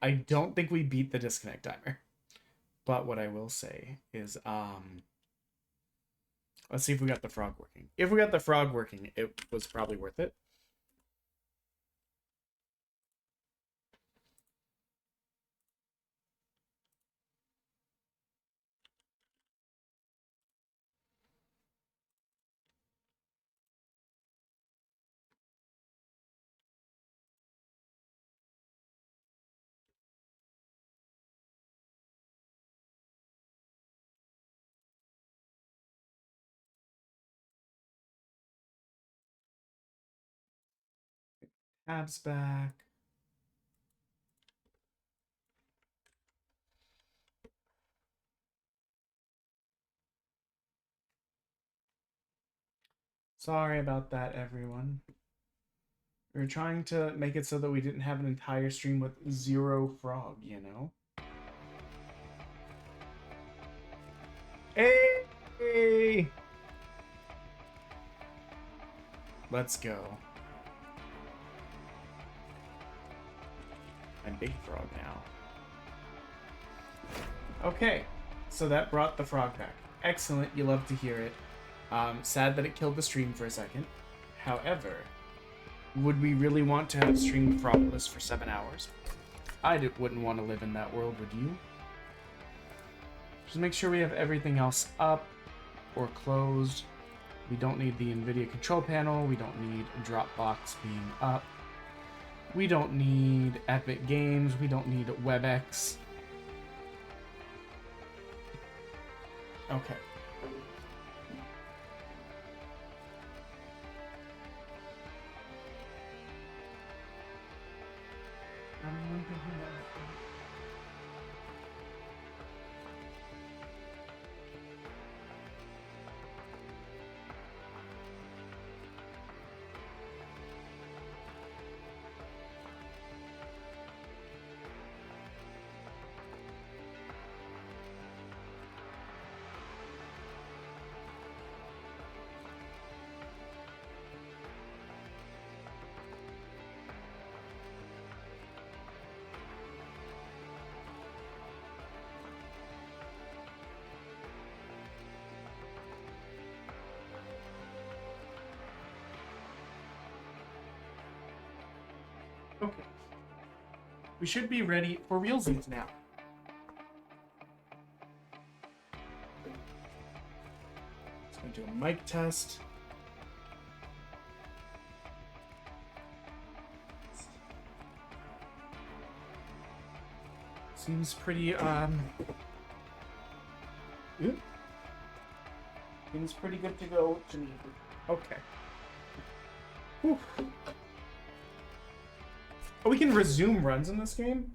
I don't think we beat the disconnect timer. But what I will say is, let's see if we got the frog working. If we got the frog working, it was probably worth it. Tabs back. Sorry about that, everyone. We were trying to make it so that we didn't have an entire stream with 0 frog, you know? Hey! Let's go. I'm big frog now. Okay, so that brought the frog back. Excellent, you love to hear it. Sad that it killed the stream for a second. However, would we really want to have streamed frogless for 7 hours? I wouldn't want to live in that world, would you? Just make sure we have everything else up or closed. We don't need the NVIDIA control panel. We don't need Dropbox being up. We don't need Epic Games. We don't need WebEx. Okay. Okay. We should be ready for realsies now. Let's go do a mic test. Seems pretty, seems pretty good to go to me. Okay. Whew. Oh, we can resume runs in this game?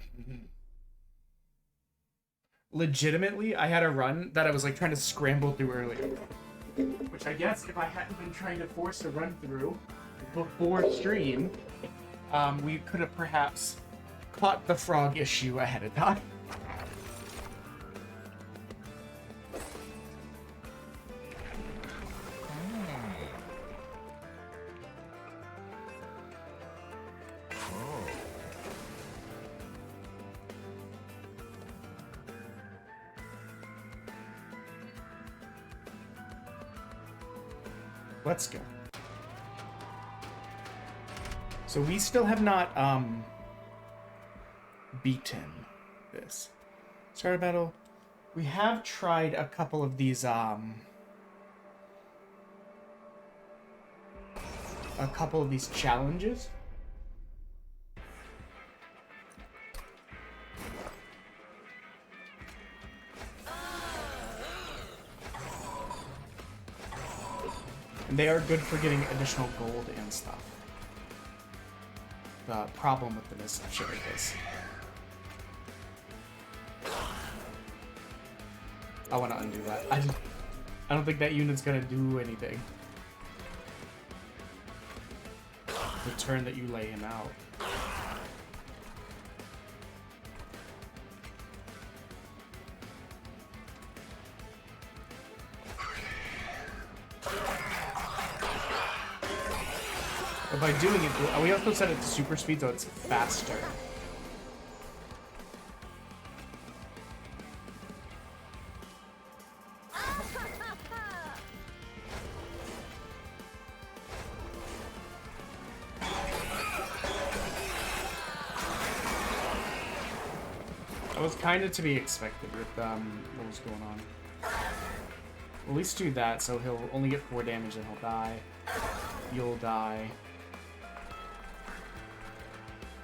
Legitimately, I had a run that I was like trying to scramble through earlier. Which I guess if I hadn't been trying to force a run through before stream, we could have perhaps caught the frog issue ahead of time. Let's go. So we still have not beaten this. Start a battle. We have tried a couple of these challenges. And they are good for getting additional gold and stuff. The problem with them is shit like this. I want to undo that. I don't think that unit's gonna do anything. The turn that you lay him out. But by doing it, we also set it to super speed so it's faster. That was kind of to be expected with what was going on. At least do that, so he'll only get 4 damage and he'll die. You'll die.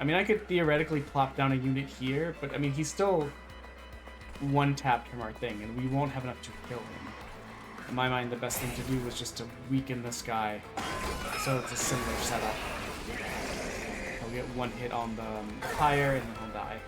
I mean, I could theoretically plop down a unit here, but I mean, he's still one-tapped from our thing, and we won't have enough to kill him. In my mind, the best thing to do was just to weaken this guy, so it's a similar setup. He'll get 1 hit on the fire, and then he'll die.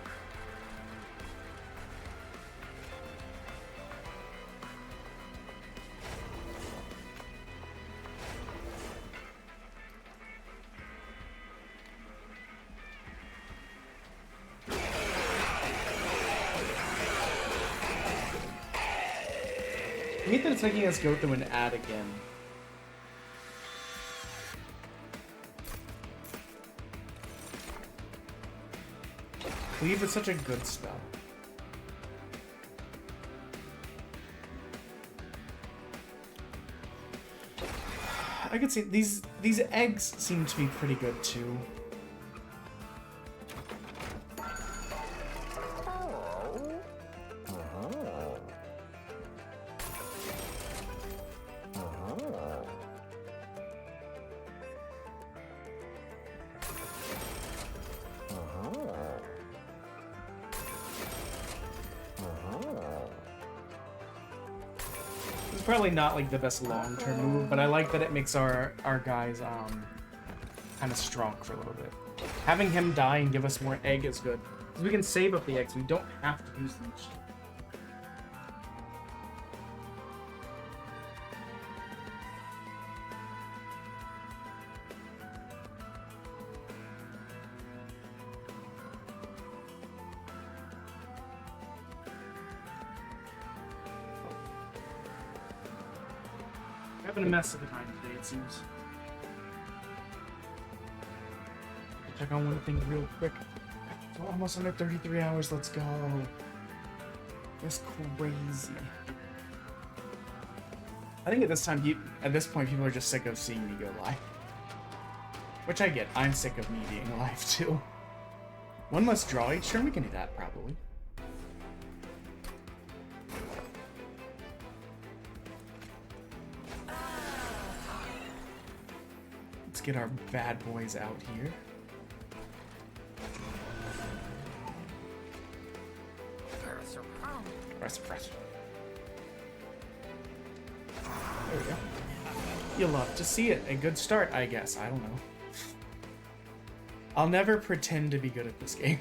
I hate that it's making us go through an ad again. Cleave is such a good spell. I could see these eggs seem to be pretty good too. Probably not like the best long-term move, but I like that it makes our guys kind of strong for a little bit. Having him die and give us more egg is good, because we can save up the eggs. We don't have to use them. Having a mess of the time today, it seems. Check on one thing real quick. We're almost under 33 hours. Let's go. That's crazy. I think at this point, people are just sick of seeing me go live. Which I get. I'm sick of me being live too. 1 less draw each turn. We can do that probably. Get our bad boys out here. Press. There we go. You love to see it. A good start, I guess. I don't know. I'll never pretend to be good at this game,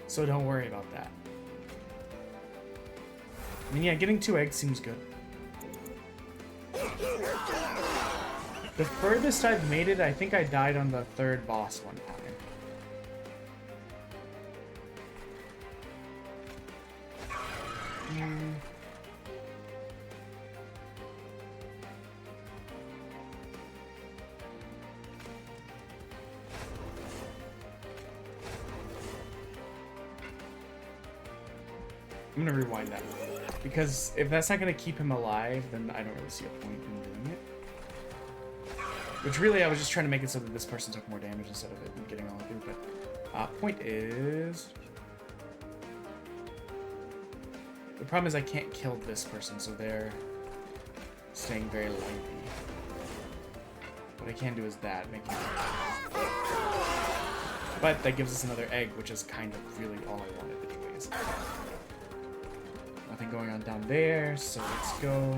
so don't worry about that. I mean, yeah, getting 2 eggs seems good. The furthest I've made it, I think I died on the 3rd boss one time. I'm gonna rewind that, because if that's not gonna keep him alive, then I don't really see a point in doing it. Which really, I was just trying to make it so that this person took more damage instead of it getting all through. But point is, the problem is I can't kill this person, so they're staying very lengthy. What I can do is that, make it. But that gives us another egg, which is kind of really all I wanted anyways. Nothing going on down there, so let's go.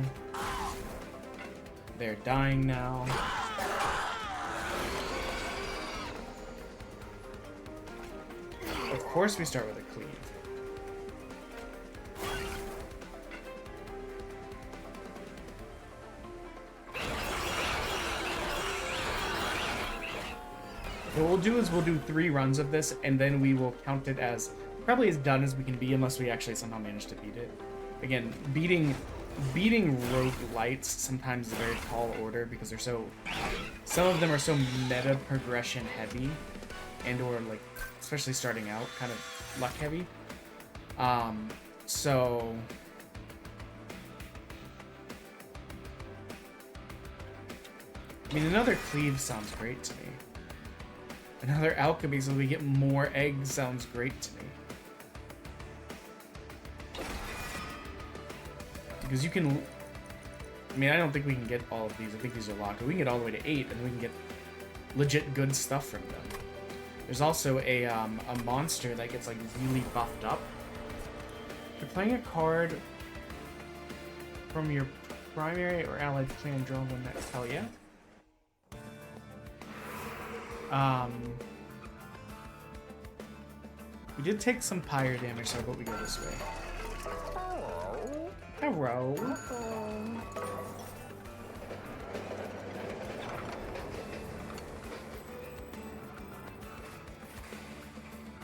They're dying now. Of course we start with a cleave. What we'll do is we'll do 3 runs of this, and then we will count it as probably as done as we can be, unless we actually somehow manage to beat it. Again, beating rogue lights sometimes is a very tall order, because they're so, some of them are so meta progression heavy, and or like, especially starting out, kind of luck heavy. So I mean, another cleave sounds great to me. Another alchemy so we get more eggs sounds great to me. Because you can... I mean, I don't think we can get all of these. I think these are locked. But we can get all the way to 8, and we can get legit good stuff from them. There's also a monster that gets, like, really buffed up. You're playing a card from your primary or allied clan, draw one next. Hell yeah. We did take some pyre damage, so I hope we go this way. Hello.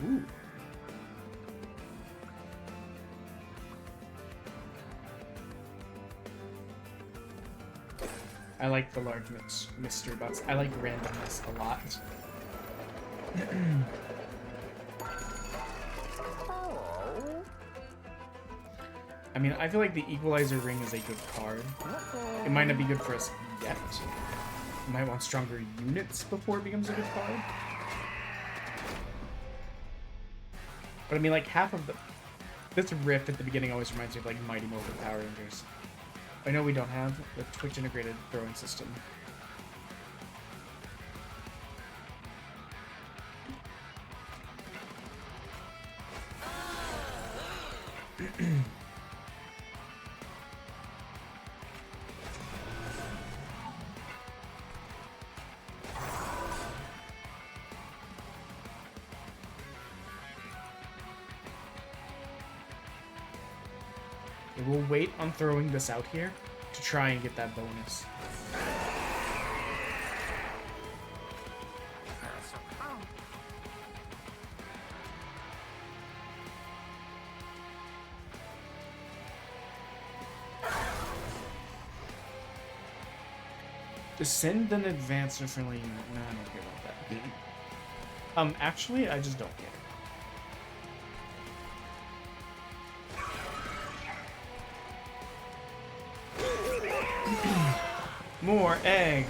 Ooh. I like the large mystery box. I like randomness a lot. I mean, I feel like the Equalizer Ring is a good card. It might not be good for us yet. We might want stronger units before it becomes a good card. But I mean, like, half of the... This riff at the beginning always reminds me of, like, Mighty Morphin Power Rangers. I know we don't have the Twitch integrated throwing system. We'll wait on throwing this out here to try and get that bonus. Send an advance or friendly unit. No, I don't care about that. Actually, I just don't care. More egg.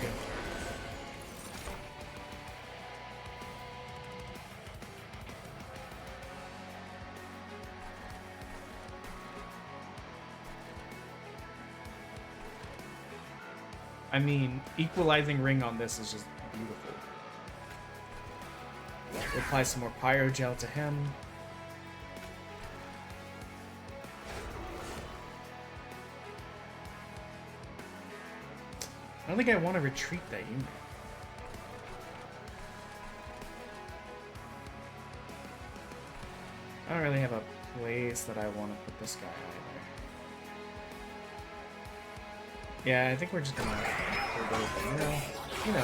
I mean, equalizing ring on this is just beautiful. We'll apply some more pyro gel to him. I don't think I want to retreat that unit. I don't really have a place that I want to put this guy either. Yeah, I think we're just gonna go with it. You know.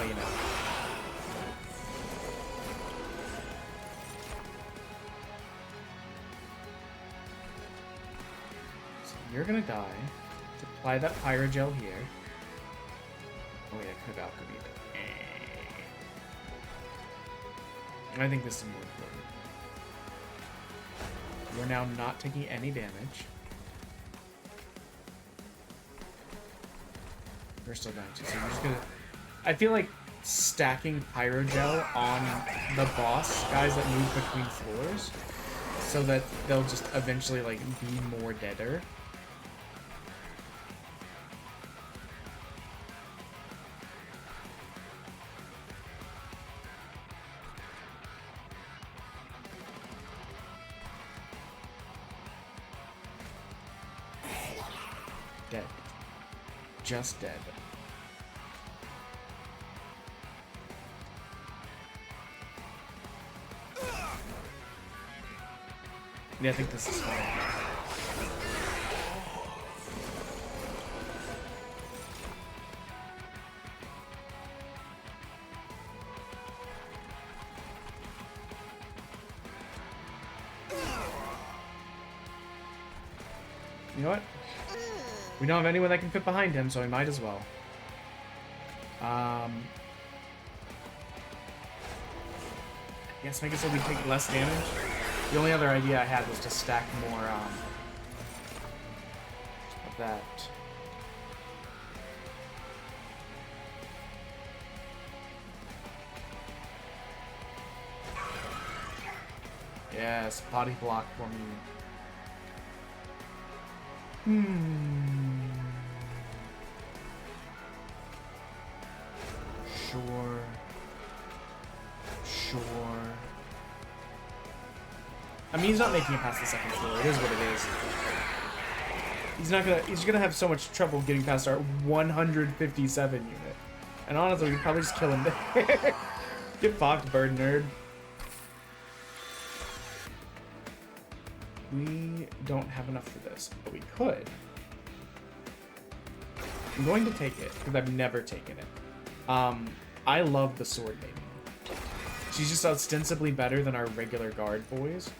So you're gonna die. To apply that pyrogel here. Oh yeah, could have alchemied it. I think this is more important. We're now not taking any damage. We're still down 2, so I'm just gonna... I feel like stacking pyrogel on the boss guys that move between floors so that they'll just eventually, like, be more deader. Dead. Just dead. Yeah, I think this is fine. You know what? We don't have anyone that can fit behind him, so we might as well. Yes, I guess we take less damage. The only other idea I had was to stack more of that. Yes, body block for me. Sure. Sure. I mean, he's not making it past the second floor. It is what it is. He's gonna have so much trouble getting past our 157 unit. And honestly, we could probably just kill him there. Get fucked, bird nerd. We don't have enough for this, but we could. I'm going to take it, because I've never taken it. I love the sword lady. She's just ostensibly better than our regular guard boys.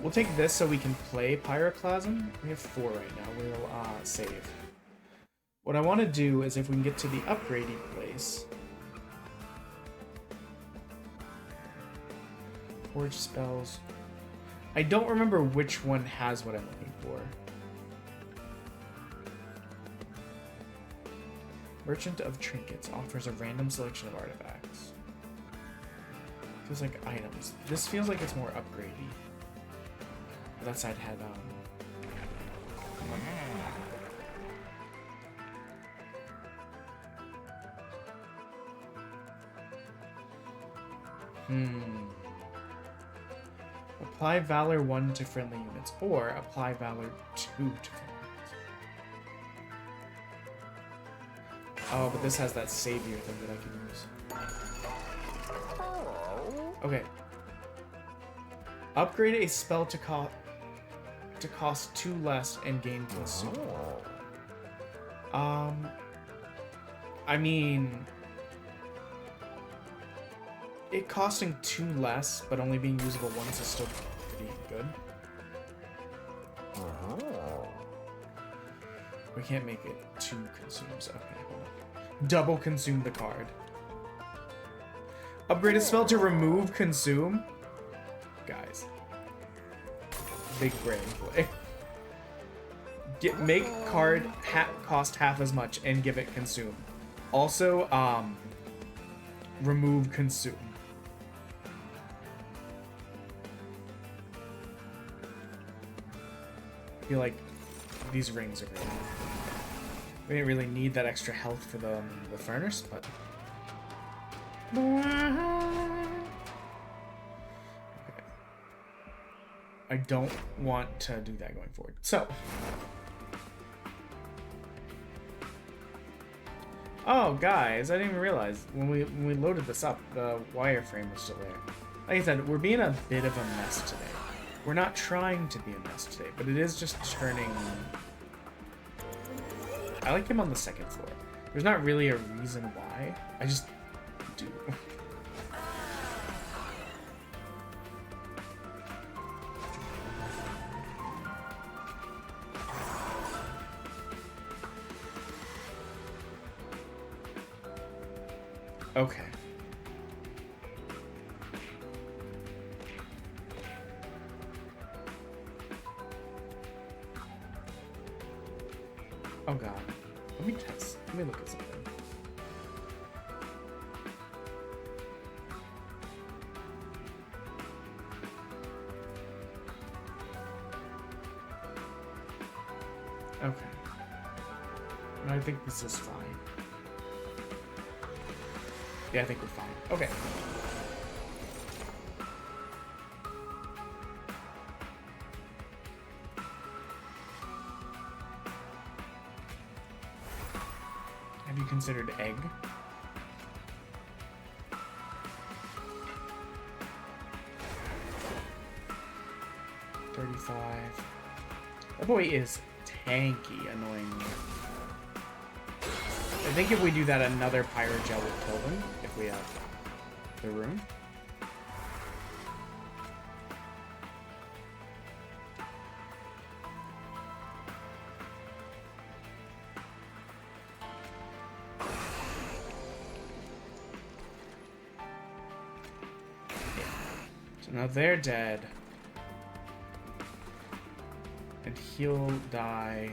We'll take this so we can play Pyroclasm. We have 4 right now. We'll save. What I want to do is if we can get to the upgrading place. Forge spells. I don't remember which one has what I'm looking for. Merchant of Trinkets offers a random selection of artifacts. Feels like items. This feels like it's more upgradey. That side had Apply Valor 1 to friendly units, or apply Valor 2 to friendly units. Oh, but this has that savior thing that I can use. Okay. Upgrade a spell to cost 2 less and gain +2. I mean, it costing 2 less, but only being usable once is still pretty good. We can't make it 2 consumes. Okay, hold on. Double consume the card. Upgrade a spell to remove consume. Guys. Big brain play. Make card cost half as much and give it consume. Also, remove consume. I feel like these rings are great. We didn't really need that extra health for the furnace, but okay. I don't want to do that going forward. So, oh guys, I didn't even realize when we loaded this up, the wireframe was still there. Like I said, we're being a bit of a mess today. We're not trying to be a mess today, but it is just turning. I like him on the second floor. There's not really a reason why. I just do. Okay. Oh god. Let me test. Let me look at something. Okay. I think this is fine. Yeah, I think we're fine. Okay. Have you considered egg? $35. That boy is tanky, annoyingly. I think if we do that, another Pyrogel will kill them, if we have the room. So now they're dead. And he'll die.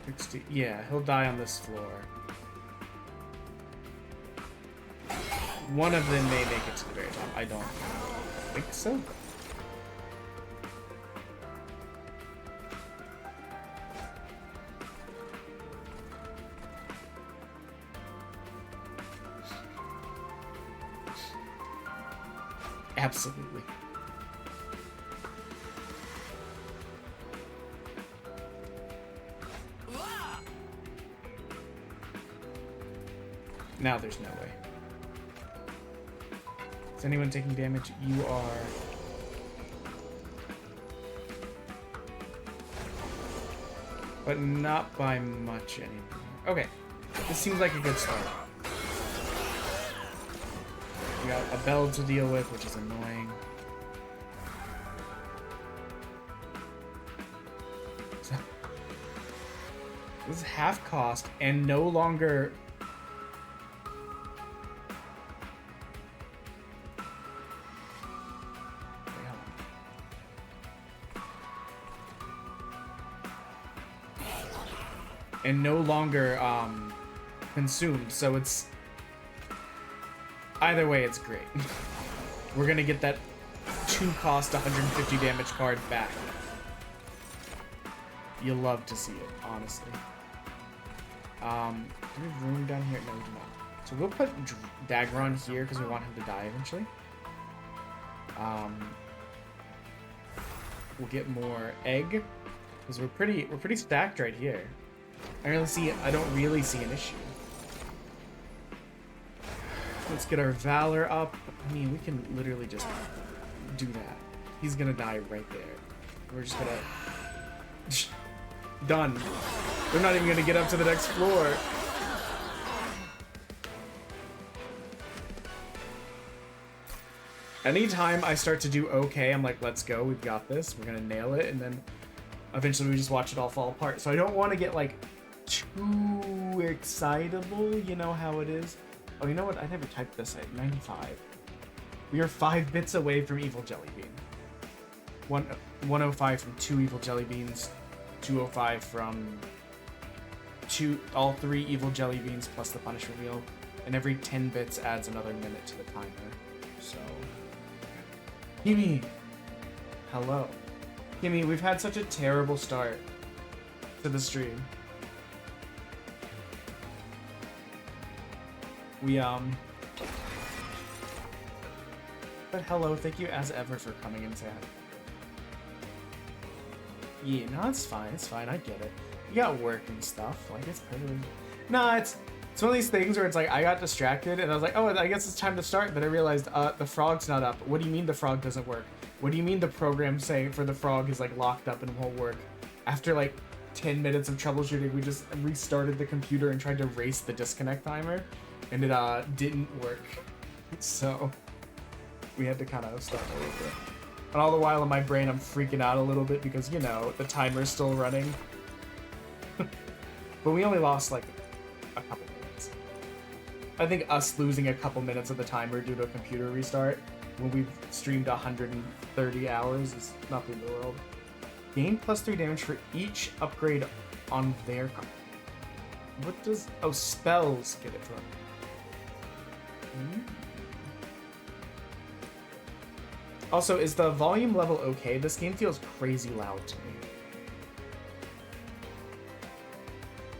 60, yeah, he'll die on this floor. One of them may make it to the very top. I don't think so. Absolutely. Now there's no way. Is anyone taking damage? You are. But not by much anymore. Okay. This seems like a good start. We got a bell to deal with, which is annoying. So, this is half cost and no longer... And no longer consumed, so it's either way it's great. We're gonna get that 2 cost 150 damage card back. You'll love to see it, honestly. Do we have room down here? No, we do not. So we'll put Dagger on here because we want him to die eventually. We'll get more egg because we're pretty stacked right here. I don't really see an issue. Let's get our Valor up. I mean, we can literally just do that. He's gonna die right there. We're just gonna... Done. They're not even gonna get up to the next floor. Anytime I start to do okay, I'm like, let's go, we've got this, we're gonna nail it, and then eventually we just watch it all fall apart. So I don't want to get, like, too excitable, you know how it is. Oh, you know what? I never typed this at 95. We are 5 bits away from Evil Jelly Bean. 105 from 2 Evil Jelly Beans. 205 from all 3 Evil Jelly Beans plus the punishment wheel. And every 10 bits adds another minute to the timer. So... Kimi! Hello. Kimi, we've had such a terrible start to the stream. But hello, thank you as ever for coming in, Sam. Yeah, no, it's fine, I get it. You got work and stuff, like, it's perfect. Nah, it's one of these things where it's like, I got distracted, and I was like, oh, I guess it's time to start, then I realized, the frog's not up. What do you mean the frog doesn't work? What do you mean the program saying for the frog is, like, locked up and won't work? After, like, 10 minutes of troubleshooting, we just restarted the computer and tried to race the disconnect timer, and it, didn't work. So, we had to kind of start over. And all the while in my brain, I'm freaking out a little bit because, you know, the timer's still running. But we only lost, like, a couple minutes. I think us losing a couple minutes of the timer due to a computer restart when we've streamed 130 hours is nothing in the world. Gain +3 damage for each upgrade on their card. What does... Oh, spells get it from. Also, is the volume level okay? This game feels crazy loud to me.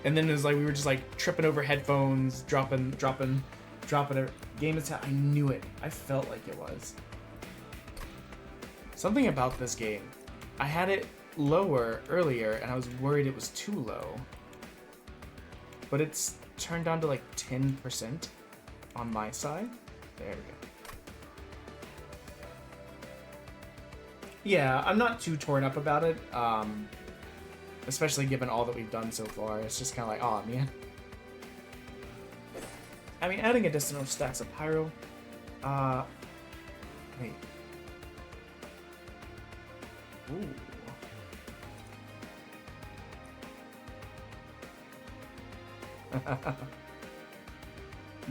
And then it was like we were just like tripping over headphones, dropping it. Game is... I knew it. I felt like it was. Something about this game. I had it lower earlier, and I was worried it was too low. But it's turned down to like 10% on my side. There we go. Yeah, I'm not too torn up about it. Especially given all that we've done so far. It's just kind of like, oh man. I mean, adding additional stacks of pyro. Wait. Ooh.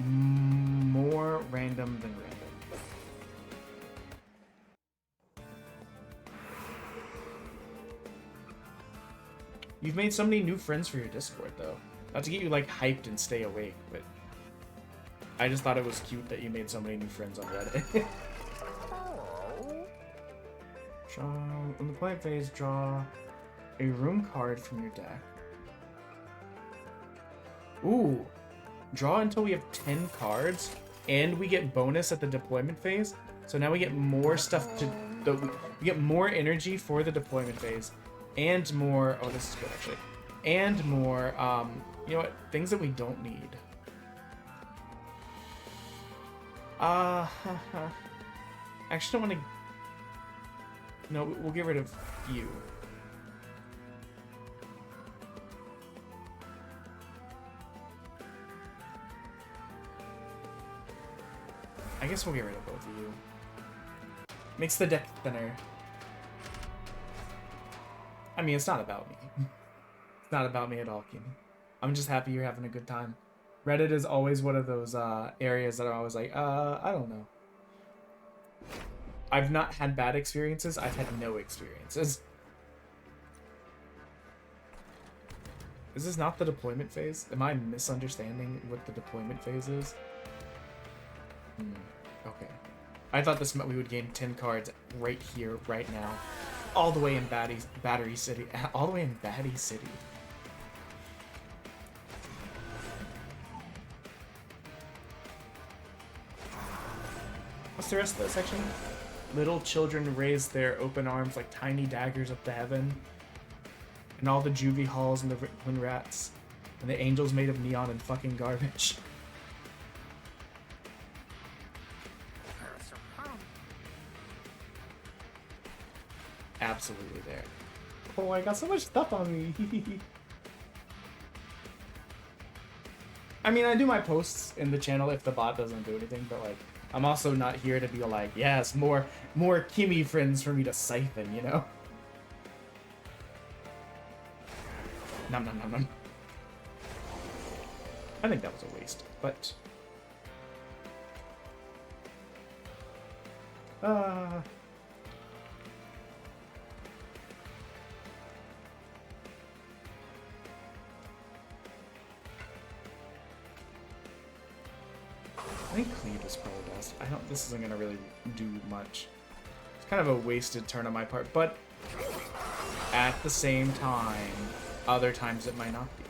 More random than random. You've made so many new friends for your Discord, though. Not to get you, like, hyped and stay awake, but... I just thought it was cute that you made so many new friends on Reddit. In the play phase, draw a room card from your deck. Ooh! Draw until we have 10 cards, and we get bonus at the deployment phase. So now we get more stuff to... We get more energy for the deployment phase. And more... Oh, this is good, actually. And more, you know what? Things that we don't need. I actually don't want to... No, we'll get rid of you. I guess we'll get rid of both of you. Makes the deck thinner. I mean, it's not about me. It's not about me at all, Keenan. I'm just happy you're having a good time. Reddit is always one of those areas that I'm always like, I don't know. I've not had bad experiences. I've had no experiences. Is this not the deployment phase? Am I misunderstanding what the deployment phase is? Okay. I thought this meant we would gain 10 cards right here, right now. All the way in Battery City. All the way in Batty City. What's the rest of that section? Little children raise their open arms like tiny daggers up to heaven. And all the juvie halls and the Rickman rats. And the angels made of neon and fucking garbage. Absolutely there. Oh, I got so much stuff on me. I mean, I do my posts in the channel if the bot doesn't do anything, but like, I'm also not here to be like, yes, more Kimmy friends for me to siphon, you know? Nom nom nom nom. I think that was a waste, but... I think Cleave is probably best. This isn't gonna really do much. It's kind of a wasted turn on my part, but at the same time, other times it might not be.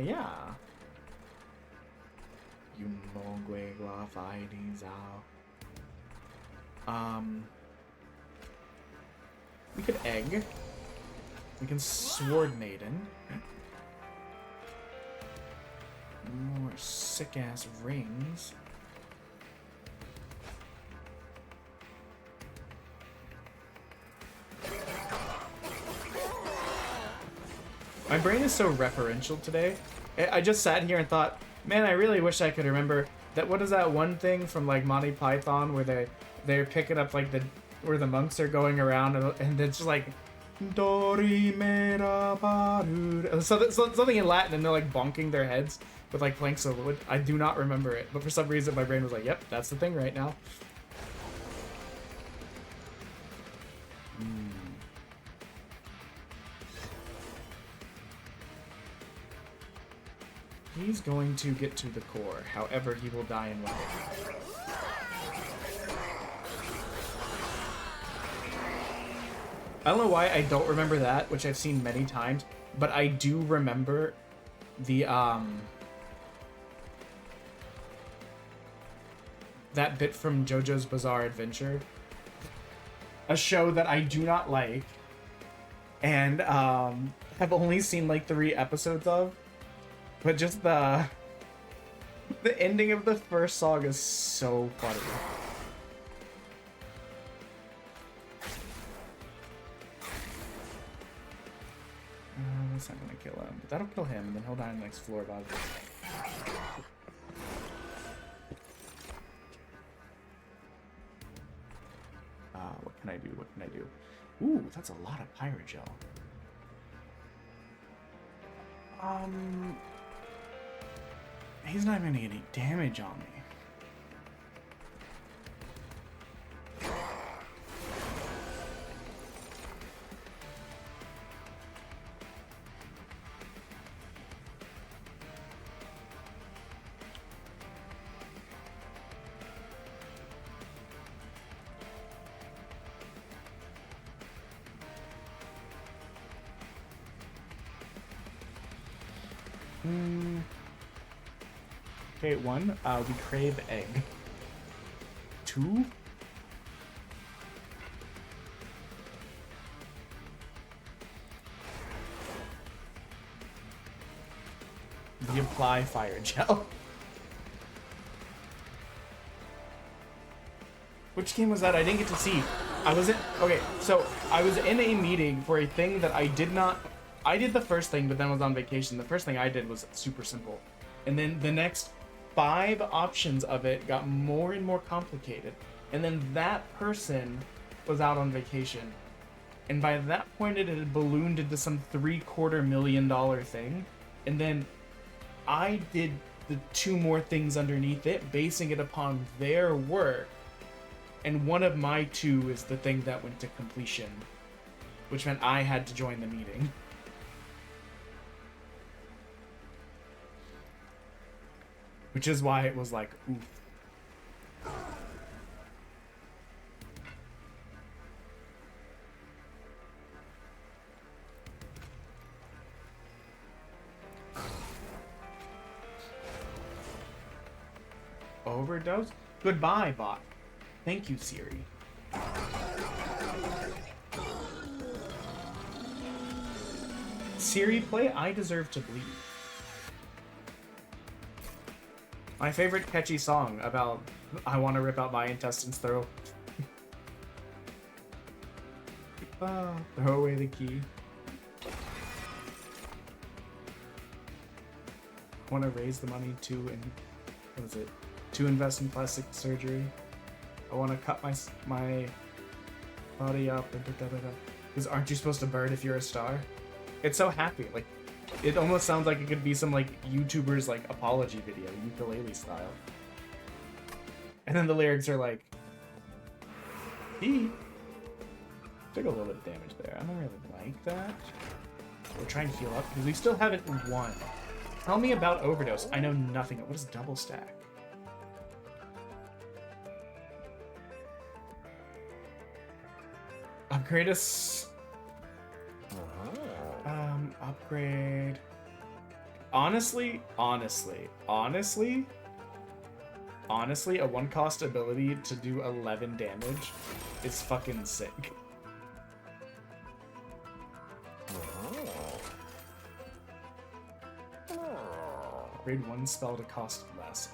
Yeah. You mogwe glafai zao. We could egg. We can Sword Maiden. More sick-ass rings. My brain is so referential today. I just sat here and thought, man, I really wish I could remember that. What is that one thing from like Monty Python where they're picking up like where the monks are going around and it's just like Dori mera barud. Something in Latin and they're like bonking their heads with like planks of wood. I do not remember it, but for some reason my brain was like, yep, that's the thing right now. He's going to get to the core, however he will die in one hit. I don't know why I don't remember that, which I've seen many times, but I do remember the, that bit from JoJo's Bizarre Adventure. A show that I do not like, and, have only seen like 3 episodes of, but just the ending of the first song is so funny. That's not gonna kill him, but that'll kill him, and then he'll die on the next floor above. What can I do? What can I do? Ooh, that's a lot of pirate gel. He's not even gonna get any damage on me. Okay, 1, we crave egg. 2, we apply fire gel. Which game was that? I didn't get to see. I was in... Okay, so I was in a meeting for a thing that I did not... I did the first thing, but then was on vacation. The first thing I did was super simple. And then the next 5 options of it got more and more complicated. And then that person was out on vacation. And by that point, it had ballooned into some $750,000 thing. And then I did the 2 more things underneath it, basing it upon their work. And one of my 2 is the thing that went to completion, which meant I had to join the meeting. Which is why it was like, oof. Overdose? Goodbye, bot. Thank you, Siri. Siri, play I Deserve to Bleed. My favorite catchy song about I want to rip out my intestines throw. Throw away the key. I want to raise the money to, what is it? To invest in plastic surgery. I want to cut my body up. Because aren't you supposed to burn if you're a star? It's so happy. Like, it almost sounds like it could be some like YouTuber's like apology video, ukulele style. And then the lyrics are like, he took a little bit of damage there. I don't really like that. We're trying to heal up because we still haven't won. Tell me about Overdose. I know nothing. What is double stack? Upgrade us. Upgrade. Honestly, a 1-cost ability to do 11 damage is fucking sick. Upgrade 1 spell to cost less.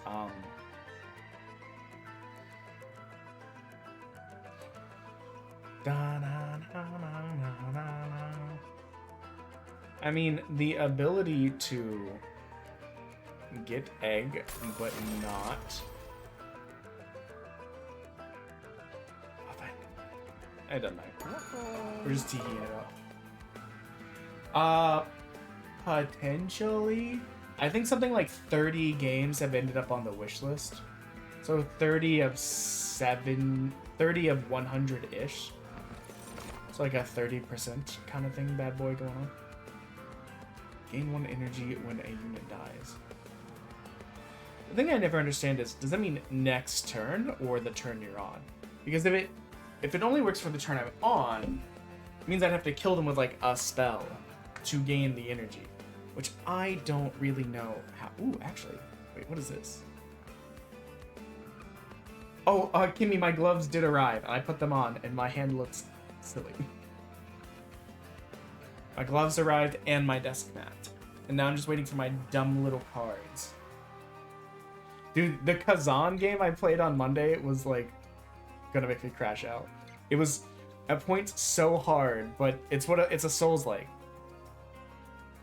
I mean, the ability to get egg, but not... Oh, fine. It doesn't matter. We're just teeing it up. Potentially? I think something like 30 games have ended up on the wish list. So 30 of 100-ish. It's like a 30% kind of thing, bad boy going on. Gain 1 energy when a unit dies. The thing I never understand is, does that mean next turn or the turn you're on? Because if it only works for the turn I'm on, it means I'd have to kill them with like a spell to gain the energy, which I don't really know how. Ooh, actually, wait, what is this? Oh, Kimmy, my gloves did arrive, and I put them on, and my hand looks silly. My gloves arrived and my desk mat. And now I'm just waiting for my dumb little cards. Dude, the Kazan game I played on Monday was like gonna make me crash out. It was at points so hard, but it's a Souls-like.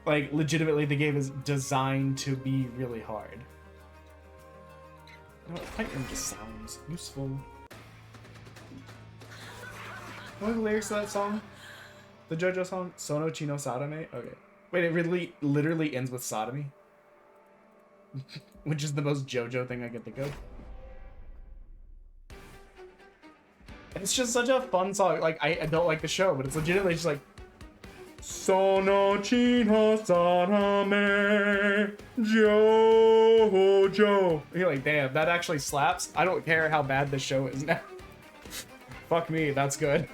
Like legitimately the game is designed to be really hard. You know what, Fight Room just sounds useful. What are the lyrics to that song? The JoJo song? Sono Chino Sadame? Okay. Wait, it really literally ends with sodomy? Which is the most JoJo thing I can think of. It's just such a fun song. Like, I don't like the show, but it's legitimately just like Sono Chino Sadame JoJo. And you're like, damn, that actually slaps. I don't care how bad the show is now. Fuck me, that's good.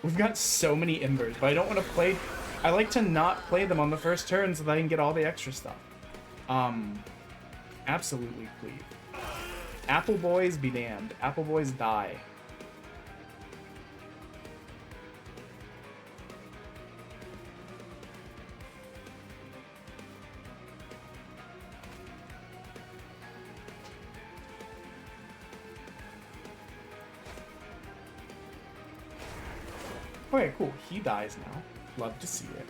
We've got so many embers, but I don't want to play... I like to not play them on the first turn so that I can get all the extra stuff. Absolutely, please. Apple boys be damned. Apple boys die. Okay, cool. He dies now. Love to see it.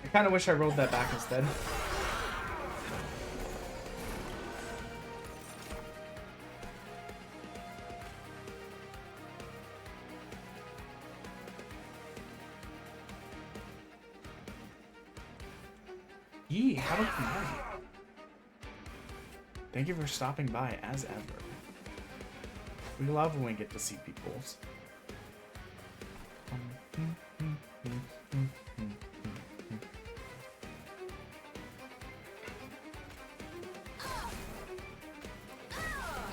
I kind of wish I rolled that back instead. Yee, how about tonight? Thank you for stopping by, as ever. We love when we get to see people's.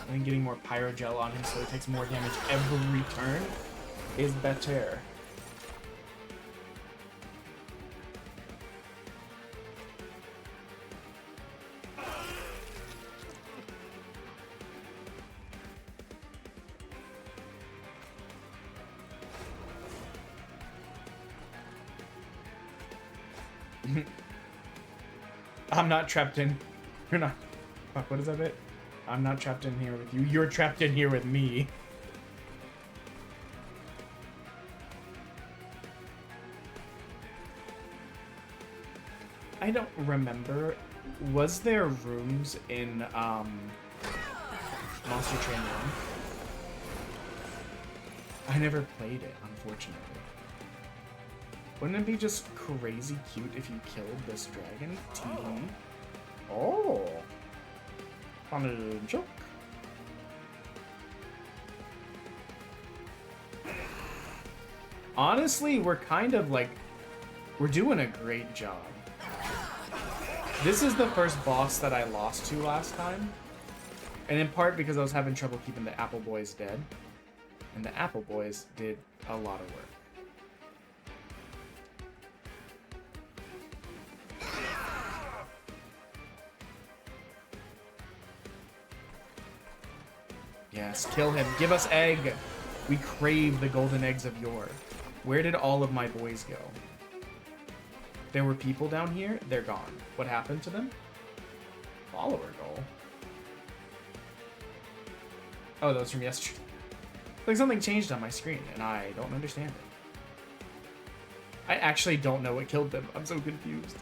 And getting more pyrogel on him so he takes more damage every turn is better. I'm not trapped in. You're not. Fuck, what is that bit? I'm not trapped in here with you. You're trapped in here with me. I don't remember. Was there rooms in Monster Train 1? I never played it, unfortunately. Wouldn't it be just crazy cute if you killed this dragon? TV? Oh. Fun little joke. Honestly, we're kind of like... We're doing a great job. This is the first boss that I lost to last time. And in part because I was having trouble keeping the Apple Boys dead. And the Apple Boys did a lot of work. Yes, kill him. Give us egg. We crave the golden eggs of yore. Where did all of my boys go? There were people down here. They're gone. What happened to them? Follower goal. Oh, that was from yesterday. Like something changed on my screen, and I don't understand it. I actually don't know what killed them. I'm so confused.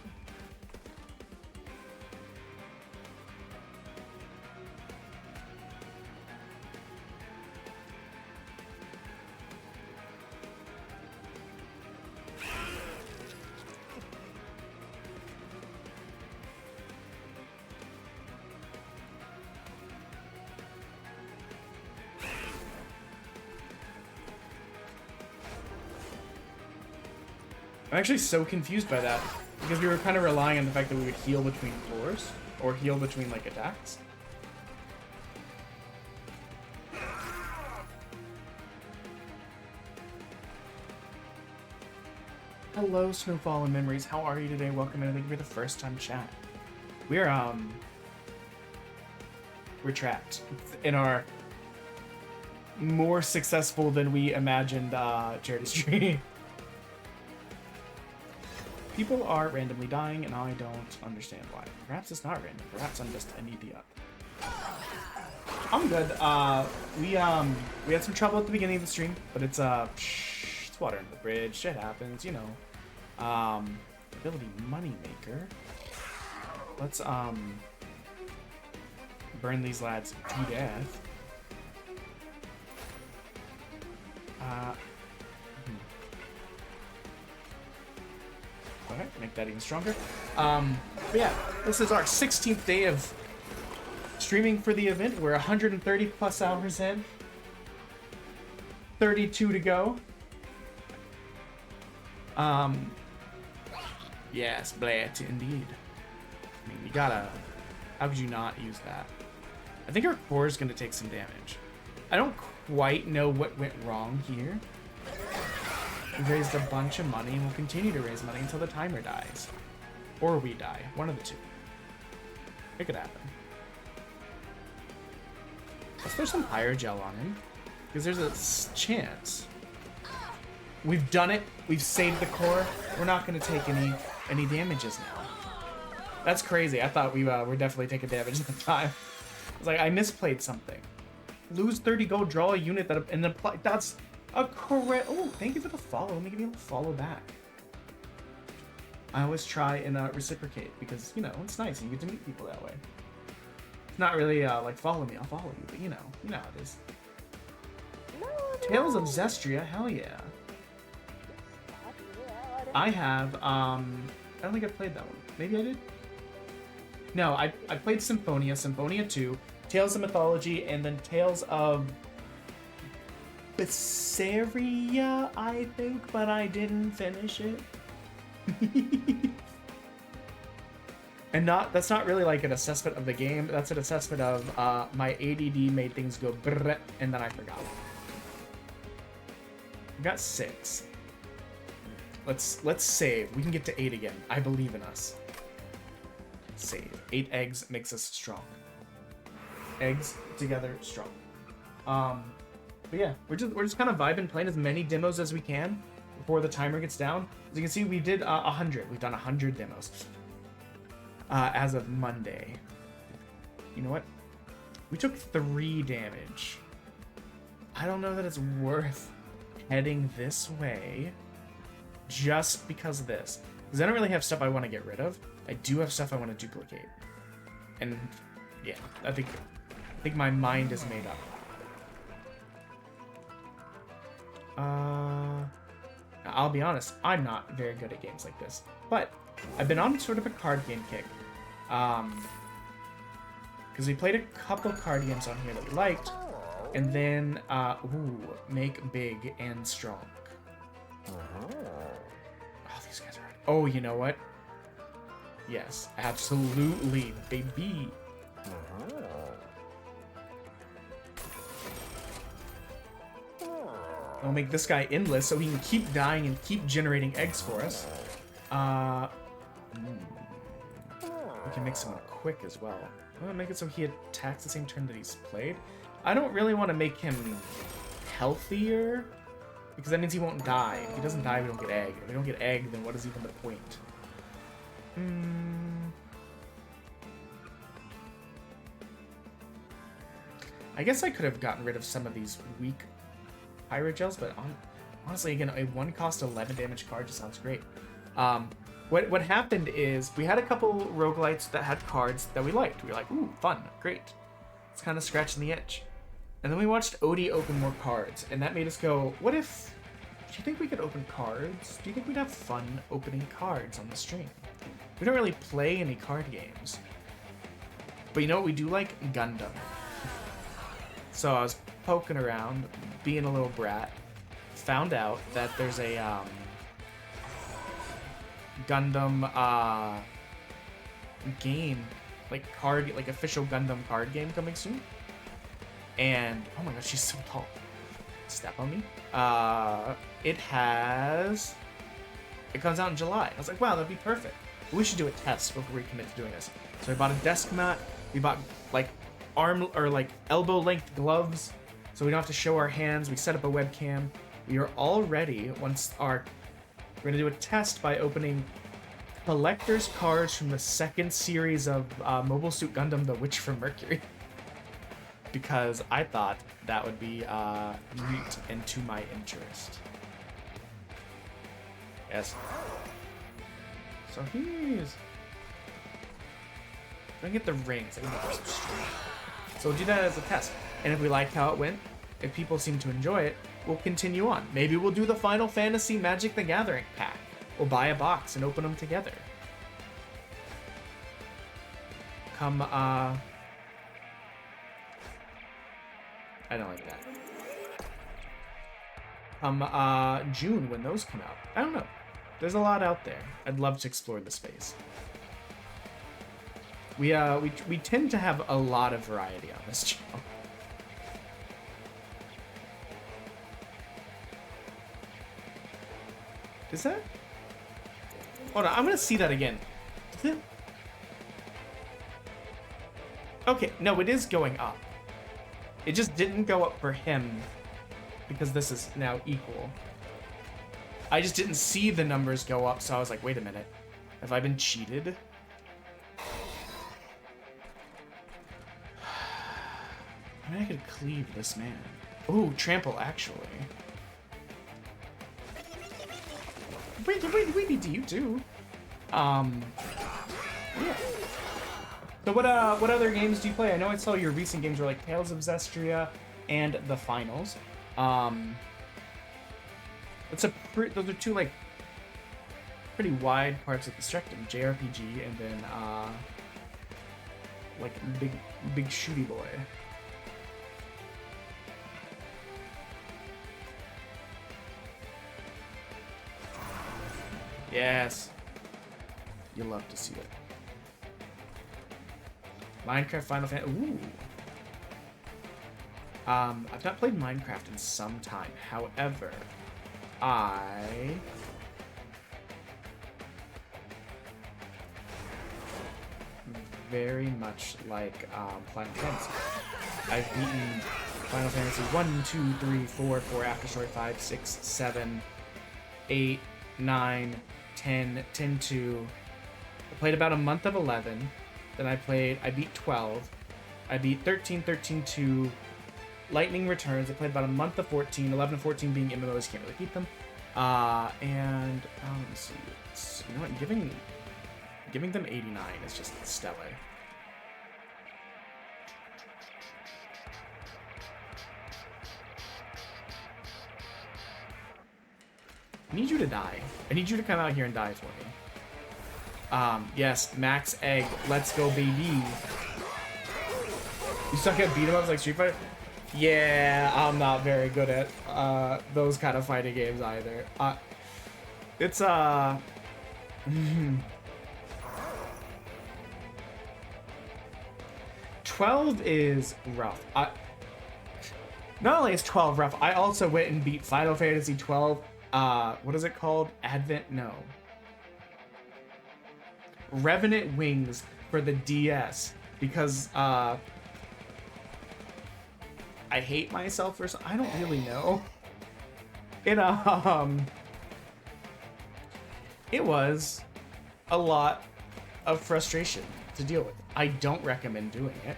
I'm actually so confused by that, because we were kind of relying on the fact that we would heal between floors, or heal between, like, attacks. Hello, Snowfall and Memories. How are you today? Welcome in. Thank you for the first time chat. We're trapped in our more successful than we imagined charity stream. People are randomly dying, and I don't understand why. Perhaps it's not random. Perhaps I'm just an idiot. I'm good. We had some trouble at the beginning of the stream, but it's water under the bridge. Shit happens, you know. Ability moneymaker. Let's burn these lads to death. Okay, make that even stronger. But yeah, this is our 16th day of streaming for the event. We're 130 plus hours in. 32 to go. Yes, Blat, indeed. I mean, you gotta... How could you not use that? I think our core is gonna take some damage. I don't quite know what went wrong here. We raised a bunch of money, and we'll continue to raise money until the timer dies. Or we die. One of the two. It could happen. Let's throw some fire gel on him. Because there's a chance. We've done it. We've saved the core. We're not going to take any damages now. That's crazy. I thought we were definitely taking damage at the time. I was like, I misplayed something. Lose 30 gold, draw a unit that and apply. That's a correct. Oh, thank you for the follow. Let me give you a follow back. I always try and reciprocate because, you know, it's nice and you get to meet people that way. It's not really like follow me, I'll follow you, but you know how it is. Tales of Zestria, hell yeah. I have, I don't think I've played that one. Maybe I did? No, I played Symphonia, Symphonia 2, Tales of Mythology, and then Tales of Berseria, I think, but I didn't finish it. And that's not really like an assessment of the game. That's an assessment of my ADD made things go brrr, and then I forgot. We got 6. Let's save. We can get to 8 again. I believe in us. Save. 8 eggs makes us strong. Eggs together strong. But yeah, we're just kind of vibing, playing as many demos as we can before the timer gets down. As you can see, we did 100. We've done 100 demos as of Monday. You know what? We took 3 damage. I don't know that it's worth heading this way just because of this. Because I don't really have stuff I want to get rid of. I do have stuff I want to duplicate. And yeah, I think my mind is made up. I'll be honest, I'm not very good at games like this, but I've been on sort of a card game kick. Because we played a couple card games on here that we liked, and then, make big and strong. Oh, these guys are... Oh, you know what? Yes, absolutely, baby. I'll make this guy endless so he can keep dying and keep generating eggs for us. We can make someone quick as well. I'm gonna make it so he attacks the same turn that he's played. I don't really want to make him healthier, because that means he won't die. If he doesn't die, we don't get egg. If we don't get egg, then what is even the point? I guess I could have gotten rid of some of these weak pirate gels, but honestly, again, a 1 cost 11 damage card just sounds great. What happened is we had a couple roguelites that had cards that we liked. We were like, ooh, fun, great. It's kind of scratching the itch. And then we watched Odie open more cards, and that made us go, what if... Do you think we could open cards? Do you think we'd have fun opening cards on the stream? We don't really play any card games. But you know what we do like? Gundam. So I was poking around, being a little brat, found out that there's a Gundam game, like official Gundam card game coming soon. And oh my gosh, she's so tall. Step on me. It comes out in July. I was like, wow, that'd be perfect. But we should do a test before we commit to doing this. So I bought a desk mat. We bought like arm or like elbow length gloves, so we don't have to show our hands. We set up a webcam. We are all ready once we're gonna do a test by opening collector's cards from the second series of Mobile Suit Gundam: The Witch from Mercury. Because I thought that would be neat and to my interest. Yes. So he's gonna get the rings. So we'll do that as a test. And if we like how it went, if people seem to enjoy it, we'll continue on. Maybe we'll do the Final Fantasy Magic the Gathering pack. We'll buy a box and open them together. Come, I don't like that. Come, June when those come out. I don't know. There's a lot out there. I'd love to explore the space. We tend to have a lot of variety on this channel. Is that? Hold on, I'm gonna see that again. Is it? Okay, no, it is going up. It just didn't go up for him because this is now equal. I just didn't see the numbers go up, so I was like, wait a minute. Have I been cheated? I mean, I could cleave this man. Ooh, trample, actually. We do you too. Yeah. So what other games do you play? I know I saw your recent games were like Tales of Zestria and The Finals. Those are two like pretty wide parts of the spectrum, JRPG and then like big shooty boy. Yes. You'll love to see it. Minecraft, Final Fantasy. Ooh. I've not played Minecraft in some time. However, I very much like Final Fantasy. I've beaten Final Fantasy 1, 2, 3, 4, 4 Aftershock, 5, 6, 7, 8, 9, 10, 10, 2. I played about a month of 11. Then I beat 12. I beat 13, 13, 2. Lightning Returns. I played about a month of 14. 11 and 14 being MMOs, can't really beat them. And let me see. You know what? Giving them 89 is just stellar. I need you to die. I need you to come out here and die for me. Yes, Max Egg. Let's go, baby. You suck at beat-em-ups like Street Fighter? Yeah, I'm not very good at those kind of fighting games either. It's 12 is rough. Not only is 12 rough, I also went and beat Final Fantasy 12. What is it called? No. Revenant Wings for the DS because I hate myself for I don't really know. It was a lot of frustration to deal with. I don't recommend doing it.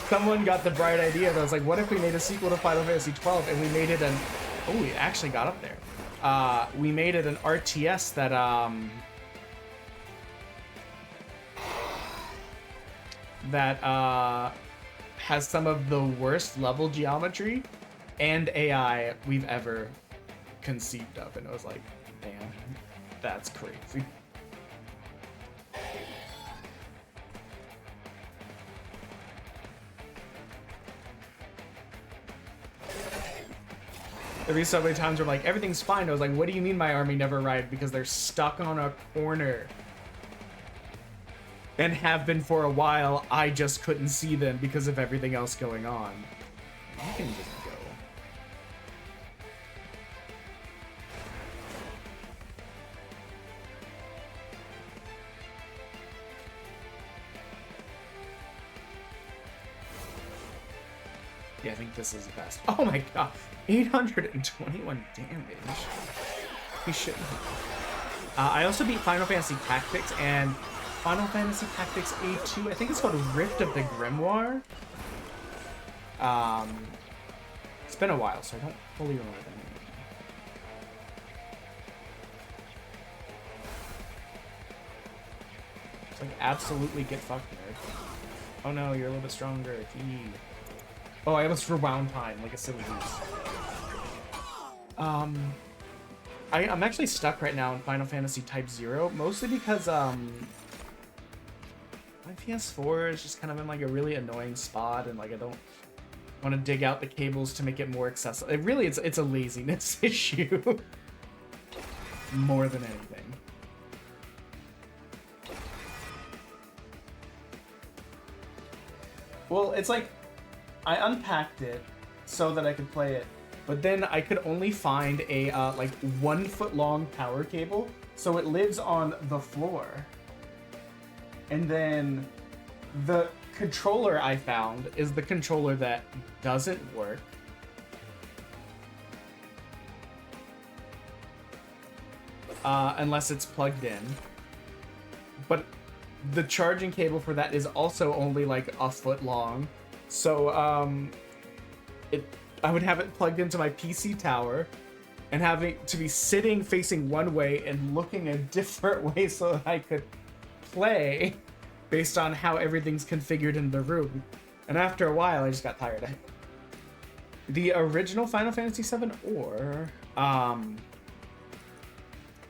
Someone got the bright idea that was like, what if we made a sequel to Final Fantasy 12 and we made it an we actually got up there. We made it an RTS that has some of the worst level geometry and AI we've ever conceived of, and it was like, damn, that's crazy. There'd be so many times where I'm like, everything's fine. I was like, what do you mean my army never arrived? Because they're stuck on a corner. And have been for a while. I just couldn't see them because of everything else going on. You can just go. Yeah, I think this is the best. Oh my god. 821 damage. He shouldn't have. I also beat Final Fantasy Tactics and Final Fantasy Tactics A2. I think it's called Rift of the Grimoire. It's been a while, so I don't fully remember the name. It's like absolutely get fucked, nerd. Oh no, you're a little bit stronger. Gee. Oh, I almost rewound time like a silly goose. I'm actually stuck right now in Final Fantasy Type 0, mostly because my PS4 is just kind of in like a really annoying spot, and like I don't Want to dig out the cables to make it more accessible. It's a laziness issue more than anything. Well, it's like I unpacked it so that I could play it, but then I could only find a like 1 foot long power cable, so it lives on the floor. And then the controller I found is the controller that doesn't work. Unless it's plugged in. But the charging cable for that is also only like 1 foot long. So I would have it plugged into my PC tower and having to be sitting facing one way and looking a different way so that I could play based on how everything's configured in the room. And after a while, I just got tired of it. The original Final Fantasy VII or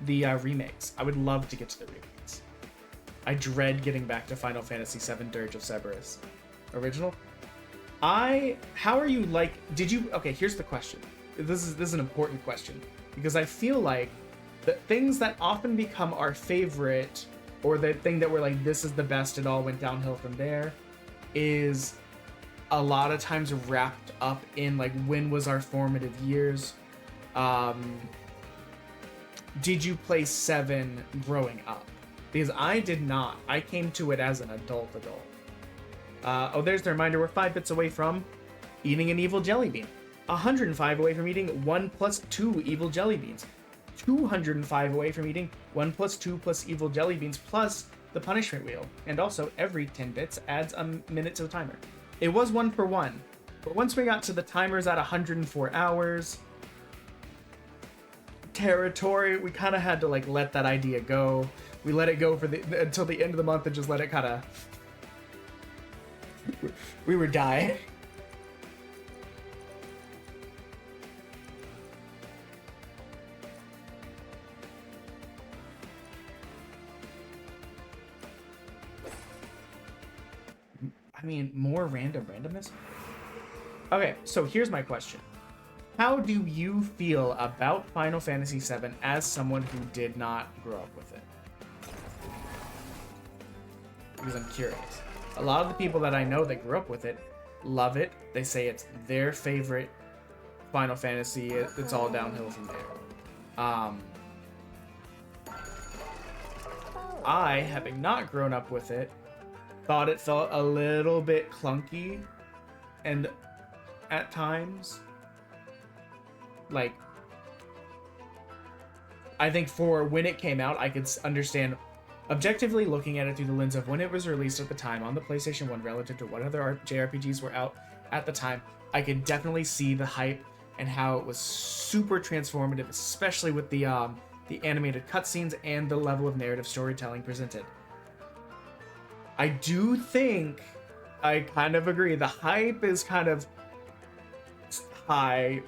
the remakes. I would love to get to the remakes. I dread getting back to Final Fantasy VII Dirge of Cerberus. Original? How are you like, okay, here's the question. This is an important question because I feel like the things that often become our favorite or the thing that we're like, this is the best, it all went downhill from there, is a lot of times wrapped up in like, when was our formative years? Did you play 7 growing up? Because I did not. I came to it as an adult. Oh, there's the reminder. We're 5 bits away from eating an evil jelly bean. 105 away from eating 1 + 2 evil jelly beans. 205 away from eating 1 + 2 + evil jelly beans plus the punishment wheel. And also, every 10 bits adds a minute to the timer. It was 1 for 1. But once we got to the timers at 104 hours territory, we kind of had to like let that idea go. We let it go for until the end of the month and just let it kind of... we were dying. I mean, more randomness? Okay, so here's my question. How do you feel about Final Fantasy VII as someone who did not grow up with it? Because I'm curious. A lot of the people that I know that grew up with it love it. They say it's their favorite Final Fantasy. It's all downhill from there. I, having not grown up with it, thought it felt a little bit clunky and at times like, I think for when it came out, I could understand objectively looking at it through the lens of when it was released at the time on the PlayStation 1 relative to what other JRPGs were out at the time. I could definitely see the hype and how it was super transformative, especially with the animated cutscenes and the level of narrative storytelling presented. I do think, I kind of agree, the hype is kind of high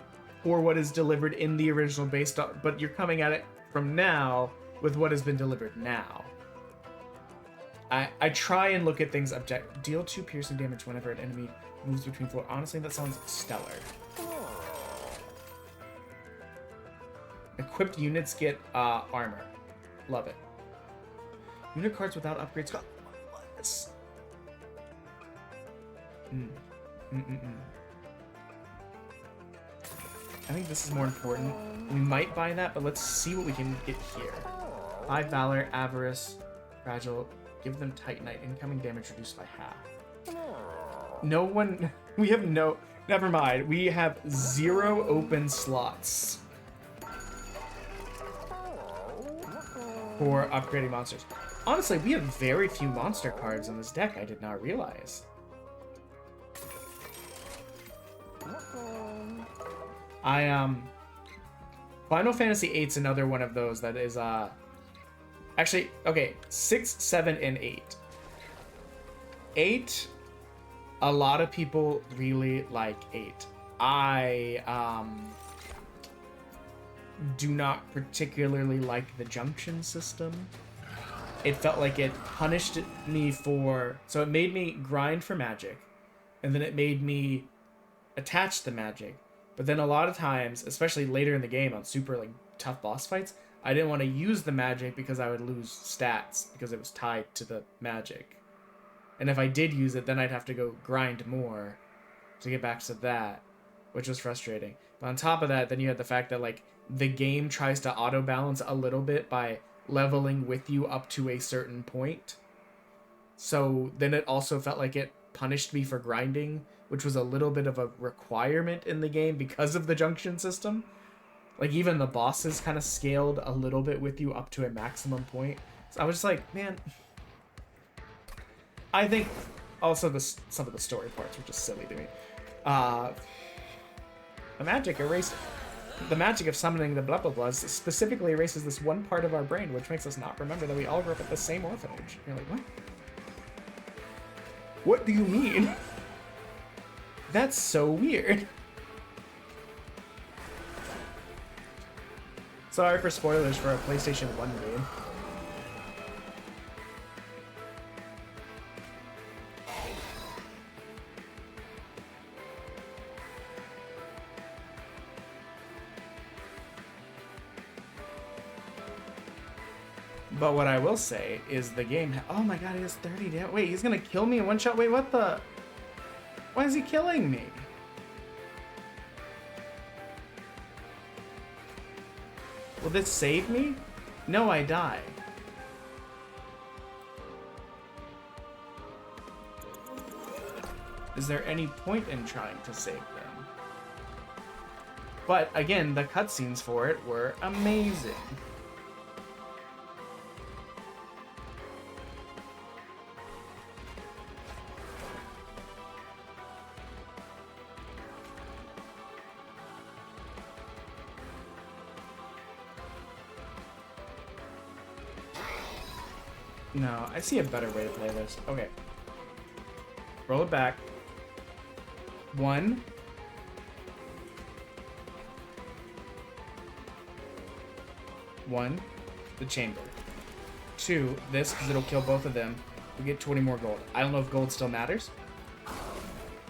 for what is delivered in the original based on, but you're coming at it from now with what has been delivered now. I try and look at things deal 2 piercing damage whenever an enemy moves between floor. Honestly, that sounds stellar. Equipped units get armor. Love it. Unit cards without upgrades got less. I think this is more important. We might buy that, but let's see what we can get here. 5 Valor, Avarice, Fragile. Give them Titanite. Incoming damage reduced by half. No one... We have no... Never mind. We have 0 open slots for upgrading monsters. Honestly, we have very few monster cards in this deck. I did not realize. Final Fantasy VIII's another one of those that is actually, okay, 6, 7, and 8. 8, a lot of people really like 8. I do not particularly like the junction system. It felt like it punished me for, so it made me grind for magic, and then it made me attach the magic. But then a lot of times, especially later in the game on super like tough boss fights, I didn't want to use the magic because I would lose stats because it was tied to the magic. And if I did use it, then I'd have to go grind more to get back to that, which was frustrating. But on top of that, then you had the fact that like the game tries to auto balance a little bit by leveling with you up to a certain point. So then it also felt like it punished me for grinding, which was a little bit of a requirement in the game because of the junction system. Like even the bosses kind of scaled a little bit with you up to a maximum point. So I was just like, man, I think also some of the story parts were just silly to me. The magic of summoning the blah blah blahs specifically erases this one part of our brain, which makes us not remember that we all grew up at the same orphanage. You're like, what? What do you mean? That's so weird. Sorry for spoilers for a PlayStation 1 game. But what I will say is the game... Oh my god, he has 30 damage. Wait, he's gonna kill me in one shot? Wait, what the... Why is he killing me? Will this save me? No, I die. Is there any point in trying to save them? But again, the cutscenes for it were amazing. No, I see a better way to play this. Okay. Roll it back. 1. The chamber. 2, this, because it'll kill both of them. We get 20 more gold. I don't know if gold still matters.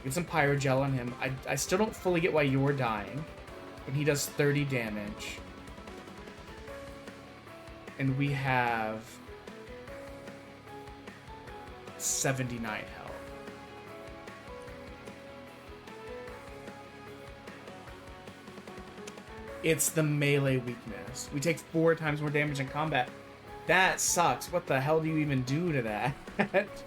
Get some pyro gel on him. I still don't fully get why you're dying. But he does 30 damage. And we have 79 health. It's the melee weakness. We take 4 times more damage in combat. That sucks. What the hell do you even do to that? Let's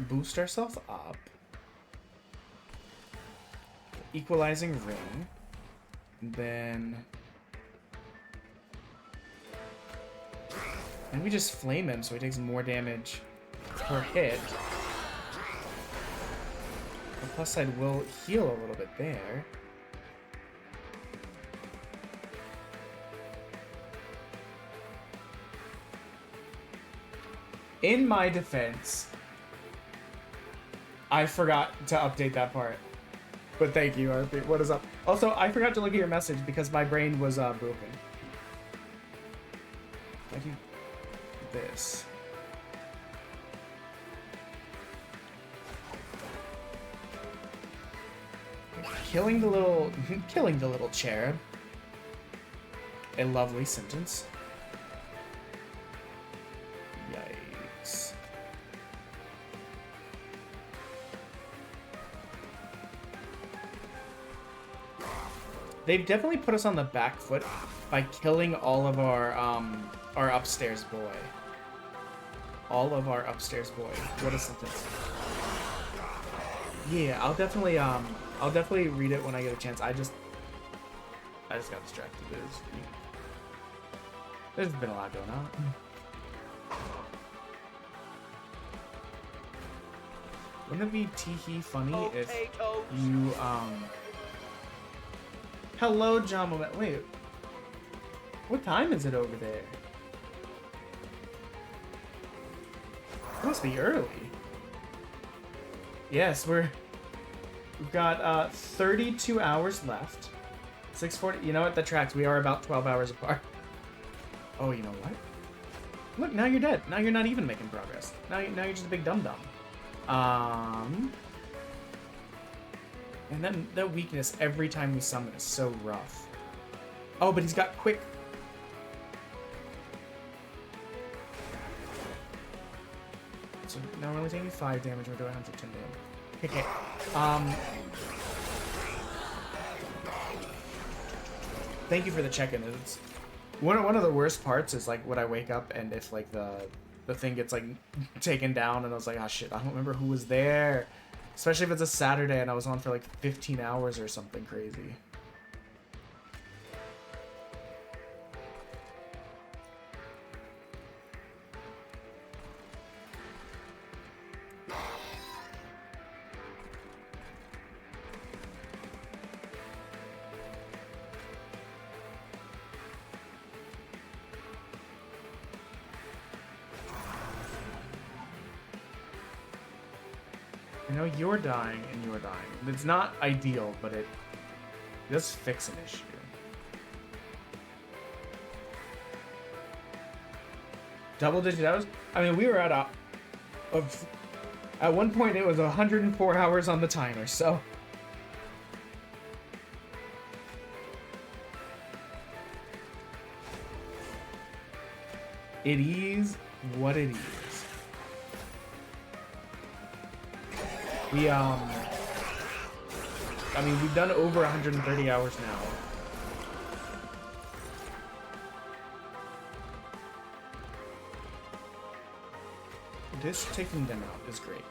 boost ourselves up. Equalizing ring. And then... And we just flame him so he takes more damage per hit. The plus side will heal a little bit there. In my defense, I forgot to update that part. But thank you, RP. What is up? Also, I forgot to look at your message because my brain was broken. Why do you... this. Killing the little cherub. A lovely sentence. Yikes. They've definitely put us on the back foot by killing all of our upstairs boy. All of our upstairs boy. What a sentence. Yeah, I'll definitely read it when I get a chance. I just got distracted. There's been a lot going on. Wouldn't it be tee-hee funny if you Hello, John Moment. Wait. What time is it over there? It must be early. Yes, we've got 32 hours left. 6:40. You know what? That tracks. We are about 12 hours apart. Oh, you know what? Look, now you're dead. Now you're not even making progress. Now you're just a big dum-dum. And then the weakness every time we summon is so rough. Oh, but he's got quick. So now we're only taking 5 damage. We're doing 110 damage. Okay. Thank you for the check-in. It's one of the worst parts is like when I wake up and if like the thing gets like taken down and I was like, oh shit, I don't remember who was there. Especially if it's a Saturday and I was on for like 15 hours or something crazy. I know you're dying and you're dying. It's not ideal, but it does fix an issue. Double-digit hours? I mean, we were at at one point it was 104 hours on the timer, so. It is what it is. I mean, we've done over 130 hours now. This taking them out is great.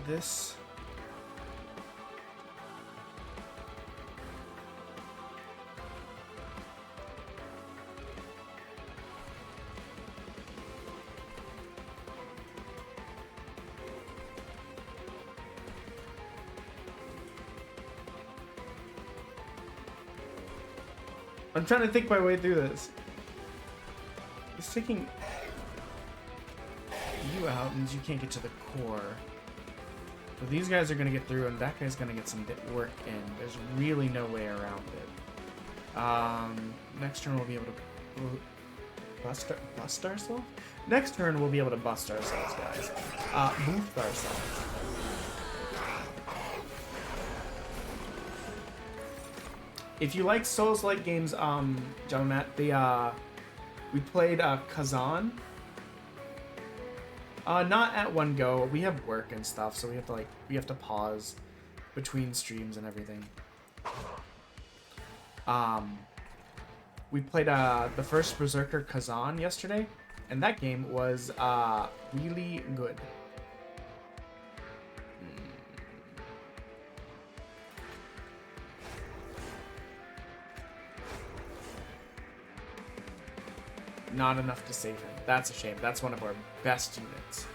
This... I'm trying to think my way through this. It's taking you out means you can't get to the core. So these guys are going to get through and that guy's going to get some work in. There's really no way around it. Next turn we'll be able to bust ourselves? Next turn we'll be able to bust ourselves, guys. Boost ourselves. If you like Souls-like games, John Matt, we played Kazan. Not at one go. We have work and stuff, so we have to pause between streams and everything. We played the first Berserker Kazan yesterday, and that game was really good. Not enough to save him. That's a shame. That's one of our best units.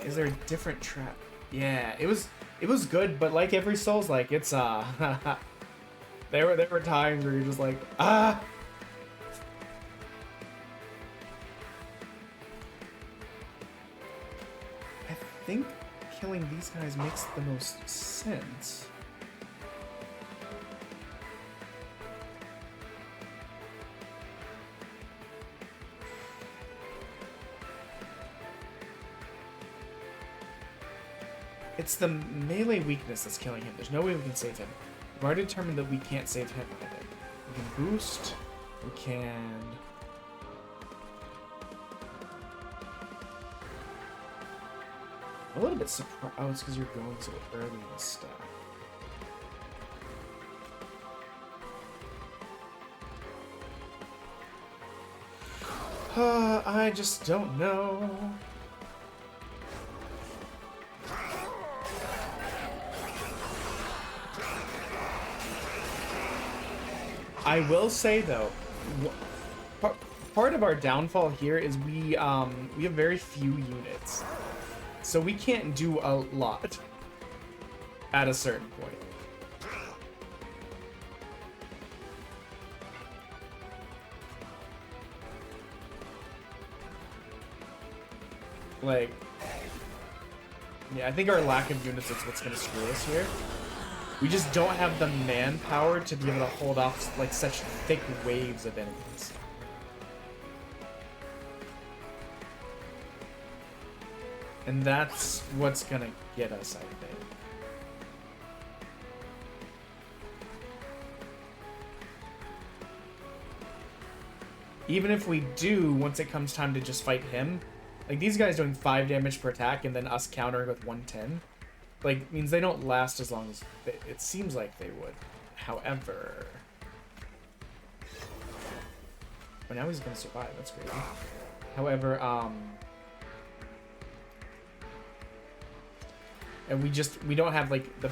Is there a different trap? Yeah, it was good, but like every Souls, like it's there were times where you're just like ah. I think killing these guys makes the most sense. It's the melee weakness that's killing him. There's no way we can save him. We've already determined that we can't save him, I think. We can boost. We can... I'm a little bit surprised. Oh, it's because you're going so early in the stack. I just don't know. I will say though, part of our downfall here is we have very few units, so we can't do a lot at a certain point. Like, yeah, I think our lack of units is what's gonna screw us here. We just don't have the manpower to be able to hold off like such thick waves of enemies. And that's what's gonna get us, I think. Even if we do, once it comes time to just fight him, like these guys doing 5 damage per attack and then us countering with 110, like means they don't last as long as it seems like they would. However, well, now he's gonna survive. That's great. However, and we don't have like the,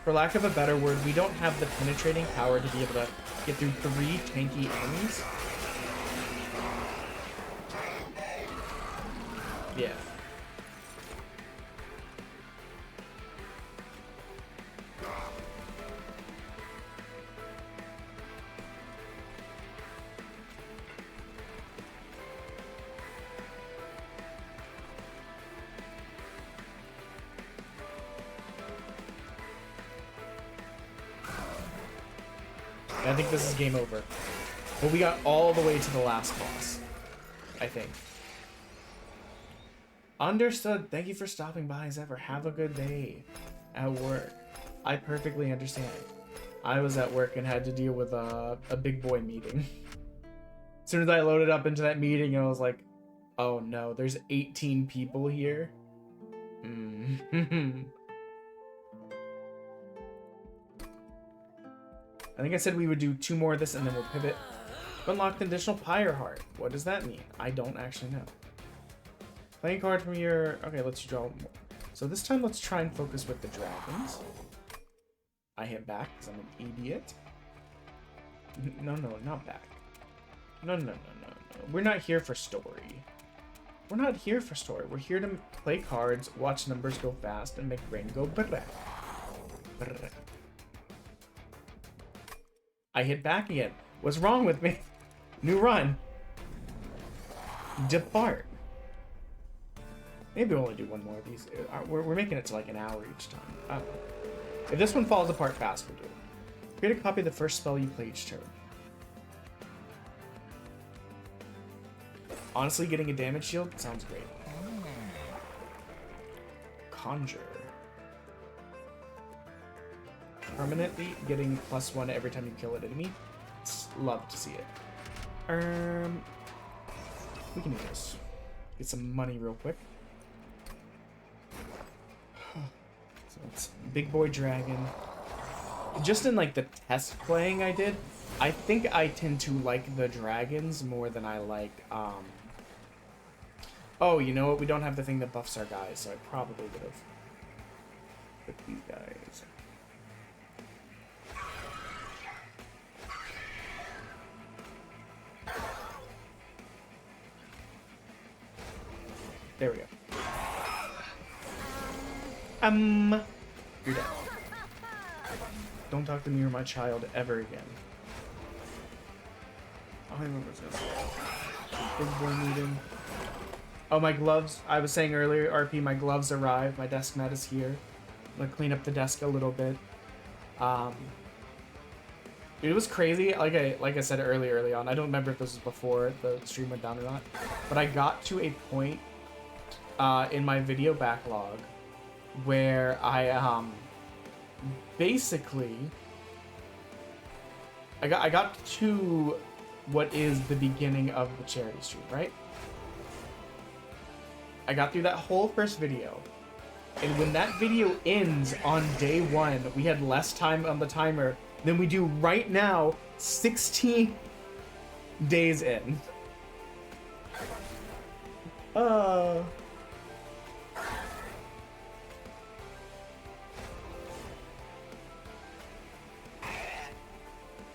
for lack of a better word, we don't have the penetrating power to be able to get through 3 tanky enemies. Yeah. I think this is game over. But we got all the way to the last boss, I think. Understood. Thank you for stopping by as ever. Have a good day at work. I perfectly understand. I was at work and had to deal with a big boy meeting. As soon as I loaded up into that meeting, I was like, oh no, there's 18 people here. I think I said we would do 2 more of this and then we'll pivot. Unlock conditional pyre heart. What does that mean? I don't actually know. Playing card from your... Okay, let's draw more. So this time let's try and focus with the dragons. I hit back because I'm an idiot. No, not back. No. We're not here for story. We're not here for story. We're here to play cards, watch numbers go fast, and make brain go brrrr. Brrrr. I hit back again. What's wrong with me? New run. Depart. Maybe we'll only do 1 more of these. We're making it to like an hour each time. I don't know. If this one falls apart fast, we'll do it. Create a copy of the first spell you play each turn. Honestly, getting a damage shield sounds great. Conjure. Permanently getting +1 every time you kill an enemy. Love to see it. We can do this. Get some money real quick. So it's big boy dragon. Just in like the test playing I did, I think I tend to like the dragons more than I like oh, you know what? We don't have the thing that buffs our guys, so I probably would have put these guys. There we go. You're dead. Don't talk to me or my child ever again. Oh, I remember this. Big boy meeting. Oh, my gloves. I was saying earlier, RP, my gloves arrived. My desk mat is here. I'm gonna clean up the desk a little bit. It was crazy. Like I said early on. I don't remember if this was before the stream went down or not. But I got to a point in my video backlog where I basically I got to what is the beginning of the charity stream, right? I got through that whole first video, and when that video ends on day 1, we had less time on the timer than we do right now, 16 days in.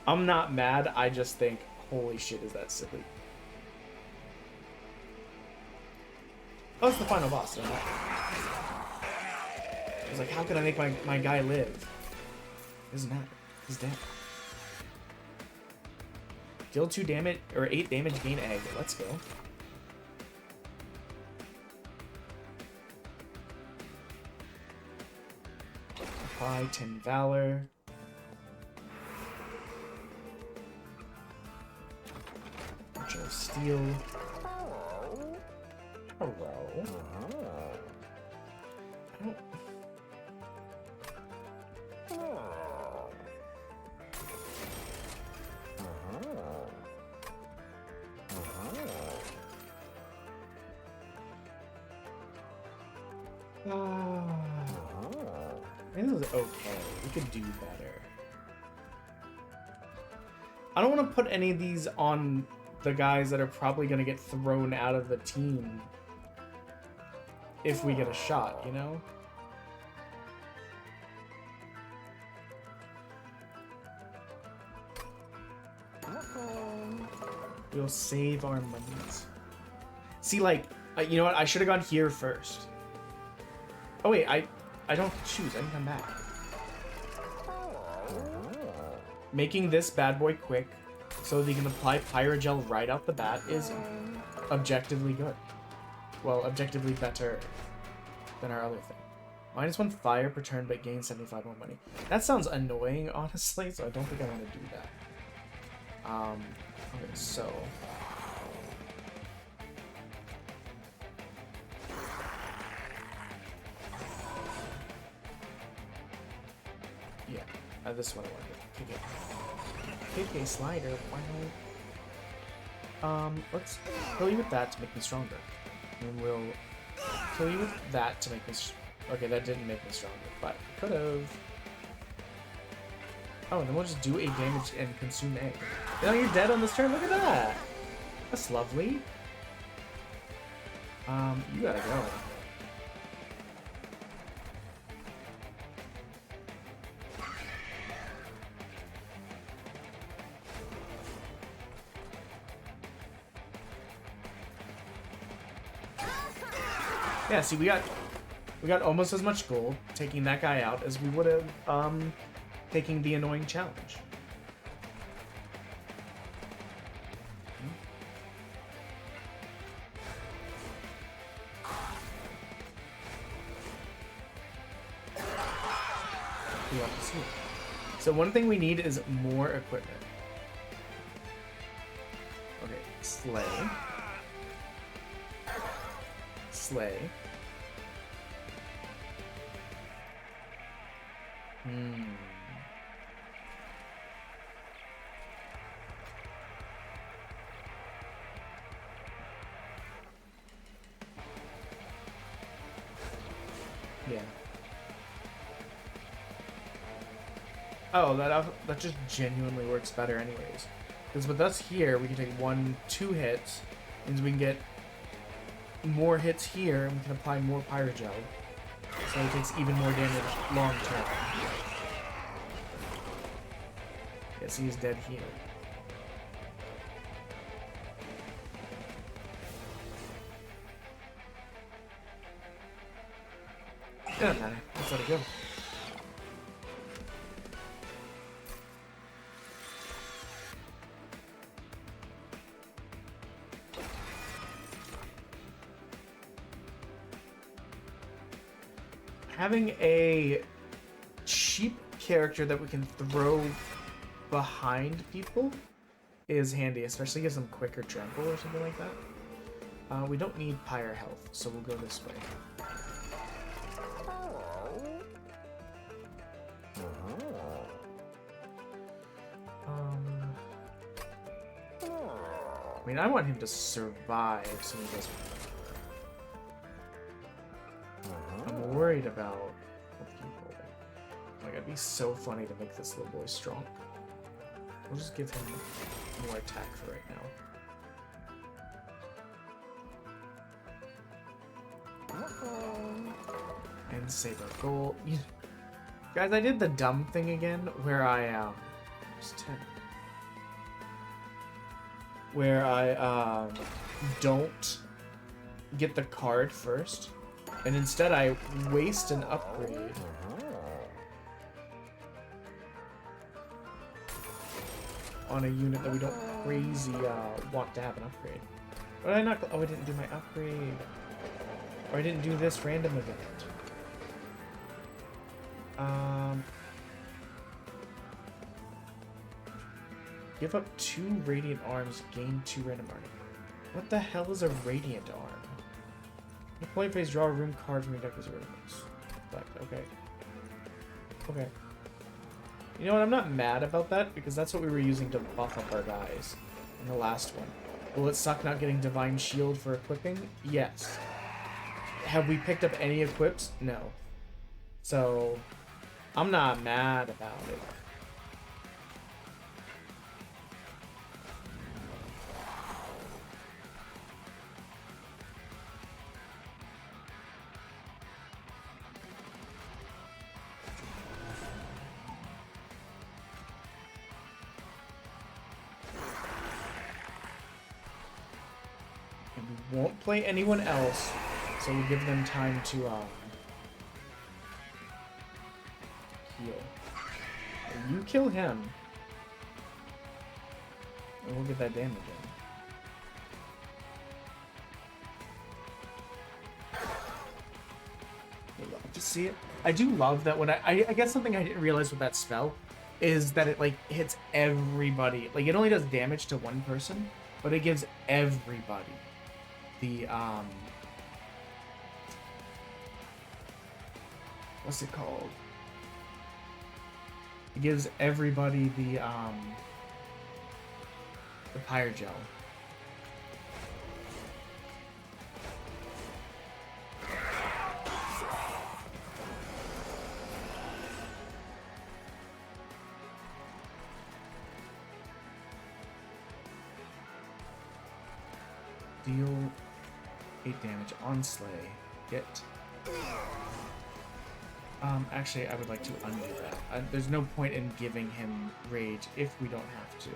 I'm not mad, I just think, holy shit, is that silly. Oh, it's the final boss. I was like, how could I make my guy live? Doesn't matter. He's dead. Deal 2 damage, or 8 damage, gain egg. Let's go. apply 10 Valor. Martial Steel. Hello. I don't... I think this is okay. We could do better. I don't want to put any of these on the guys that are probably going to get thrown out of the team if we get a shot, you know? We'll save our monies. See, like, you know what? I should have gone here first. Oh, wait, I don't choose. I can come back. Making this bad boy quick so that you can apply Pyrogel right out the bat is objectively good. Well, objectively better than our other thing. -1 fire per turn, but gain 75 more money. That sounds annoying, honestly, so I don't think I want to do that. Okay, so... yeah, this one I wanted. KK slider, wow. Let's kill you with that to make me stronger. And we'll kill you with that to make me... okay, that didn't make me stronger, but it could have. Oh, and then we'll just do 8 damage and consume egg. Now you're dead on this turn. Look at that. That's lovely. You gotta go. Yeah, see, we got almost as much gold taking that guy out as we would have taking the annoying challenge. So one thing we need is more equipment. Okay, slay. Slay. Yeah. Oh, that just genuinely works better anyways. Because with us here, we can take 1-2 hits, and we can get more hits here, and we can apply more Pyrogel. So it takes even more damage long term. Yes, he is dead here. It doesn't matter. Let's let it go. Having a cheap character that we can throw behind people is handy, especially gives them quicker trample or something like that. We don't need Pyre health, so we'll go this way. I mean, I want him to survive, so he doesn't. I'm worried about people. Like, it'd be so funny to make this little boy strong. We'll just give him more attack for right now. And save our goal. Guys, I did the dumb thing again where I just 10. Where I don't get the card first, and instead I waste an upgrade on a unit that we don't crazy want to have an upgrade. But I not? Oh, I didn't do my upgrade, or I didn't do this random event. Give up 2 radiant arms, gain 2 random armor. What the hell is a radiant arm? The play phase, draw a room card from your deck as a radiance. Okay. Okay. You know what? I'm not mad about that because that's what we were using to buff up our guys in the last one. Will it suck not getting Divine Shield for equipping? Yes. Have we picked up any equips? No. So, I'm not mad about it. Won't play anyone else, so we'll give them time to heal. You kill him, and we'll get that damage in. I love to see it. I do love that when I guess something I didn't realize with that spell is that it like hits everybody. Like it only does damage to one person, but it gives everybody the what's it called? It gives everybody the pyre gel. Deal 8 damage on Slay. Get. Actually, I would like to undo that. There's no point in giving him rage if we don't have to.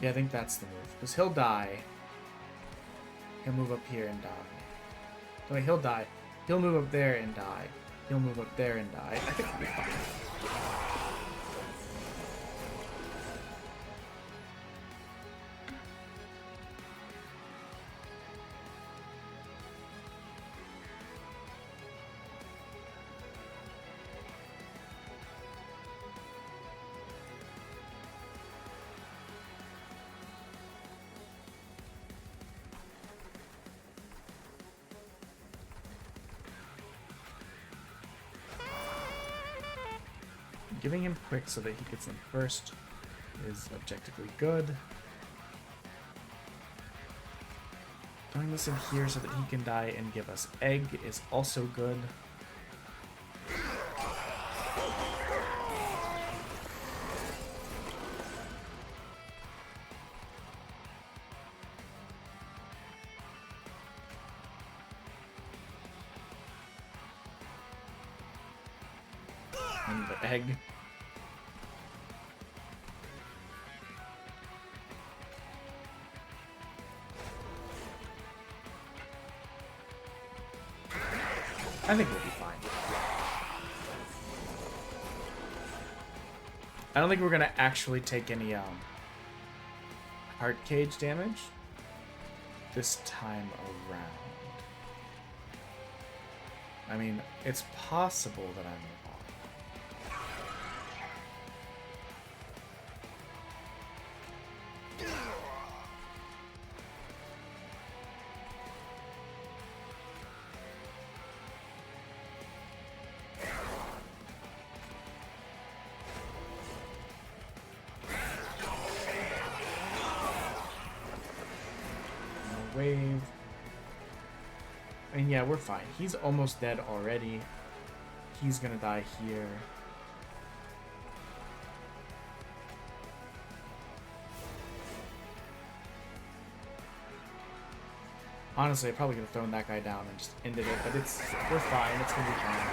Yeah, I think that's the move. Because he'll die. He'll move up here and die. No, wait, he'll die. He'll move up there and die. He'll move up there and die. I think we'll be fine. Giving him quick so that he gets in first is objectively good. Throwing this in here so that he can die and give us egg is also good. And the egg. I think we'll be fine. I don't think we're gonna actually take any heart cage damage this time around. I mean, it's possible that I'm wrong. Wave. And yeah, we're fine. He's almost dead already. He's gonna die here. Honestly, I probably could have thrown that guy down and just ended it, but we're fine. It's gonna be fine.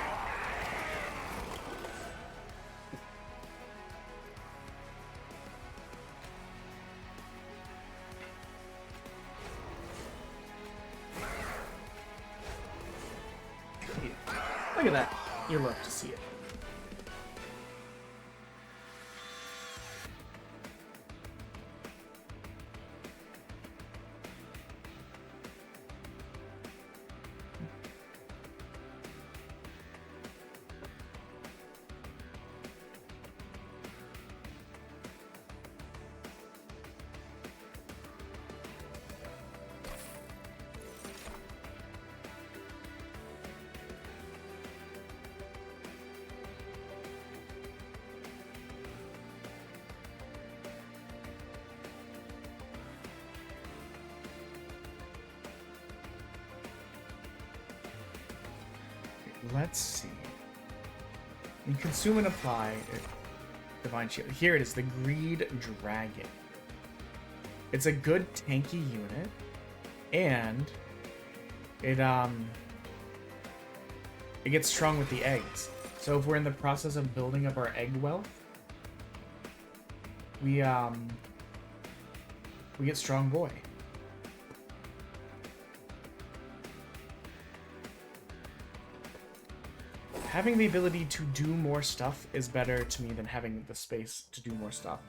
Look at that. You love to see it. let's see. You consume and apply Divine Shield. Here it is, the Greed Dragon. It's a good tanky unit, and it gets strong with the eggs. So if we're in the process of building up our egg wealth, we get Strong Boy. Having the ability to do more stuff is better to me than having the space to do more stuff.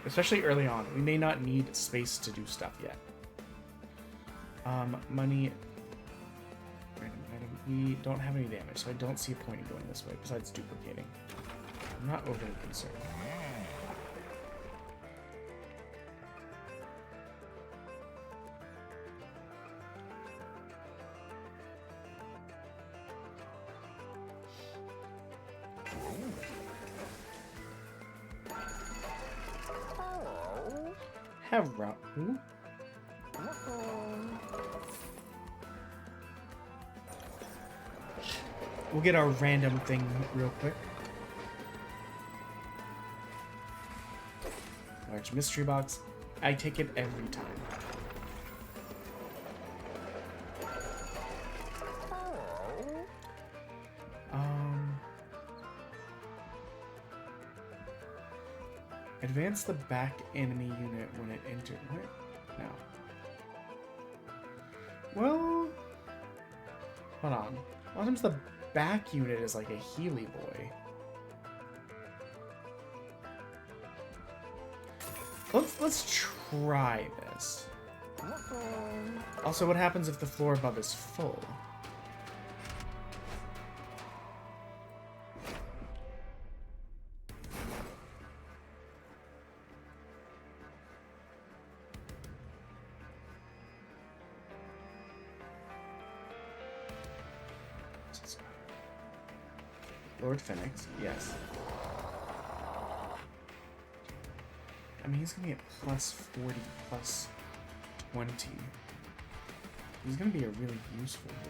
Especially early on. We may not need space to do stuff yet. Money. Random item. We don't have any damage, so I don't see a point in going this way, besides duplicating. I'm not overly concerned. Who? We'll get our random thing real quick. Large mystery box. I take it every time. Advance the back enemy unit when it enters. What? No. Well, hold on. A lot of times the back unit is like a Healy boy. Let's try this. Also, what happens if the floor above is full? Lord Phoenix, yes. I mean, he's gonna get plus 40, plus 20. He's gonna be a really useful boy.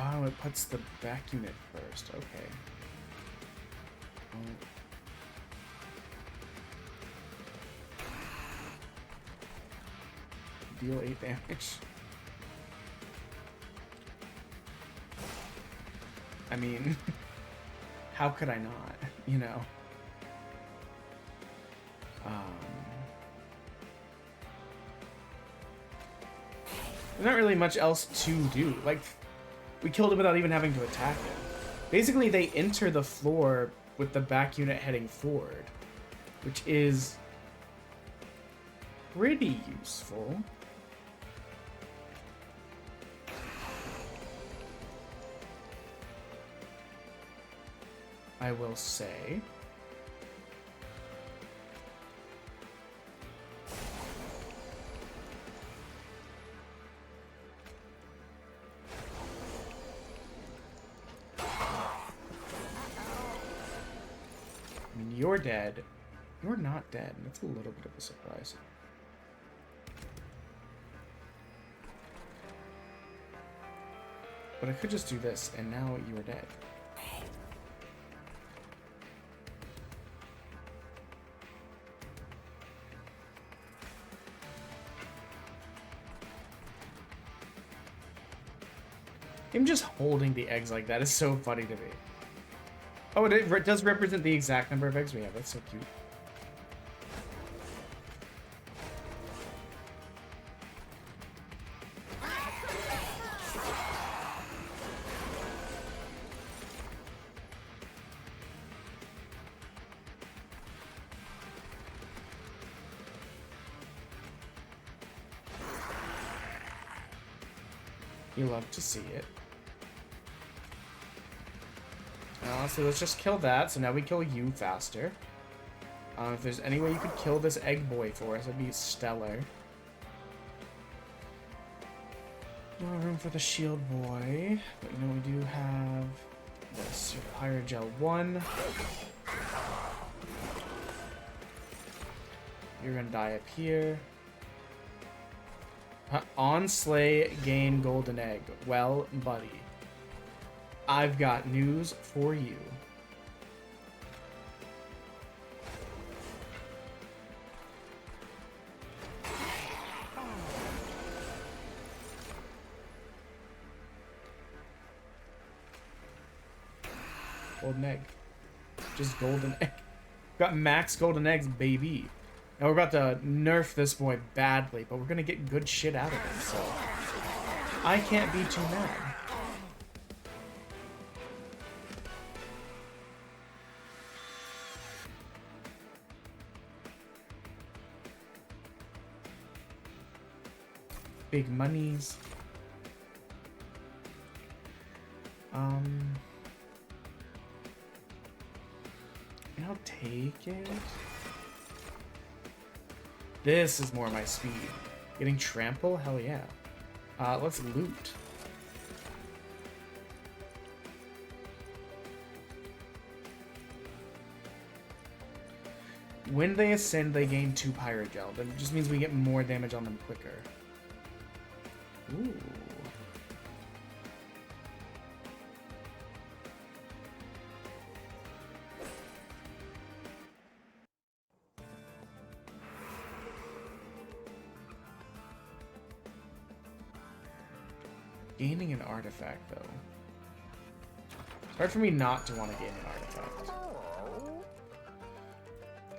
Oh, it puts the back unit first. Okay. Deal 8 damage. I mean, how could I not? You know. There's not really much else to do. Like, we killed him without even having to attack him. Basically, they enter the floor with the back unit heading forward, which is pretty useful. I will say. You're dead. You're not dead. That's a little bit of a surprise. But I could just do this, and now you are dead. Him just holding the eggs like that is so funny to me. Oh, it does represent the exact number of eggs we have. That's so cute. You love to see it. So let's just kill that. So now we kill you faster. If there's any way you could kill this egg boy for us, that'd be stellar. No room for the shield boy, but you know we do have this. Pyrogel 1. You're gonna die up here. On Slay, gain golden egg. Well, buddy, I've got news for you. Golden egg. Just golden egg. Got max golden eggs, baby. Now we're about to nerf this boy badly, but we're gonna get good shit out of him, so I can't be too mad. Big monies. I'll take it. This is more my speed. Getting trample? Hell yeah. Let's loot. When they ascend, they gain 2 Pyrogel. That just means we get more damage on them quicker. Ooh. Gaining an artifact, though. It's hard for me not to want to gain an artifact.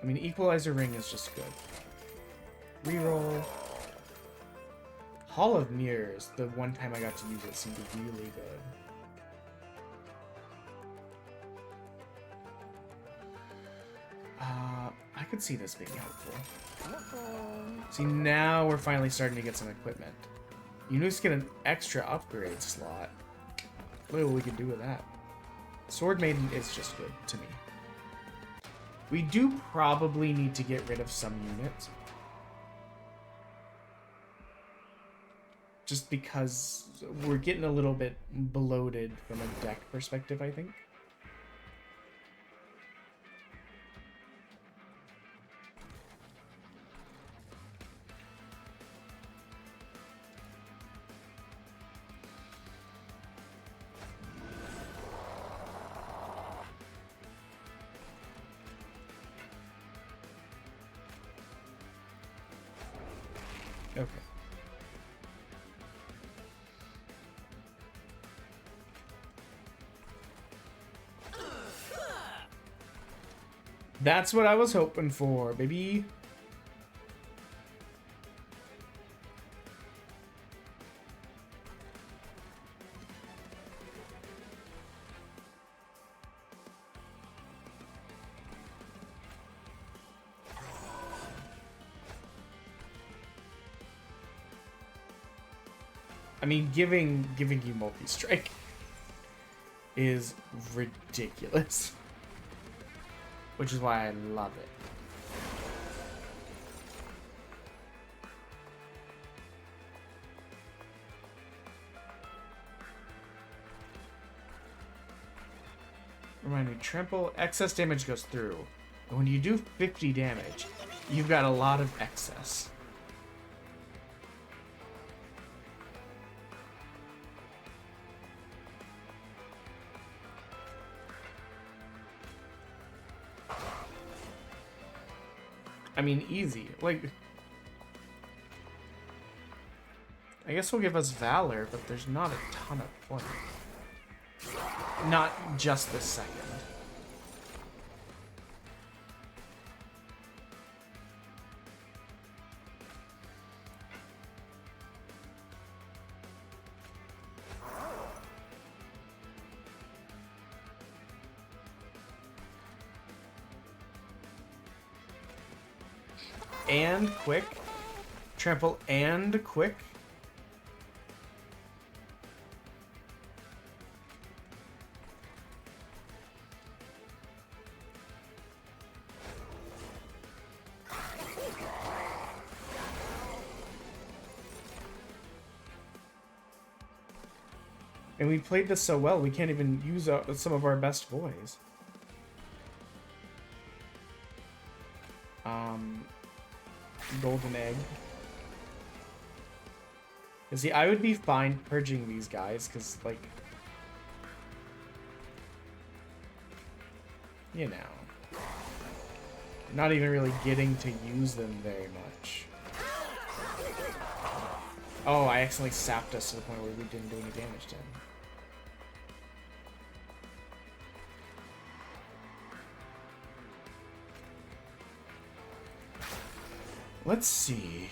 I mean, Equalizer Ring is just good. Reroll. Hall of Mirrors, the one time I got to use it, seemed really good. I could see this being helpful. See, now we're finally starting to get some equipment. You just get an extra upgrade slot. Look what we can do with that. Sword Maiden is just good to me. We do probably need to get rid of some units. Just because we're getting a little bit bloated from a deck perspective, I think. Okay. That's what I was hoping for, baby. I mean, giving you multi-strike is ridiculous. Which is why I love it. Remind me, trample, excess damage goes through. But when you do 50 damage, you've got a lot of excess. I mean, easy. Like, I guess will give us Valor, but there's not a ton of point. Not just this second. And quick. Trample and quick. And we played this so well, we can't even use some of our best boys. Golden egg. You see, I would be fine purging these guys, because, like, you know, not even really getting to use them very much. Oh, I accidentally sapped us to the point where we didn't do any damage to him. Let's see.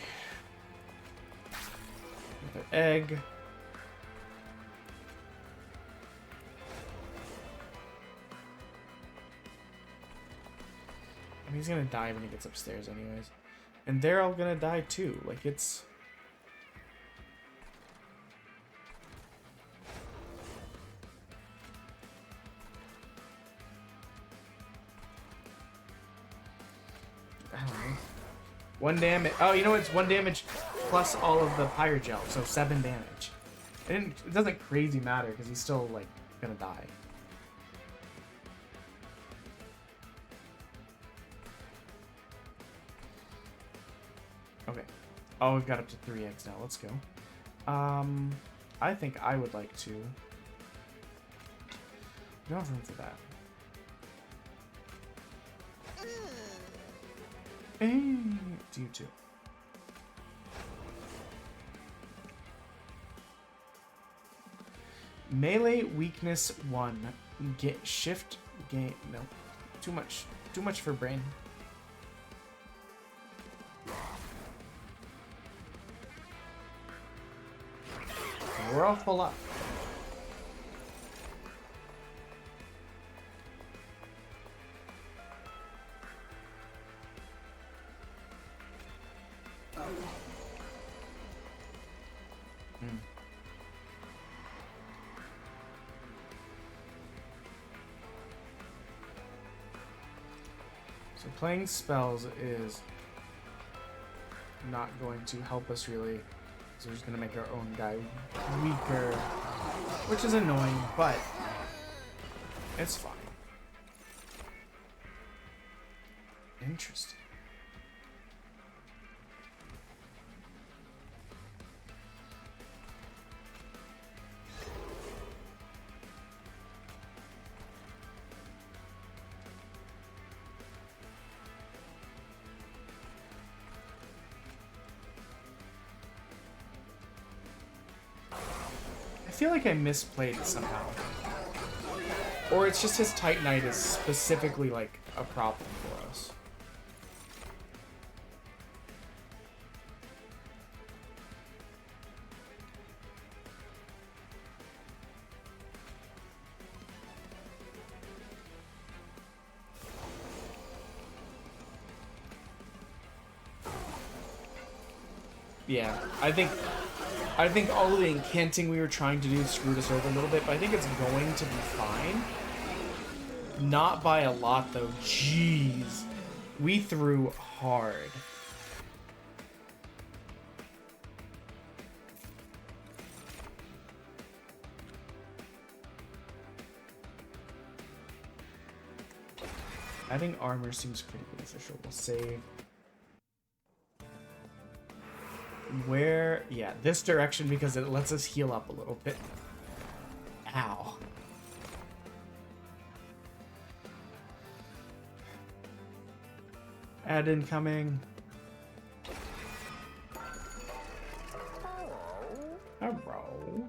Another egg. And he's gonna die when he gets upstairs anyways. And they're all gonna die too. Like, it's... I don't know. 1 damage. Oh, you know what? It's 1 damage plus all of the Pyrogel, so 7 damage. It doesn't crazy matter because he's still, like, gonna die. Okay. Oh, we've got up to 3 eggs now. Let's go. I think I would like to... We don't have room for that. And you too. Melee weakness 1. Get shift gain. No, too much for brain. We're all full up. So playing spells is not going to help us really. So we're just gonna make our own guy weaker, which is annoying, but it's fine. Interesting. I feel like I misplayed it somehow. Or it's just his Titanite is specifically like a problem for us. Yeah, I think all of the incanting we were trying to do screwed us over a little bit, but I think it's going to be fine. Not by a lot, though. Jeez. We threw hard. Adding armor seems pretty beneficial. We'll save. Where? Yeah, this direction because it lets us heal up a little bit. Ow. Add incoming. Hello.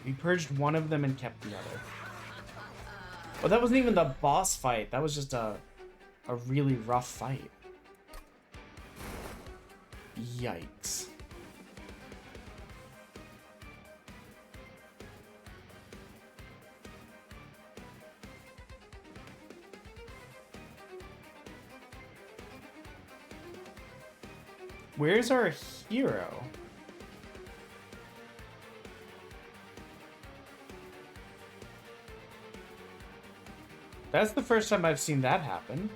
We purged one of them and kept the other. Oh, that wasn't even the boss fight. That was just a really rough fight. Yikes. Where's our hero? That's the first time I've seen that happen.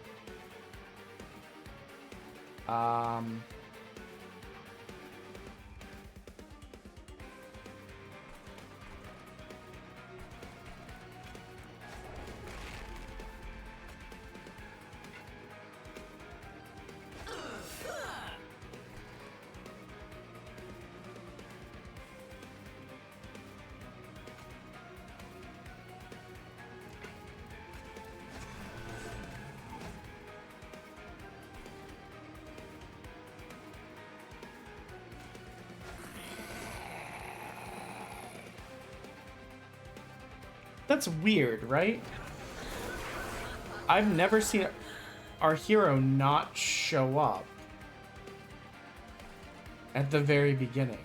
That's weird, right? I've never seen our hero not show up at the very beginning.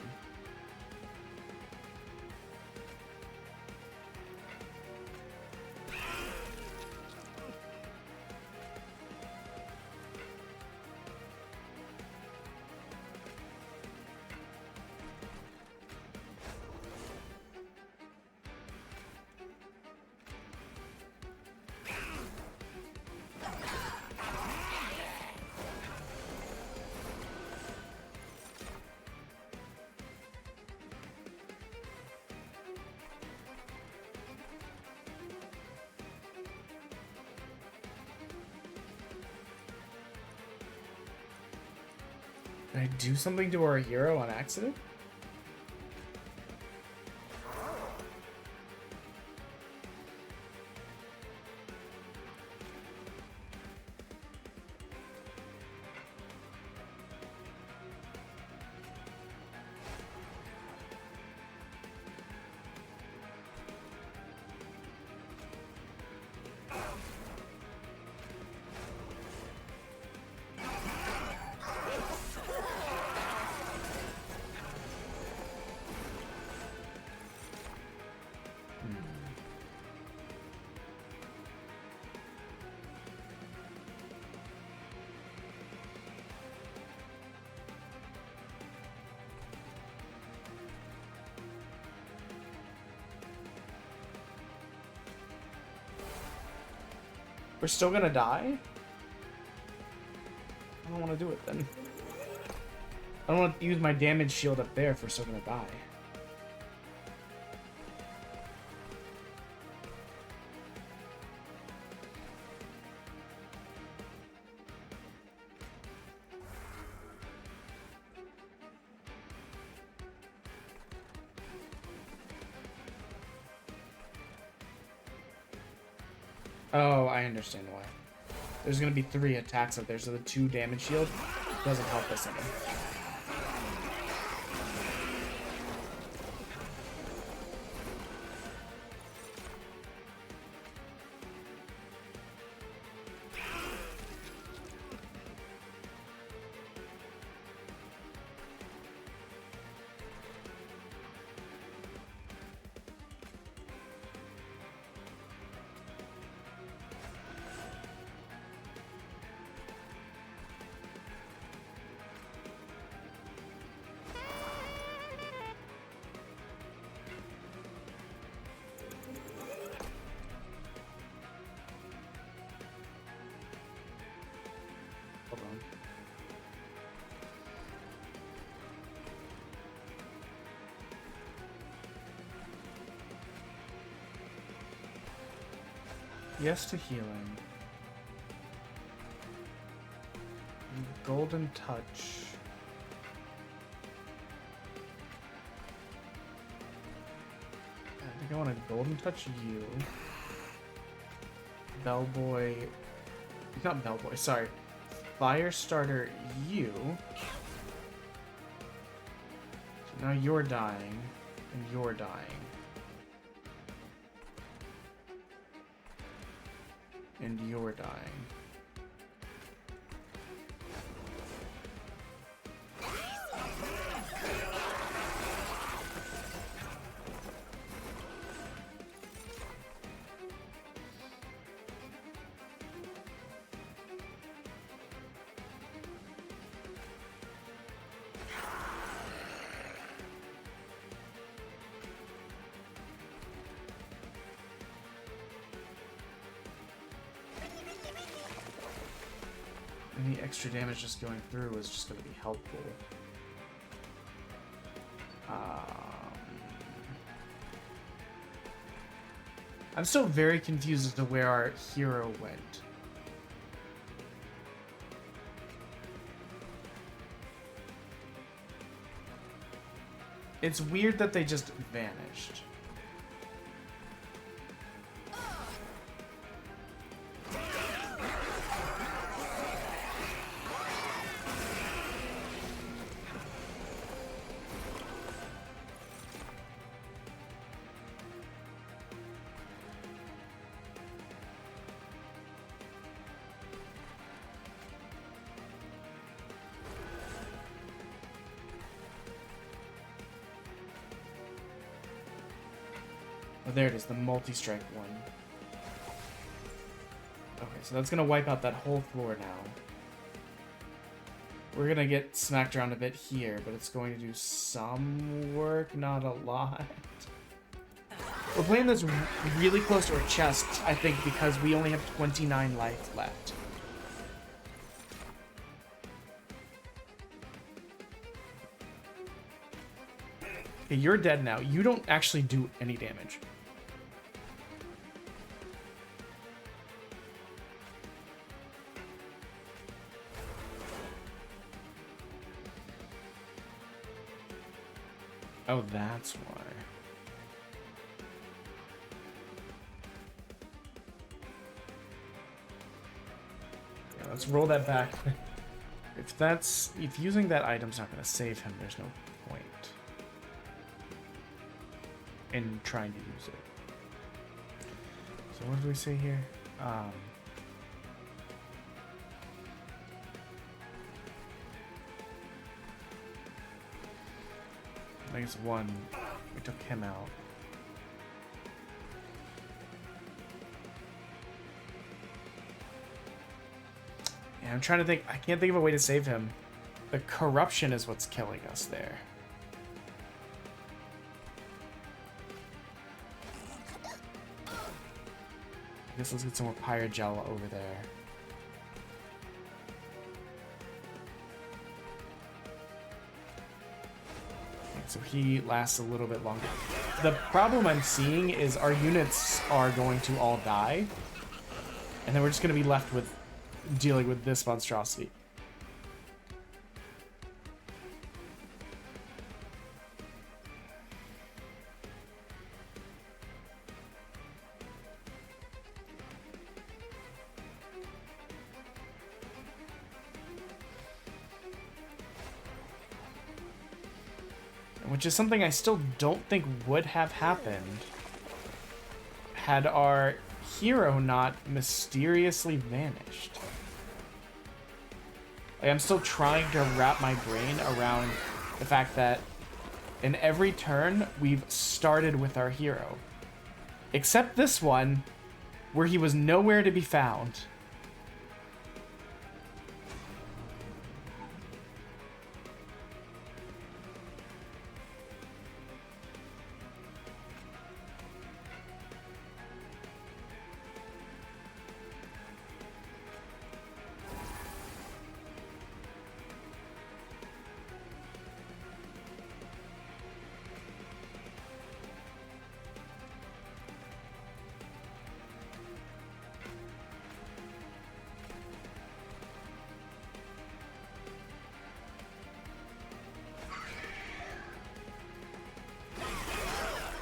Did I do something to our hero on accident? We're still gonna die? I don't want to do it then. I don't want to use my damage shield up there if we're still gonna die. Oh, I understand why. There's gonna be 3 attacks up there, so the 2 damage shield doesn't help us any. Hold on. Yes to healing. Golden touch. I think I want to golden touch you. Bellboy. Not Bellboy, sorry. Firestarter you. So now you're dying, and you're dying. And you're dying. Any extra damage just going through is just going to be helpful. I'm still very confused as to where our hero went. It's weird that they just vanished. Oh, there it is, the multi-strike one. Okay, so that's gonna wipe out that whole floor now. We're gonna get smacked around a bit here, but it's going to do some work, not a lot. We're playing this really close to our chest, I think, because we only have 29 life left. Okay, you're dead now. You don't actually do any damage. Oh, that's why. Yeah, let's roll that back. If using that item's not going to save him, there's no point in trying to use it. So what did we say here? I think it's one. We took him out. Yeah, I'm trying to think. I can't think of a way to save him. The corruption is what's killing us there. I guess let's get some more Pyrogel over there. So he lasts a little bit longer. The problem I'm seeing is our units are going to all die. And then we're just going to be left with dealing with this monstrosity. Which is something I still don't think would have happened had our hero not mysteriously vanished. Like, I'm still trying to wrap my brain around the fact that in every turn, we've started with our hero. Except this one, where he was nowhere to be found.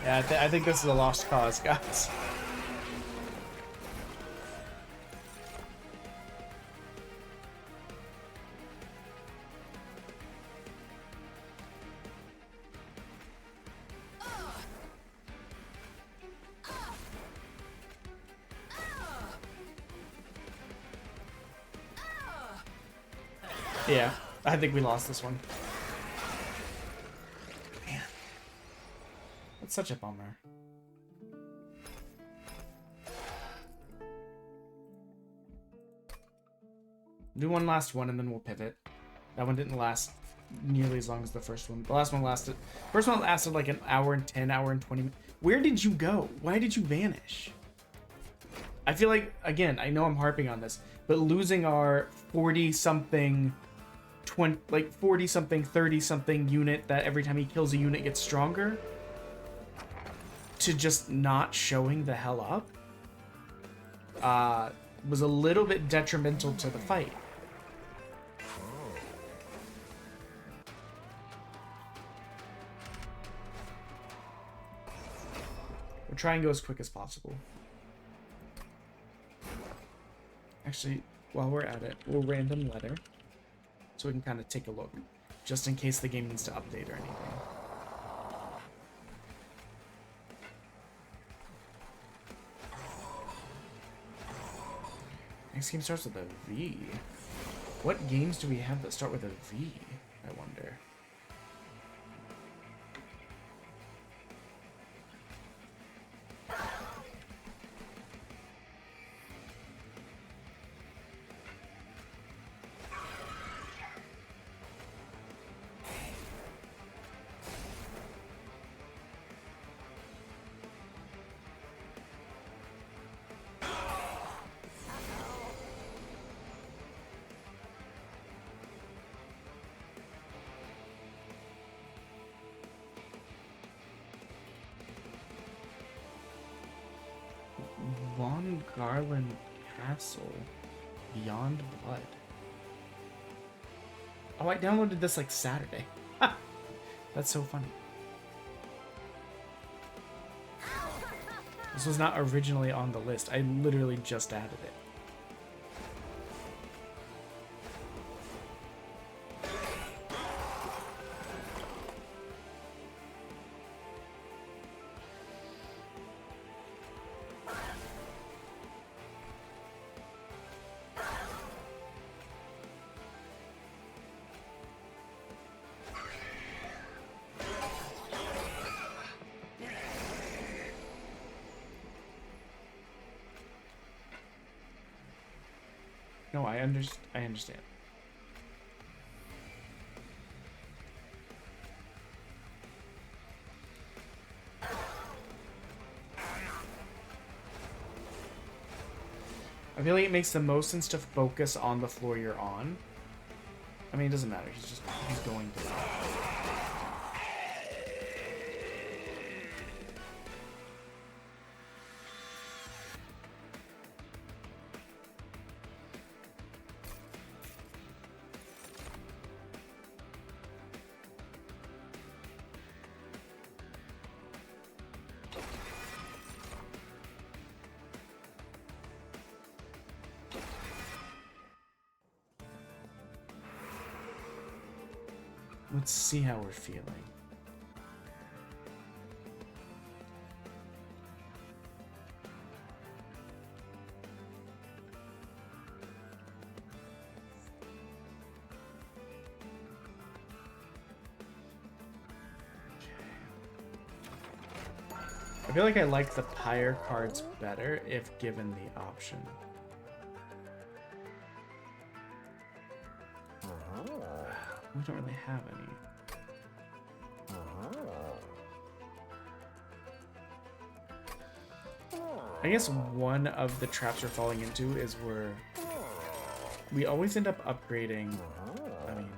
Yeah, I think this is a lost cause, guys. Yeah, I think we lost this one. Man. That's such a bummer. Do one last one and then we'll pivot. That one didn't last nearly as long as the first one. The last one lasted... First one lasted like an hour and 10, hour and 20 minutes. Where did you go? Why did you vanish? I feel like, again, I know I'm harping on this, but losing our 40-something, 40-something, 30-something unit that every time he kills a unit gets stronger, to just not showing the hell up, was a little bit detrimental to the fight. We'll try and go as quick as possible. Actually, while we're at it, we'll random letter so we can kind of take a look, just in case the game needs to update or anything. Next game starts with a V. What games do we have that start with a V, I wonder? VonGarland Castle Beyond Blood. Oh, I downloaded this like Saturday. That's so funny. This was not originally on the list. I literally just added it. No, I understand. I feel like it makes the most sense to focus on the floor you're on. I mean, it doesn't matter. He's going to. Let's see how we're feeling. I feel like I like the Pyre cards better if given the option. We don't really have any. I guess one of the traps we're falling into is we always end up upgrading. I mean,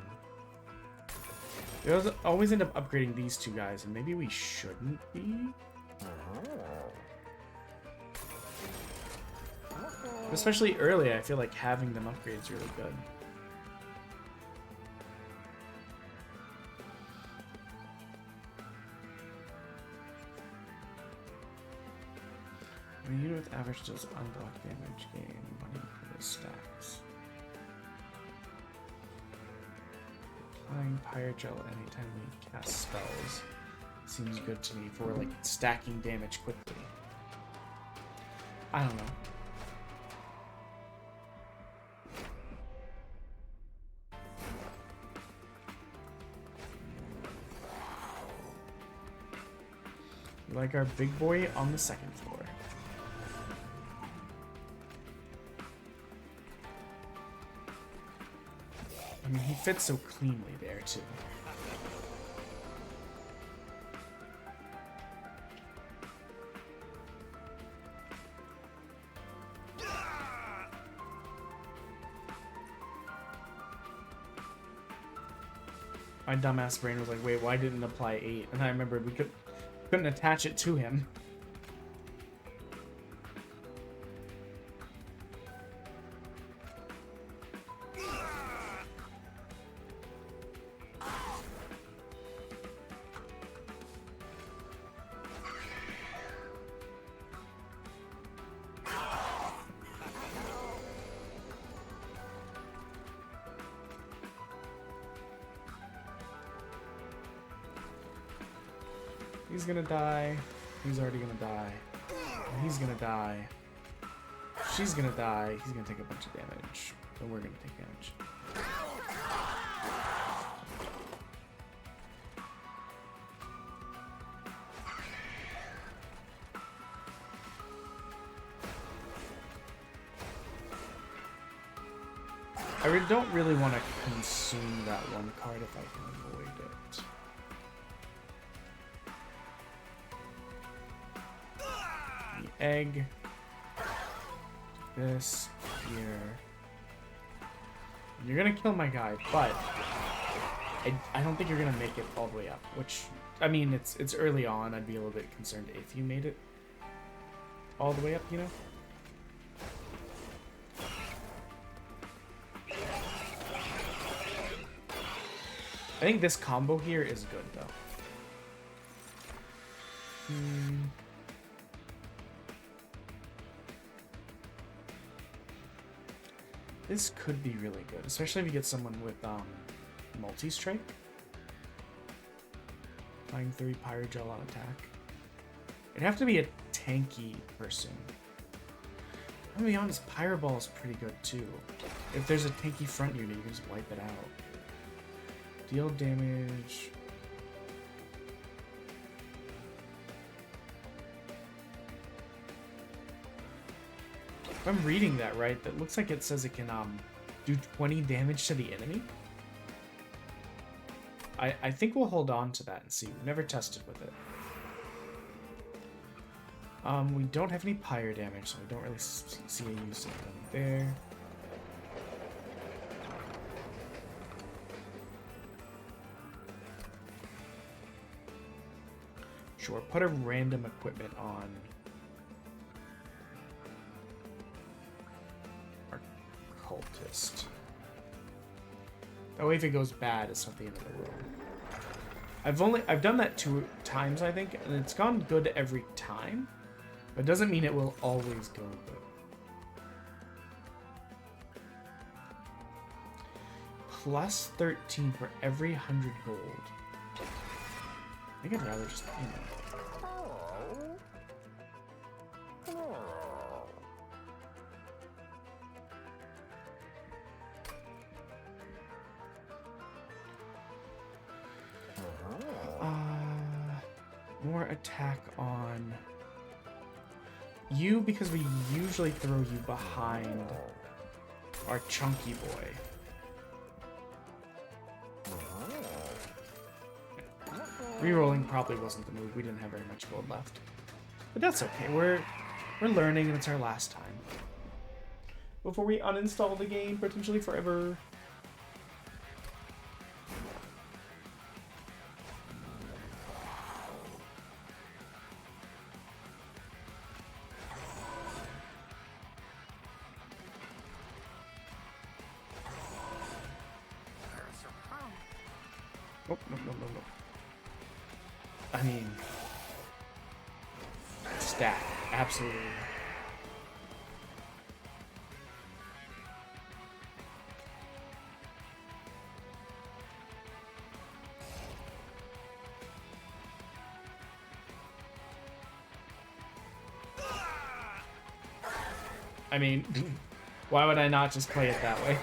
we always end up upgrading these two guys, and maybe we shouldn't be. Especially early, I feel like having them upgrade is really good. A unit with average does unblock damage, gain money for the stacks. Applying Pyre Gel anytime we cast spells seems good to me for like stacking damage quickly. I don't know. We like our big boy on the second floor. I mean, he fits so cleanly there, too. My dumbass brain was like, wait, why didn't it apply 8? And I remembered we couldn't attach it to him. He's gonna die. He's already gonna die. He's gonna die. She's gonna die. He's gonna take a bunch of damage. And we're gonna take damage. I don't really want to consume that one card if I can avoid it. The egg. This here. You're gonna kill my guy, but I don't think you're gonna make it all the way up. Which, I mean, it's early on. I'd be a little bit concerned if you made it all the way up, you know? I think this combo here is good, though. This could be really good, especially if you get someone with multi-strike. Applying 3 Pyrogel on attack. It'd have to be a tanky person. I'm gonna be honest, Pyroball is pretty good too. If there's a tanky front unit, you can just wipe it out. Deal damage. If I'm reading that right, that looks like it says it can do 20 damage to the enemy. I think we'll hold on to that and see. We've never tested with it. We don't have any pyre damage, so I don't really see a use of them there. Sure, put a random equipment on our cultist. That way if it goes bad, it's not the end of the world. I've done that 2 times, I think, and it's gone good every time. But it doesn't mean it will always go good. Plus 13 for every 100 gold. I think I'd rather just, you know. More attack on you because we usually throw you behind our chunky boy. Rerolling probably wasn't the move. We didn't have very much gold left. But that's okay. We're learning and it's our last time. Before we uninstall the game, potentially forever. Oh, no. I mean, stack, absolutely. I mean, why would I not just play it that way?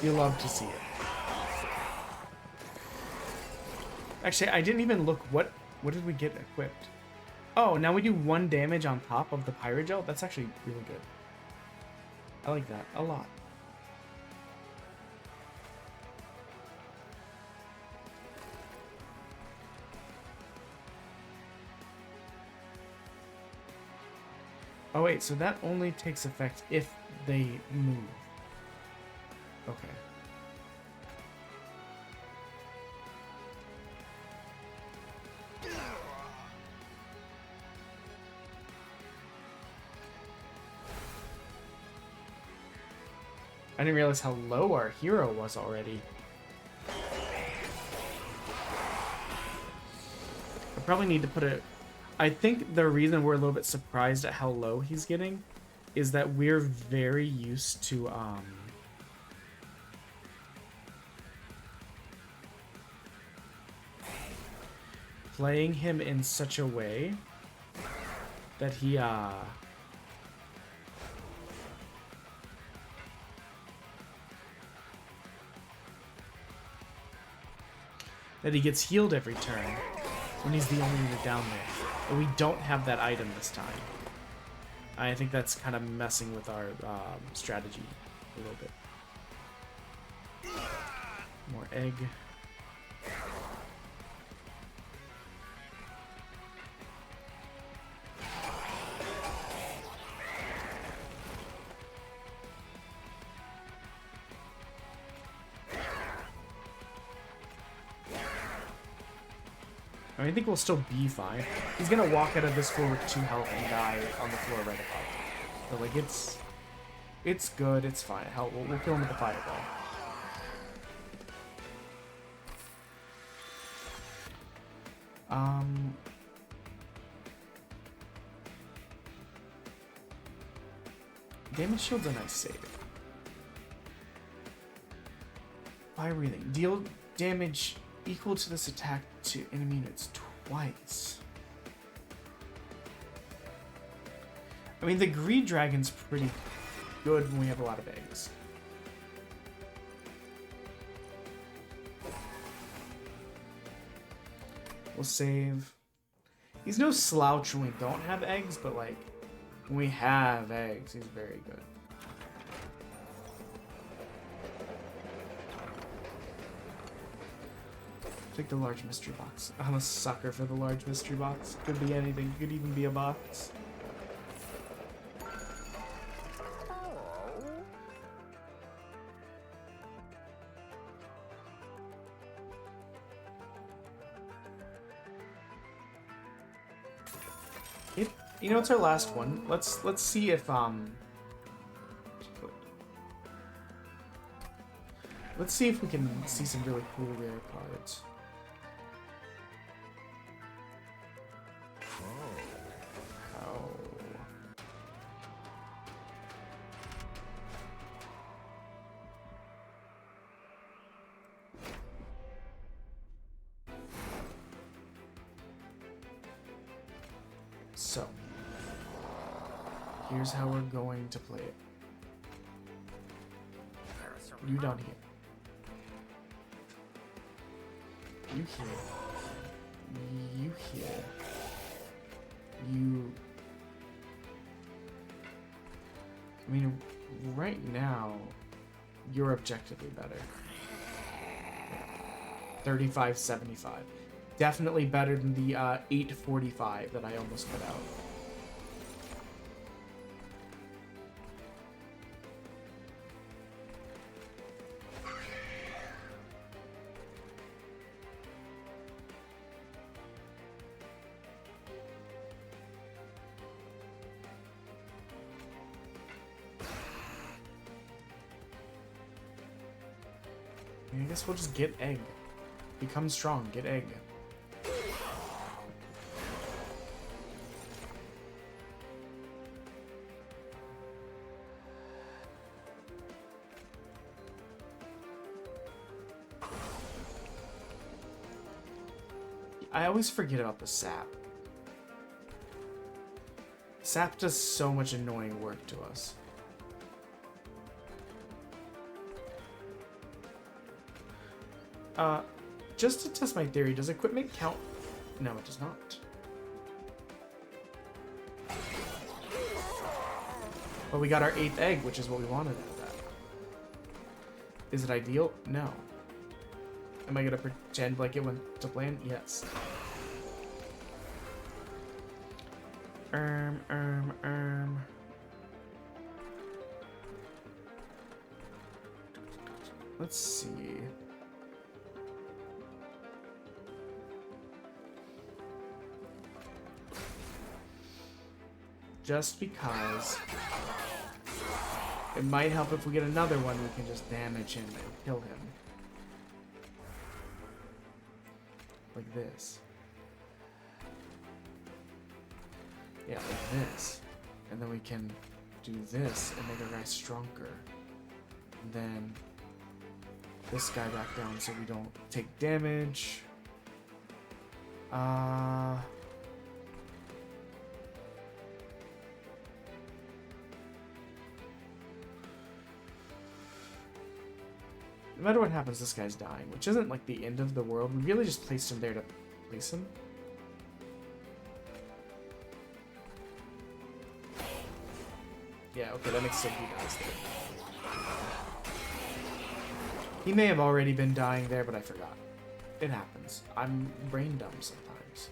You love to see it. Actually, I didn't even look. What did we get equipped? Oh, now we do 1 damage on top of the Pyrogel? That's actually really good. I like that a lot. Oh wait, so that only takes effect if they move. Okay. I didn't realize how low our hero was already. I probably need to put it... I think the reason we're a little bit surprised at how low he's getting is that we're very used to playing him in such a way that he gets healed every turn when he's the only unit down there. But we don't have that item this time. I think that's kind of messing with our strategy a little bit. More egg. I think we'll still be fine. He's gonna walk out of this floor with 2 health and die on the floor right above. So like it's good. It's fine. Hell, we'll kill him with the fireball. Damage shield's a nice save. Fire breathing. Deal damage equal to this attack to enemy units twice. I mean, the Greed Dragon's pretty good when we have a lot of eggs. We'll save. He's no slouch when we don't have eggs, but like, when we have eggs, he's very good. Take the large mystery box. I'm a sucker for the large mystery box. Could be anything. Could even be a box. You know, it's our last one. Let's see if let's see if we can see some really cool rare cards. So, here's how we're going to play it. You down here. You here. You here. You... I mean, right now, you're objectively better. 35-75. Definitely better than the 845 that I almost put out. I guess we'll just get egg. Become strong, get egg. I always forget about the sap. Sap does so much annoying work to us. Just to test my theory, does equipment count? No, it does not. But we got our 8th egg, which is what we wanted out of that. Is it ideal? No. Am I gonna pretend like it went to plan? Yes. Let's see. Just because it might help if we get another one, we can just damage him and kill him. Like this. Yeah, like this. And then we can do this and make our guy stronger. And then this guy back down so we don't take damage. No matter what happens, this guy's dying, which isn't like the end of the world. We really just placed him there to place him. Yeah, okay, that makes sense. He dies there. He may have already been dying there, but I forgot. It happens. I'm brain dumb sometimes.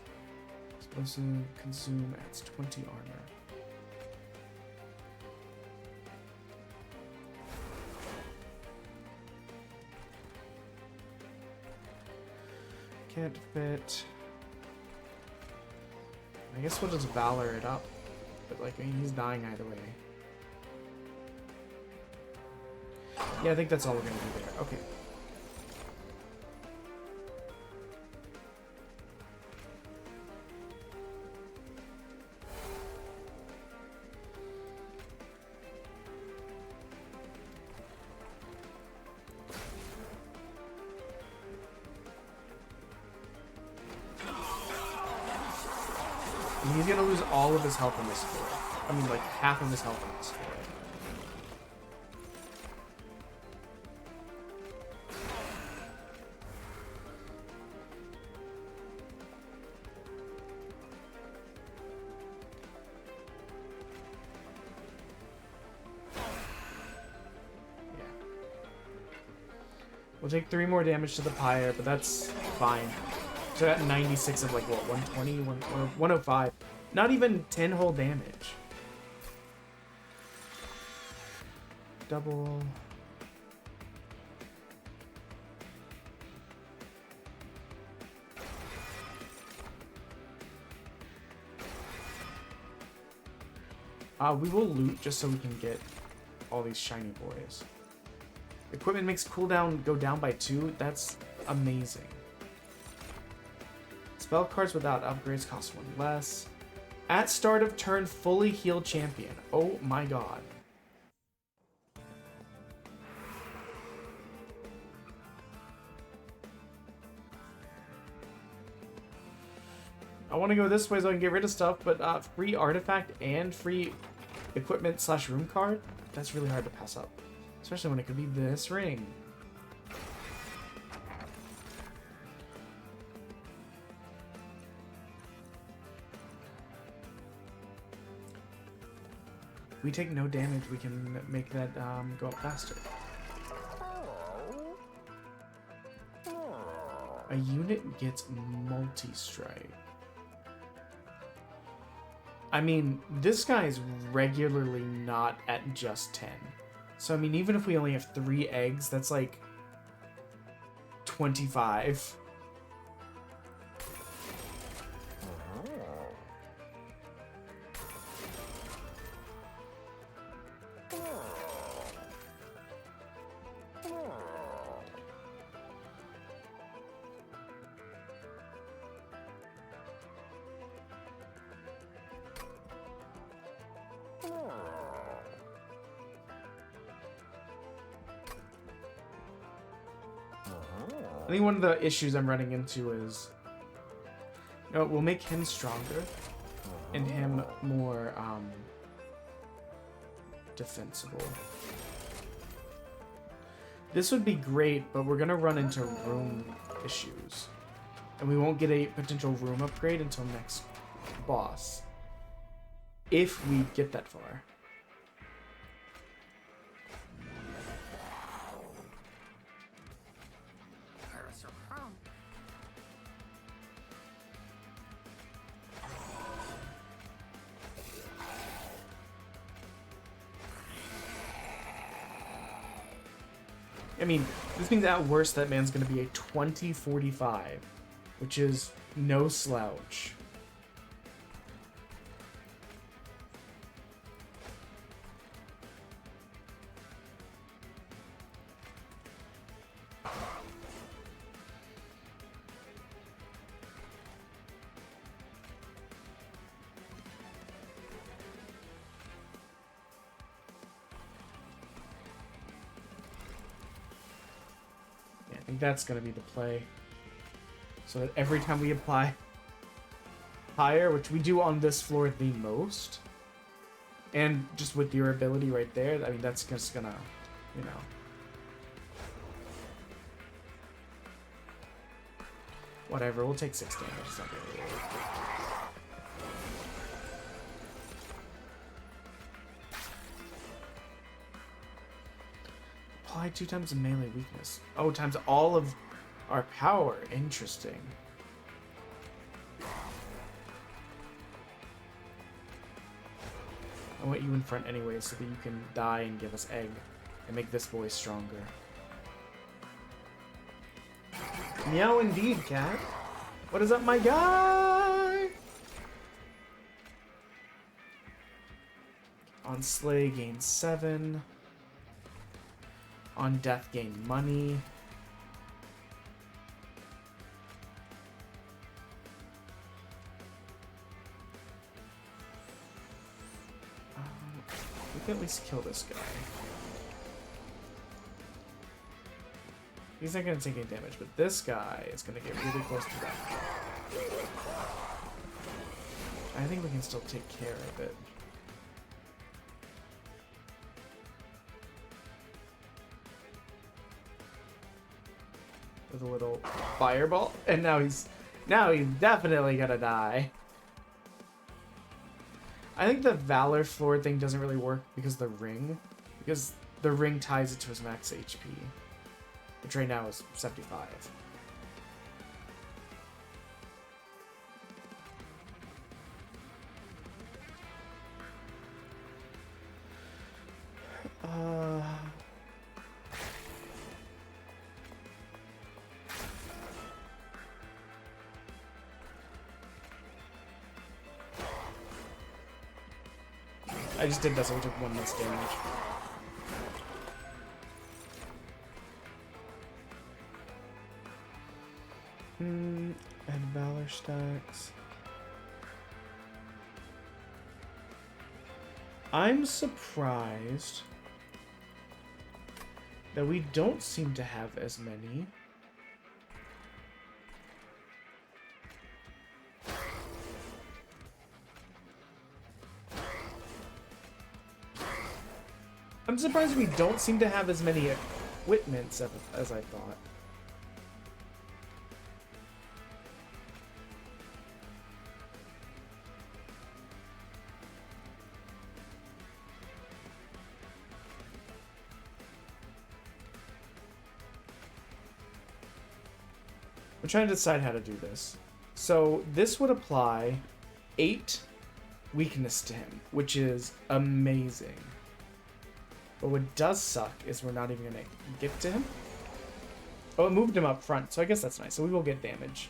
Explosive consume adds 20 armor. Can't fit. I guess we'll just Valor it up. But like, I mean, he's dying either way. Yeah, I think that's all we're gonna do there. Okay. And he's gonna lose all of his health in this floor. I mean, like, half of his health in this floor. We'll take 3 more damage to the pyre, but that's fine. So at 96 of like, what, 120? 105. Not even 10 whole damage. Double. We will loot just so we can get all these shiny boys. Equipment makes cooldown go down by 2. That's amazing. Spell cards without upgrades cost 1 less. At start of turn, fully healed champion. Oh my god. I want to go this way so I can get rid of stuff, but free artifact and free equipment / room card? That's really hard to pass up. Especially when it could be this ring. If we take no damage, we can make that go up faster. A unit gets multi-strike. I mean, this guy is regularly not at just 10. So, I mean, even if we only have 3 eggs, that's like 25. I think one of the issues I'm running into is, you know, we'll make him stronger and him more defensible. This would be great, but we're gonna run into room issues. And we won't get a potential room upgrade until next boss. If we get that far. I mean, this means at worst that man's going to be a 2045, which is no slouch. I think that's going to be the play. So that every time we apply higher, which we do on this floor the most, and just with your ability right there, I mean, that's just going to, you know. Whatever, we'll take 6 damage. It's not really apply 2 times the melee weakness. Oh, times all of our power. Interesting. I want you in front anyway so that you can die and give us egg and make this boy stronger. Meow indeed, cat. What is up, my guy? On Slay, gain 7. On Death, gain money. We can at least kill this guy. He's not going to take any damage, but this guy is going to get really close to that. I think we can still take care of it. With a little fireball, and now he's definitely gonna die. I think the Valor floor thing doesn't really work because the ring ties it to his max HP, which right now is 75. I just did that so we took 1 less damage. Add Valor stacks. I'm surprised that we don't seem to have as many. I'm surprised we don't seem to have as many equipments as I thought. I'm trying to decide how to do this. So this would apply 8 weakness to him, which is amazing. But what does suck is we're not even going to get to him. Oh, it moved him up front, so I guess that's nice. So we will get damage.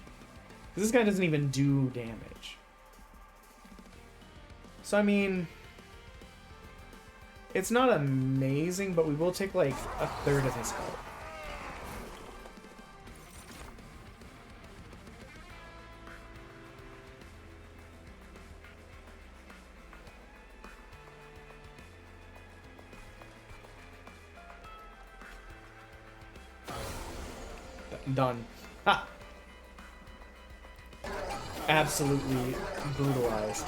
Because this guy doesn't even do damage. So, I mean, it's not amazing, but we will take, like, 1/3 of his health. Done. Ha! Absolutely brutalized.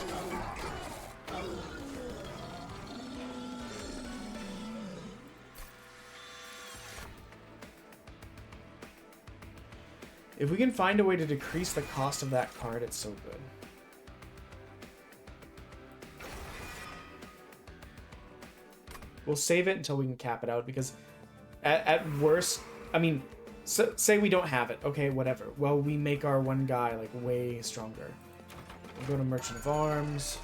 If we can find a way to decrease the cost of that card, it's so good. We'll save it until we can cap it out, because at worst, I mean, so, say we don't have it. Okay, whatever. Well, we make our one guy, like, way stronger. We'll go to Merchant of Arms.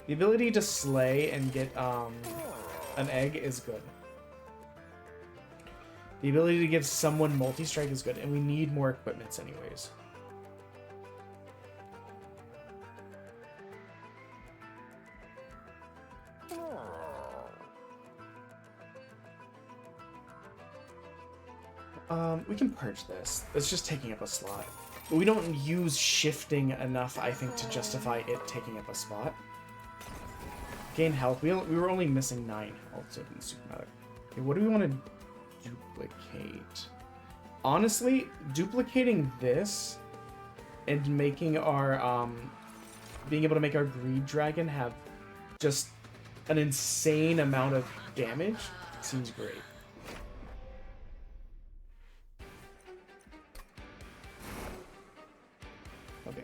The ability to slay and get an egg is good. The ability to give someone multi-strike is good, and we need more equipments anyways. We can purge this. It's just taking up a slot. But we don't use shifting enough, I think, to justify it taking up a spot. Gain health. We were only missing 9 health, so it didn't super matter. Okay, what do we want to duplicate? Honestly, duplicating this and making our being able to make our greed dragon have just an insane amount of damage seems great. Okay.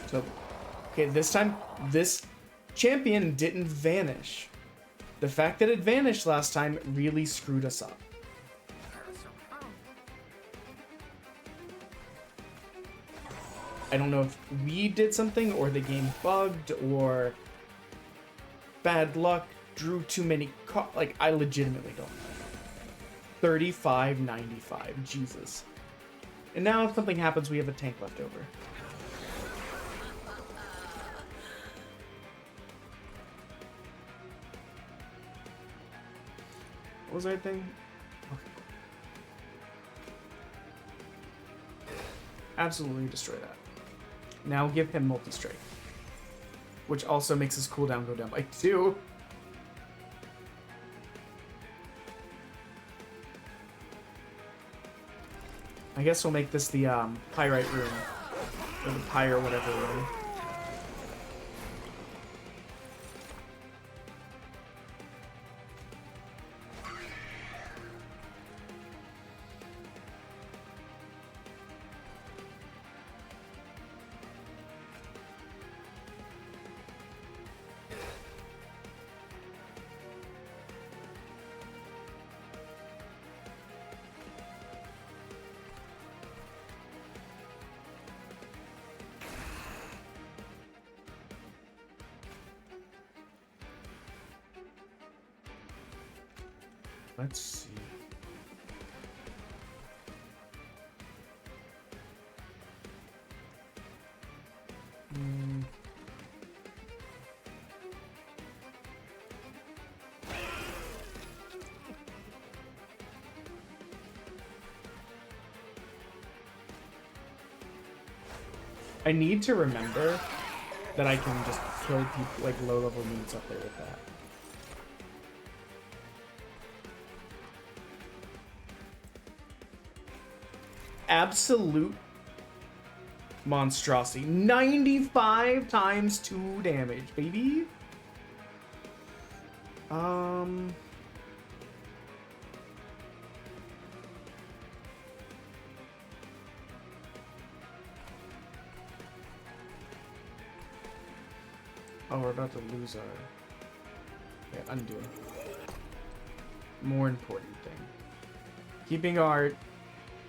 So, okay, this time, this champion didn't vanish. The fact that it vanished last time really screwed us up. I don't know if we did something, or the game bugged, or bad luck, drew too many like, I legitimately don't know. 35.95, Jesus. And now if something happens, we have a tank left over. What was that thing? Okay. Absolutely destroy that. Now give him multi-strike. Which also makes his cooldown go down by 2. I guess we'll make this the Pyrite room. Or the Pyre whatever room. Let's see. I need to remember that I can just kill people, like low-level units up there with that. Absolute monstrosity. 95 times 2 damage, baby. Oh, we're about to lose our... Okay, undo. More important thing. Keeping our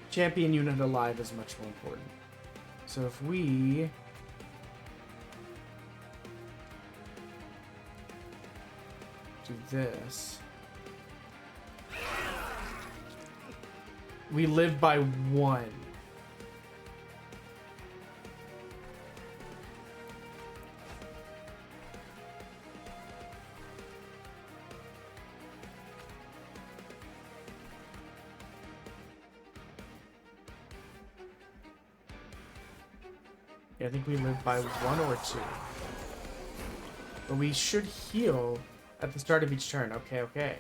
champion unit alive is much more important. So if we... do this... we live by 1. Yeah, I think we live by 1 or 2. But we should heal at the start of each turn. Okay, okay.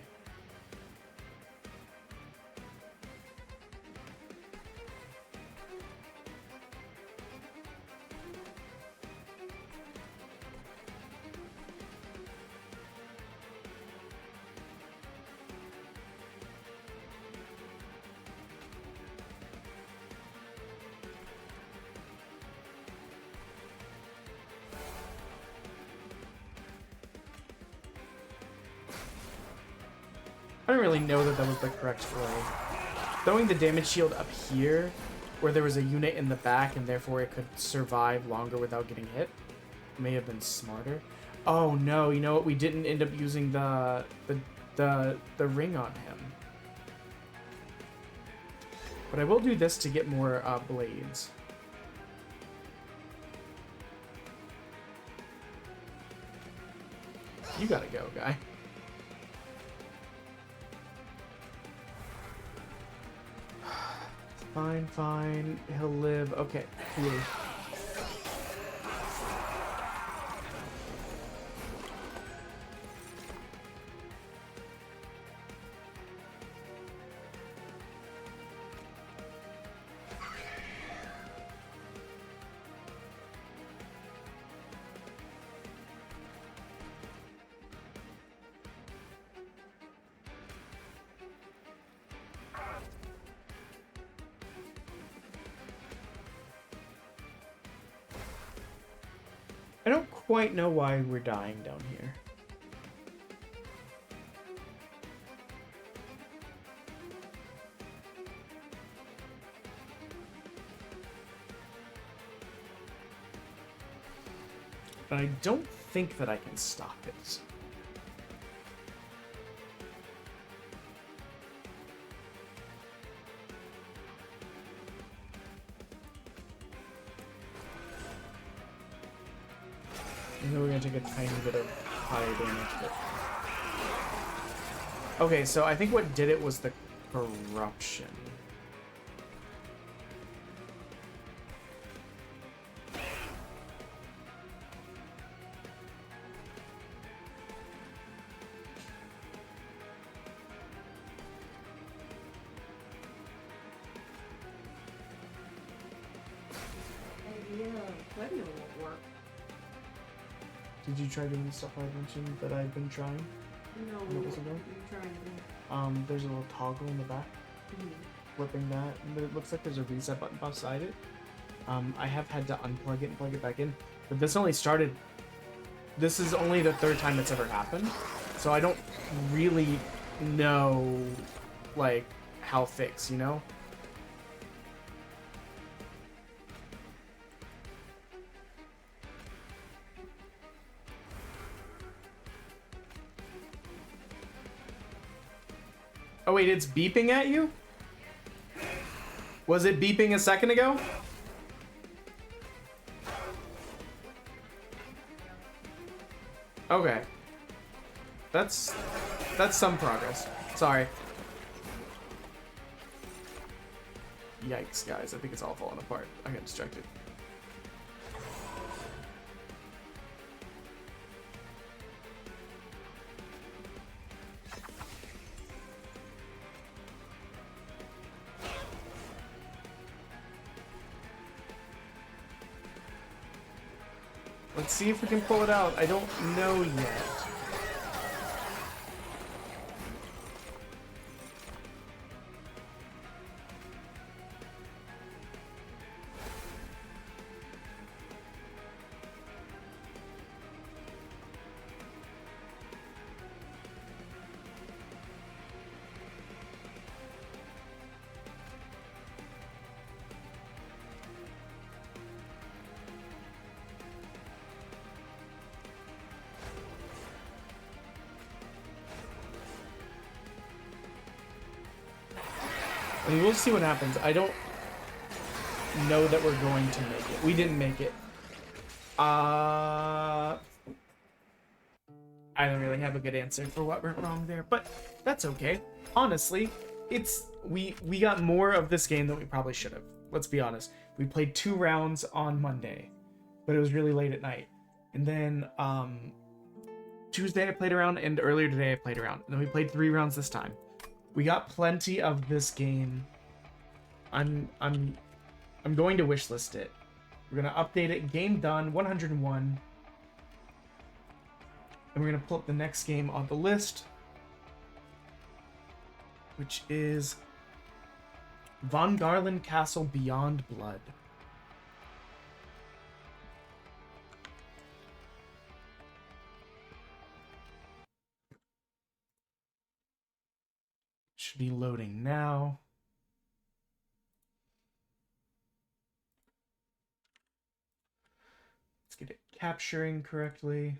I don't really know that that was the correct play. Throwing the damage shield up here, where there was a unit in the back and therefore it could survive longer without getting hit, may have been smarter. Oh no, you know what? We didn't end up using the ring on him. But I will do this to get more blades. You gotta go, guy. Fine, fine. He'll live. Okay, cool. I don't quite know why we're dying down here. But I don't think that I can stop it. I know we're gonna take a tiny bit of higher damage, but... Okay, so I think what did it was the corruption. Did you try doing the stuff I mentioned that I've been trying? No, what was it what are you trying? There's a little toggle in the back. Flipping that, but it looks like there's a reset button beside it. I have had to unplug it and plug it back in, but this only started... This is only the third time it's ever happened, so I don't really know, like, how fix, you know? Oh wait, it's beeping at you? Was it beeping a second ago? Okay. That's some progress. Sorry. Yikes, guys. I think it's all falling apart. I got distracted. Let's see if we can pull it out. I don't know yet. I mean, we'll see what happens. I don't know that we're going to make it. We didn't make it. I don't really have a good answer for what went wrong there, but that's okay. Honestly, we got more of this game than we probably should have. Let's be honest. We played 2 rounds on Monday, but it was really late at night. And then Tuesday I played around, and earlier today I played around. And then we played 3 rounds this time. We got plenty of this game. I'm going to wishlist it. We're gonna update it. Game done, 101. And we're gonna pull up the next game on the list, which is VonGarland Castle Beyond Blood. Should be loading now. Let's get it capturing correctly.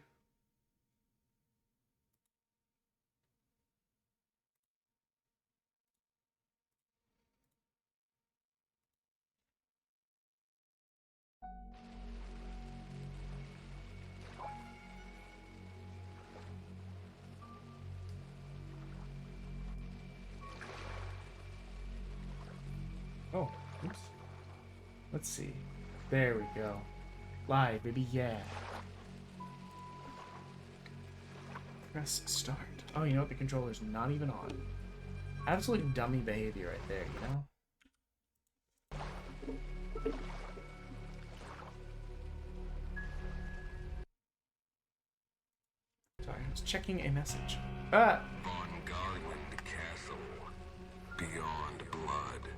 Oh, oops. Let's see. There we go. Live, baby, yeah. Press start. Oh, you know what? The controller's not even on. Absolute dummy behavior right there, you know? Sorry, I was checking a message. Ah! VonGarland Castle. Beyond blood.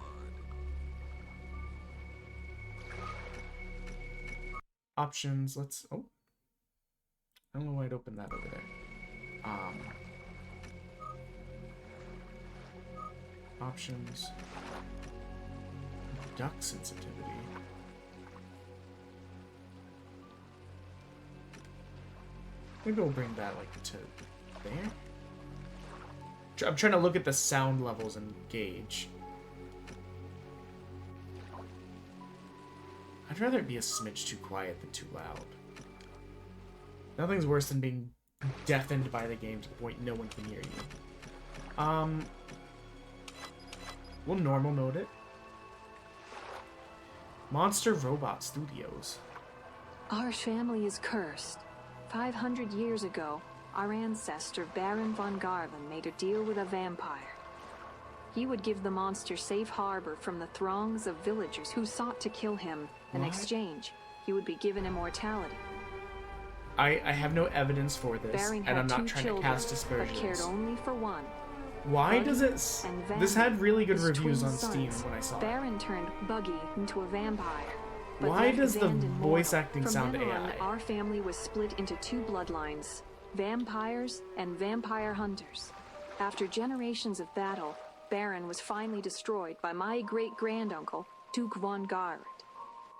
Options, let's... Oh. I don't know why I'd open that over there. Options. Duck sensitivity. Maybe we'll bring that, like, to there? I'm trying to look at the sound levels and gauge. I'd rather it be a smidge too quiet than too loud. Nothing's worse than being deafened by the game to the point no one can hear you. We'll normal mode it. Monster Robot Studios. Our family is cursed. 500 years ago, our ancestor Baron VonGarland made a deal with a vampire. He would give the monster safe harbor from the throngs of villagers who sought to kill him. In exchange, he would be given immortality. I have no evidence for this, Baron and I'm had not two trying children, to cast aspersions. but cared only for one. Why Buggy does it... and Van, This had really good his reviews twin on Steam sons. when I saw it. Baron turned Buggy into a vampire. But Why left does the Xand immortal. voice acting From sound then on, AI? our family was split into two bloodlines, vampires and vampire hunters. After generations of battle, Baron was finally destroyed by my great-granduncle, Duke VonGarland.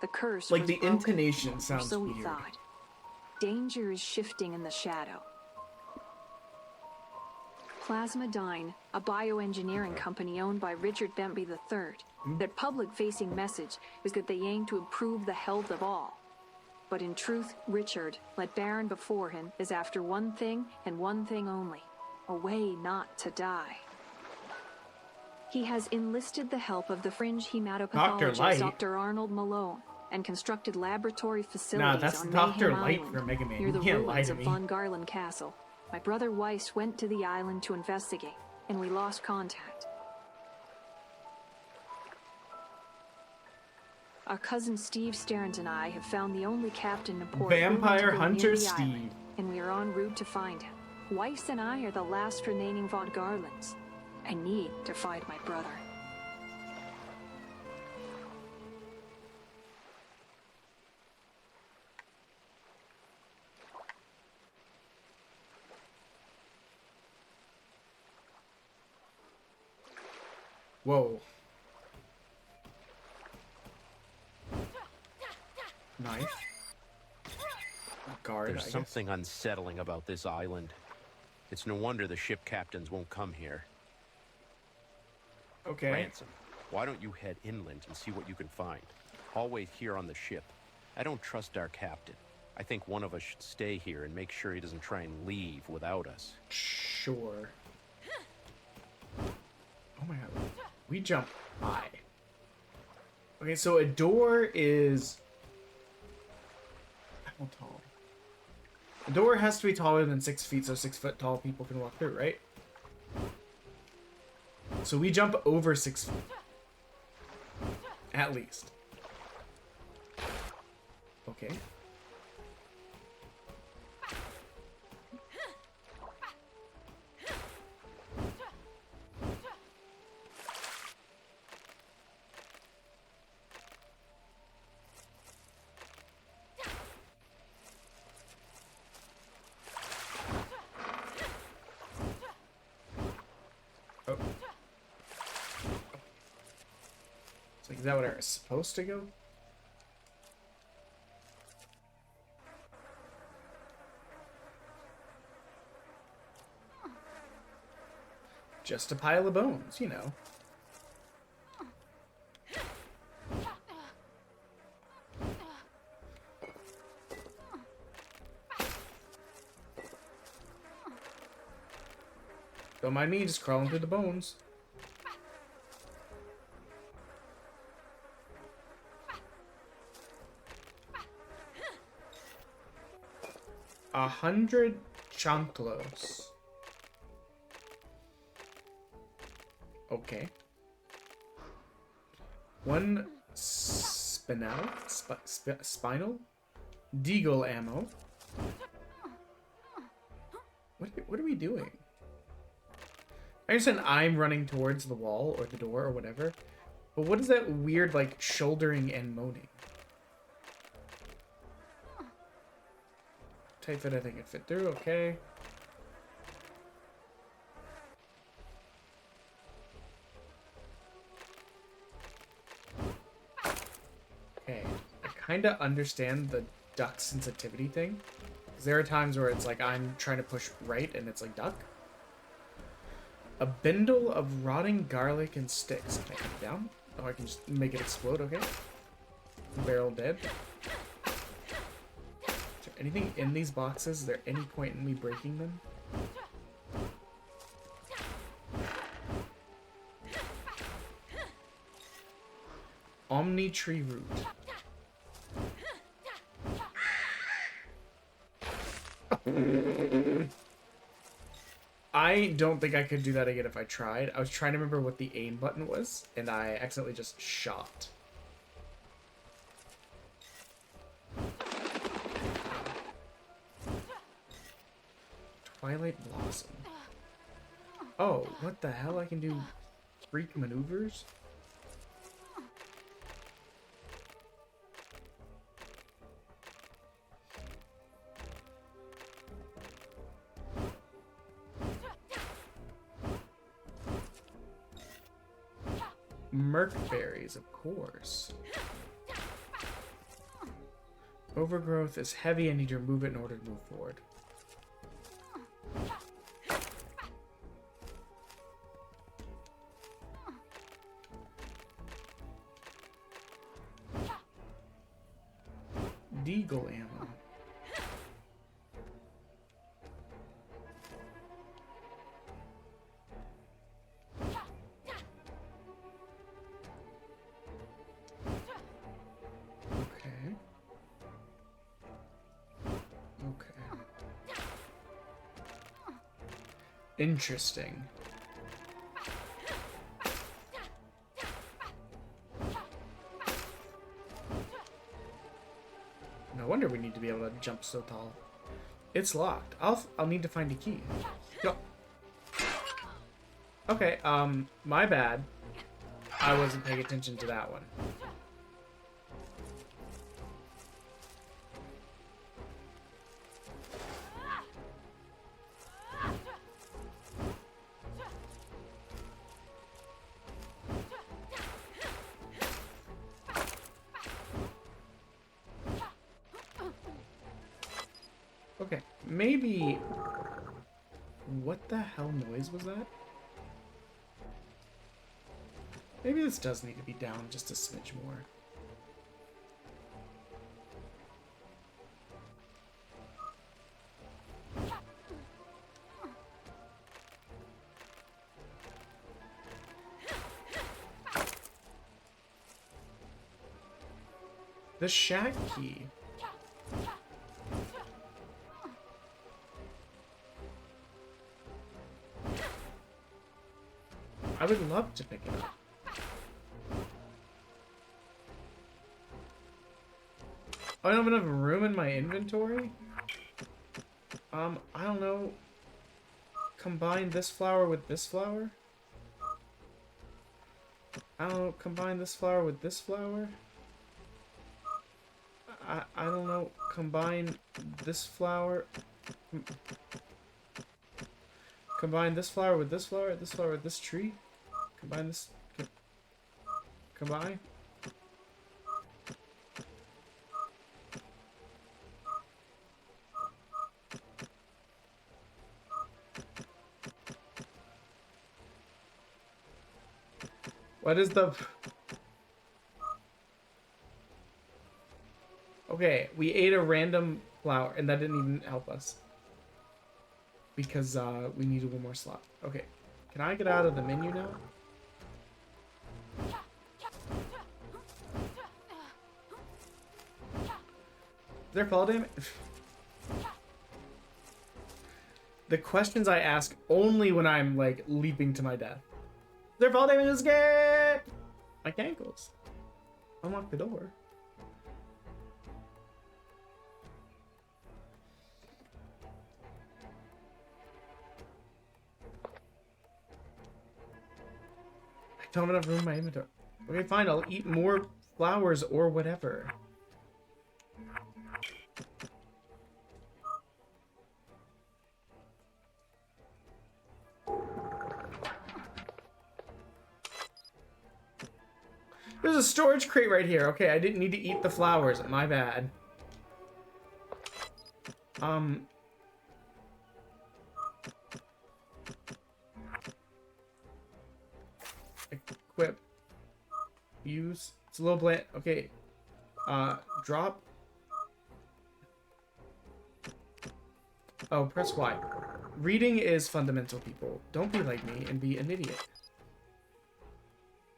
The curse Like, was the broken, intonation or sounds so we weird. thought. Danger is shifting in the shadow. Plasmadyne, a bioengineering company owned by Richard Bentby III. Their public-facing message is that they aim to improve the health of all. But in truth, Richard, like Baron before him, is after one thing and one thing only: a way not to die. He has enlisted the help of the fringe hematopathologist Dr. Arnold Malone and constructed laboratory facilities that's on Dr. Mayhem Light Island, from Mega Man. near You the can't lie ruins to of me. VonGarland Castle. My brother Weiss went to the island to investigate, and we lost contact. Our cousin Steve Stearns and I have found the only captain in port Vampire willing to go Hunter near the Steve. island, and we are en route to find him. Weiss and I are the last remaining VonGarlands. I need to find my brother. Whoa. Knife. Guard, There's something unsettling about this island. It's no wonder the ship captains won't come here. Okay. Ransom, why don't you head inland and see what you can find? I'll wait here on the ship. I don't trust our captain. I think one of us should stay here and make sure he doesn't try and leave without us. Sure. Oh my god. We jump high. Okay, so a door is... how tall? A door has to be taller than 6 feet, so 6 foot tall people can walk through, right? So we jump over 6 feet. At least. Okay. Is that what I was supposed to go? Just a pile of bones, you know. Don't mind me, just crawling through the bones. A 100 chanclos. Okay. 1 spinal deagle ammo. What are we doing? I understand I'm running towards the wall or the door or whatever, but what is that weird like shouldering and moaning? Tight fit, I think it fit through. Okay. Okay, I kind of understand the duck sensitivity thing. Because there are times where it's like I'm trying to push right and it's like duck. A bindle of rotting garlic and sticks. Can I cut it down? Oh, I can just make it explode, okay. Barrel dead. Is there anything in these boxes? Is there any point in me breaking them? Omni tree root. I don't think I could do that again if I tried. I was trying to remember what the aim button was, and I accidentally just shot. Twilight Blossom. Oh, what the hell? I can do freak maneuvers? Merkberries, of course. Overgrowth is heavy. I need to remove it in order to move forward. Deagle ammo. Interesting. No wonder we need to be able to jump so tall. It's locked. I'll need to find a key. Yo. Okay, my bad. I wasn't paying attention to that one. Okay, maybe... What the hell noise was that? Maybe this does need to be down just a smidge more. The shack key. I would love to pick it up. I don't have enough room in my inventory? I don't know. Combine this flower with this flower? I don't know. Combine this flower with this flower? I don't know. Combine this flower. Combine this flower with this flower with this tree. Combine this. Combine. What is the... Okay, we ate a random flower, and that didn't even help us. Because we needed one more slot. Okay, can I get out of the menu now? Is there fall damage? The questions I ask only when I'm, like, leaping to my death. Is there fall damage? Escape! My ankles. Unlock the door. I don't have enough room in my inventory. Okay, fine. I'll eat more flowers or whatever. There's a storage crate right here. Okay, I didn't need to eat the flowers. My bad. Equip. Use. It's a little bland. Okay. Drop. Oh, press Y. Reading is fundamental, people. Don't be like me and be an idiot.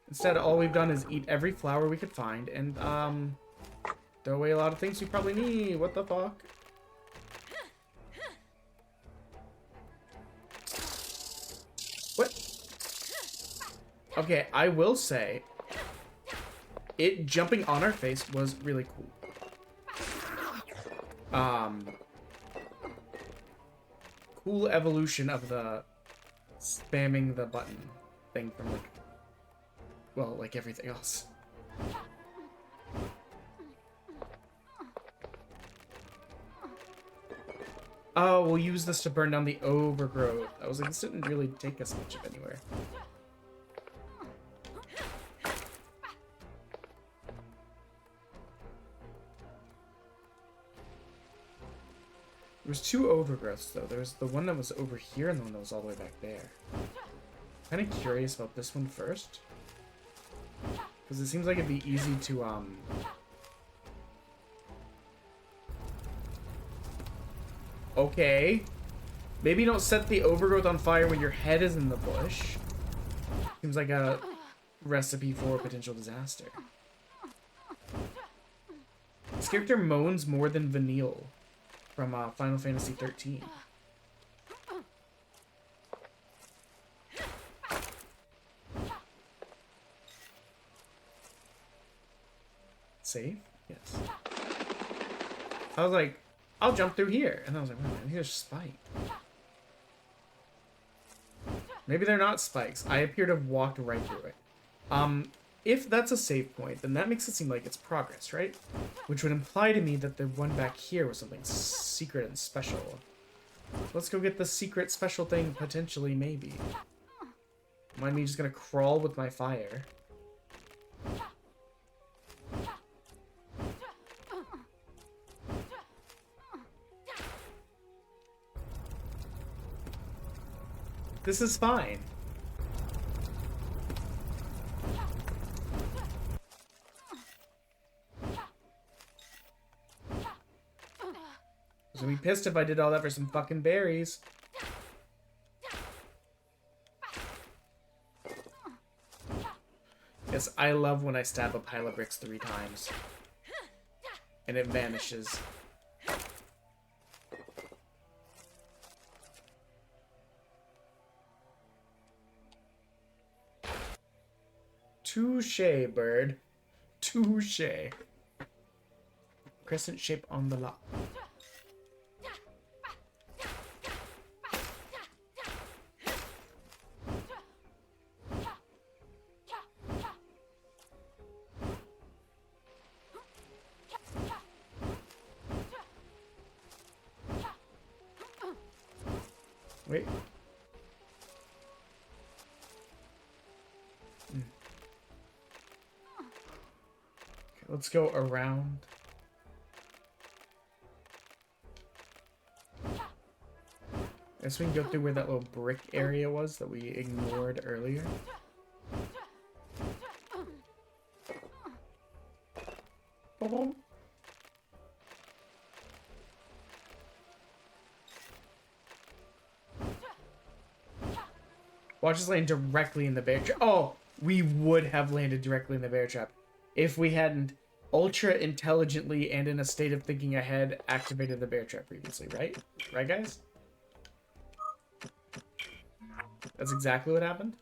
Instead, all we've done is eat every flower we could find and, throw away a lot of things we probably need. What the fuck? What? Okay, I will say, it jumping on our face was really cool. Cool evolution of the spamming the button thing from, like, well, like everything else. Oh, we'll use this to burn down the overgrowth. I was like, this didn't really take us much of anywhere. There was two overgrowths, though. There was the one that was over here and the one that was all the way back there. Kind of curious about this one first. Because it seems like it'd be easy to, Okay. Maybe don't set the overgrowth on fire when your head is in the bush. Seems like a recipe for potential disaster. This character moans more than Vanille from Final Fantasy 13. Save? Yes. I was like, I'll jump through here. And I was like, man, here's a spike. Maybe they're not spikes. I appear to have walked right through it. If that's a save point, then that makes it seem like it's progress, right? Which would imply to me that the one back here was something secret and special. Let's go get the secret special thing, potentially, maybe. Mind me just gonna crawl with my fire. This is fine. I was gonna be pissed if I did all that for some fucking berries. Yes, I love when I stab a pile of bricks 3 times. And it vanishes. Touche, bird. Touche. Crescent shape on the lot. Wait. Okay, let's go around. I guess we can go through where that little brick area was that we ignored earlier. Boom. Watch us land directly in the bear trap. Oh, we would have landed directly in the bear trap if we hadn't ultra intelligently and in a state of thinking ahead activated the bear trap previously, right? Right, guys? That's exactly what happened.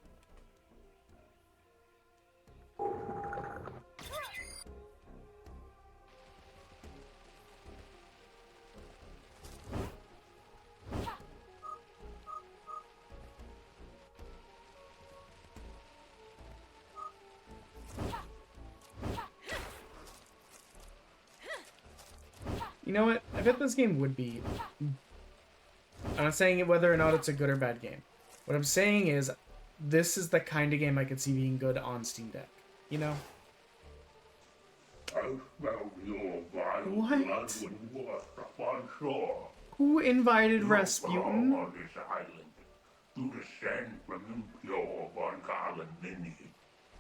You know what? I bet this game would be... I'm not saying whether or not it's a good or bad game. What I'm saying is, this is the kind of game I could see being good on Steam Deck. You know? I smell your vile What? blood when you washed up on shore. Who invited You Rasputin? belong on this island. You descend from impure VonGarland lineage.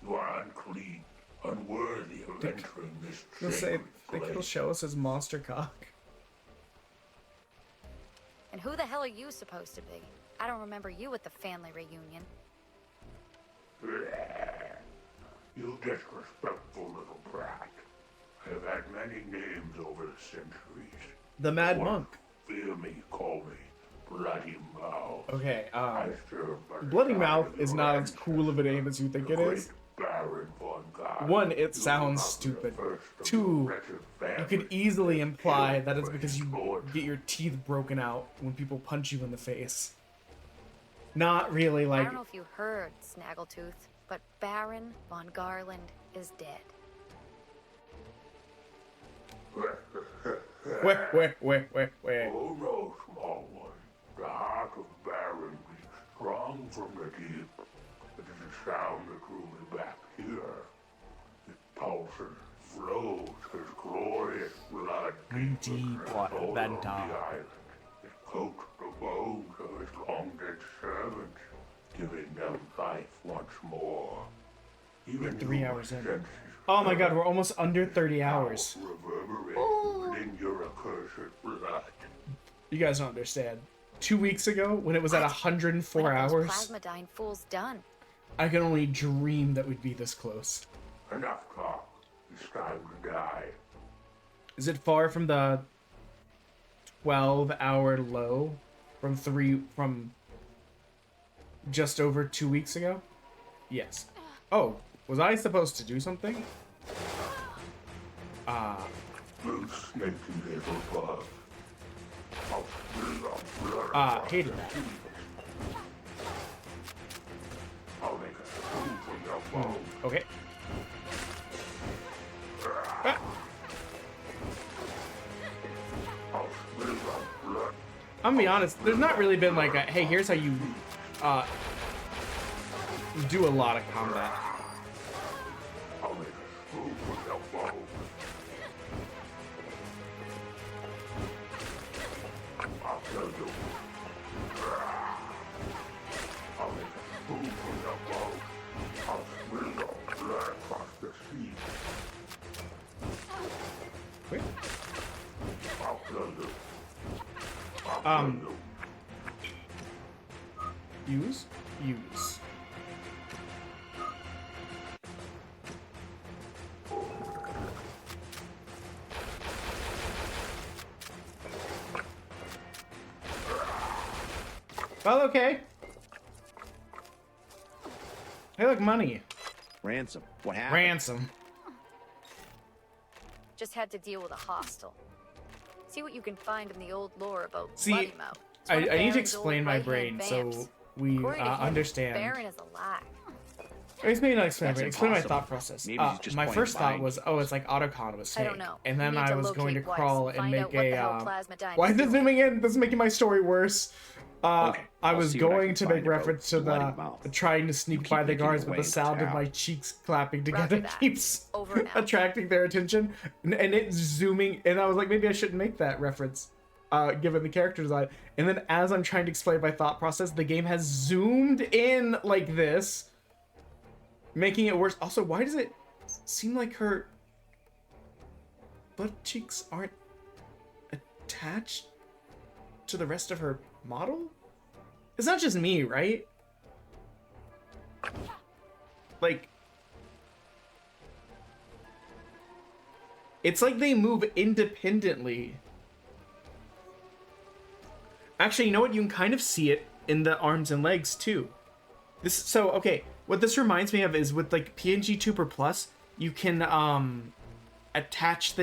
You are unclean, unworthy of entering this Let's say, sacred think it'll place. show us as monster cock. And who the hell are you supposed to be? I don't remember you at the family reunion. You disrespectful little brat. I have had many names over the centuries. The Mad One, Monk. Fear me, call me Bloody Mouth. Okay, I serve by the Bloody side Mouth of is your not as ancestors, cool of a name as you think the it is. great Baron VonGarland. One, it You sounds are the stupid. first of Two, the wretched You could families easily that imply killed that it's by because you swords. get your teeth broken out when people punch you in the face. Not really I like... don't know if you heard, Snaggletooth, but Baron VonGarland is dead. Wait. Oh no, small one. The heart of Baron beats strong from the deep. It is a sound that drew me back here. It pulses, flows, his glorious blood deep Deep the water, soul that of the dog. island. It coats the bones of his long-dead servants, giving them life once more. Even 3 you hours in. senses Oh my god, we're almost under 30 hours. reverberate within your accursed blood. You guys don't understand. 2 weeks ago, when it was at What? 104 When are those hours, Plasmodine fools done? I could only dream that we'd be this close. Enough talk. It's time to die. Is it far from the 12-hour low from just over 2 weeks ago? Yes. Oh, was I supposed to do something? You snaky little bug. I'll spill your blood. Hated that. I'll make a spoon from your bone. Okay. I'll spill your blood. I'm gonna be honest, there's not really been like a, hey, here's how you, do a lot of combat. I'll make a spoon from your bone. I'll kill you. I'll make a spoon from your bone. I'll spill your blood across the sea. Wait. I'll kill you. I'll kill you. Use. Well, okay. Hey, look, money. Ransom. What happened? Ransom. Just had to deal with a hostile. See what you can find in the old lore about See, Bloody Mouth. It's I one of need to Baron's explain old my right-hand brain so vamps. we According to him, understand. Baron is alive. I guess maybe not explain. That's Explain my impossible. thought process. Maybe he's just My playing first thought mind was, oh, it's like Otacon was I saying, don't know. and We then need I to was going to locate Weiss, crawl and find make out what the a. hell Plasmodine Why is is this doing. zooming in? This is making my story worse. Okay, I I'll was see what I going can to make find about reference to Bloody the Mouth. trying to sneak keep by the making guards, your but way the into sound of town. my cheeks clapping Roger together that. keeps Over and out. attracting their attention, and it's zooming. And I was like, maybe I shouldn't make that reference, given the character design. And then as I'm trying to explain my thought process, the game has zoomed in like this, making it worse. Also, why does it seem like her butt cheeks aren't attached to the rest of her model? It's not just me, right? Like, it's like they move independently. Actually, you know what? You can kind of see it in the arms and legs too. Okay, what this reminds me of is with like PNG Tuber Plus, you can attach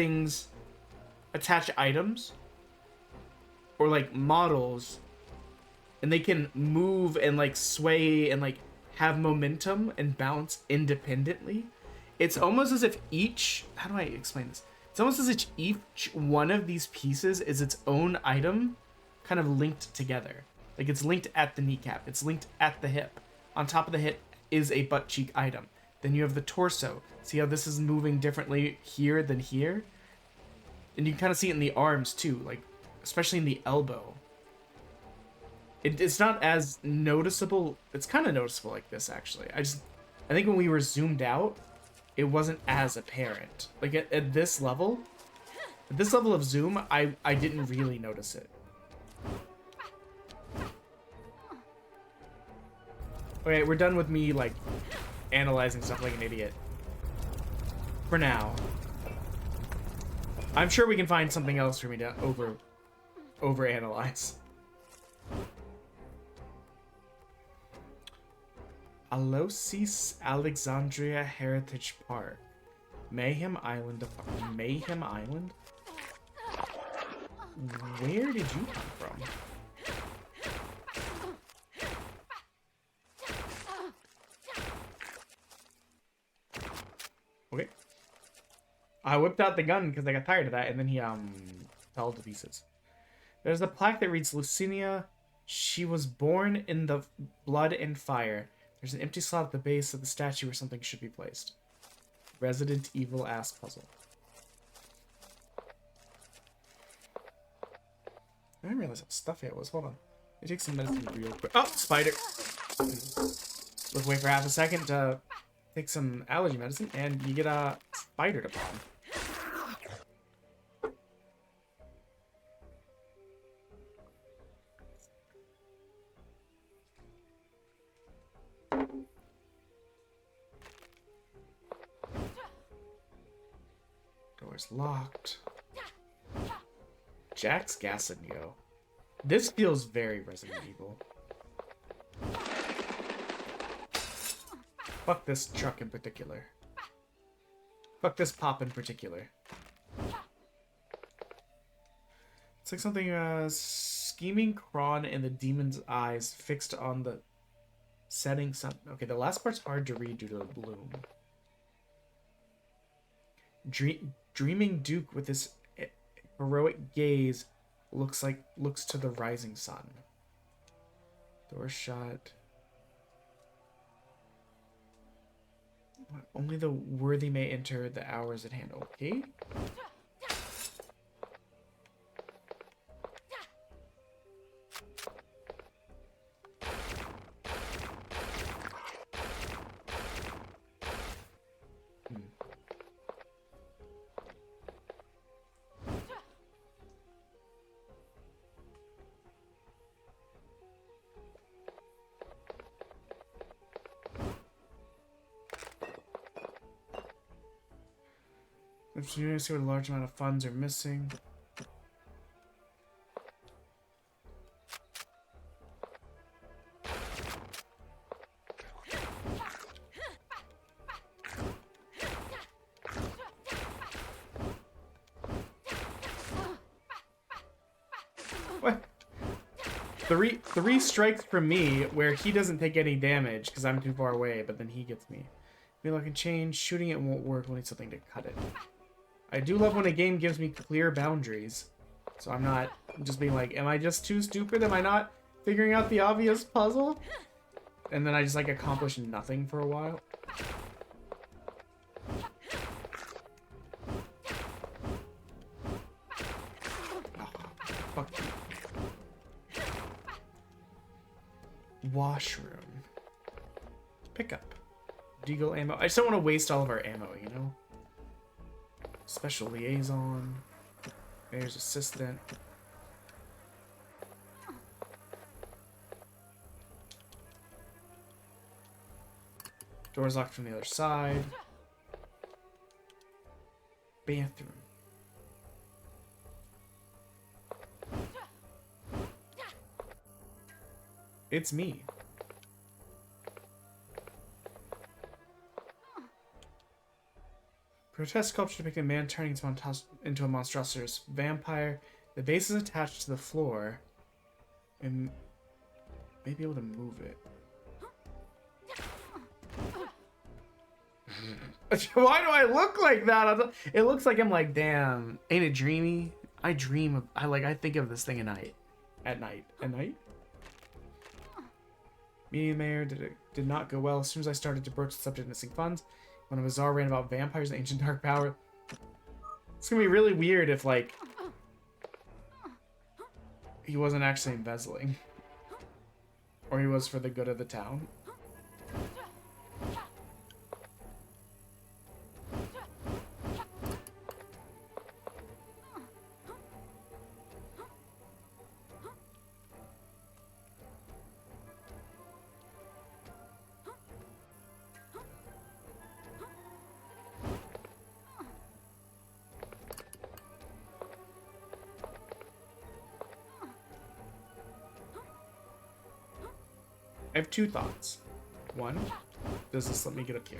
items or like models, and they can move and like sway and like have momentum and bounce independently. It's almost as if how do I explain this? It's almost as if each one of these pieces is its own item, kind of linked together. Like it's linked at the kneecap, it's linked at the hip. On top of the hip is a butt cheek item. Then you have the torso. See how this is moving differently here than here? And you can kind of see it in the arms too, like especially in the elbow. It's not as noticeable. It's kind of noticeable like this, actually. I think when we were zoomed out, it wasn't as apparent. Like at this level of zoom, I didn't really notice it. Okay, we're done with me like analyzing stuff like an idiot. For now. I'm sure we can find something else for me to overanalyze. Alosis Alexandria Heritage Park. Mayhem Island. Mayhem Island? Where did you come from? Okay. I whipped out the gun because I got tired of that, and then he fell to pieces. There's a plaque that reads Lucinia. She was born in the blood and fire. There's an empty slot at the base of the statue where something should be placed. Resident Evil ass puzzle. I didn't realize how stuffy it was. Hold on. Let me take some medicine real quick. Oh, spider! Let's wait for half a second to take some allergy medicine, and you get a spider to bomb. Door's locked. Jack's gas and go. This feels very Resident Evil. Fuck this truck in particular. Fuck this pop in particular. It's like something, scheming Kron in the demon's eyes fixed on the setting sun. Okay, the last part's hard to read due to the bloom. Dreaming Duke with his heroic gaze looks to the rising sun. Door shut. Only the worthy may enter, the hours at hand. Okay. If you see what a large amount of funds are missing. What? Three strikes from me where he doesn't take any damage because I'm too far away, but then he gets me. Maybe I can change. Shooting it won't work. We'll need something to cut it. I do love when a game gives me clear boundaries. So I'm not just being like, am I just too stupid? Am I not figuring out the obvious puzzle? And then I just like accomplish nothing for a while. Oh, fuck you. Washroom. Pickup. Deagle ammo. I just don't want to waste all of our ammo, you know? Special liaison. Mayor's assistant. Door's locked from the other side. Bathroom. It's me. Grotesque sculpture depicting a man turning into a monstrous vampire. The base is attached to the floor. And may be able to move it. Why do I look like that? It looks like I'm like, damn, ain't it dreamy? I dream of, I think of this thing at night. At night? Meeting Mayor did not go well. As soon as I started to broach the subject of missing funds, when a bazaar ran about vampires and ancient dark power. It's gonna be really weird if, like, he wasn't actually embezzling. Or he was for the good of the town. I have two thoughts. One, does this let me get up here?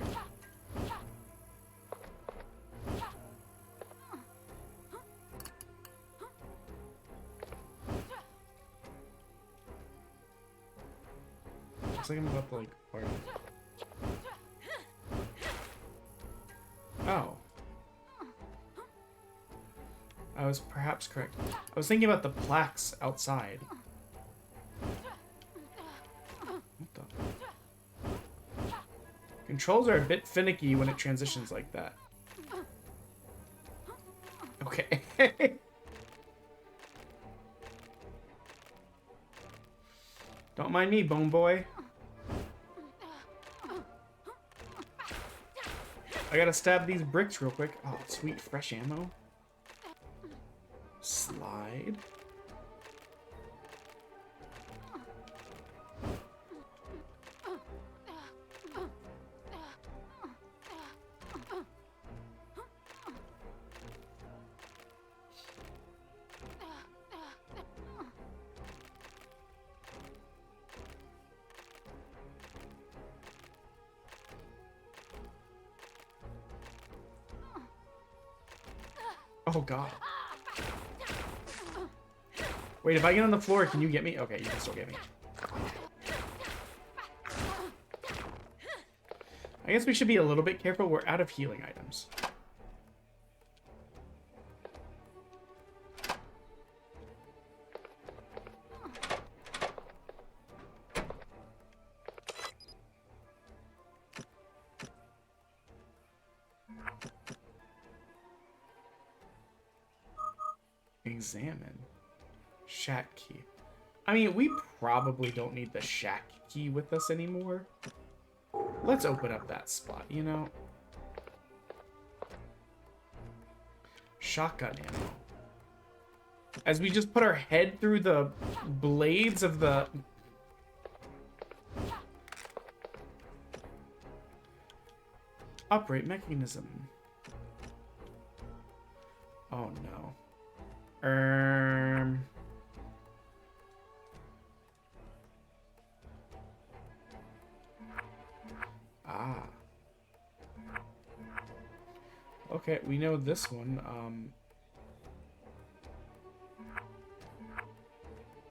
Looks like I'm about to, like, fire. Oh. I was perhaps correct. I was thinking about the plaques outside. What the? Controls are a bit finicky when it transitions like that. Okay. Don't mind me, Bone Boy. I gotta stab these bricks real quick. Oh, sweet, fresh ammo. Slide. Oh god. Wait, if I get on the floor, can you get me? Okay, you can still get me. I guess we should be a little bit careful. We're out of healing items. Examine. Shack key. I mean, we probably don't need the shack key with us anymore. Let's open up that spot, you know? Shotgun ammo. As we just put our head through the blades of the... Operate mechanism. Oh no. Ah. Okay, we know this one,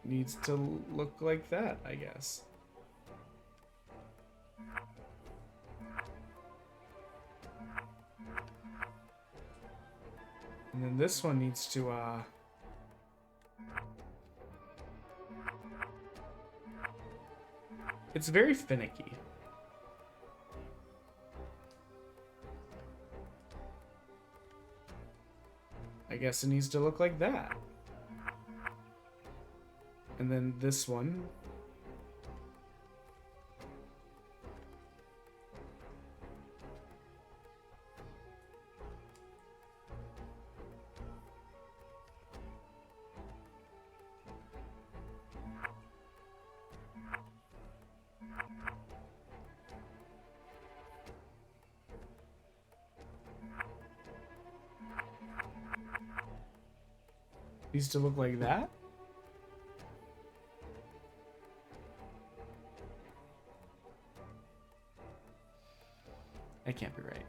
needs to look like that, I guess. And then this one needs to, it's very finicky. I guess it needs to look like that. And then this one. Used to look like that? That can't be right.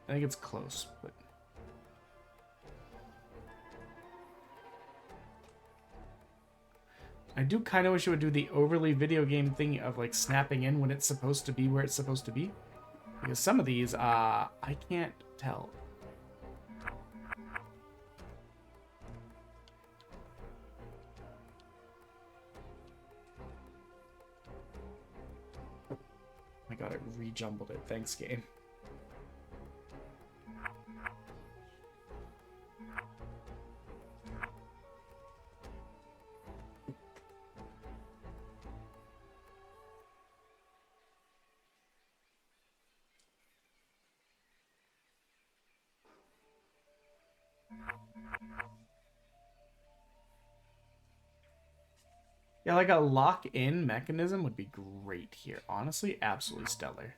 I think it's close, but... I do kind of wish it would do the overly video game thing of like snapping in when it's supposed to be where it's supposed to be. Because some of these, I can't tell. Oh my god, it re-jumbled it. Thanks, game. Yeah, like a lock-in mechanism would be great here. Honestly, absolutely stellar.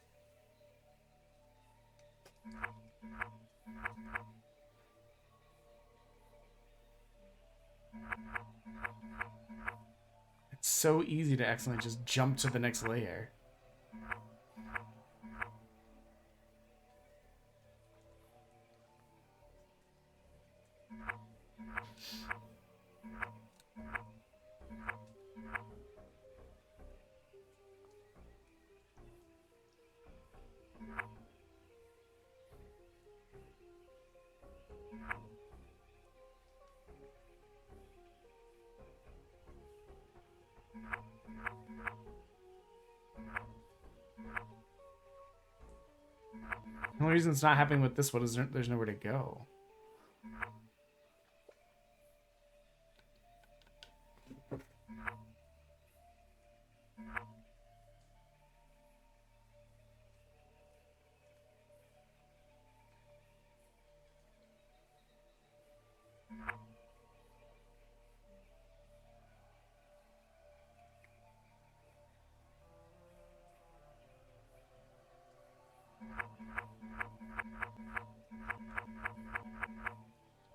It's so easy to accidentally just jump to the next layer. The only reason it's not happening with this one is there's nowhere to go.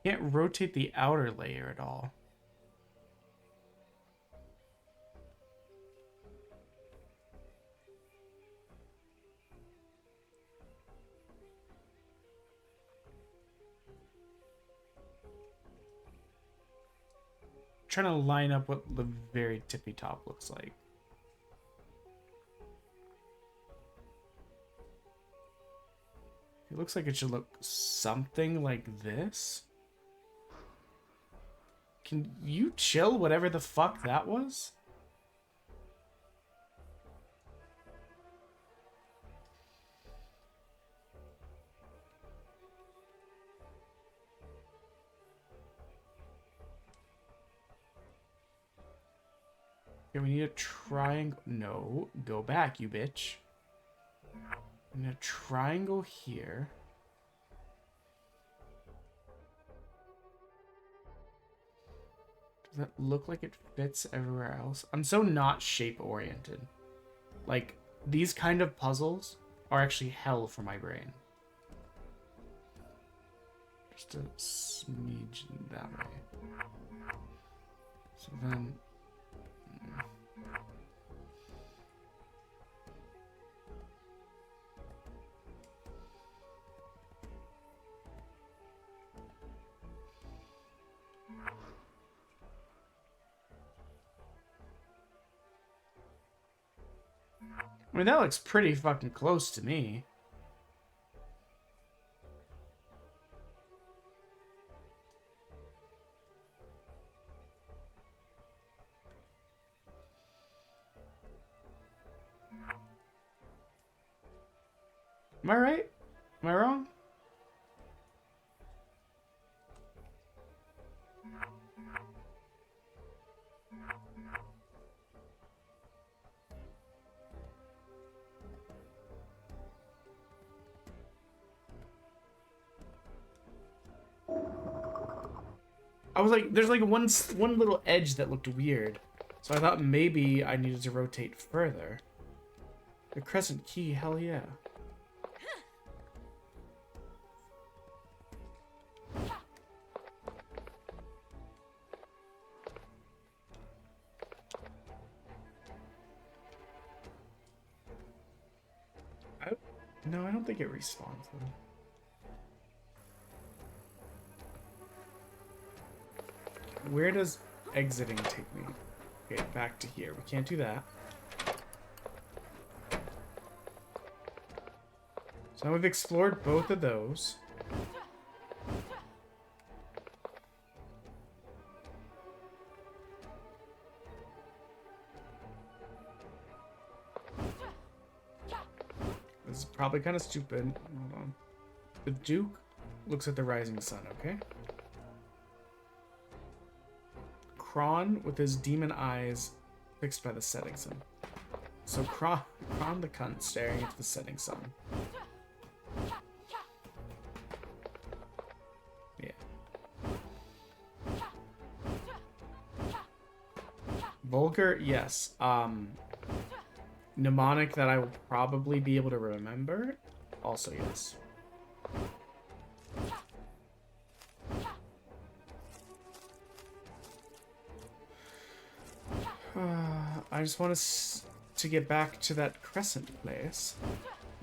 Can't rotate the outer layer at all. Trying to line up what the very tippy top looks like. It looks like it should look something like this. Can you chill, whatever the fuck that was? Okay, we need a triangle. No, go back, you bitch. We need a triangle here. Does that look like it fits everywhere else? I'm so not shape-oriented. Like, these kind of puzzles are actually hell for my brain. Just a smidge that way. So then... I mean, that looks pretty fucking close to me. Am I right? Am I wrong? I was like, there's like one little edge that looked weird. So I thought maybe I needed to rotate further. The crescent key, hell yeah. No, I don't think it respawns though. Where does exiting take me? Okay, back to here. We can't do that. So now we've explored both of those. This is probably kind of stupid. Hold on. The Duke looks at the rising sun, okay? Kron with his demon eyes fixed by the setting sun. So Kron the cunt staring into the setting sun. Yeah. Vulgar, yes. Mnemonic that I will probably be able to remember, also yes. I just want to get back to that crescent place.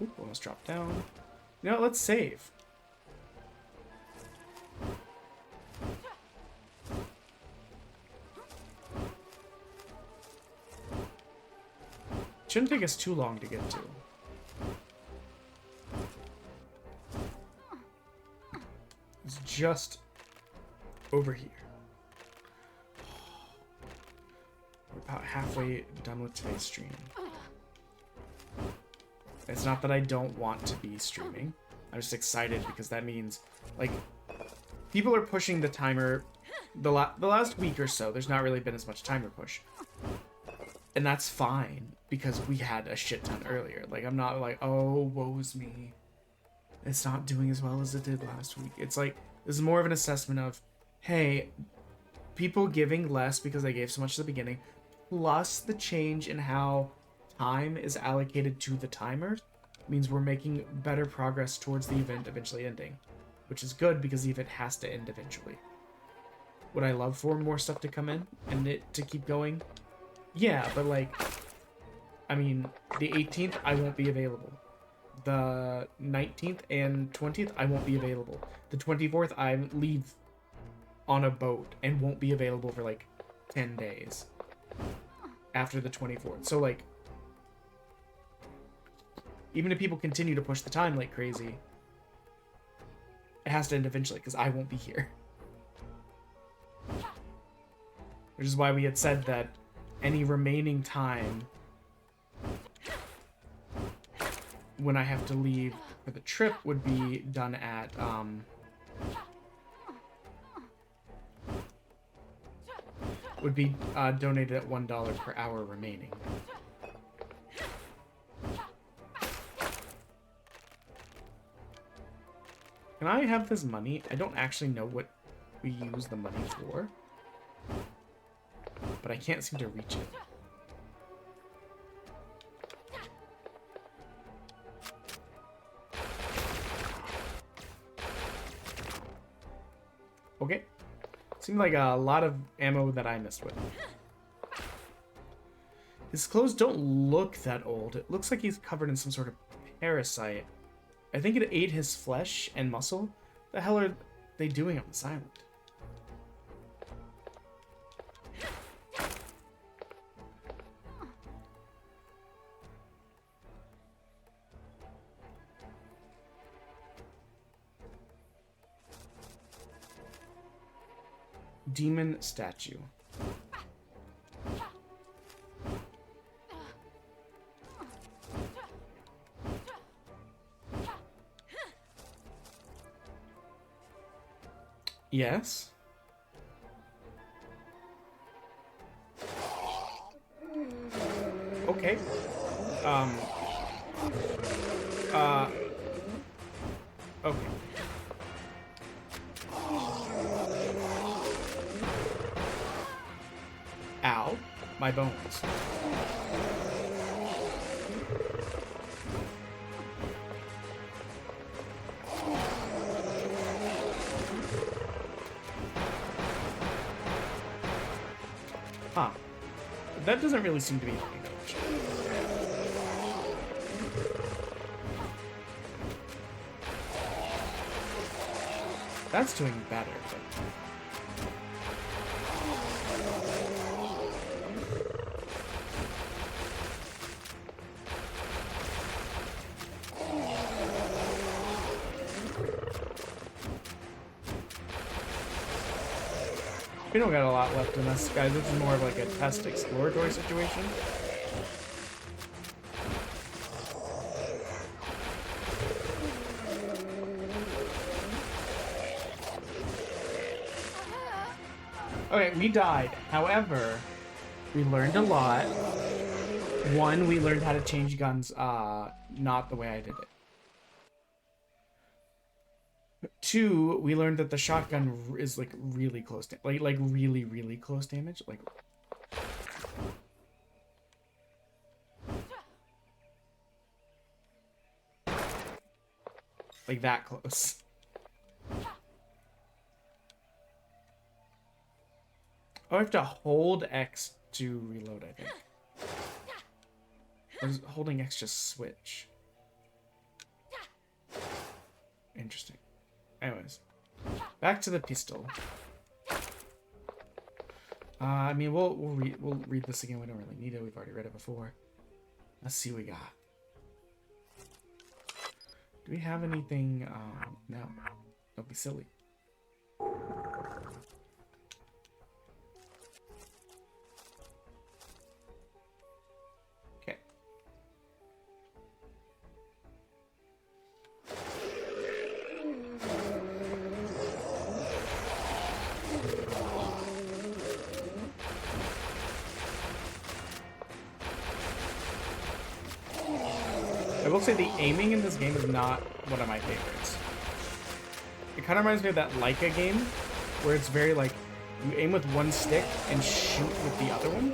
Ooh, almost dropped down. You know, let's save. Shouldn't take us too long to get to. It's just over here. We're about halfway done with today's stream. It's not that I don't want to be streaming. I'm just excited because that means, like, people are pushing the timer. The last week or so, there's not really been as much timer push. And that's fine, because we had a shit ton earlier. Like, I'm not like, oh, woe's me. It's not doing as well as it did last week. It's like, this is more of an assessment of, hey, people giving less because they gave so much at the beginning, plus the change in how time is allocated to the timers, means we're making better progress towards the event eventually ending. Which is good, because the event has to end eventually. Would I love for more stuff to come in, and it to keep going? Yeah, but like, I mean, the 18th, I won't be available. The 19th and 20th, I won't be available. The 24th, I leave on a boat and won't be available for like 10 days after the 24th. So like, even if people continue to push the time like crazy, it has to end eventually because I won't be here. Which is why we had said that any remaining time when I have to leave for the trip would be done at would be donated at $1 per hour remaining. Can I have this money? I don't actually know what we use the money for, but I can't seem to reach it. Okay. Seemed like a lot of ammo that I missed with. His clothes don't look that old. It looks like he's covered in some sort of parasite. I think it ate his flesh and muscle. The hell are they doing on this island? Demon statue. Yes. Okay. Okay. Ow. My bones. That doesn't really seem to be happening though. That's doing better. But... we don't got a lot left in us, guys. This is more of like a test exploratory situation. Okay, we died. However, we learned a lot. One, we learned how to change guns, not the way I did it. Two, we learned that the shotgun is like really close to like really, really close damage. Like that close. Oh, I have to hold X to reload, I think. Or is holding X just switch? Interesting. Anyways, back to the pistol. I mean, we'll read this again. We don't really need it. We've already read it before. Let's see what we got. Do we have anything? No. Don't be silly. Okay. I will say the aiming in this game is not one of my favorites. It kind of reminds me of that Leica game, where it's very like, you aim with one stick and shoot with the other one.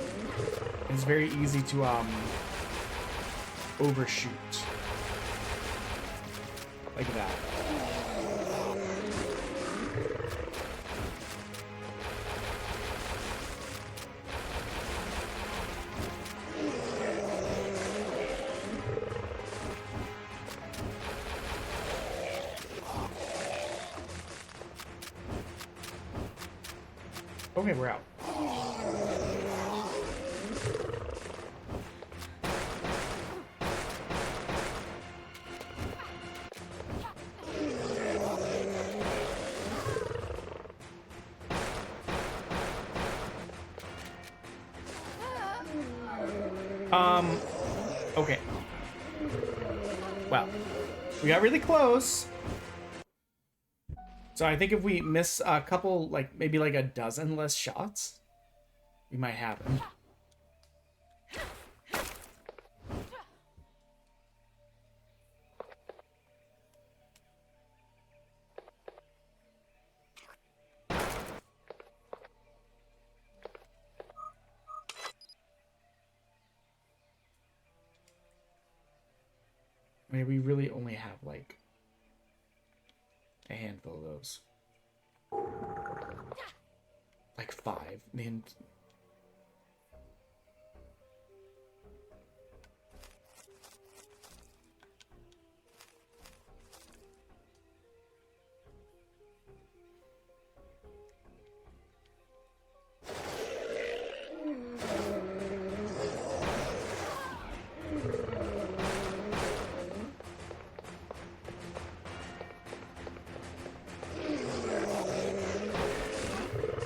It's very easy to overshoot. Like that. Okay, we're out. Okay. Well, we got really close. So I think if we miss a couple, like maybe like a dozen less shots, we might have him. I mean, we really only have like a handful of those. Like 5. And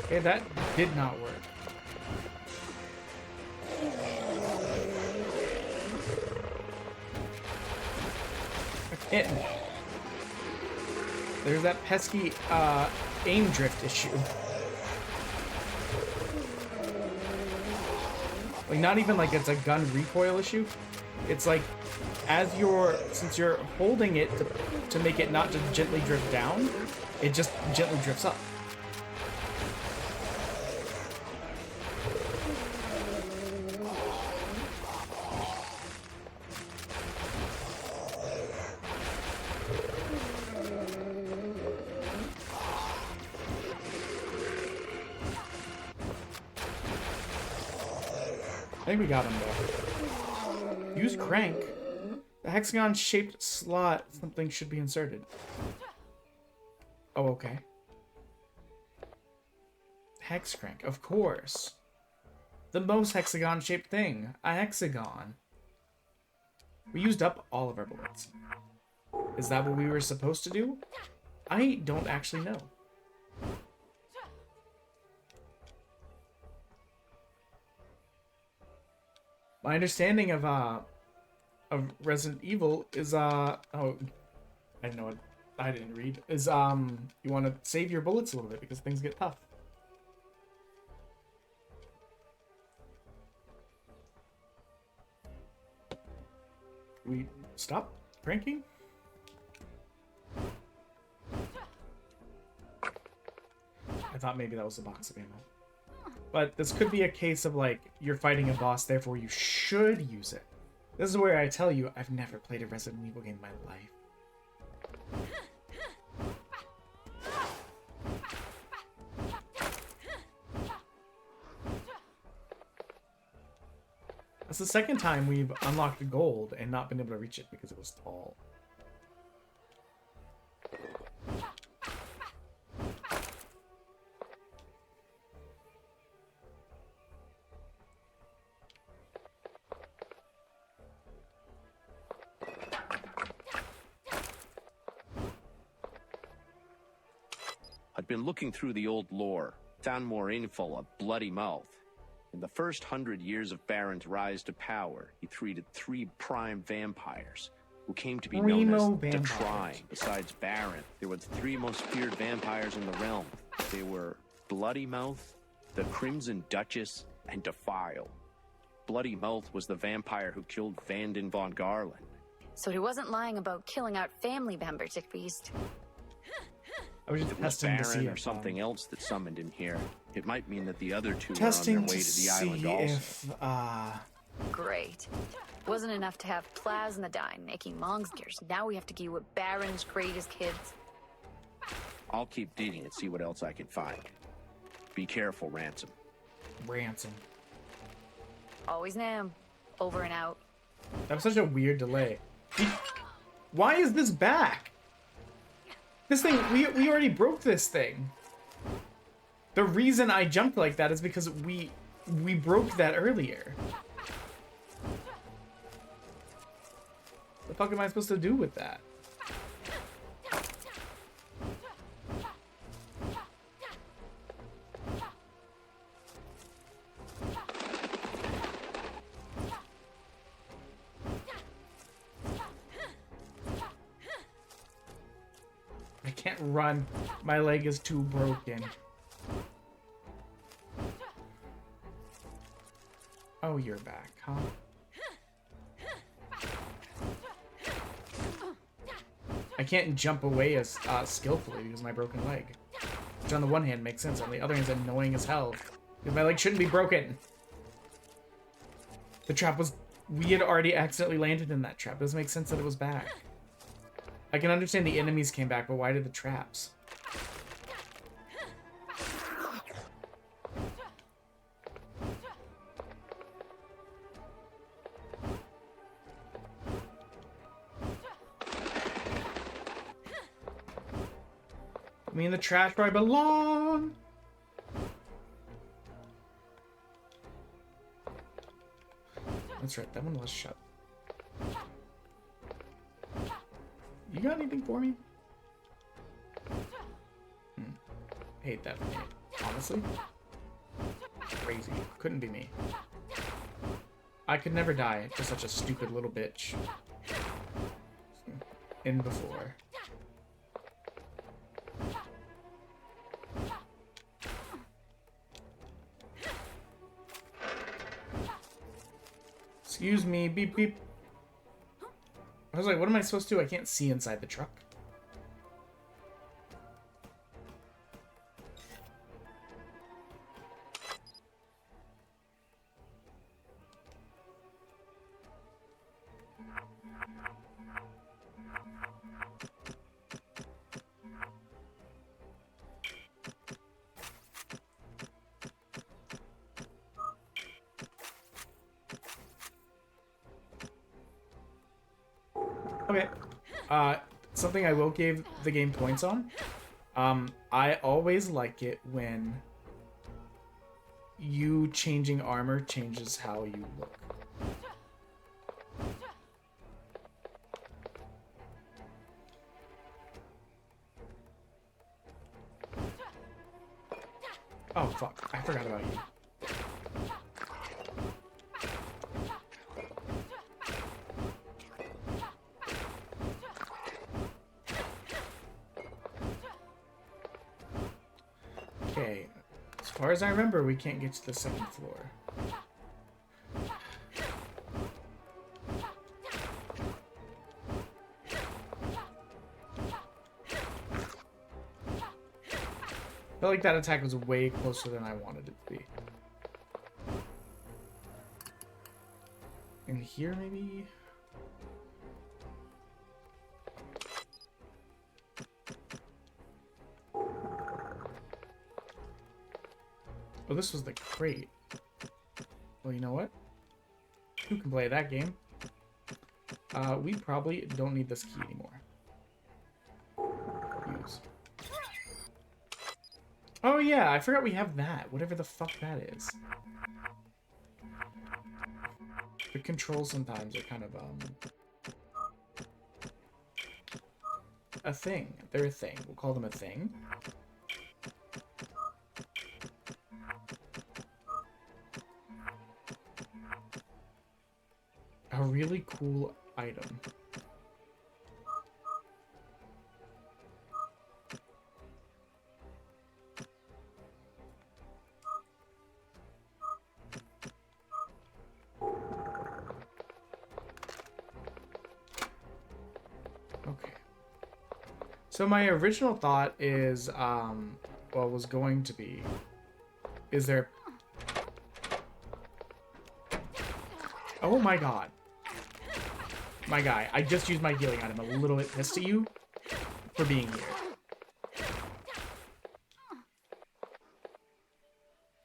okay, that did not work. Okay. There's that pesky aim drift issue. Like, not even like it's a gun recoil issue. It's like, since you're holding it to make it not just gently drift down, it just gently drifts up. think we got him though. Use crank. The hexagon-shaped slot. Something should be inserted. Oh, okay. Hex crank, of course. The most hexagon-shaped thing. A hexagon. We used up all of our bullets. Is that what we were supposed to do? I don't actually know. My understanding of Resident Evil is oh, I didn't know it. I didn't read. Is you want to save your bullets a little bit because things get tough. We stop pranking? I thought maybe that was a box of ammo. But this could be a case of, like, you're fighting a boss, therefore you should use it. This is where I tell you, I've never played a Resident Evil game in my life. That's the second time we've unlocked gold and not been able to reach it because it was tall. I'd been looking through the old lore, found more info of Bloody Mouth. In the first 100 years of Baron's rise to power, he treated 3 prime vampires, who came to be known as the Trine. Besides Baron, there were the 3 most feared vampires in the realm. They were Bloody Mouth, the Crimson Duchess, and Defile. Bloody Mouth was the vampire who killed Vanden VonGarland. So he wasn't lying about killing out family members, at least. I was just If it was testing to see Baron or if, something else that summoned him here, it might mean that the other 2 are on testing their way to to the island also. if Great. Wasn't enough to have Plasmodine making monsters. Now we have to deal with Baron's greatest kids. I'll keep digging and see what else I can find. Be careful, Ransom. Ransom. Always Nam. Over and out. That was such a weird delay. Why is this back? This thing, we already broke this thing. The reason I jumped like that is because we broke that earlier. What the fuck am I supposed to do with that? I can't run. My leg is too broken. Oh, you're back, huh? I can't jump away as skillfully because of my broken leg. Which on the one hand makes sense, on the other hand is annoying as hell. Because my leg shouldn't be broken. The trap was... We had already accidentally landed in that trap. It doesn't make sense that it was back. I can understand the enemies came back, but why did the traps? Put me in the trash where I belong! That's right, that one was shut. You got anything for me? Hate that grenade, honestly. Crazy. Couldn't be me. I could never die to such a stupid little bitch. In before. Excuse me, beep beep. I was like, what am I supposed to do? I can't see inside the truck. Okay. Something I will give the game points on. I always like it when you changing armor changes how you look. Oh, fuck. I forgot about you. Okay. As far as I remember, we can't get to the second floor. I feel like that attack was way closer than I wanted it to be. In here, maybe? Oh, this was the crate. Well, you know what? Who can play that game? We probably don't need this key anymore. Use. Oh yeah, I forgot we have that. Whatever the fuck that is. The controls sometimes are kind of, a thing. They're a thing. We'll call them a thing. A really cool item. Okay. So my original thought is, well, was going to be, is there... Oh my god. My guy, I just used my healing item. I'm a little bit pissed at you for being here.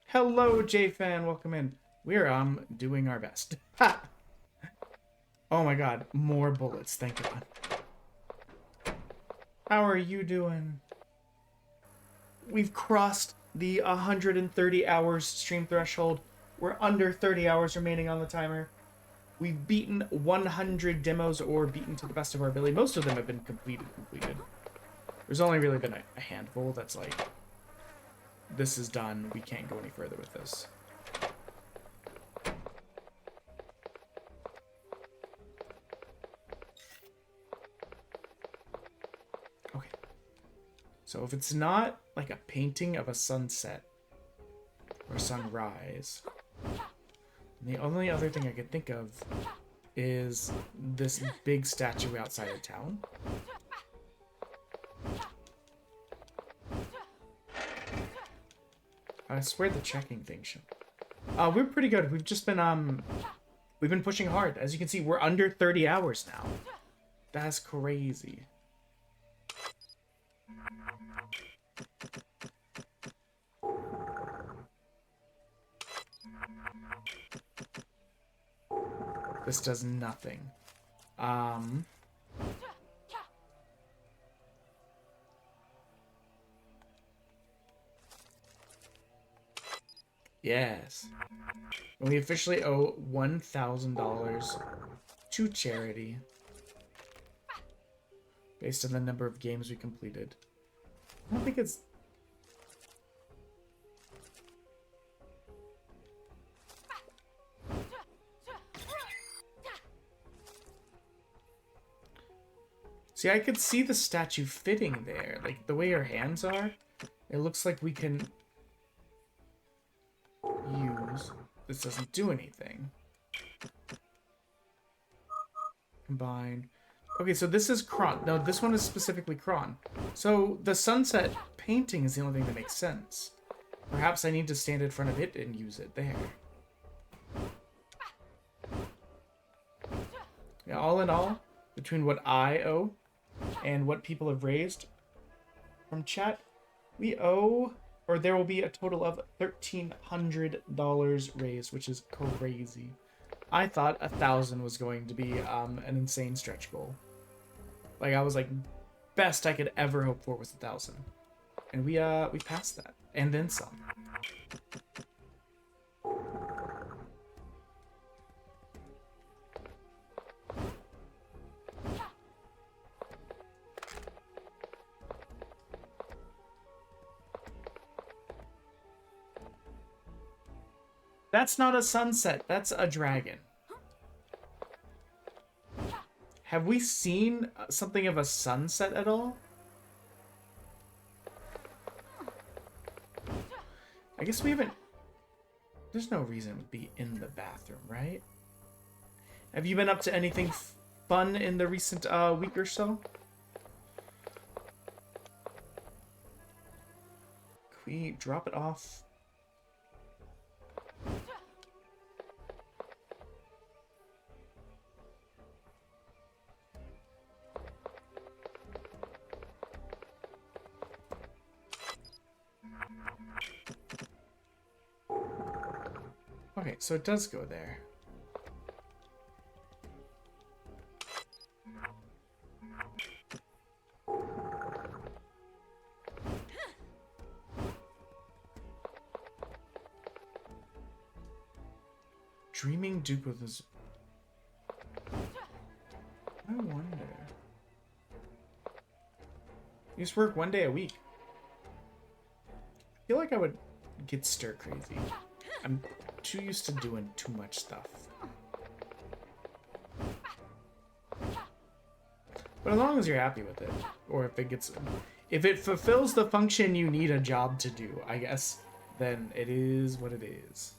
Hello, J-Fan. Welcome in. We're, doing our best. Ha! Oh my god, more bullets. Thank God. How are you doing? We've crossed the 130 hours stream threshold. We're under 30 hours remaining on the timer. We've beaten 100 demos, or beaten to the best of our ability. Most of them have been completed. There's only really been a handful that's like, this is done, we can't go any further with this. Okay. So if it's not like a painting of a sunset or sunrise, the only other thing I could think of is this big statue outside of town. I swear the checking thing should... we're pretty good. We've just been, we've been pushing hard. As you can see, we're under 30 hours now. That's crazy. This does nothing. Yes. And we officially owe $1,000 to charity based on the number of games we completed. I don't think it's... See, I could see the statue fitting there. Like, the way her hands are, it looks like we can use... This doesn't do anything. Combine. Okay, so this is Kron. No, this one is specifically Kron. So the sunset painting is the only thing that makes sense. Perhaps I need to stand in front of it and use it there. Yeah, all in all, between what I owe and what people have raised from chat, we owe, or there will be a total of $1,300 raised, which is crazy. I thought 1,000 was going to be an insane stretch goal. Like, I was like, best I could ever hope for was 1,000. And we passed that. And then some. That's not a sunset, that's a dragon. Have we seen something of a sunset at all? I guess we haven't... There's no reason to be in the bathroom, right? Have you been up to anything fun in the recent week or so? Can we drop it off? Okay, so it does go there. Dreaming Duke with his... I wonder... You just work 1 day a week. I feel like I would get stir crazy. I'm too used to doing too much stuff. But as long as you're happy with it, or if it fulfills the function you need a job to do, I guess, then it is what it is.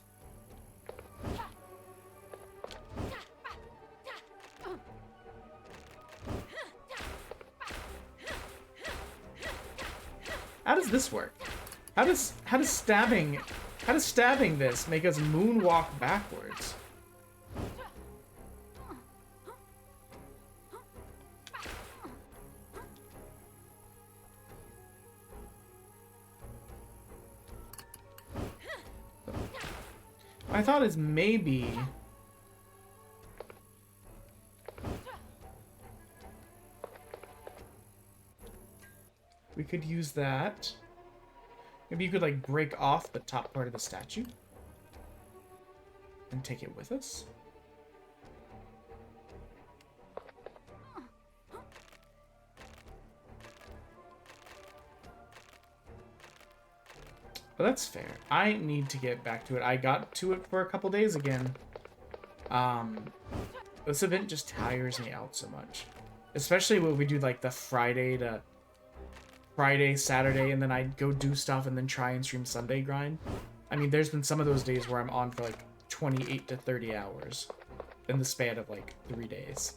How does this work? How does stabbing this make us moonwalk backwards? My thought is maybe we could use that. Maybe you could, like, break off the top part of the statue and take it with us. But that's fair. I need to get back to it. I got to it for a couple days again. This event just tires me out so much. Especially when we do, like, the Friday, Saturday, and then I go do stuff and then try and stream Sunday grind. I mean, there's been some of those days where I'm on for like 28 to 30 hours in the span of like 3 days.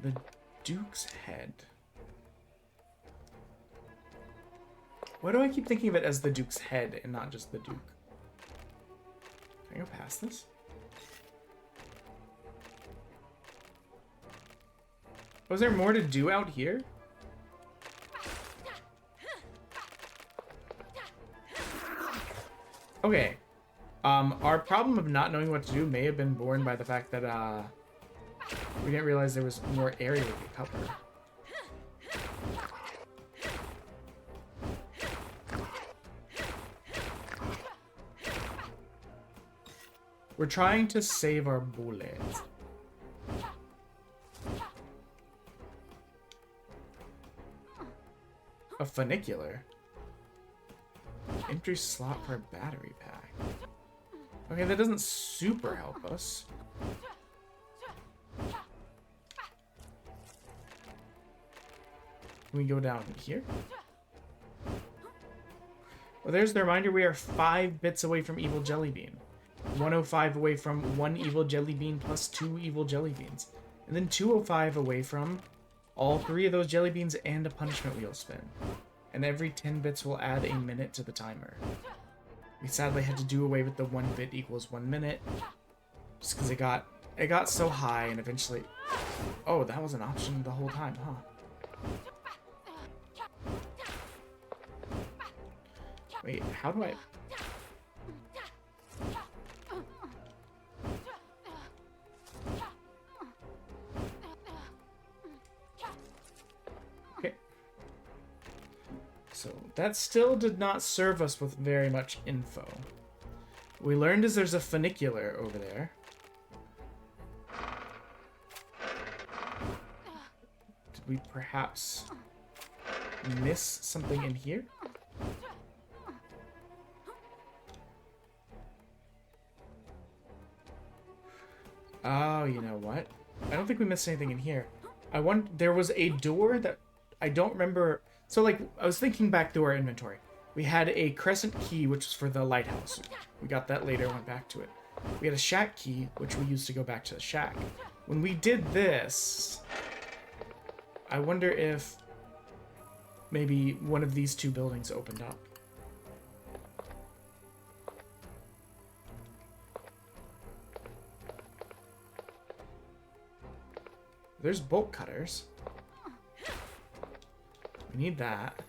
The Duke's head. Why do I keep thinking of it as the Duke's head and not just the Duke? Can I go past this? Was there more to do out here? Okay. Our problem of not knowing what to do may have been born by the fact that, we didn't realize there was more area we could cover. We're trying to save our bullets. A funicular. Empty slot for a battery pack. Okay, that doesn't super help us. Can we go down here? Well, there's the reminder we are 5 bits away from Evil Jelly Bean. 105 away from 1 Evil Jelly Bean plus 2 Evil Jelly Beans. And then 205 away from all 3 of those Jelly Beans and a punishment wheel spin. And every 10 bits will add a minute to the timer. We sadly had to do away with the 1 bit equals 1 minute. Just because it got it got so high and eventually... Oh, that was an option the whole time, huh? Wait, how do I... Okay. So, that still did not serve us with very much info. We learned is there's a funicular over there. Did we perhaps miss something in here? Oh, you know what? I don't think we missed anything in here. There was a door that I don't remember. So, like, I was thinking back through our inventory. We had a crescent key, which was for the lighthouse. We got that later, went back to it. We had a shack key, which we used to go back to the shack. When we did this, I wonder if maybe one of these two buildings opened up. There's bolt cutters. We need that.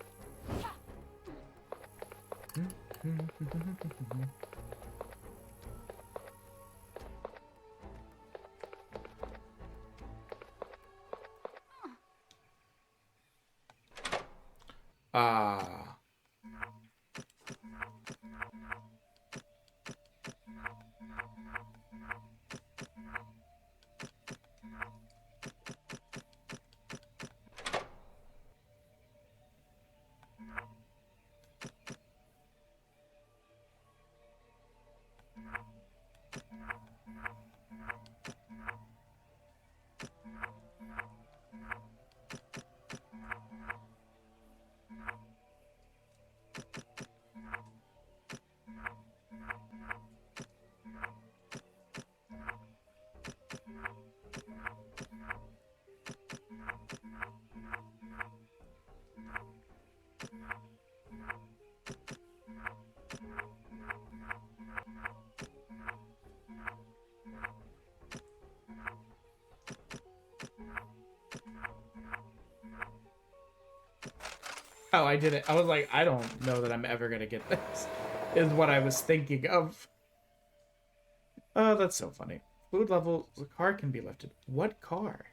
Oh, I did it. I was like, I don't know that I'm ever gonna get this, is what I was thinking of. Oh, that's so funny. Fluid level, the car can be lifted. What car?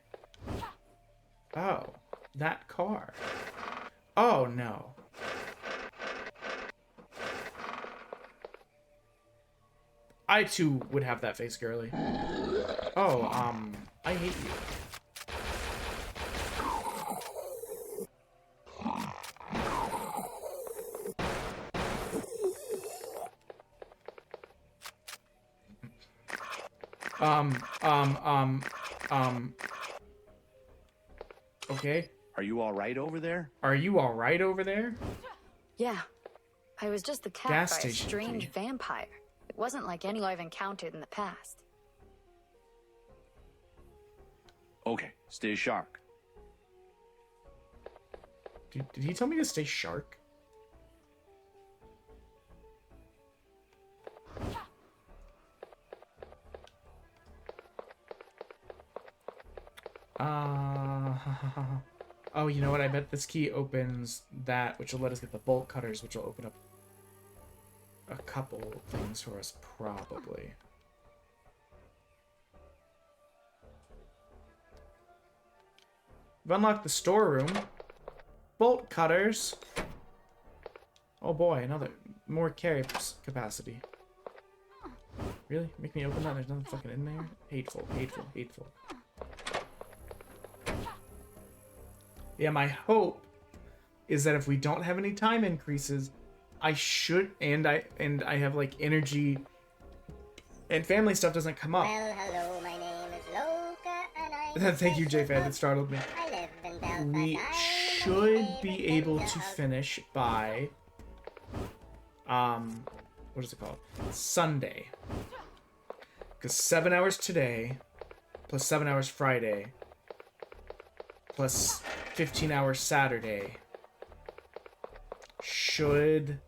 Oh, that car. Oh, no. I, too, would have that face, girly. Oh, I hate you. Okay. Are you all right over there? Are you all right over there? Yeah. I was just the cat Gas by a station strange key. vampire. It wasn't like any I've encountered in the past. Okay, stay sharp. Did he tell me to stay shark? Oh, you know what? I bet this key opens that, which will let us get the bolt cutters, which will open up a couple things for us, probably. We've unlocked the storeroom. Bolt cutters. Oh boy, another more carry capacity. Really? Make me open that? There's nothing fucking in there? Hateful, hateful, hateful. Yeah, my hope is that if we don't have any time increases, I should, and I have like energy and family stuff doesn't come up. Well, hello, my name is Loka, and Thank you, JFad, that startled me. I live in Belfast, We Ireland, should my be favorite able city to of- finish by what is it called? Sunday. Because 7 hours today, plus 7 hours Friday, plus 15 hours Saturday, should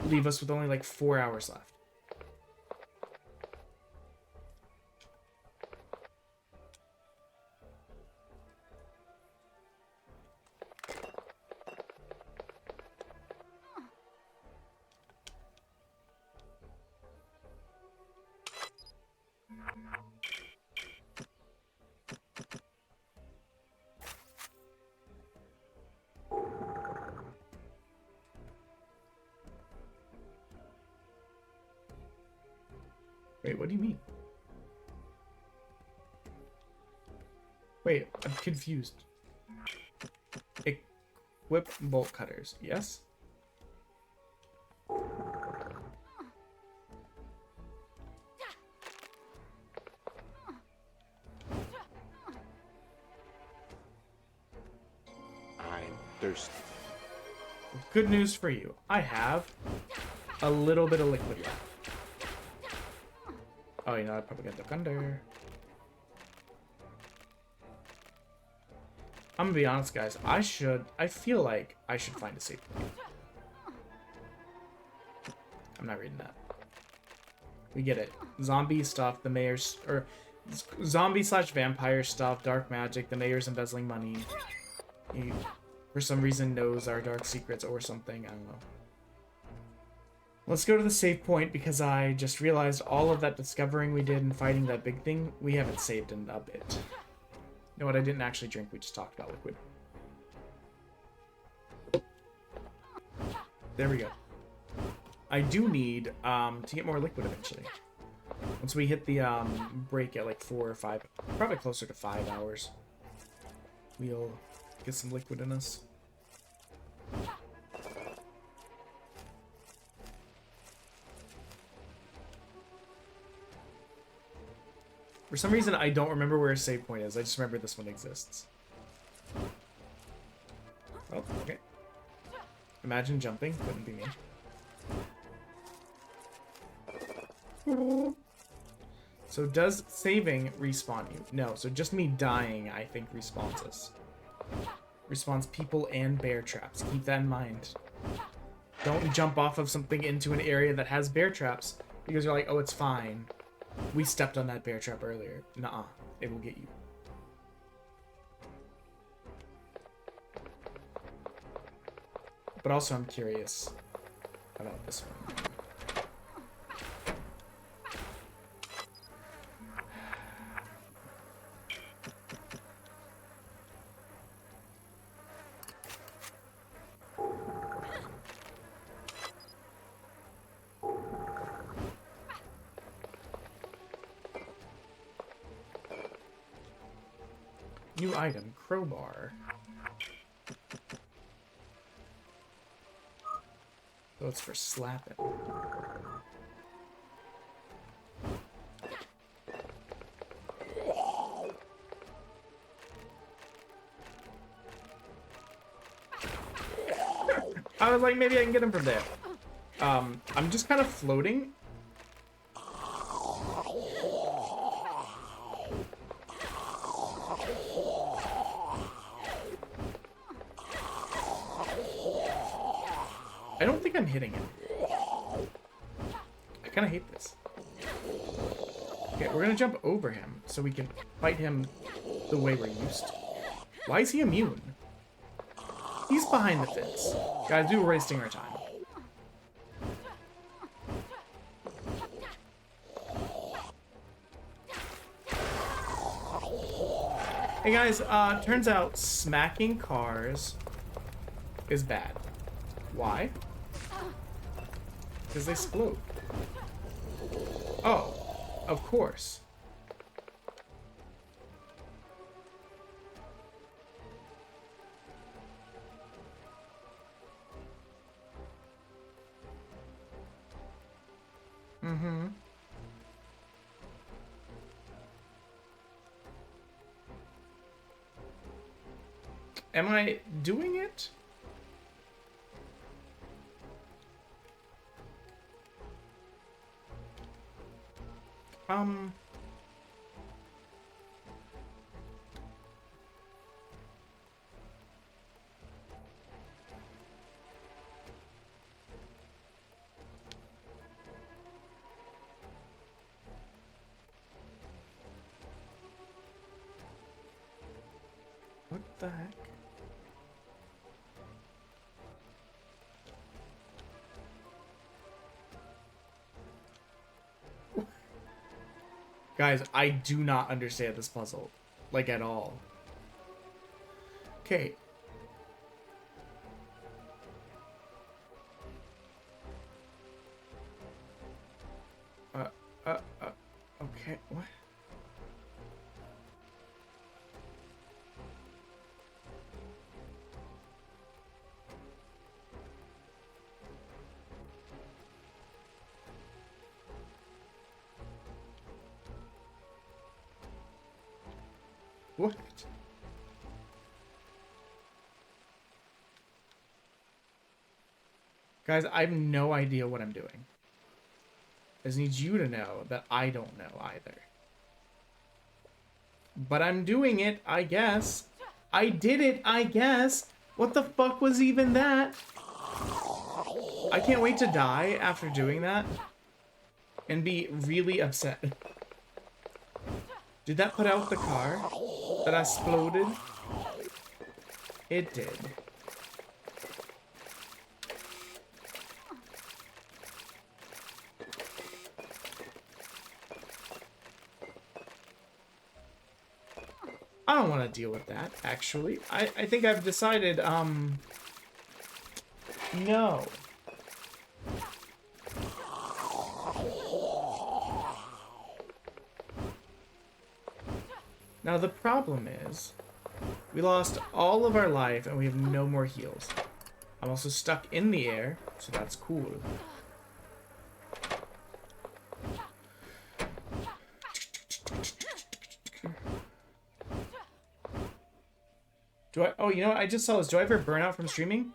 leave us with only like 4 hours left. Wait, what do you mean? Wait, I'm confused. Equip bolt cutters, yes? I'm thirsty. Good news for you. I have a little bit of liquid left. Oh, you know, I probably got duck under. I'm gonna be honest, guys. I feel like I should find a safe point. I'm not reading that. We get it. Zombie stuff, the mayor's, or zombie/vampire stuff, dark magic, the mayor's embezzling money. He, for some reason, knows our dark secrets or something. I don't know. Let's go to the save point because I just realized all of that discovering we did and fighting that big thing, we haven't saved in a bit. You know what? I didn't actually drink. We just talked about liquid. There we go. I do need to get more liquid eventually. Once we hit the break at like 4 or 5, probably closer to 5 hours, we'll get some liquid in us. For some reason, I don't remember where a save point is. I just remember this one exists. Oh, okay. Imagine jumping. Couldn't be me. So does saving respawn you? No, so just me dying, I think, respawns us. Respawns people and bear traps. Keep that in mind. Don't jump off of something into an area that has bear traps because you're like, oh, it's fine. We stepped on that bear trap earlier. Nuh-uh. It will get you. But also I'm curious about this one. New item, crowbar. So it's for slapping. I was like, maybe I can get him from there. I'm just kind of floating. I don't think I'm hitting him. I kind of hate this. Okay, we're gonna jump over him so we can fight him the way we're used to. Why is he immune? He's behind the fence. Guys, we were wasting our time. Hey guys, turns out smacking cars is bad. Why? Because they explode. Oh, of course. Mm-hmm. Am I doing it? What the heck? Guys, I do not understand this puzzle. Like, at all. Okay. Okay, what? What? Guys, I have no idea what I'm doing. I just need you to know that I don't know either. But I'm doing it, I guess. I did it, I guess. What the fuck was even that? I can't wait to die after doing that. And be really upset. Did that put out the car that exploded? It did. I don't want to deal with that, actually. I think I've decided, no. Now, the problem is, we lost all of our life and we have no more heals. I'm also stuck in the air, so that's cool. Oh, you know what? I just saw this. Do I ever burn out from streaming?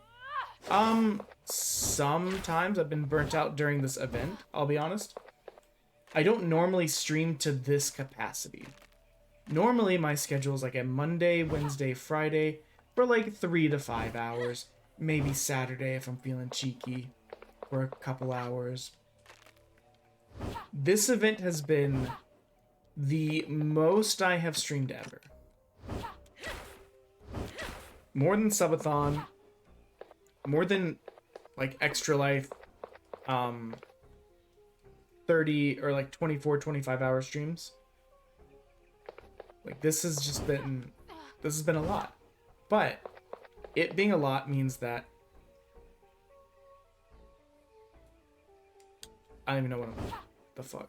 Sometimes I've been burnt out during this event, I'll be honest. I don't normally stream to this capacity. Normally, my schedule is like a Monday, Wednesday, Friday for like 3 to 5 hours. Maybe Saturday if I'm feeling cheeky for a couple hours. This event has been the most I have streamed ever. More than Subathon. More than like Extra Life 30 or like 24, 25 hour streams. Like this has been a lot. But it being a lot means that I don't even know the fuck.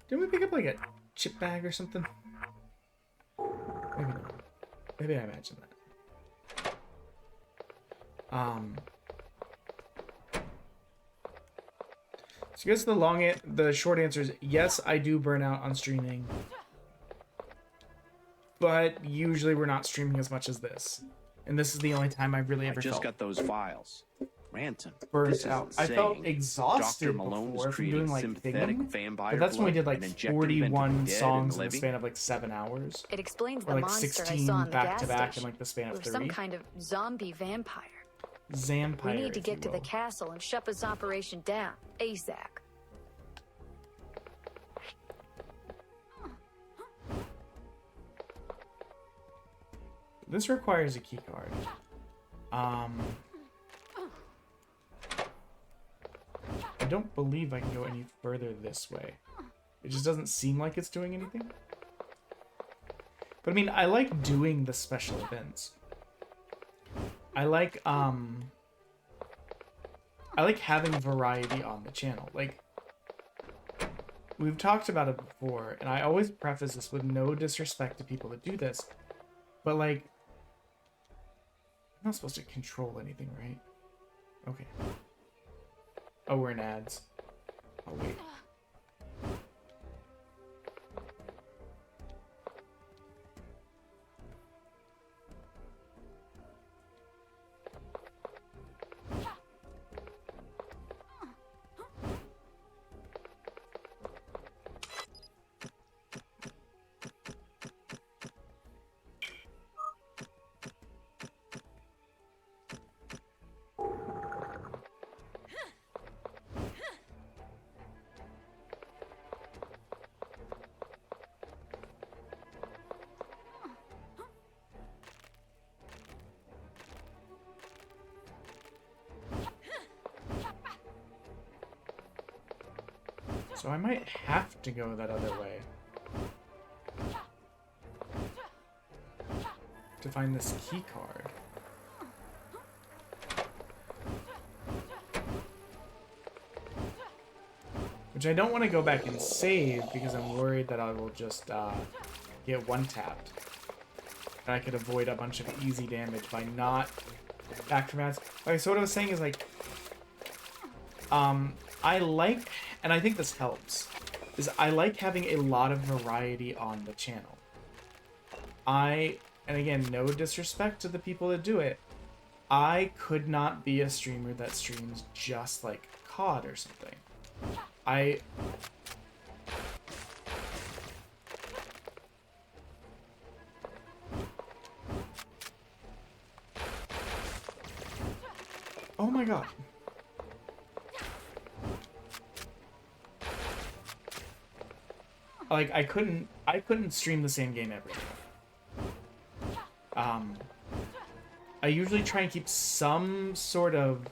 Didn't we pick up like a chip bag or something? Maybe not. Maybe I imagined that. So I guess the short answer is yes, I do burn out on streaming. But usually we're not streaming as much as this. And this is the only time I've really ever just felt got those files. Ransom. burnt out. I felt exhausted Dr. Malone before was from creating doing like synthetic thing. vampire But that's when we did blood like and injecting them 41 into the dead songs and in the living. span of like 7 hours. It explains Or the like monster I 16 saw in the back gas to back in station. like the span of Or 3. some kind of zombie vampire. Zampire, We need to if get you to the will. castle and shut this operation down, ASAP. This requires a key card. I don't believe I can go any further this way. It just doesn't seem like it's doing anything. But I mean, I like doing the special events. I like having variety on the channel. Like, we've talked about it before, and I always preface this with no disrespect to people that do this, but like, I'm not supposed to control anything, right? Okay. Oh, we're in ads. Oh, wait. So I might have to go that other way to find this key card. Which I don't want to go back and save because I'm worried that I will just get one-tapped. And I could avoid a bunch of easy damage by not back to mats. Okay, so what I was saying is like, I like, and I think this helps, is I like having a lot of variety on the channel. And again, no disrespect to the people that do it, I could not be a streamer that streams just like COD or something. Oh my god. Like, I couldn't stream the same game every day. I usually try and keep some sort of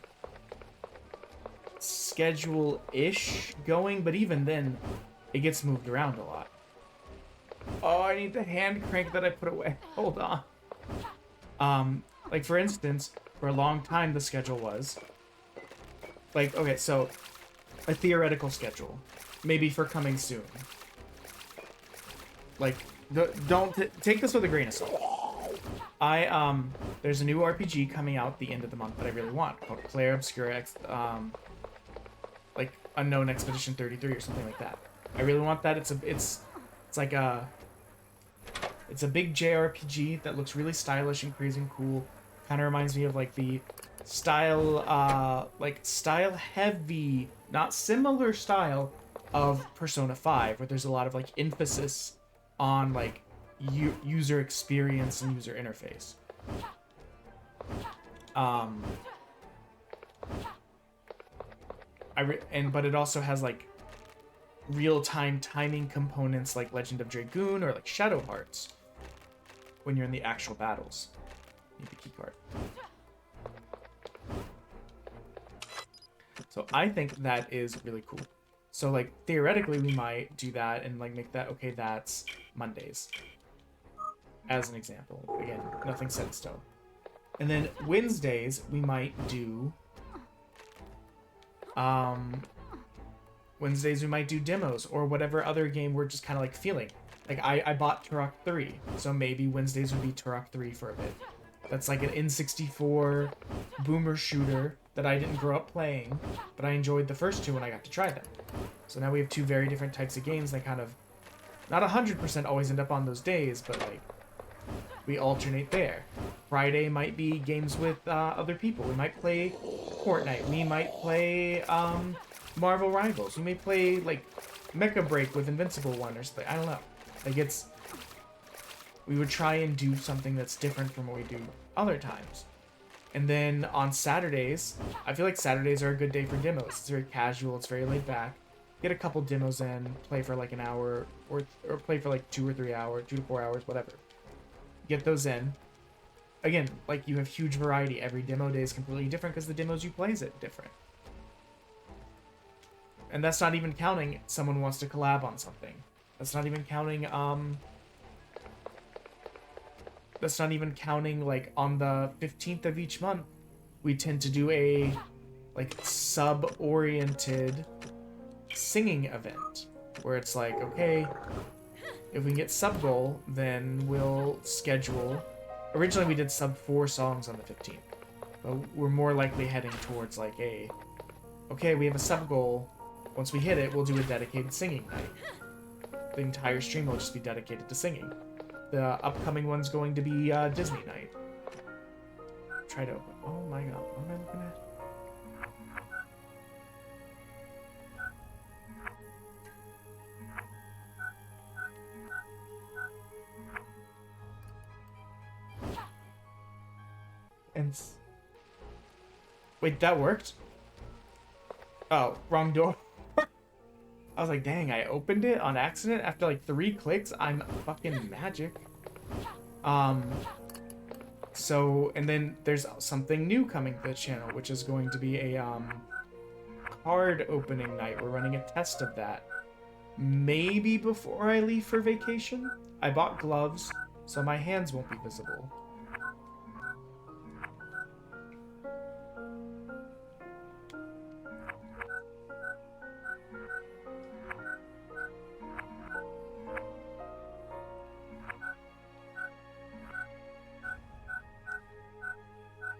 schedule-ish going, but even then, it gets moved around a lot. Oh, I need the hand crank that I put away. Hold on. Like, for instance, for a long time, the schedule was... Like, okay, so, a theoretical schedule. Maybe for coming soon. Like, don't take this with a grain of salt. There's a new RPG coming out the end of the month that I really want, called Claire Obscura like Unknown Expedition 33 or something like that. I really want that. It's like a big JRPG that looks really stylish and crazy and cool. Kind of reminds me of like the style heavy, not similar style of Persona 5, where there's a lot of like emphasis on like user experience and user interface. But it also has like real-time timing components like Legend of Dragoon or like Shadow Hearts when you're in the actual battles. Need the keycard. So I think that is really cool. So like theoretically we might do that and like make that, okay, that's Mondays. As an example. Again, nothing set in stone. And then Wednesdays we might do demos or whatever other game we're just kind of like feeling. Like I bought Turok 3, so maybe Wednesdays would be Turok 3 for a bit. That's like an N64 boomer shooter that I didn't grow up playing, but I enjoyed the first two when I got to try them. So now we have two very different types of games that kind of, not 100% always end up on those days, but like, we alternate there. Friday might be games with other people. We might play Fortnite. We might play Marvel Rivals. We may play like Mecha Break with Invincible One or something. I don't know. Like we would try and do something that's different from what we do other times. And then on Saturdays, I feel like Saturdays are a good day for demos. It's very casual. It's very laid back. Get a couple demos in, play for like an hour, or play for like 2 or 3 hours, 2 to 4 hours, whatever. Get those in. Again, like you have huge variety. Every demo day is completely different because the demos you play is different. And that's not even counting someone wants to collab on something. That's not even counting like on the 15th of each month, we tend to do a like sub-oriented singing event where it's like, okay, if we can get sub goal, then we'll schedule. Originally we did sub 4 songs on the 15th, but we're more likely heading towards like okay, we have a sub goal. Once we hit it, we'll do a dedicated singing night. The entire stream will just be dedicated to singing. The upcoming one's going to be Disney night. Try to open. Oh my god, what am I looking at? Wait, that worked? Oh, wrong door. I was like, dang, I opened it on accident after like 3 clicks. I'm fucking magic. So, and then there's something new coming to the channel, which is going to be a card opening night. We're running a test of that. Maybe before I leave for vacation. I bought gloves, so my hands won't be visible.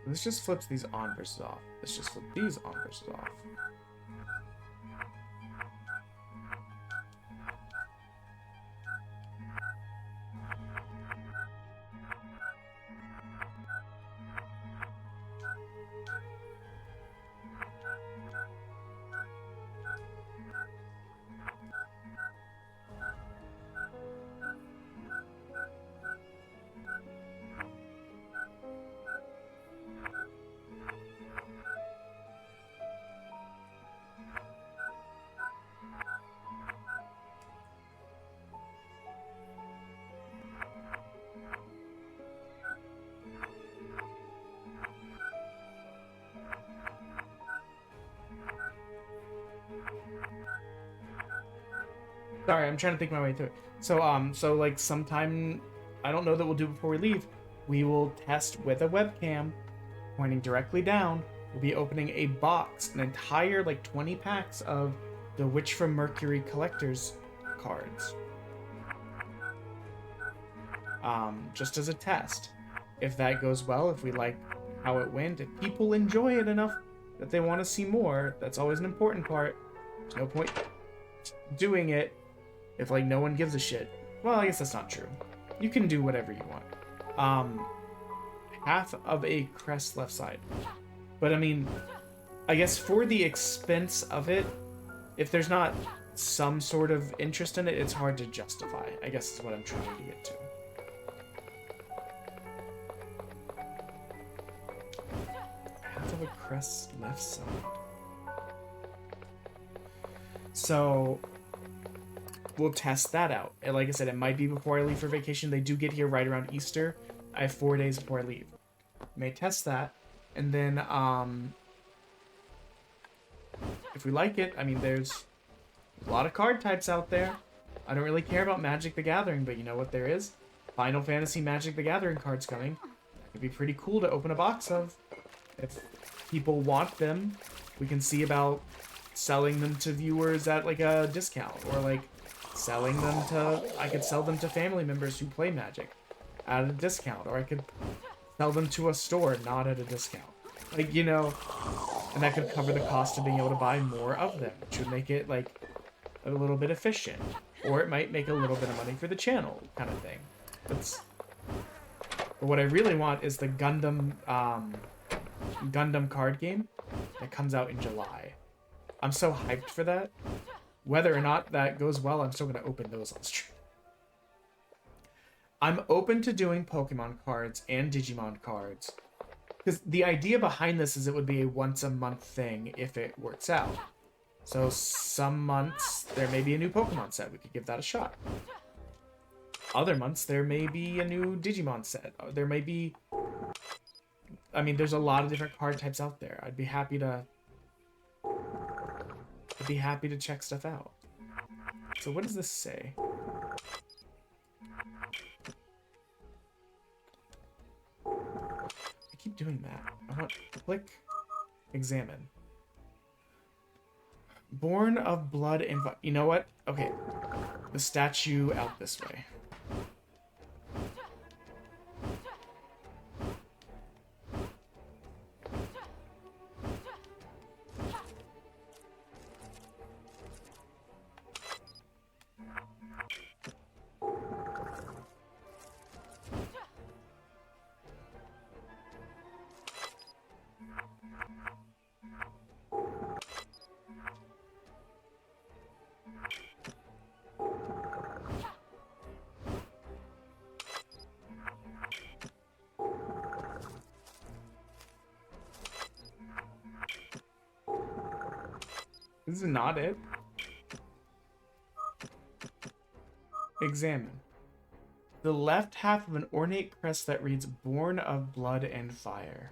This just flips these on versus off. Let's just flip these on versus off. Sorry, I'm trying to think my way through it. So like sometime, I don't know that we'll do before we leave, we will test with a webcam pointing directly down. We'll be opening a box, an entire like 20 packs of the Witch from Mercury collector's cards. Just as a test. If that goes well, if we like how it went, if people enjoy it enough that they want to see more, that's always an important part. There's no point doing it if like no one gives a shit. Well, I guess that's not true. You can do whatever you want. Half of a crest left side. But I mean, I guess for the expense of it, if there's not some sort of interest in it, it's hard to justify. I guess is what I'm trying to get to. Half of a crest left side. So we'll test that out. And like I said, it might be before I leave for vacation. They do get here right around Easter. I have 4 days before I leave. May test that. And then, if we like it, I mean, there's a lot of card types out there. I don't really care about Magic the Gathering, but you know what there is? Final Fantasy Magic the Gathering cards coming. It'd be pretty cool to open a box of. If people want them, we can see about selling them to viewers at like a discount, or like selling them to, I could sell them to family members who play Magic at a discount, or I could sell them to a store not at a discount. Like, you know, and that could cover the cost of being able to buy more of them, which would make it like a little bit efficient, or it might make a little bit of money for the channel kind of thing. But what I really want is the Gundam card game that comes out in July. I'm so hyped for that. Whether or not that goes well, I'm still going to open those on stream. I'm open to doing Pokemon cards and Digimon cards. Because the idea behind this is it would be a once-a-month thing if it works out. So some months, there may be a new Pokemon set. We could give that a shot. Other months, there may be a new Digimon set. There may be... I mean, there's a lot of different card types out there. I'd be happy to check stuff out. So what does this say? I keep doing that. I want to click examine. Born of blood and... You know what? Okay. The statue out this way. This is not it. Examine. The left half of an ornate crest that reads Born of Blood and Fire.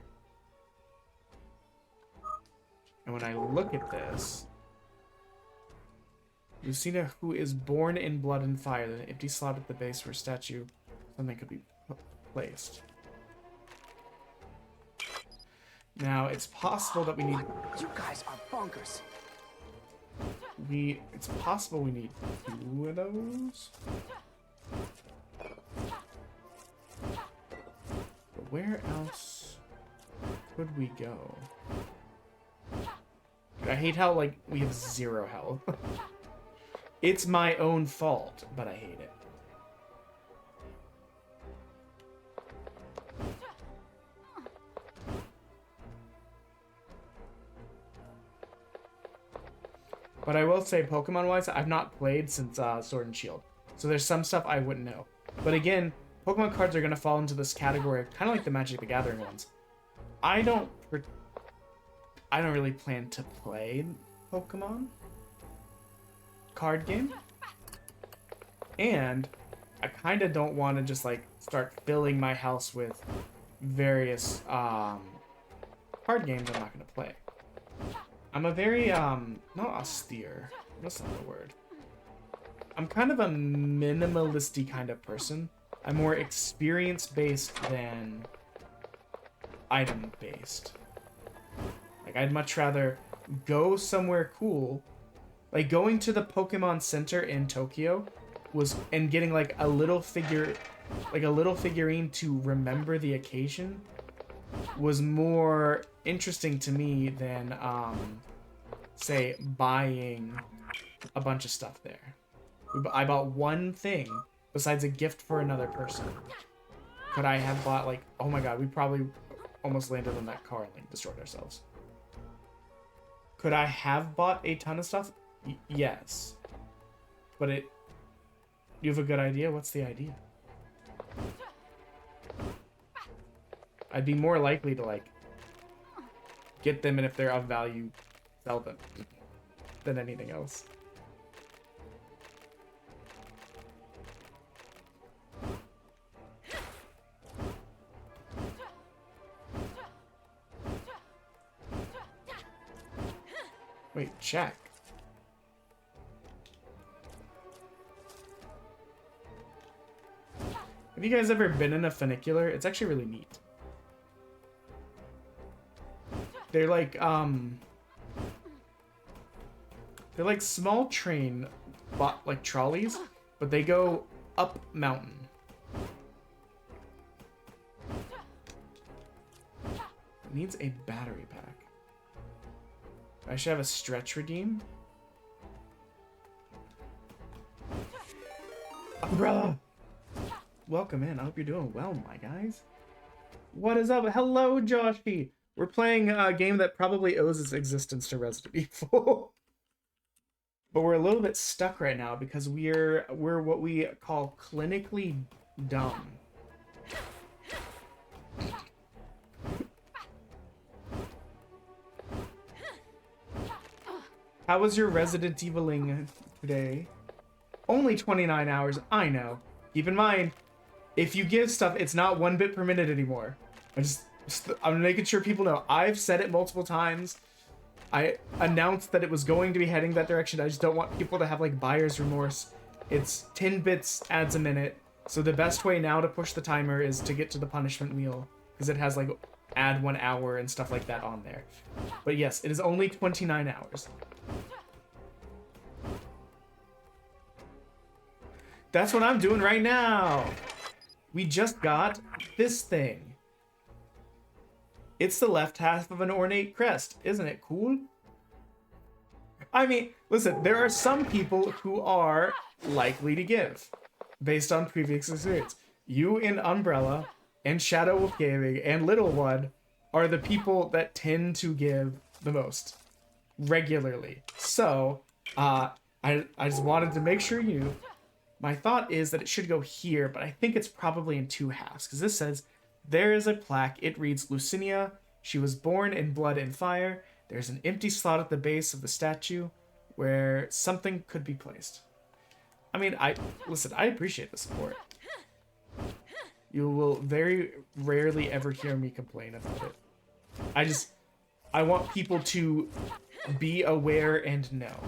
And when I look at this, Lucina, who is born in blood and fire, there's an empty slot at the base where a statue, something could be placed. Now, it's possible that we need... You guys are bonkers. It's possible we need 2 of those. But where else? could we go? I hate how, like, we have 0 health. It's my own fault, but I hate it. But I will say, Pokemon-wise, I've not played since Sword and Shield. So there's some stuff I wouldn't know. But again, Pokemon cards are going to fall into this category, kind of like the Magic the Gathering ones. I don't really plan to play Pokemon card game. And I kind of don't want to just, like, start filling my house with various card games I'm not going to play. I'm a very, not austere. That's not the word. I'm kind of a minimalisty kind of person. I'm more experience-based than item-based. Like, I'd much rather go somewhere cool. Like, going to the Pokemon Center in Tokyo and getting, like, a little figurine to remember the occasion was more interesting to me than, say, buying a bunch of stuff there. I bought one thing besides a gift for another person. Could I have bought, like, oh my god, we probably almost landed on that car and, like, destroyed ourselves. Could I have bought a ton of stuff? Yes. But you have a good idea? What's the idea? I'd be more likely to, like, get them, and if they're of value, sell them, than anything else. Wait, check. Have you guys ever been in a funicular? It's actually really neat. They're like small train, like trolleys, but they go up mountain. It needs a battery pack. I should have a stretch redeem. Umbrella! Welcome in. I hope you're doing well, my guys. What is up? Hello, Joshy! We're playing a game that probably owes its existence to Resident Evil. But we're a little bit stuck right now because we're what we call clinically dumb. How was your Resident Eviling today? Only 29 hours, I know. Keep in mind, if you give stuff, it's not 1 bit per minute anymore. I'm making sure people know. I've said it multiple times. I announced that it was going to be heading that direction. I just don't want people to have, like, buyer's remorse. It's 10 bits adds a minute. So the best way now to push the timer is to get to the punishment wheel, because it has, like, add 1 hour and stuff like that on there. But yes, it is only 29 hours. That's what I'm doing right now. We just got this thing. It's the left half of an ornate crest. Isn't it cool? I mean, listen, there are some people who are likely to give based on previous experience. You in Umbrella and Shadow Wolf Gaming and Little One are the people that tend to give the most regularly. So, I just wanted to make sure you knew. My thought is that it should go here, but I think it's probably in 2 halves, because this says, there is a plaque. It reads, Lucinia, she was born in blood and fire. There's an empty slot at the base of the statue where something could be placed. I mean, listen, I appreciate the support. You will very rarely ever hear me complain about it. I want people to be aware and know.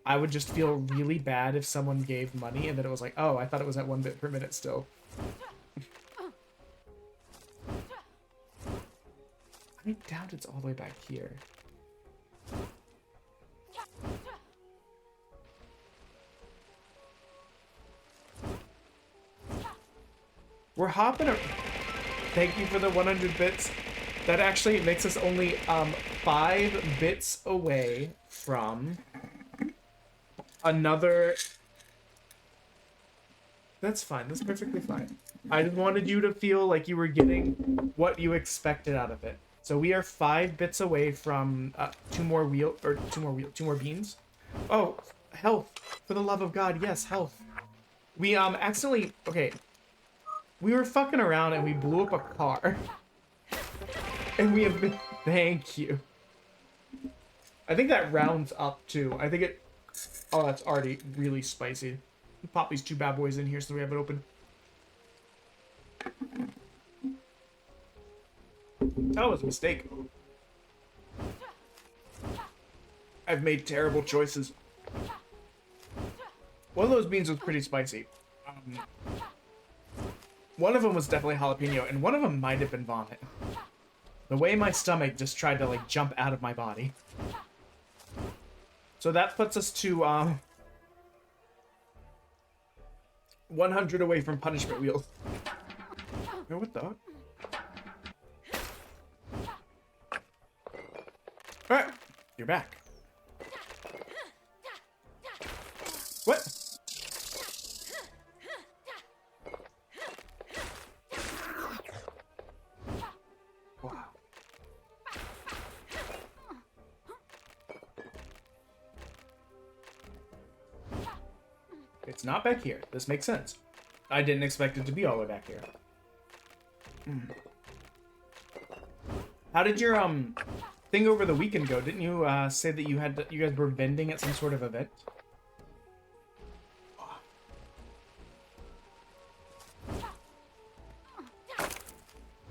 I would just feel really bad if someone gave money and then it was like, oh, I thought it was at 1 bit per minute still. I doubt it's all the way back here. We're hopping. Thank you for the 100 bits. That actually makes us only 5 bits away from another... That's fine. That's perfectly fine. I just wanted you to feel like you were getting what you expected out of it. So we are 5 bits away from 2 more beans. Oh, health. For the love of God, yes, health. We accidentally... Okay. We were fucking around and we blew up a car. And we have been... Thank you. I think that rounds up, too. I think it... Oh, that's already really spicy. Pop these 2 bad boys in here so we have it open. That was a mistake. I've made terrible choices. One of those beans was pretty spicy. One of them was definitely jalapeno, and one of them might have been vomit. The way my stomach just tried to, like, jump out of my body. So that puts us to, 100 away from punishment wheels. Oh, what the? Alright, you're back. What? Wow. It's not back here. This makes sense. I didn't expect it to be all the way back here. How did your thing over the weekend go? Didn't you say that you guys were vending at some sort of event?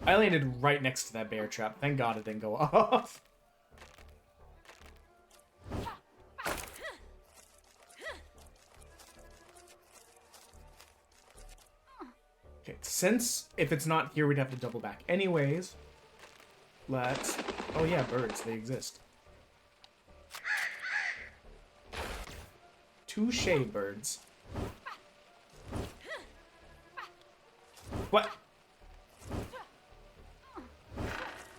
I landed right next to that bear trap. Thank God it didn't go off. Okay, since if it's not here, we'd have to double back. Anyways, let's... Oh yeah, birds, they exist. Touche, birds. What?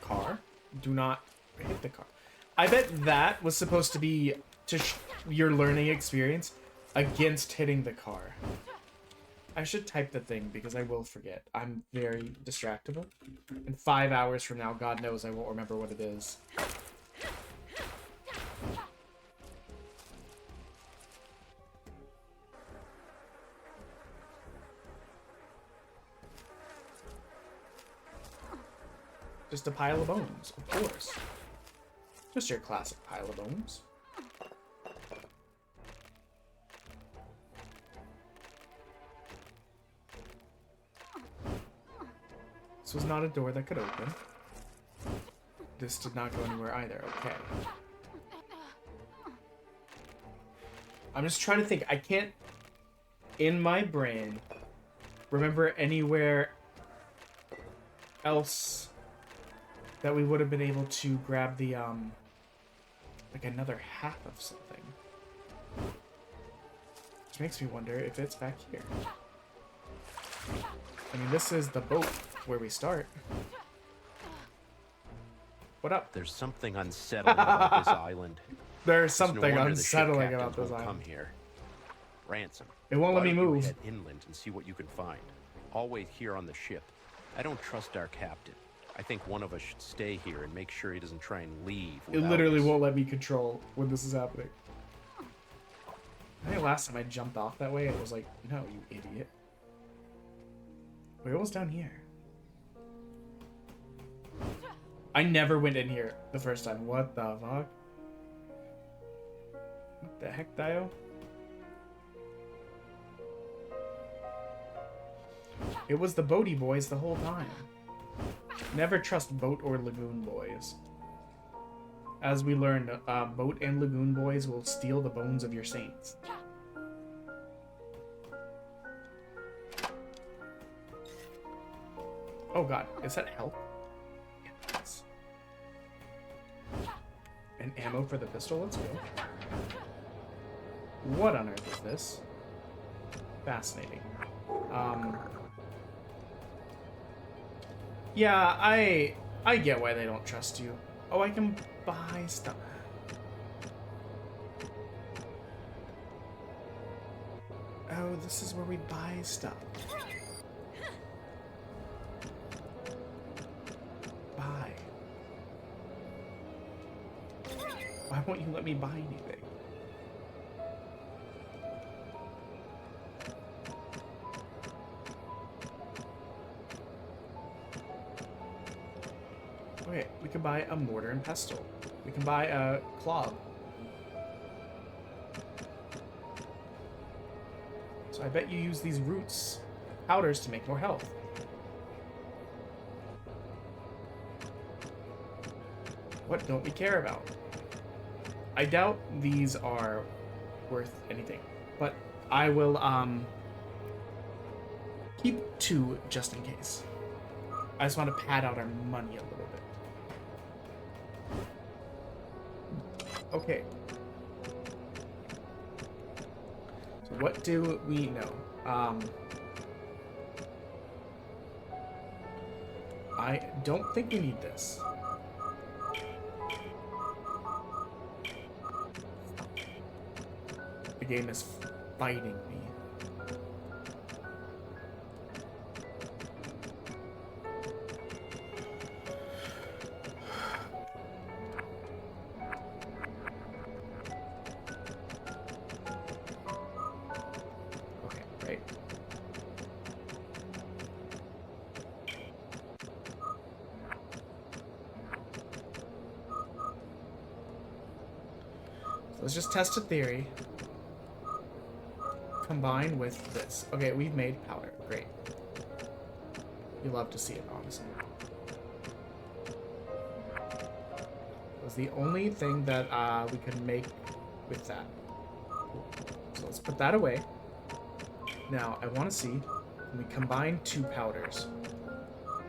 Car? Do not hit the car. I bet that was supposed to be your learning experience against hitting the car. I should type the thing because I will forget. I'm very distractible. And 5 hours from now, God knows I won't remember what it is. Just a pile of bones, of course. Just your classic pile of bones. This was not a door that could open. This did not go anywhere either. Okay. I'm just trying to think. I can't, in my brain, remember anywhere else that we would have been able to grab the, like another half of something. Which makes me wonder if it's back here. I mean, this is the boat where we start. What up? There's something unsettling about this island. There's It's something no wonder the ship unsettling captains about this won't island. come here. Ransom. It won't let why me don't you move. head inland and see what you can find. I'll wait here on the ship. I don't trust our captain. I think one of us should stay here and make sure he doesn't try and leave. It literally won't let me control when this is happening. I think last time I jumped off that way, it was like, no, you idiot. Wait, what was down here? I never went in here the first time. What the fuck? What the heck, Dio? It was the boaty boys the whole time. Never trust boat or lagoon boys. As we learned, boat and lagoon boys will steal the bones of your saints. Oh god, is that health? Yeah, it is. And ammo for the pistol, let's go. What on earth is this? Fascinating. Yeah, I get why they don't trust you. Oh, I can buy stuff. Oh, this is where we buy stuff. Buy. Why won't you let me buy anything? Okay, we can buy a mortar and pestle. We can buy a clog. So I bet you use these roots, powders, to make more health. What don't we care about? I doubt these are worth anything, but I will keep 2 just in case. I just want to pad out our money a little bit. Okay. So what do we know? I don't think we need this. The game is fighting me. Okay, right. So let's just test a theory. Combined with this. Okay, we've made powder. Great. You love to see it, honestly. It was the only thing that we could make with that. Cool. So let's put that away. Now, I want to see when we combine 2 powders.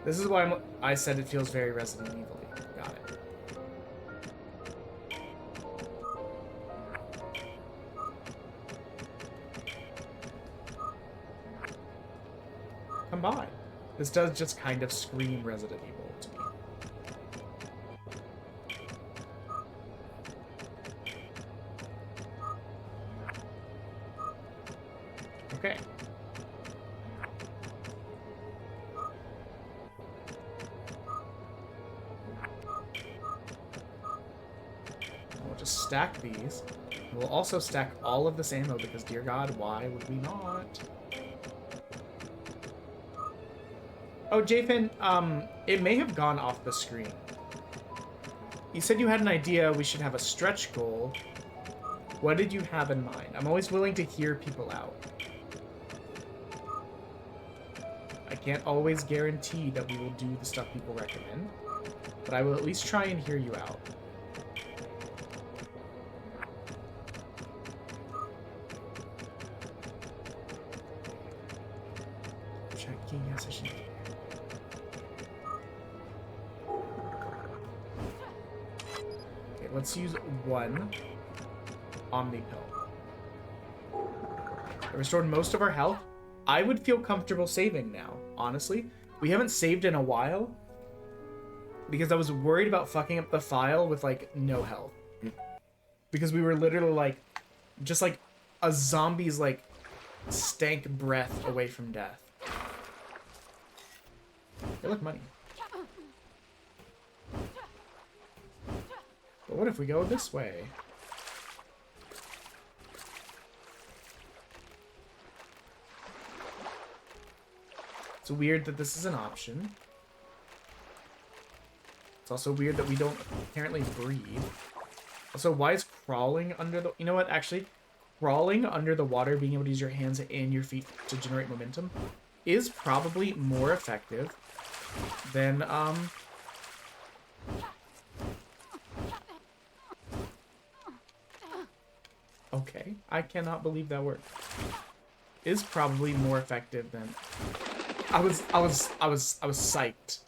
This is why I said it feels very Resident Evil-y. Got it. Combine. This does just kind of scream Resident Evil to me. Okay. We'll just stack these. We'll also stack all of this ammo because, dear God, why would we not? Oh, Jathan, it may have gone off the screen. You said you had an idea we should have a stretch goal. What did you have in mind? I'm always willing to hear people out. I can't always guarantee that we will do the stuff people recommend, but I will at least try and hear you out. Checking, yes, I should. Let's use 1 Omni Pill. It restored most of our health. I would feel comfortable saving now, honestly. We haven't saved in a while because I was worried about fucking up the file with, like, no health. Because we were literally, like, just like a zombie's, like, stank breath away from death. Hey, look, money. But what if we go this way? It's weird that this is an option. It's also weird that we don't apparently breathe. Also, why is crawling under the... You know what, actually? Crawling under the water, being able to use your hands and your feet to generate momentum, is probably more effective than, Okay, I cannot believe that worked. Is probably more effective than... I was psyched.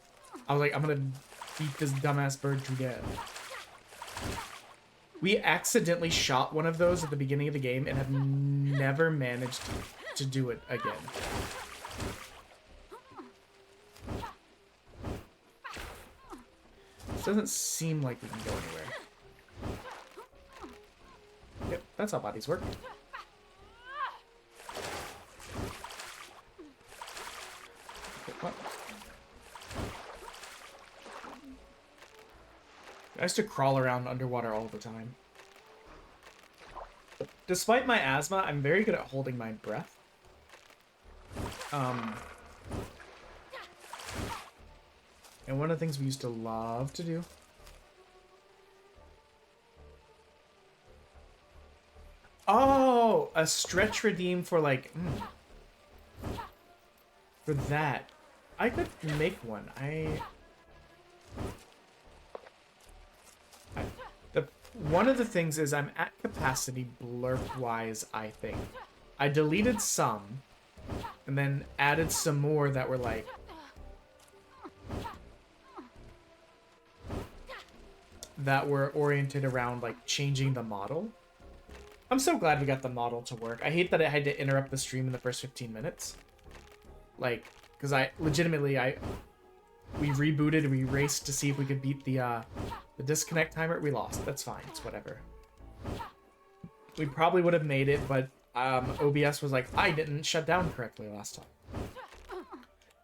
I was like, I'm gonna beat this dumbass bird to death. We accidentally shot one of those at the beginning of the game and have never managed to do it again. This doesn't seem like we can go anywhere. Yep, that's how bodies work. Okay, what? I used to crawl around underwater all the time. Despite my asthma, I'm very good at holding my breath. And one of the things we used to love to do. Oh, a stretch redeem for like, for that. I could make one. One of the things is I'm at capacity blurb-wise, I think. I deleted some, and then added some more that were like... that were oriented around, like, changing the model. I'm so glad we got the model to work. I hate that I had to interrupt the stream in the first 15 minutes. Like, because we rebooted, we raced to see if we could beat the disconnect timer. We lost. That's fine. It's whatever. We probably would have made it, but OBS was like, I didn't shut down correctly last time.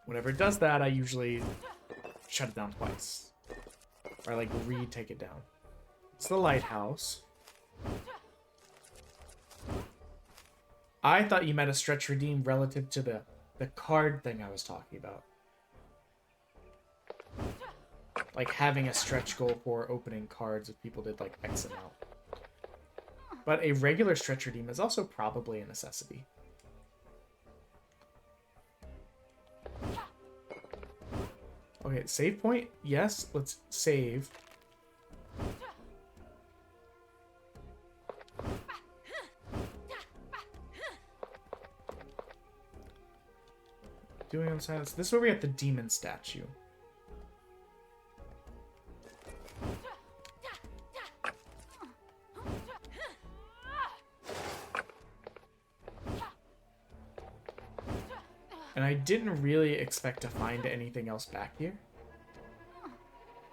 Whenever it does that, I usually shut it down twice. Or like retake it down. It's the lighthouse. I thought you meant a stretch redeem relative to the card thing I was talking about. Like having a stretch goal for opening cards if people did like X amount. But a regular stretch redeem is also probably a necessity. Okay, save point? Yes, let's save. Doing on silence. This is where we have the demon statue. And I didn't really expect to find anything else back here.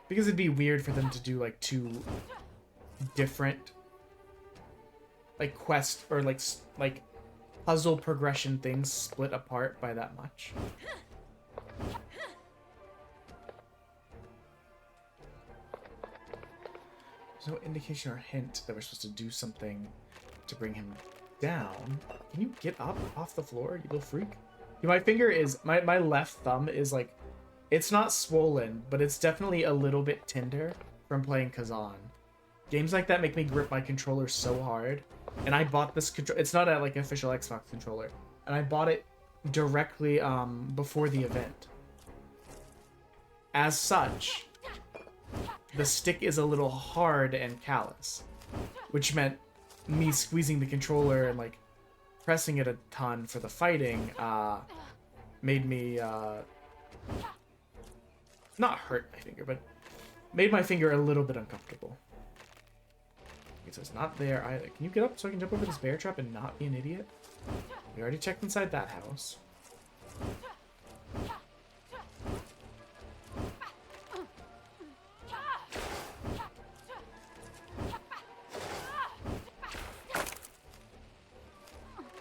Because it'd be weird for them to do like two different like quest or like puzzle progression things split apart by that much. There's no indication or hint that we're supposed to do something to bring him down. Can you get up off the floor, you little freak? My finger is, my left thumb is like, it's not swollen, but it's definitely a little bit tender from playing Kazan. Games like that make me grip my controller so hard. And I bought this controller, it's not a like official Xbox controller. And I bought it directly before the event. As such, the stick is a little hard and callous. Which meant me squeezing the controller and like pressing it a ton for the fighting made me not hurt my finger, but made my finger a little bit uncomfortable. Okay, so it's not there either. Can you get up so I can jump over this bear trap and not be an idiot? We already checked inside that house.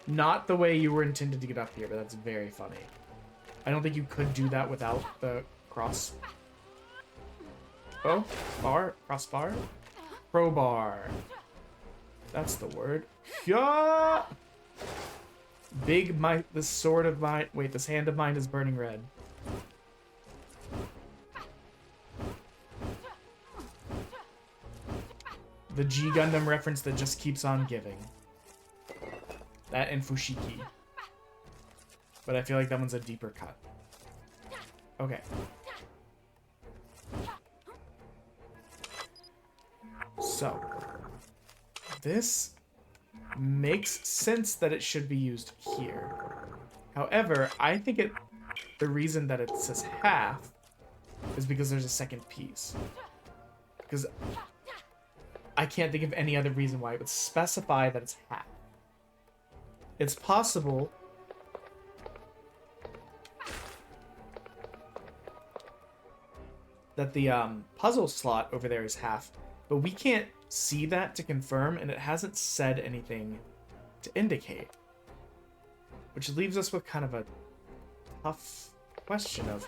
Not the way you were intended to get up here, but that's very funny. I don't think you could do that without the cross... Oh? Bar? Crossbar? Crowbar. That's the word. Yeah! This sword of mine... Wait, this hand of mine is burning red. The G Gundam reference that just keeps on giving. That and Fushigi. But I feel like that one's a deeper cut. Okay. So. This makes sense that it should be used here. However, I think the reason that it says half is because there's a second piece. Because I can't think of any other reason why it would specify that it's half. It's possible that the puzzle slot over there is half, but we can't see that to confirm, and it hasn't said anything to indicate. Which leaves us with kind of a tough question of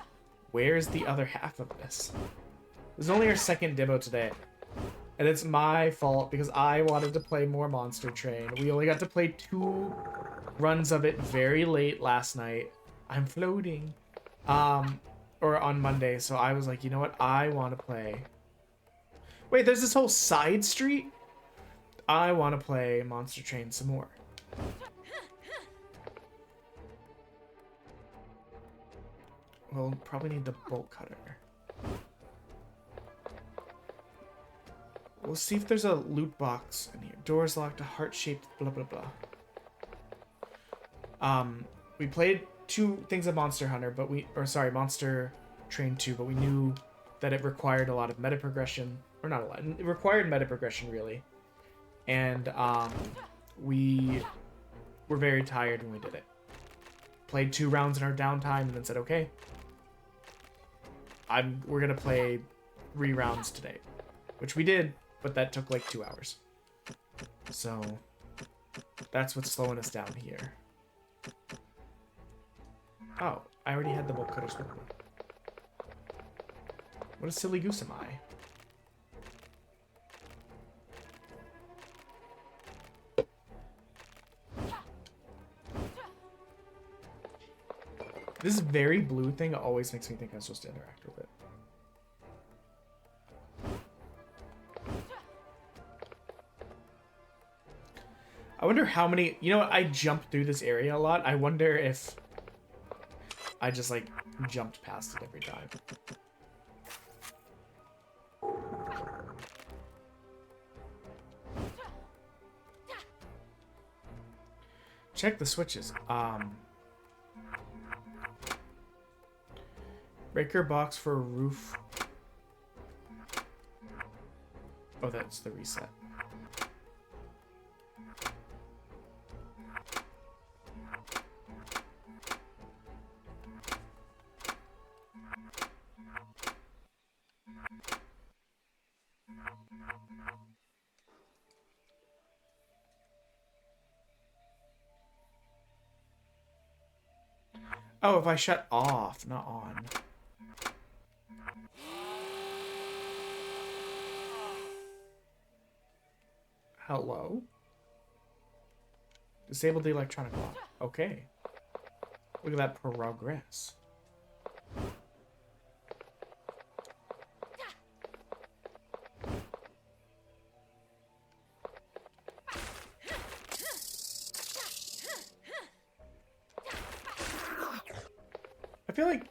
where's the other half of this? This is only our second demo today. And it's my fault because I wanted to play more Monster Train. We only got to play 2 runs of it very late last night. I'm floating. Or on Monday, so I was like, you know what? I want to play. Wait, there's this whole side street? I want to play Monster Train some more. We'll probably need the bolt cutter. We'll see if there's a loot box in here. Doors locked, a heart-shaped blah blah blah. We played 2 things of Monster Hunter, but Monster Train 2, but we knew that it required a lot of meta progression. Or not a lot. It required meta progression, really. And we were very tired when we did it. Played 2 rounds in our downtime and then said, okay, we're gonna play 3 rounds today. Which we did, but that took like 2 hours. So that's what's slowing us down here. Oh, I already had the bolt cutters with me. What a silly goose am I? This very blue thing always makes me think I'm supposed to interact with it. I wonder how many... You know what? I jump through this area a lot. I wonder if I just, like, jumped past it every time. Check the switches. Breaker box for roof. Oh, that's the reset. Oh, if I shut off, not on. Hello? Disable the electronic lock. Okay. Look at that progress. I feel like...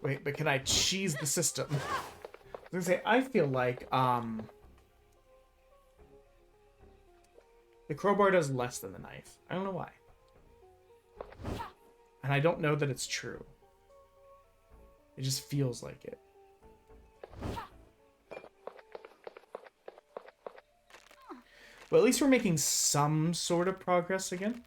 Wait, but can I cheese the system? I was gonna say, I feel like, the crowbar does less than the knife. I don't know why. And I don't know that it's true. It just feels like it. But at least we're making some sort of progress again.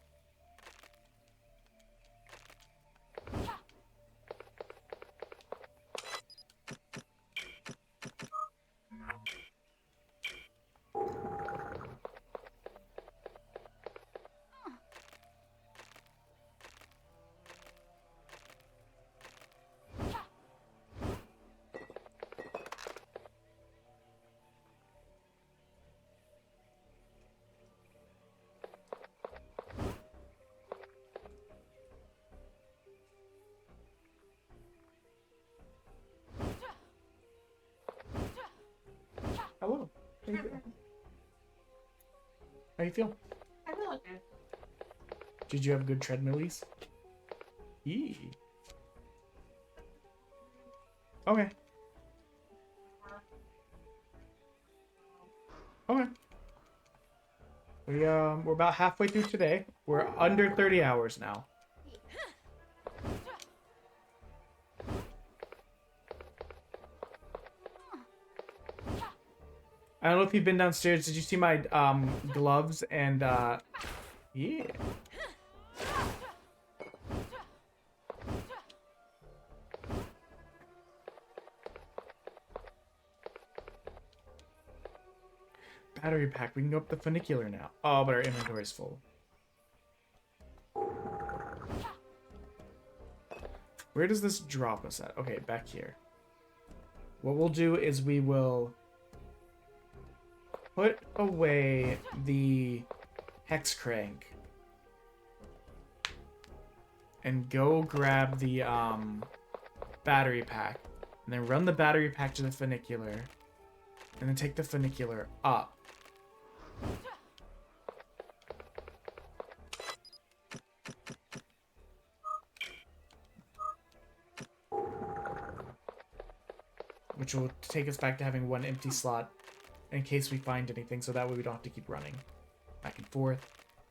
Hello. How you feel? How you feel? I feel okay. Did you have good treadmillies? Yee. Okay. Okay. We're about halfway through today. We're under 30 hours now. I don't know if you've been downstairs. Did you see my gloves and yeah. Battery pack. We can go up the funicular now. Oh, but our inventory's full. Where does this drop us at? Okay, back here. What we'll do is we will put away the hex crank and go grab the battery pack, and then run the battery pack to the funicular, and then take the funicular up. Which will take us back to having one empty slot in case we find anything, so that way we don't have to keep running back and forth.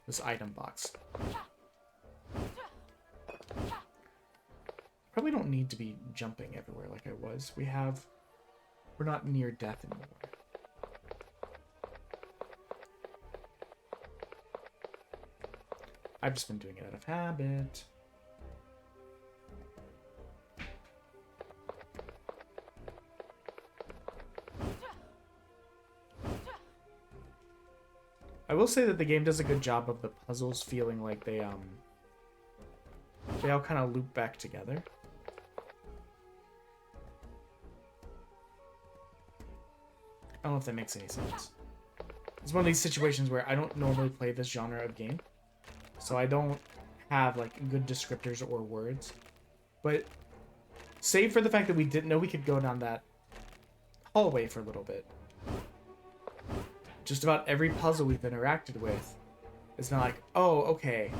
This item box. Probably don't need to be jumping everywhere like I was. We're not near death anymore. I've just been doing it out of habit. I will say that the game does a good job of the puzzles feeling like they all kind of loop back together. I don't know if that makes any sense. It's one of these situations where I don't normally play this genre of game, so I don't have like good descriptors or words. But save for the fact that we didn't know we could go down that hallway for a little bit, just about every puzzle we've interacted with, it's not like, oh, okay,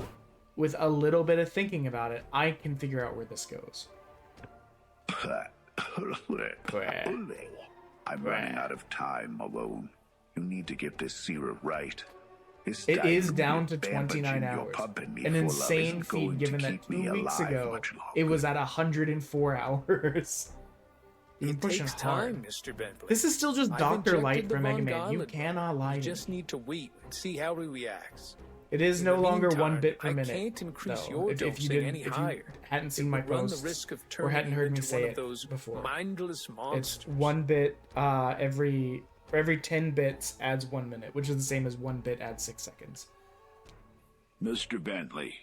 with a little bit of thinking about it, I can figure out where this goes. I'm running out of time, Malone. You need to get this serum right. It is down to 29 hours. An insane feat given that 2 weeks ago, it was at 104 hours. It takes time, Mr. Bentley. This is still just Dr. Light from Mega Man. You VonGarland. cannot lie to me. You just need to wait and see how he reacts. It is In no the longer meantime, 1 bit per I minute. can't increase though. your If you dosing any if you higher. hadn't seen It my would run the posts risk of or turning hadn't you heard me into say one it of those before, mindless monsters. it's 1 bit every 10 bits adds 1 minute, which is the same as 1 bit adds 6 seconds. Mr. Bentley,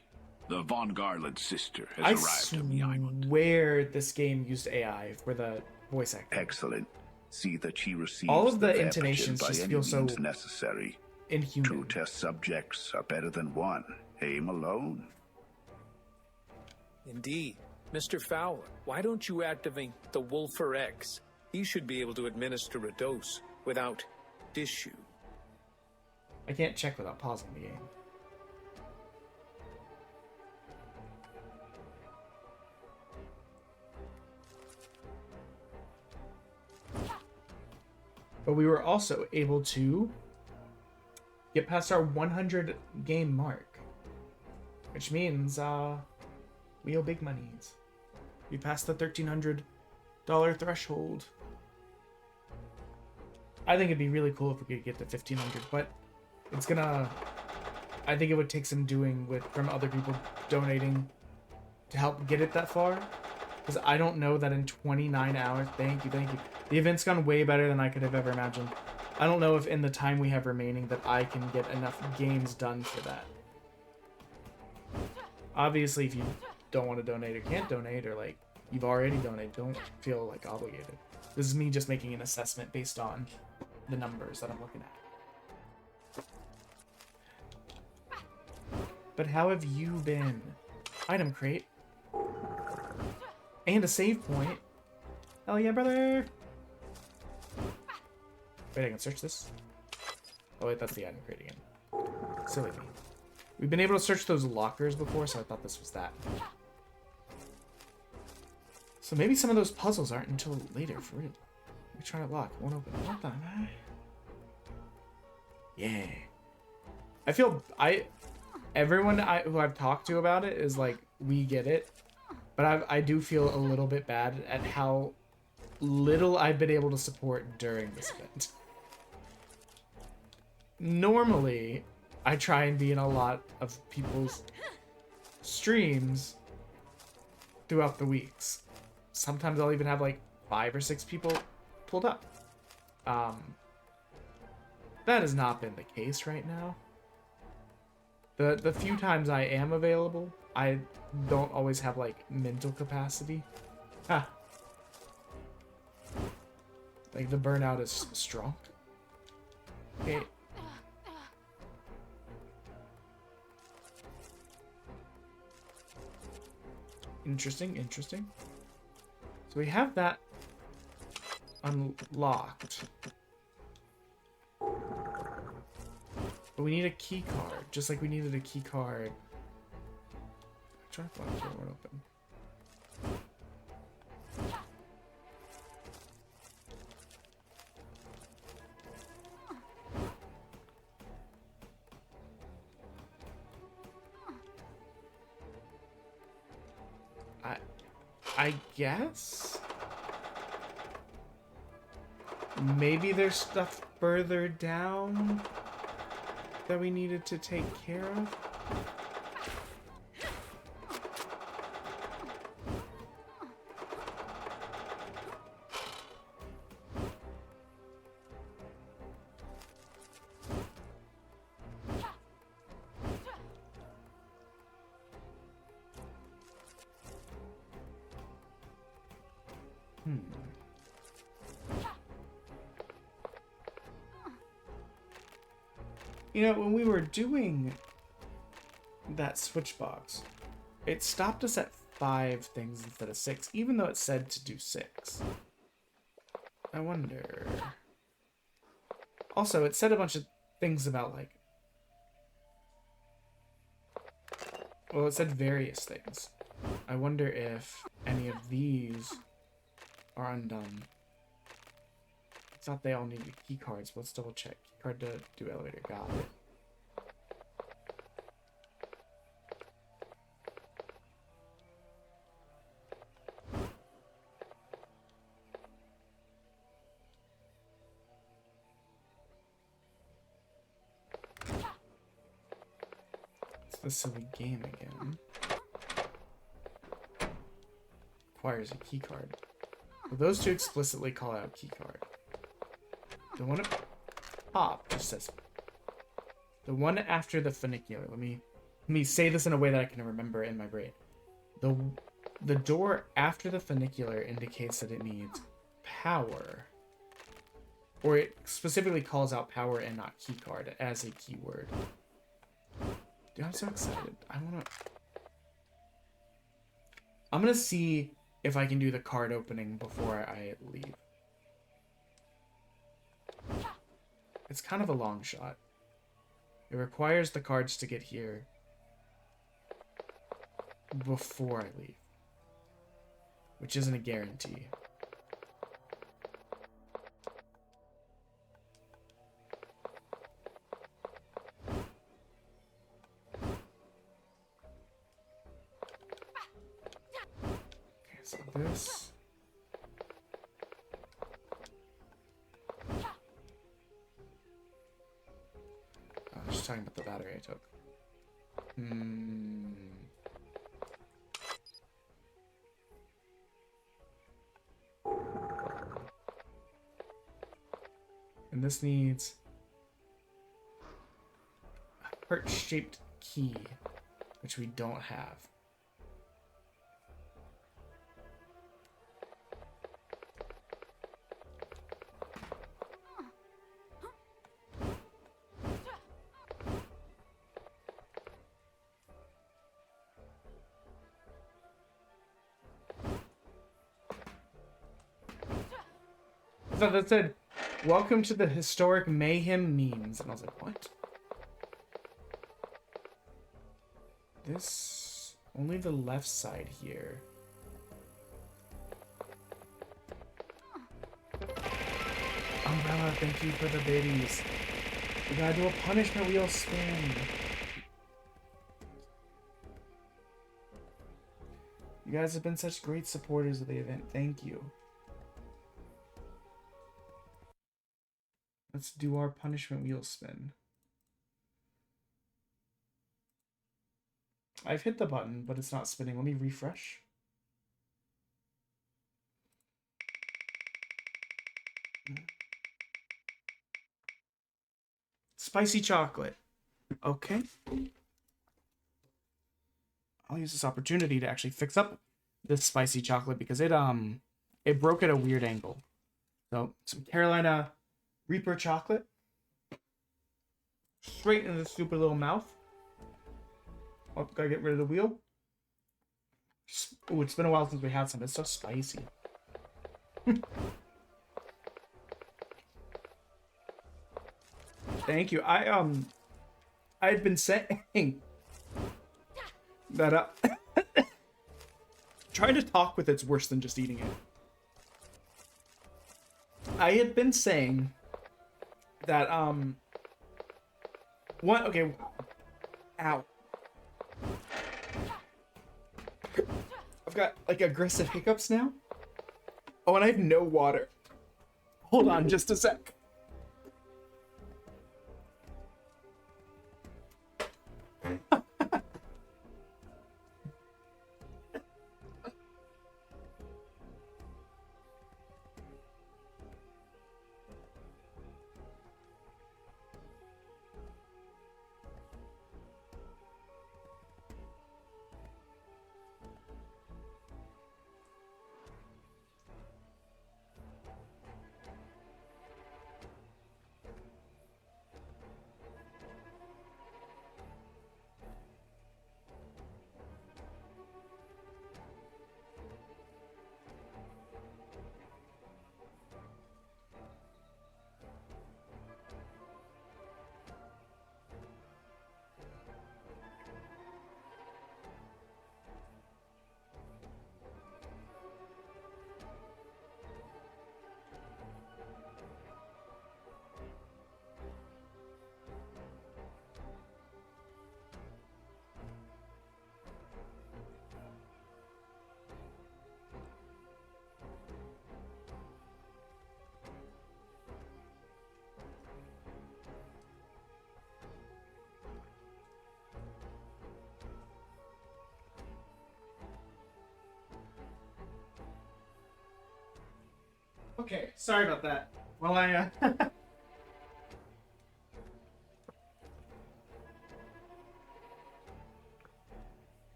the VonGarland sister I has arrived on the island. swear this game used AI for the voice acting. Excellent. See that she receives All of the vampigen intonations by just any feel so means necessary. inhuman. 2 test subjects are better than 1. Aim alone. Indeed. Mr. Fowler, why don't you activate the Wolfer X? He should be able to administer a dose without issue. I can't check without pausing the game. But we were also able to get past our 100 game mark, which means we owe big monies. We passed the $1,300 threshold. I think it'd be really cool if we could get to 1,500, but it's gonna. I think it would take some doing from other people donating to help get it that far. Because I don't know that in 29 hours, thank you. The event's gone way better than I could have ever imagined. I don't know if in the time we have remaining that I can get enough games done for that. Obviously, if you don't want to donate or can't donate, or like you've already donated, don't feel like obligated. This is me just making an assessment based on the numbers that I'm looking at. But how have you been? Item crate. And a save point. Hell yeah, brother! Wait, I can search this? Oh wait, that's the item crate again. Silly me. We've been able to search those lockers before, so I thought this was that. So maybe some of those puzzles aren't until later, for real. Let me try to lock. Won't open. What the heck? Yeah. I feel... Everyone who I've talked to about it is like, we get it. But I do feel a little bit bad at how little I've been able to support during this event. Normally, I try and be in a lot of people's streams throughout the weeks. Sometimes I'll even have like 5 or 6 people pulled up. That has not been the case right now. The few times I am available, I don't always have, like, mental capacity. Ha! Like, the burnout is strong. Okay. Interesting, interesting. So we have that unlocked. But we need a key card, just like we needed a key card. I'm trying to find the door open. I guess? Maybe there's stuff further down that we needed to take care of? You know, when we were doing that switch box, it stopped us at 5 things instead of 6, even though it said to do 6. I wonder... Also, it said a bunch of things about, like... Well, it said various things. I wonder if any of these are undone. I thought they all needed key cards, but let's double check. Key card to do elevator. Got it. It's the silly game again. Requires a key card. Well, those two explicitly call out key card. The one at top just says... The one after the funicular. Let me say this in a way that I can remember in my brain. The door after the funicular indicates that it needs power. Or it specifically calls out power and not key card as a keyword. Dude, I'm so excited. I'm gonna see if I can do the card opening before I leave. It's kind of a long shot. It requires the cards to get here before I leave, which isn't a guarantee. Okay, so this... I was just talking about the battery I took. And this needs a heart-shaped key, which we don't have. I thought that said, "Welcome to the historic mayhem memes," and I was like, what? This... only the left side here. Umbrella, thank you for the biddies. We gotta do a punishment wheel spin. You guys have been such great supporters of the event. Thank you. Let's do our punishment wheel spin. I've hit the button, but it's not spinning. Let me refresh. spicy chocolate. Okay. I'll use this opportunity to actually fix up this spicy chocolate because it broke at a weird angle. So some Carolina Reaper chocolate. Straight into the stupid little mouth. Oh, gotta get rid of the wheel. Oh, it's been a while since we had some. It's so spicy. Thank you. I'd been saying that trying to talk with it's worse than just eating it. I had been saying that what? Okay. Ow. I've got like aggressive hiccups now. Oh, and I have no water. Hold on just a sec. Okay, sorry about that. Well, I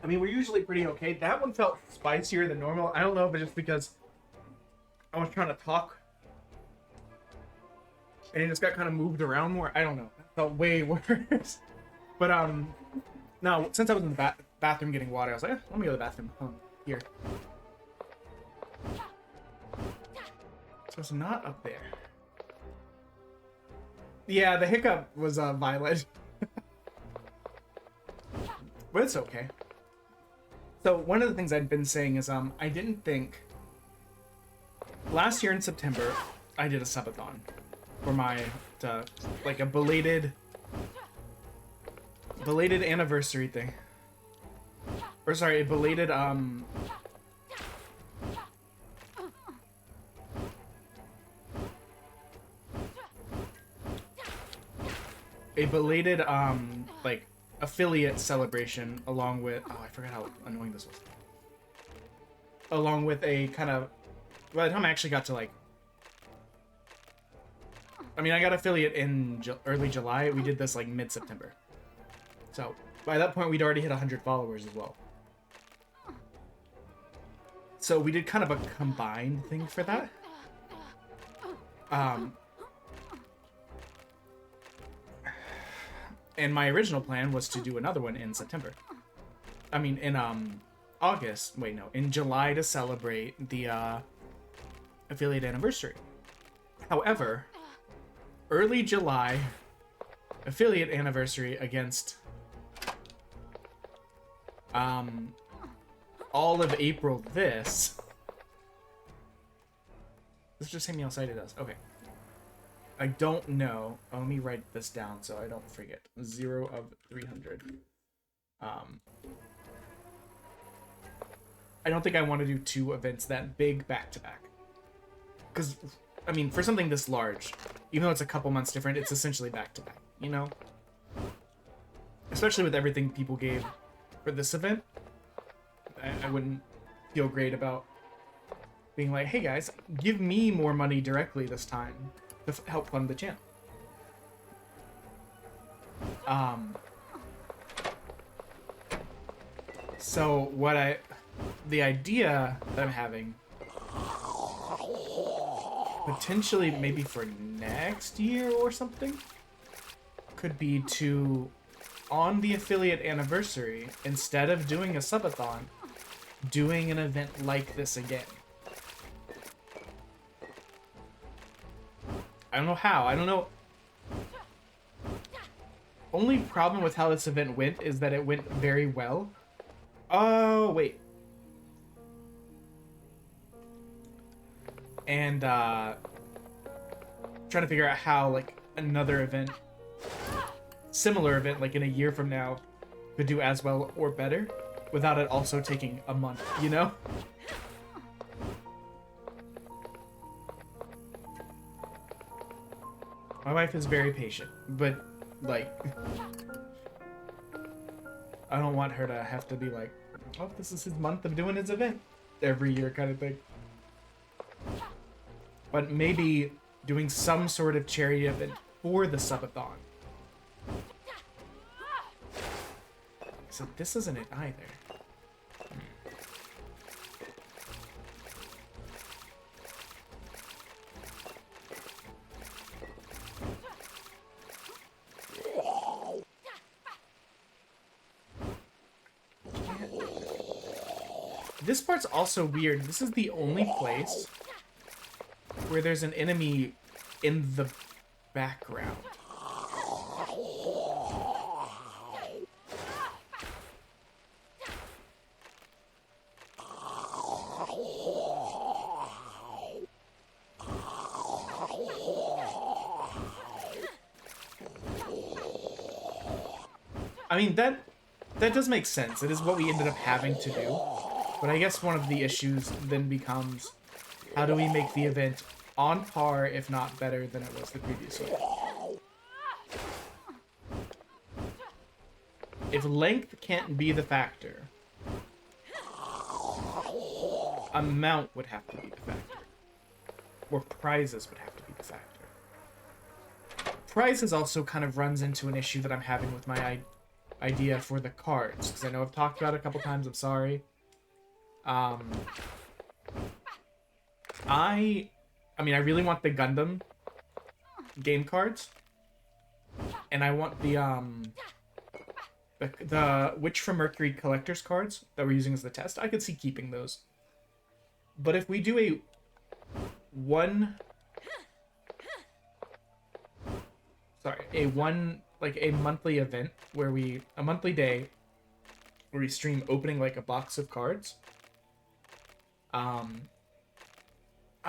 mean, we're usually pretty okay. That one felt spicier than normal. I don't know if it's just because I was trying to talk and it just got kind of moved around more. I don't know. That felt way worse. But no, since I was in the bathroom getting water, I was like, let me go to the bathroom. Here. So it's not up there. Yeah, the hiccup was violent. But it's okay. So one of the things I'd been saying is I didn't think last year in September I did a subathon for my like a belated anniversary thing. Or sorry, a belated like affiliate celebration along with I forgot how annoying this was. Along with a kind of by the time I actually got to like I mean I got affiliate in early July. We did this like mid-September. So by that point we'd already hit 100 followers as well. So we did kind of a combined thing for that. And my original plan was to do another one in September. I mean, in August. Wait, no, in July to celebrate the affiliate anniversary. However, early July affiliate anniversary against all of April this. Let's just hit me outside it does. Okay. I don't know. Oh, let me write this down so I don't forget. 0 of 300. I don't think I want to do 2 events that big back-to-back. Because, I mean, for something this large, even though it's a couple months different, it's essentially back-to-back, you know? Especially with everything people gave for this event. I wouldn't feel great about being like, hey guys, give me more money directly this time. to help fund the channel. So the idea that I'm having, potentially maybe for next year or something, could be to, on the affiliate anniversary, instead of doing a subathon, doing an event like this again. I don't know how. I don't know. Only problem with how this event went is that it went very well. Oh, wait. And, trying to figure out how, like, another event, similar event, like in a year from now, could do as well or better without it also taking a month, you know? My wife is very patient, but, like, I don't want her to have to be like, oh, this is his month of doing his event every year kind of thing. But maybe doing some sort of charity event for the subathon. So this isn't it either. This part's also weird. This is the only place where there's an enemy in the background. I mean, that does make sense. It is what we ended up having to do. But I guess one of the issues then becomes, how do we make the event on par, if not better, than it was the previous year? If length can't be the factor, amount would have to be the factor. Or prizes would have to be the factor. Prizes also kind of runs into an issue that I'm having with my idea for the cards, because I know I've talked about it a couple times, I'm sorry. I mean, I really want the Gundam game cards, and I want the Witch from Mercury collector's cards that we're using as the test. I could see keeping those. But if we do a monthly event where a monthly day where we stream opening like a box of cards, I'm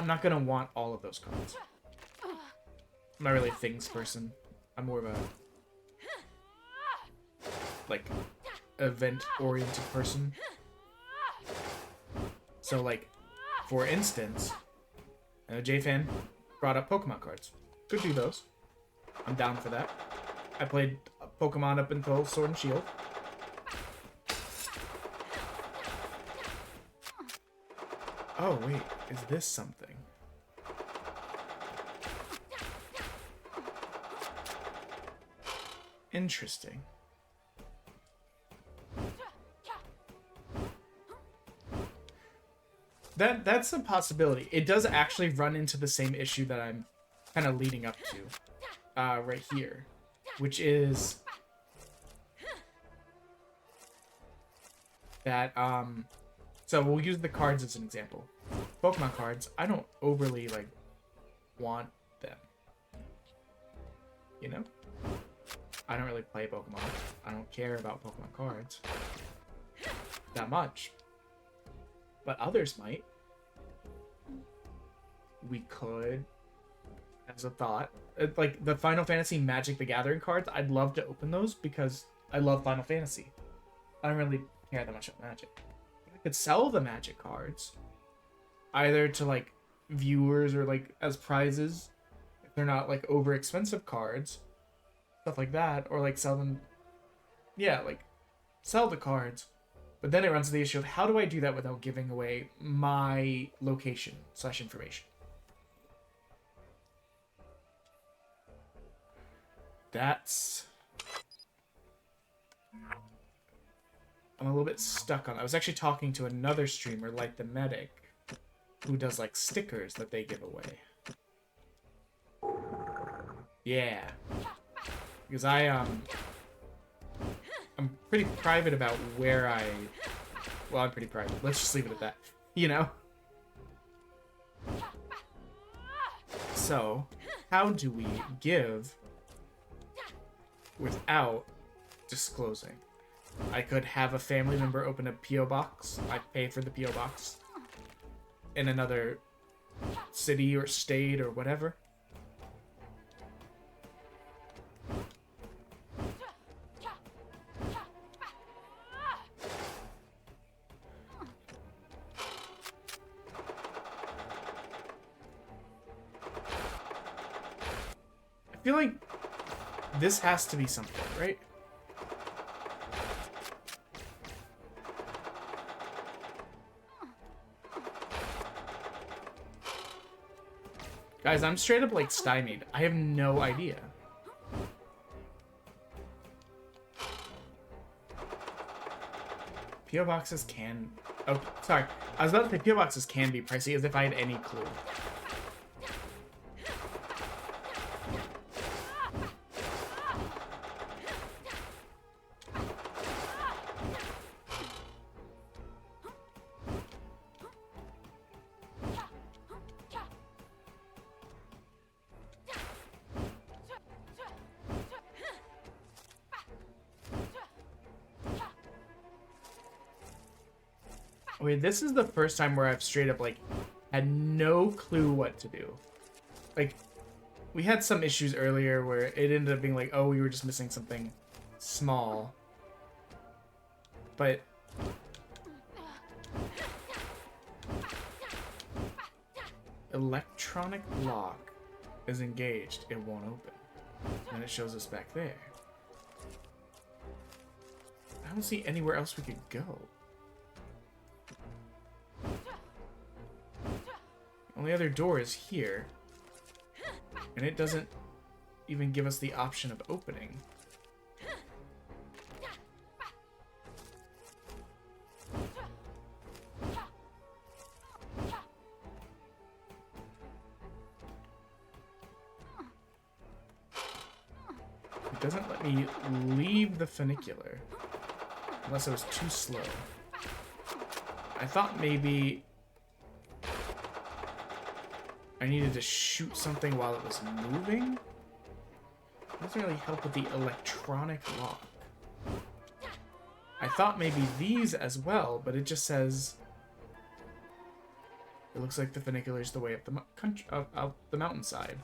not gonna want all of those cards. I'm not really a things person. I'm more of a like event-oriented person. So like, for instance, J-Fan brought up Pokemon cards. Could do those. I'm down for that. I played Pokemon up until Sword and Shield. Oh, wait. Is this something? Interesting. That's a possibility. It does actually run into the same issue that I'm kind of leading up to right here, which is that so we'll use the cards as an example. Pokemon cards, I don't overly like want them. You know? I don't really play Pokemon. I don't care about Pokemon cards that much. But others might. We could, as a thought, like the Final Fantasy Magic the Gathering cards, I'd love to open those because I love Final Fantasy. I don't really care that much about Magic. I could sell the Magic cards, either to like viewers or like as prizes, if they're not like over expensive cards, stuff like that, or like sell them, yeah, like sell the cards. But then it runs to the issue of how do I do that without giving away my location / information? That's... I'm a little bit stuck on. I was actually talking to another streamer, like the Medic, who does like stickers that they give away. Yeah. Because I'm pretty private about where I... Well, I'm pretty private. Let's just leave it at that. You know? So, how do we give without disclosing? I could have a family member open a P.O. box. I pay for the P.O. box in another city or state or whatever. I feel like this has to be something, right? Guys, I'm straight up like stymied. I have no idea. P.O. boxes can... Oh, sorry. I was about to say P.O. boxes can be pricey, as if I had any clue. Wait, this is the first time where I've straight up, like, had no clue what to do. Like, we had some issues earlier where it ended up being like, oh, we were just missing something small. But... electronic lock is engaged. It won't open. And it shows us back there. I don't see anywhere else we could go. Only other door is here. And it doesn't even give us the option of opening. It doesn't let me leave the funicular. Unless it was too slow. I thought maybe I needed to shoot something while it was moving. It doesn't really help with the electronic lock. I thought maybe these as well, but it just says it looks like the funicular is the way up the up the mountainside.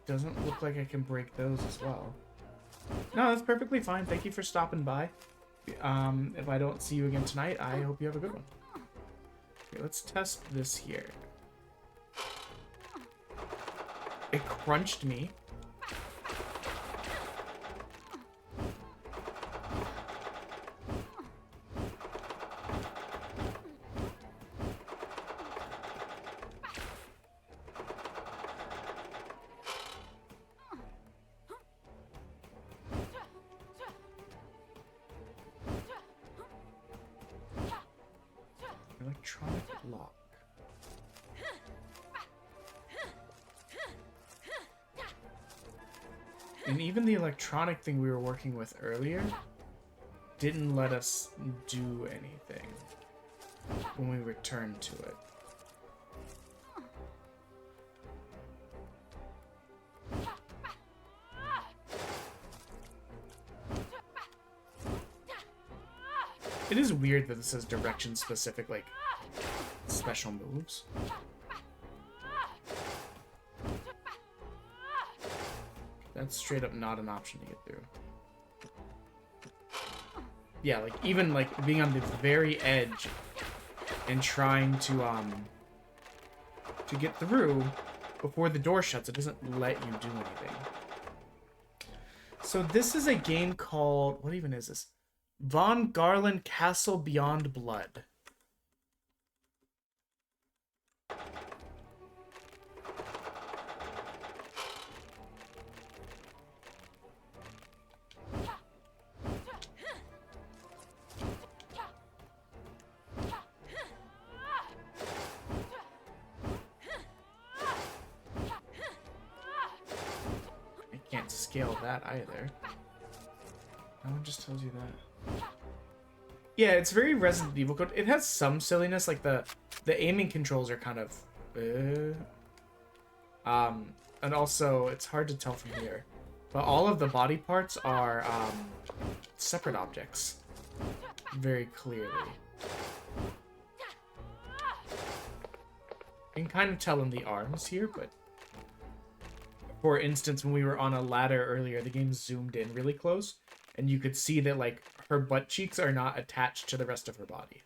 Doesn't look like I can break those as well. No, that's perfectly fine. Thank you for stopping by. If I don't see you again tonight, I hope you have a good one. Okay, let's test this here. It crunched me. Electronic lock. And even the electronic thing we were working with earlier didn't let us do anything when we returned to it. It is weird that this says direction specific, like, special moves. That's straight up not an option to get through. Yeah, like, even, like, being on the very edge and trying to get through before the door shuts, it doesn't let you do anything. So this is a game called, what even is this? VonGarland Castle Beyond Blood. I can't scale that either. No one just tells you that. Yeah, it's very Resident Evil code. It has some silliness, like the aiming controls are kind of and also it's hard to tell from here. But all of the body parts are separate objects. Very clearly. You can kind of tell in the arms here, but for instance, when we were on a ladder earlier, the game zoomed in really close, and you could see that, like, her butt cheeks are not attached to the rest of her body.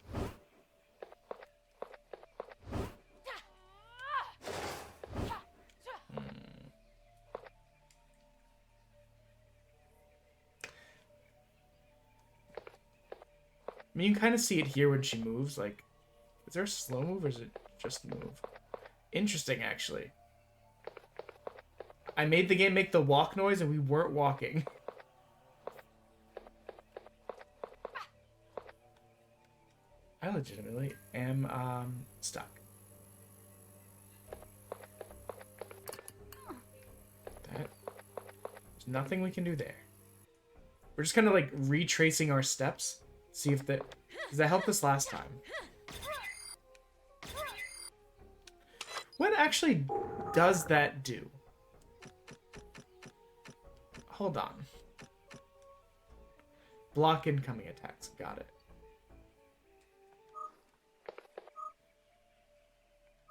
I mean, you can kind of see it here when she moves. Like, is there a slow move or is it just move? Interesting, actually. I made the game make the walk noise and we weren't walking. I legitimately am stuck. There's nothing we can do there. We're just kind of like retracing our steps. See if that... Does that help us last time? What actually does that do? Hold on. Block incoming attacks. Got it.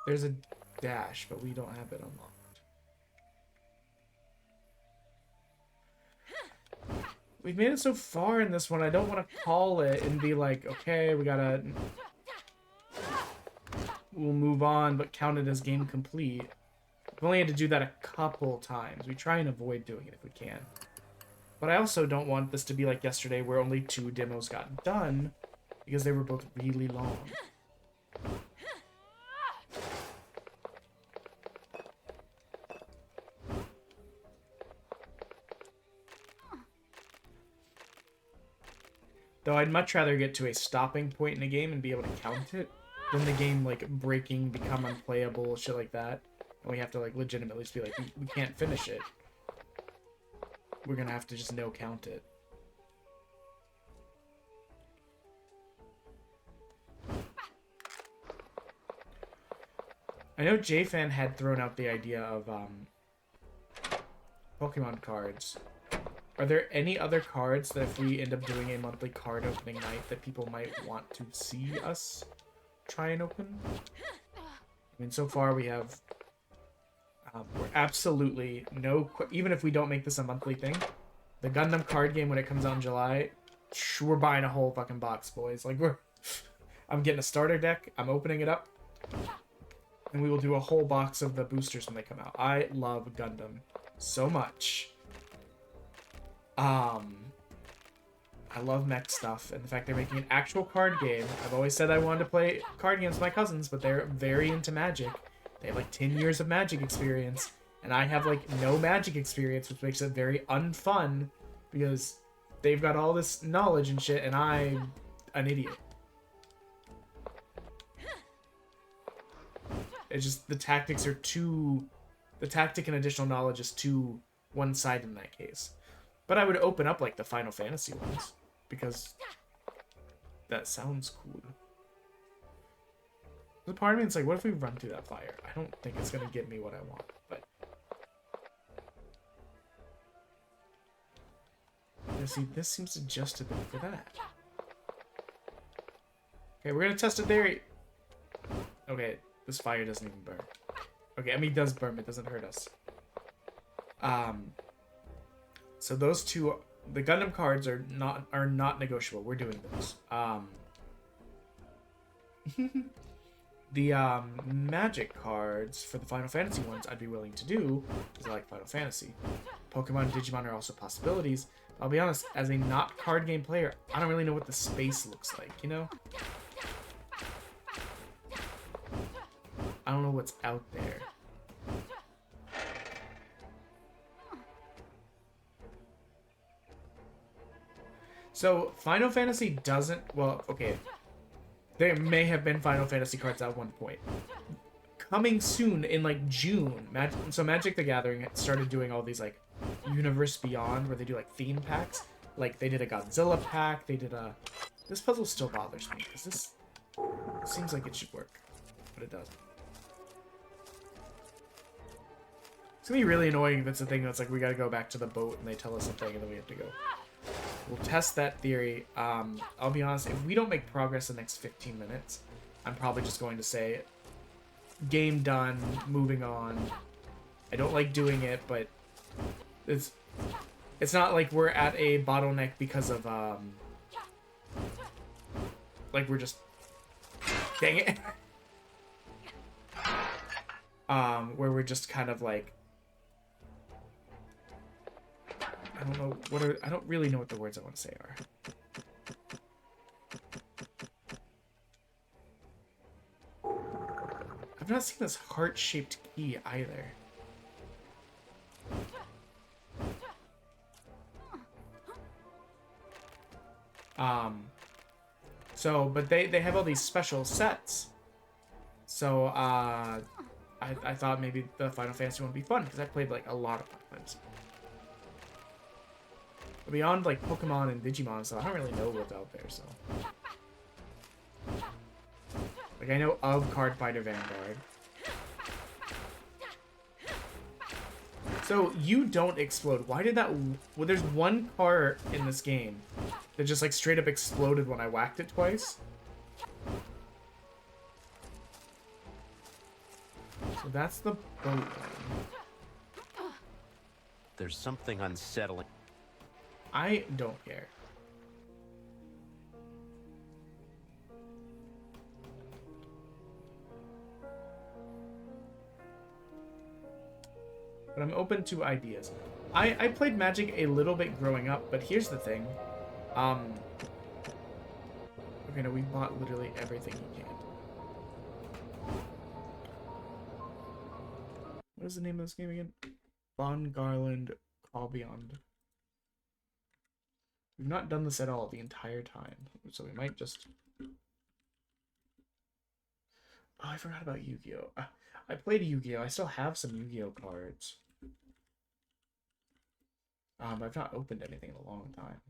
There's a dash, but we don't have it unlocked. We've made it so far in this one, I don't want to call it and be like, okay, we gotta... We'll move on, but count it as game complete. We've only had to do that a couple times. We try and avoid doing it if we can. But I also don't want this to be like yesterday where only 2 demos got done because they were both really long. Though I'd much rather get to a stopping point in a game and be able to count it than the game, like, breaking, become unplayable, shit like that. And we have to, like, legitimately just be like, we can't finish it. We're gonna have to just no-count it. I know JFan had thrown out the idea of, Pokemon cards. Are there any other cards that if we end up doing a monthly card opening night that people might want to see us try and open? I mean, so far we have... we're absolutely no... Even if we don't make this a monthly thing, the Gundam card game, when it comes out in July, we're buying a whole fucking box, boys. Like, I'm getting a starter deck, I'm opening it up, and we will do a whole box of the boosters when they come out. I love Gundam so much. I love mech stuff, and the fact they're making an actual card game. I've always said I wanted to play card games with my cousins, but they're very into Magic. They have like 10 years of Magic experience, and I have like no Magic experience, which makes it very unfun, because they've got all this knowledge and shit, and I'm an idiot. It's just, the tactics are too... The tactic and additional knowledge is too one-sided in that case. But I would open up, like, the Final Fantasy ones, because that sounds cool. The part of me is like, what if we run through that fire? I don't think it's going to get me what I want, but... Yeah, see, this seems to just have been for that. Okay, we're going to test it there. Okay, this fire doesn't even burn. Okay, I mean, it does burn, but it doesn't hurt us. So those two, the Gundam cards are not negotiable. We're doing those. The Magic cards for the Final Fantasy ones I'd be willing to do, because I like Final Fantasy. Pokemon and Digimon are also possibilities, I'll be honest, as a not card game player, I don't really know what the space looks like, you know? I don't know what's out there. So, Final Fantasy doesn't... Well, okay. There may have been Final Fantasy cards at one point. Coming soon in, like, June. So Magic the Gathering started doing all these, like, Universe Beyond, where they do, like, theme packs. Like, they did a Godzilla pack. They did a... This puzzle still bothers me, because this seems like it should work. But it doesn't. It's gonna be really annoying if it's a thing that's like, we gotta go back to the boat, and they tell us something, and then we have to go. We'll test that theory. I'll be honest, if we don't make progress in the next 15 minutes, I'm probably just going to say, game done, moving on. I don't like doing it, but it's not like we're at a bottleneck because of, like we're just, dang it. Where we're just kind of like, I don't know what are, I don't really know what the words I want to say are. I've not seen this heart-shaped key either. So, but they have all these special sets. So, I thought maybe the Final Fantasy one would be fun, because I played, like, a lot of Final Fantasy. But beyond, like, Pokemon and Digimon, so I don't really know what's out there, so... Like, I know of Card Fighter Vanguard. So, you don't explode. Why did that... Well, there's one car in this game that just, like, straight up exploded when I whacked it twice. So that's the boat one. There's something unsettling. I don't care. But I'm open to ideas. I played Magic a little bit growing up, but here's the thing. Okay, no, we bought literally everything you can. What is the name of this game again? VonGarland Call Beyond. We've not done this at all the entire time, so we might just... Oh, I forgot about Yu-Gi-Oh! I played Yu-Gi-Oh! I still have some Yu-Gi-Oh! Cards. I've not opened anything in a long time.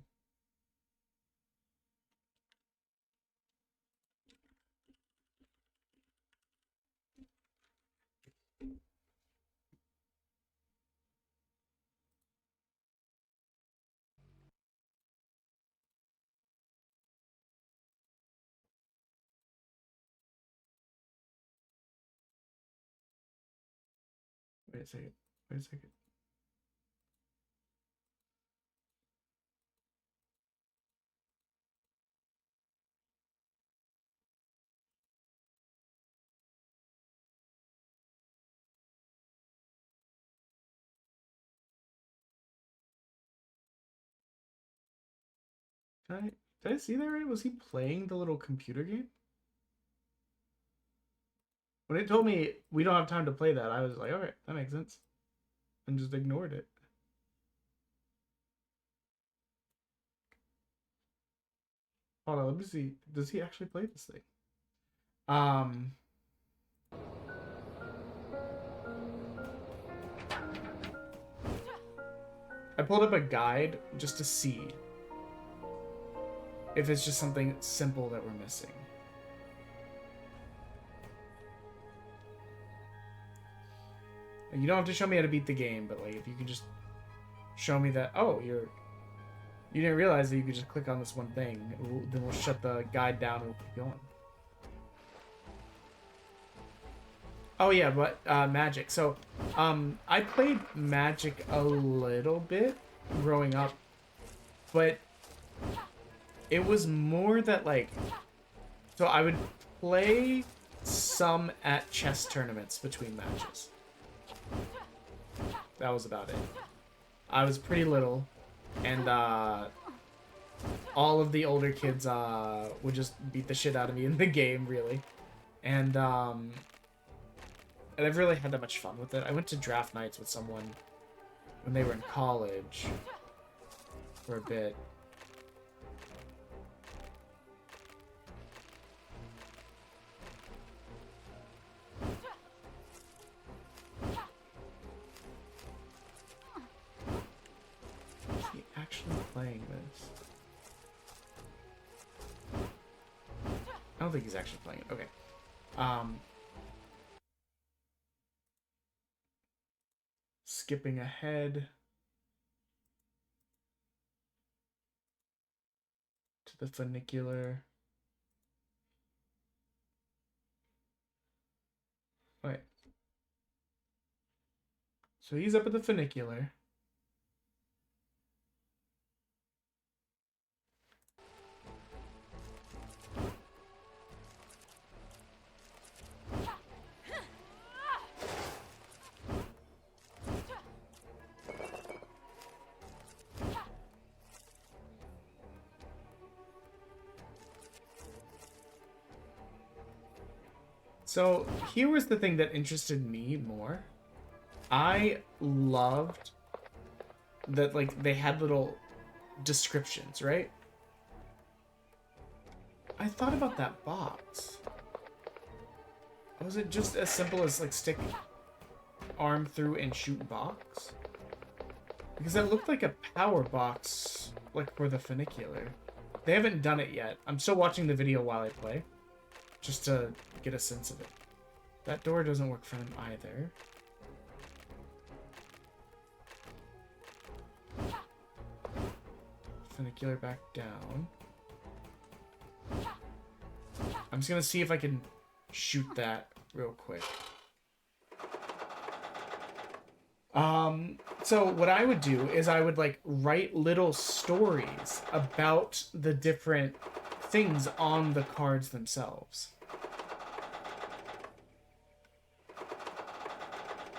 Wait a second. Wait a second. Did I see that right? Was he playing the little computer game? When it told me we don't have time to play that, I was like, alright, that makes sense. And just ignored it. Hold on, let me see. Does he actually play this thing? I pulled up a guide just to see if it's just something simple that we're missing. You don't have to show me how to beat the game, but like if you can just show me that, oh, you didn't realize that you could just click on this one thing, then we'll shut the guide down and we'll keep going. Oh yeah, but Magic. So, I played Magic a little bit growing up, but it was more that like, so I would play some at chess tournaments between matches. That was about it. I was pretty little, and all of the older kids would just beat the shit out of me in the game, really. And I've really had that much fun with it. I went to draft nights with someone when they were in college for a bit. Is he actually playing this? I don't think he's actually playing it. Okay. Skipping ahead to the funicular. Wait. So he's up at the funicular. So here was the thing that interested me more. I loved that, like, they had little descriptions, right? I thought about that box. Was it just as simple as, like, stick arm through and shoot box? Because it looked like a power box, like, for the funicular. They haven't done it yet. I'm still watching the video while I play, just to get a sense of it. That door doesn't work for him either. Funicular back down. I'm just gonna see if I can shoot that real quick. So what I would do is I would, like, write little stories about the different things on the cards themselves.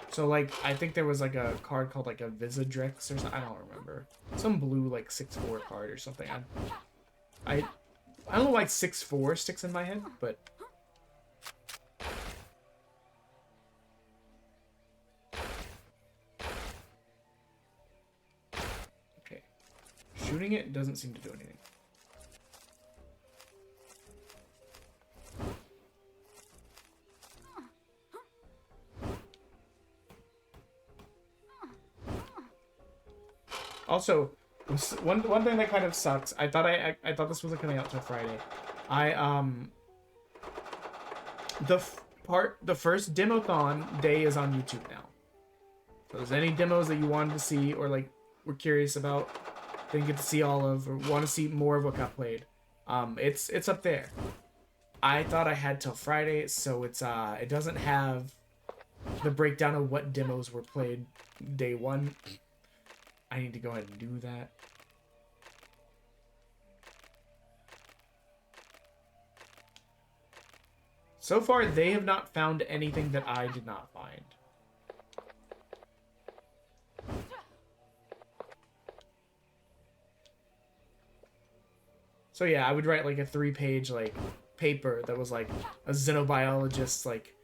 So, like, I think there was, like, a card called, like, a Visidrix or something. I don't remember. Some blue, like, 6/4 card or something. I don't know why 6/4 sticks in my head, but... Okay. Shooting it doesn't seem to do anything. Also, one thing that kind of sucks. I thought this wasn't coming out till Friday. The first Demo-thon day is on YouTube now. So if there's any demos that you wanted to see or, like, were curious about, didn't get to see all of, or want to see more of what got played, it's up there. I thought I had till Friday, so it's it doesn't have the breakdown of what demos were played day one. I need to go ahead and do that. So far, they have not found anything that I did not find. So yeah, I would write, like, a 3-page, like, paper that was, like, a xenobiologist's, like,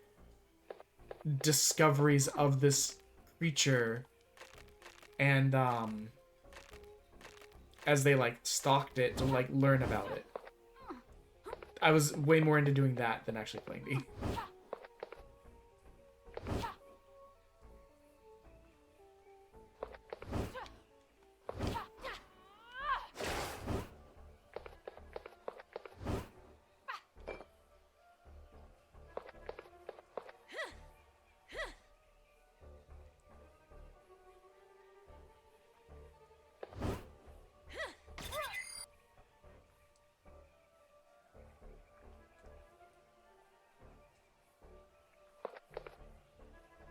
discoveries of this creature. And, as they, like, stalked it to, like, learn about it. I was way more into doing that than actually playing D.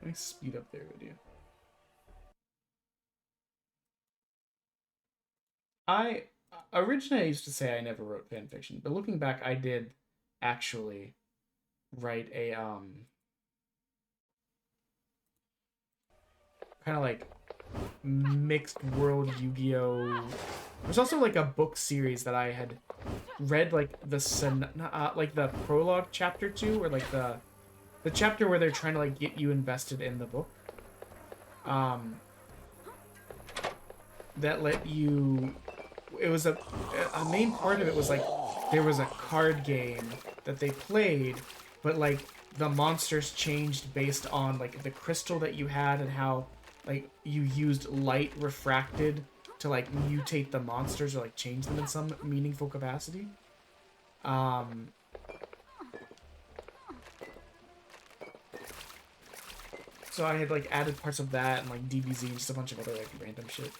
Let me speed up their video. Originally I used to say I never wrote fan fiction, but looking back, I did actually write a kind of like mixed world Yu-Gi-Oh. There's also like a book series that I had read, like the prologue chapter 2, or like the chapter where they're trying to like get you invested in the book. That let you. It was a main part of it was like there was a card game that they played, but like the monsters changed based on like the crystal that you had and how like you used light refracted to like mutate the monsters or like change them in some meaningful capacity. So I had like added parts of that and like DBZ and just a bunch of other like random shit.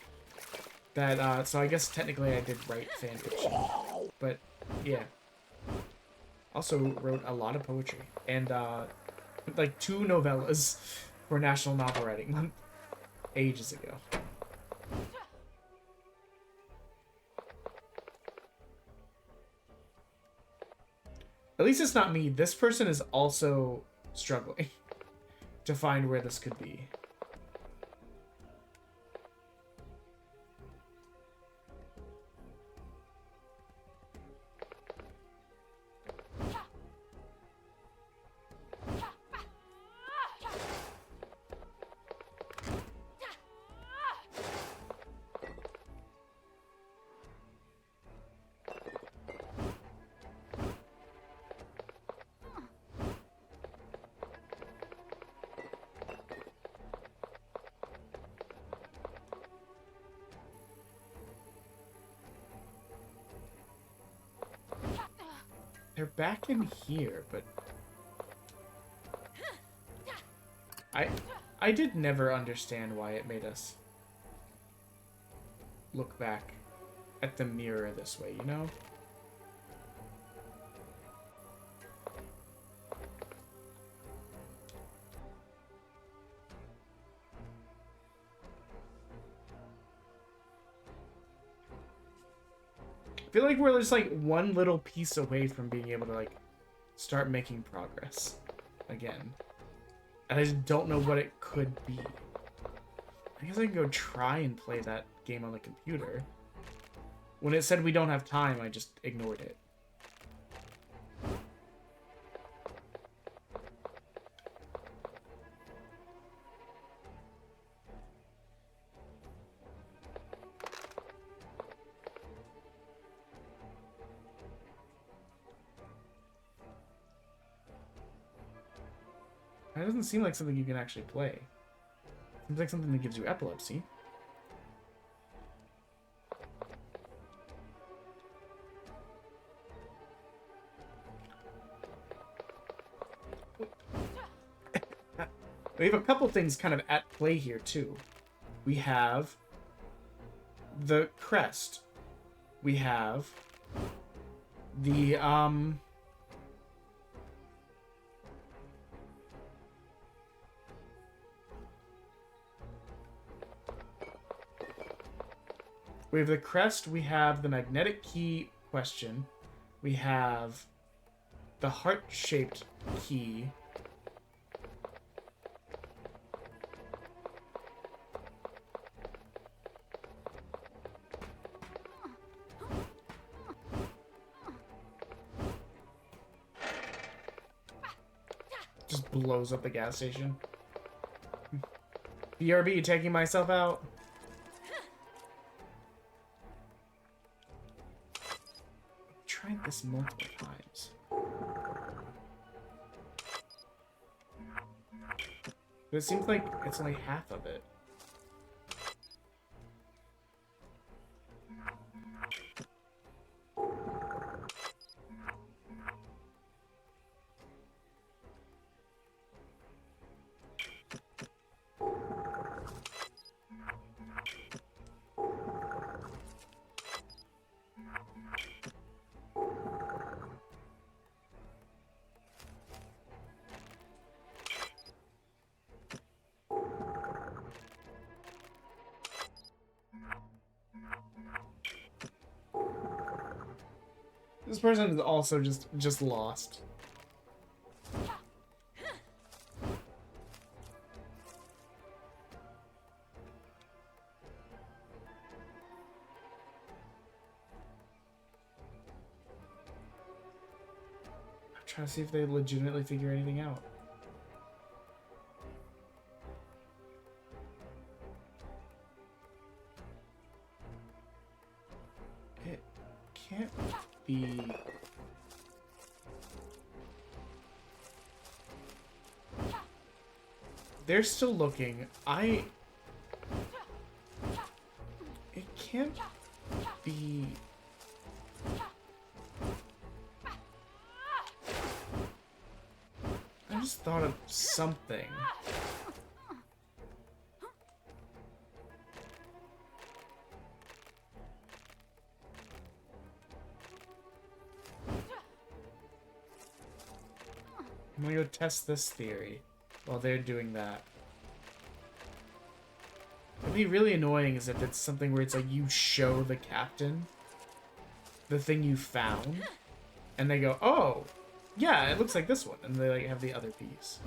That so I guess technically I did write fan fiction, but yeah. Also wrote a lot of poetry and like 2 novellas for National Novel Writing Month ages ago. At least it's not me. This person is also struggling to find where this could be. They're back in here, but I did never understand why it made us look back at the mirror this way, you know? I feel like we're just like one little piece away from being able to like start making progress again. And I just don't know what it could be. I guess I can go try and play that game on the computer. When it said we don't have time, I just ignored it. That doesn't seem like something you can actually play. Seems like something that gives you epilepsy. We have a couple things kind of at play here, too. We have the crest. We have the, we have the crest, we have the magnetic key question, we have the heart-shaped key, just blows up the gas station. BRB, taking myself out. Tried this multiple times. But it seems like it's only half of it. This person is also just lost. Try to see if they legitimately figure anything out. It can't be... They're still looking. It can't be... I just thought of something. I'm gonna go test this theory while they're doing that. It'd be really annoying is if it's something where it's like you show the captain the thing you found, and they go, oh, yeah, it looks like this one, and they like have the other piece.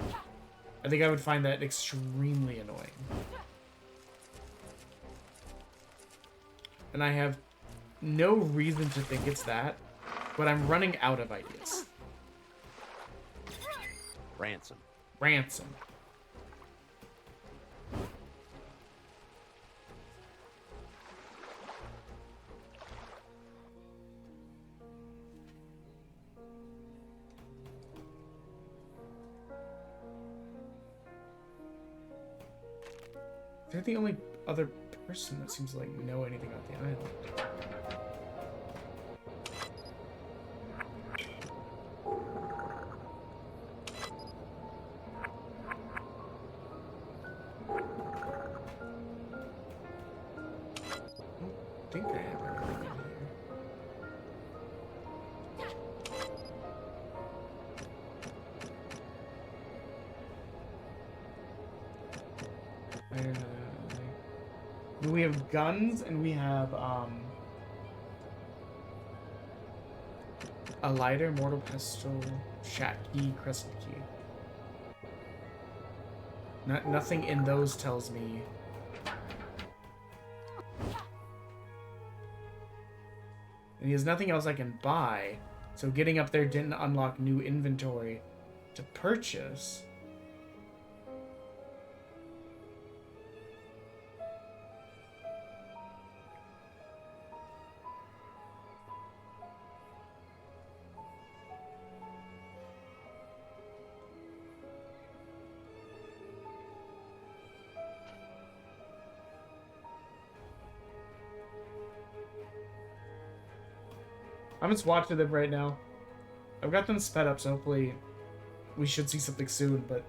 I think I would find that extremely annoying. And I have no reason to think it's that, but I'm running out of ideas. Ransom. Ransom. They're the only other person that seems to like know anything about the island. I think I have anything in here. We have guns and we have a lighter, mortal pestle, shat key, crescent key. Nothing in those tells me. And he has nothing else I can buy, so getting up there didn't unlock new inventory to purchase. I'm just watching them right now. I've got them sped up, so hopefully we should see something soon, but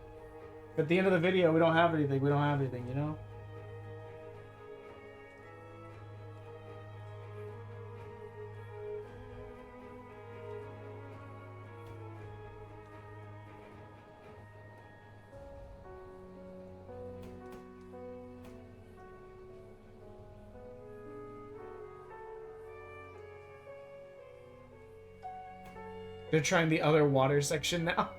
at the end of the video, we don't have anything. We don't have anything, you know? They're trying the other water section now.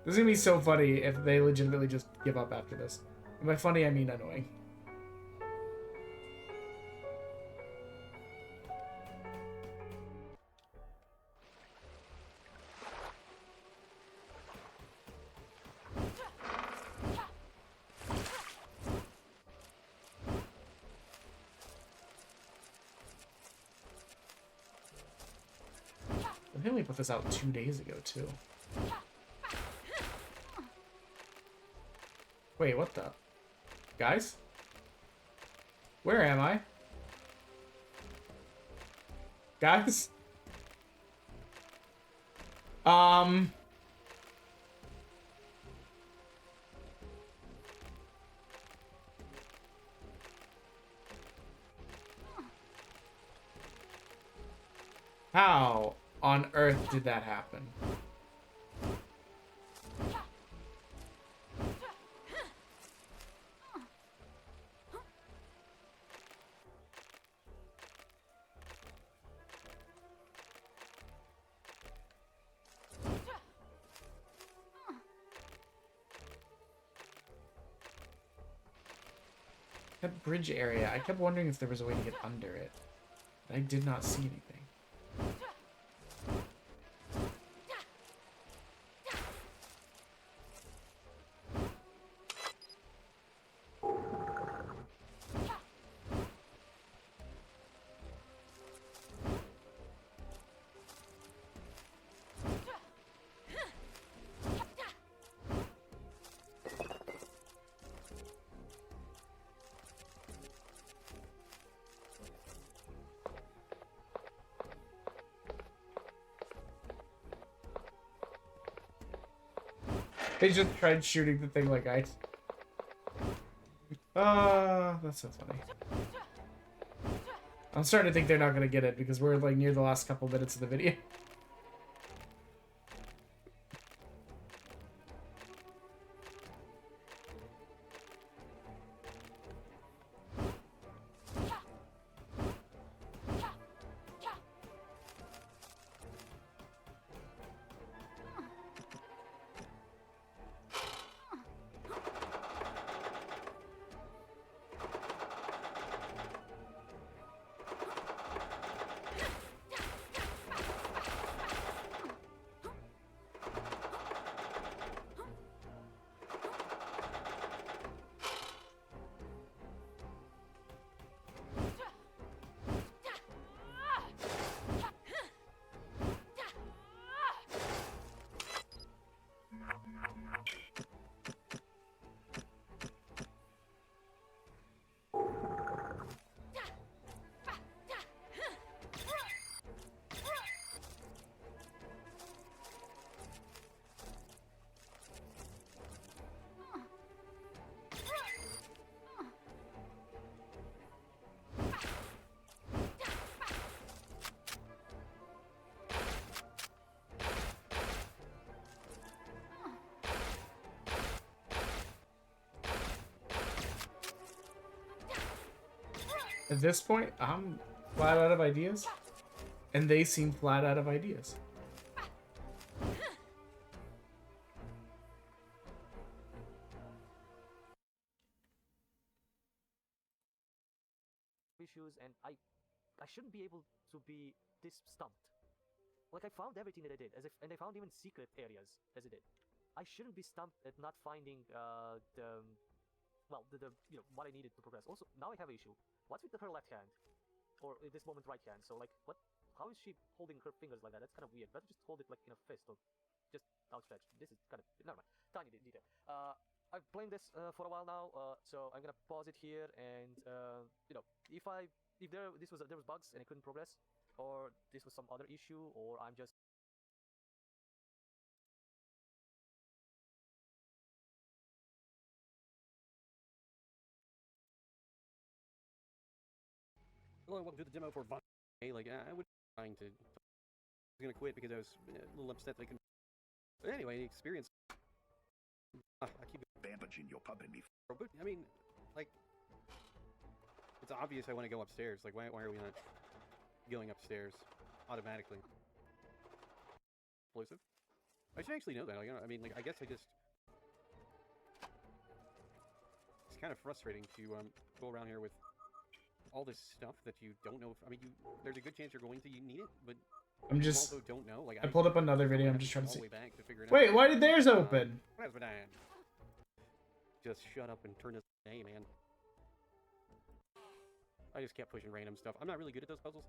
This is gonna be so funny if they legitimately just give up after this. And by funny, I mean annoying. I think we put this out 2 days ago, too. Wait, what the? Guys? Where am I? Guys? How on earth did that happen? That bridge area, I kept wondering if there was a way to get under it. I did not see anything. They just tried shooting the thing like ice. That's so funny. I'm starting to think they're not gonna get it because we're like near the last couple minutes of the video. At this point, I'm flat out of ideas, and they seem flat out of ideas. Issues, and I shouldn't be able to be this stumped. Like, I found everything that I did, and I found even secret areas as I did. I shouldn't be stumped at not finding the you know, what I needed to progress. Also, now I have an issue. What's with her left hand, or at this moment right hand? So like, what? How is she holding her fingers like that? That's kind of weird. Better just hold it like in a fist or just outstretched. This is kind of never mind. Tiny detail. I've played this for a while now, so I'm gonna pause it here. And you know, if there was bugs and I couldn't progress, or this was some other issue, or I'm just hello, welcome to the demo for VonGarland. Like, I was trying to. I was gonna quit because I was a little upset that I couldn't. But anyway, the experience. I keep bandaging your puppet me. But I mean, like, it's obvious I want to go upstairs. Like, why are we not going upstairs automatically? Explosive. I should actually know that. I mean, like, I guess I just. It's kind of frustrating to go around here with all this stuff that you don't know if, I mean, there's a good chance you're going to need it, but I'm just, you also don't know. Like, I pulled up another video, I'm just trying to see. To wait, why did theirs open? Just shut up and turn this A, man. I just kept pushing random stuff. I'm not really good at those puzzles.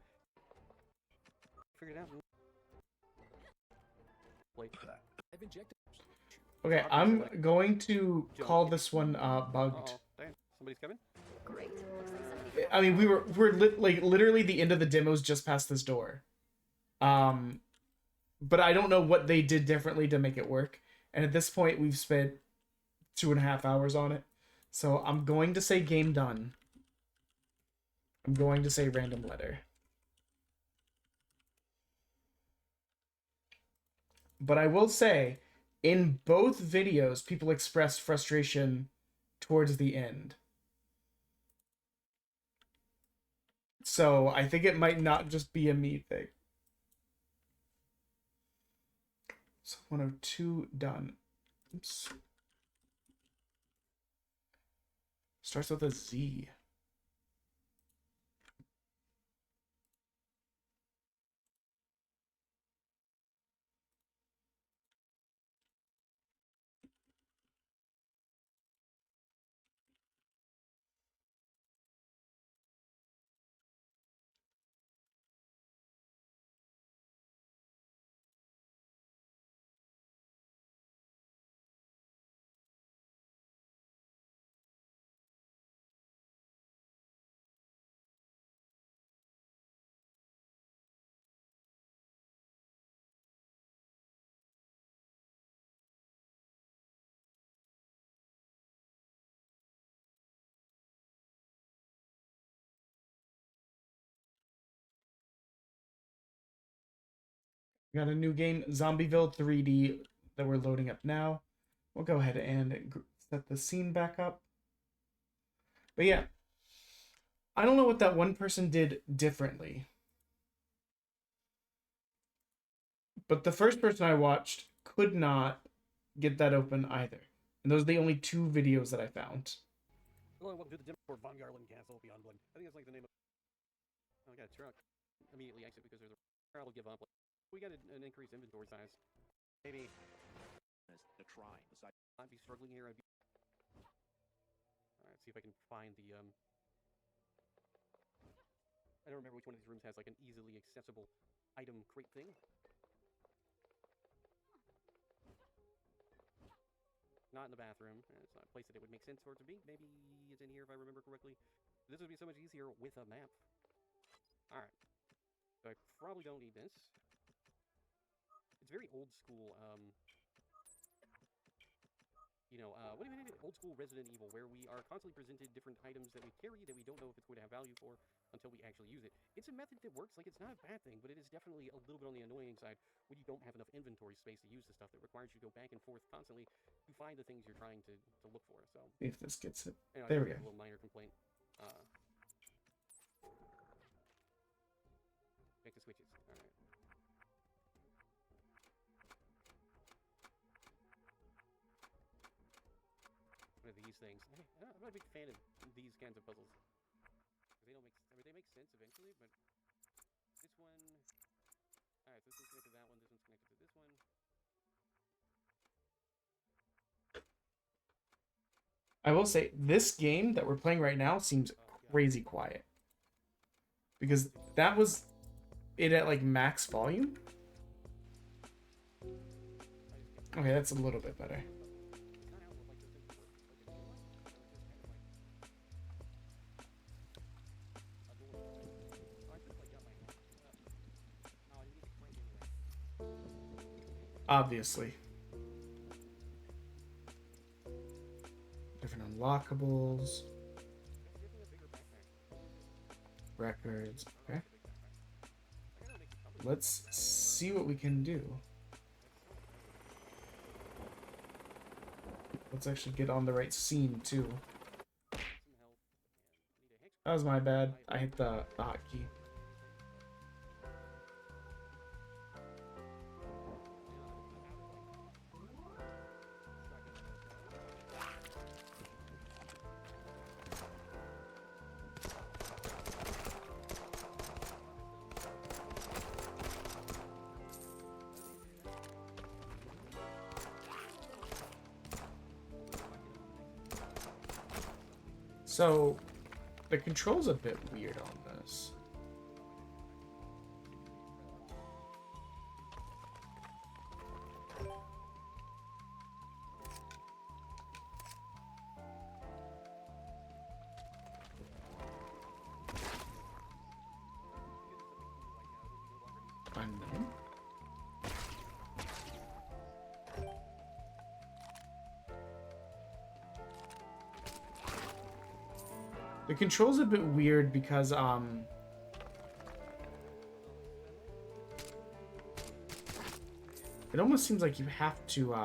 Figured it out. Like, I've injected. Okay, I'm going to call this one bugged. Damn, somebody's coming? Great. I mean, we're like literally the end of the demo's just past this door. But I don't know what they did differently to make it work. And at this point, we've spent 2.5 hours on it. So I'm going to say game done. I'm going to say random letter. But I will say, in both videos, people expressed frustration towards the end. So I think it might not just be a me thing. So 102 done. Oops. Starts with a Z. We got a new game, Zombieville 3D, that we're loading up now. We'll go ahead and set the scene back up. But yeah, I don't know what that one person did differently. But the first person I watched could not get that open either. And those are the only 2 videos that I found. Hello, welcome to the Demo for VonGarland Castle Beyond Blood. I think that's like the name of... Oh, I got a truck. Immediately exit because there's a... I will give up. We got an increased inventory size. Maybe... To try. I'd be struggling here. I'd be... Alright, see if I can find the, I don't remember which one of these rooms has, like, an easily accessible item crate thing. Not in the bathroom. It's not a place that it would make sense for it to be. Maybe it's in here if I remember correctly. This would be so much easier with a map. Alright. So I probably don't need this. It's very old school, what do you mean? Old school Resident Evil, where we are constantly presented different items that we carry that we don't know if it's going to have value for until we actually use it. It's a method that works. Like, it's not a bad thing, but it is definitely a little bit on the annoying side when you don't have enough inventory space to use the stuff that requires you to go back and forth constantly to find the things you're trying to look for. So if this gets it. Anyway, There we go. A little minor complaint. Back to switches. All right. What are these things? I'm not a big fan of these kinds of puzzles. They don't make... I mean, they make sense eventually, but... This one... Alright, so this one's connected to that one, this one's connected to this one. I will say, this game that we're playing right now seems crazy quiet. Because that was it at, like, max volume. Okay, that's a little bit better. Obviously. Different unlockables. Records. Okay. Let's see what we can do. Let's actually get on the right scene too. That was my bad. I hit the hotkey. So, the control's a bit weird on this. Unknown. The control's a bit weird because, it almost seems like you have to,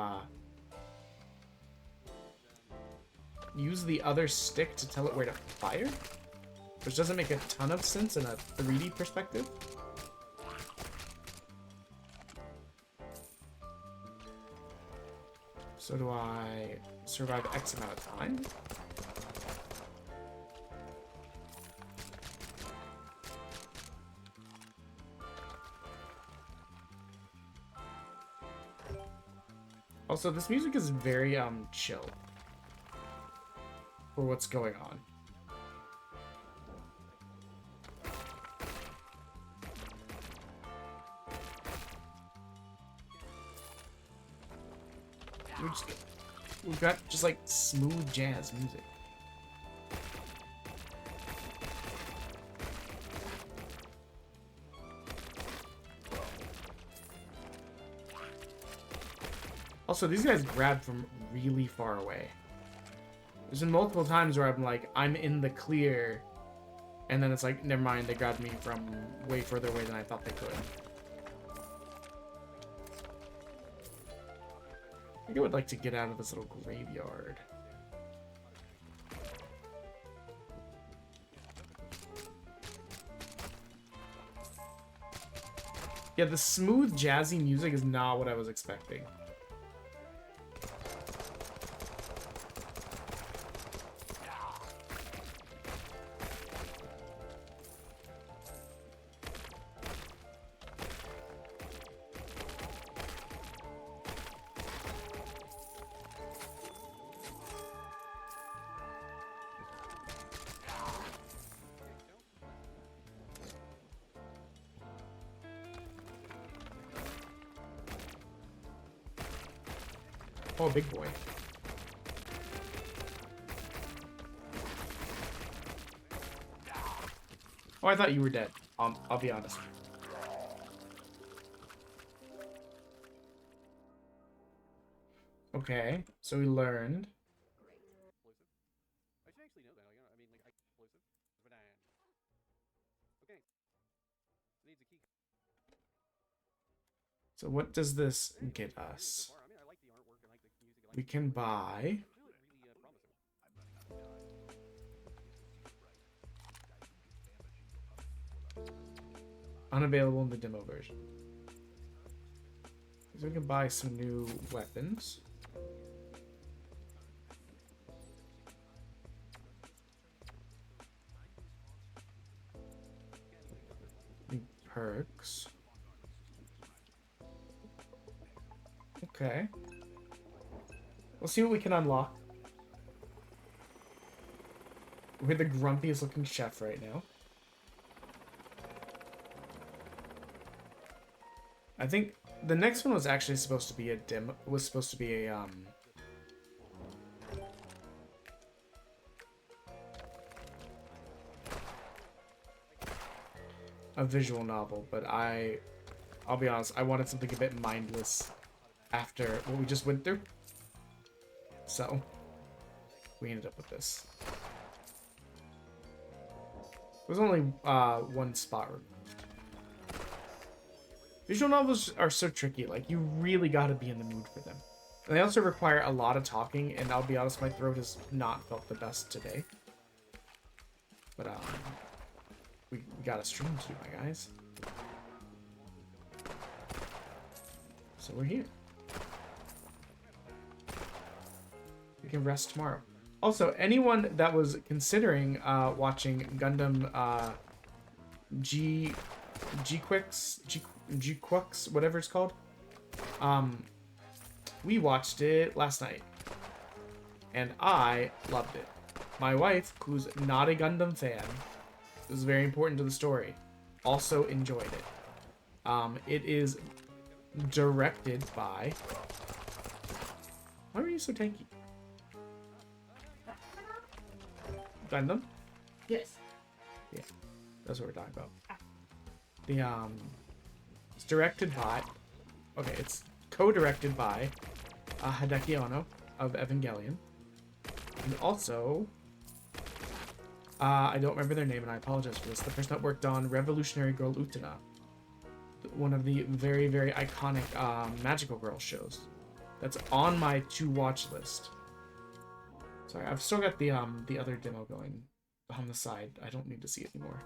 use the other stick to tell it where to fire, which doesn't make a ton of sense in a 3D perspective. So do I survive X amount of time? Also, this music is very, chill for what's going on. We've got just, like, smooth jazz music. Also, these guys grab from really far away. There's been multiple times where I'm like, I'm in the clear, and then it's like, never mind, they grabbed me from way further away than I thought they could. I think I would like to get out of this little graveyard. Yeah, the smooth, jazzy music is not what I was expecting. Oh, big boy. Oh, I thought you were dead. I'll be honest. Okay, so we learned. I should actually know that. I mean, like, explosive. Okay. Needs a key. So what does this get us? We can buy. Unavailable in the demo version. So we can buy some new weapons. New perks. Okay. We'll see what we can unlock. We're the grumpiest looking chef right now. I think the next one was actually supposed to be a demo. Was supposed to be a visual novel, but I'll be honest, I wanted something a bit mindless after what we just went through. So we ended up with this. There's only one spot removed. Visual novels are so tricky, like you really gotta be in the mood for them. And they also require a lot of talking, and I'll be honest, my throat has not felt the best today. But we got a stream to do, my guys. So we're here. We can rest tomorrow. Also, anyone that was considering watching Gundam G-Quix, whatever it's called, we watched it last night, and I loved it. My wife, who's not a Gundam fan, it was very important to the story, also enjoyed it. It is directed by... Why are you so tanky? Gundam? Yes. Yeah, that's what we're talking about. The it's directed by... Okay, it's co-directed by Hideki Ono of Evangelion. And also... I don't remember their name, and I apologize for this. The person that worked on Revolutionary Girl Utena. One of the very, very iconic Magical Girl shows. That's on my to-watch list. Sorry, I've still got the other demo going on the side. I don't need to see it anymore.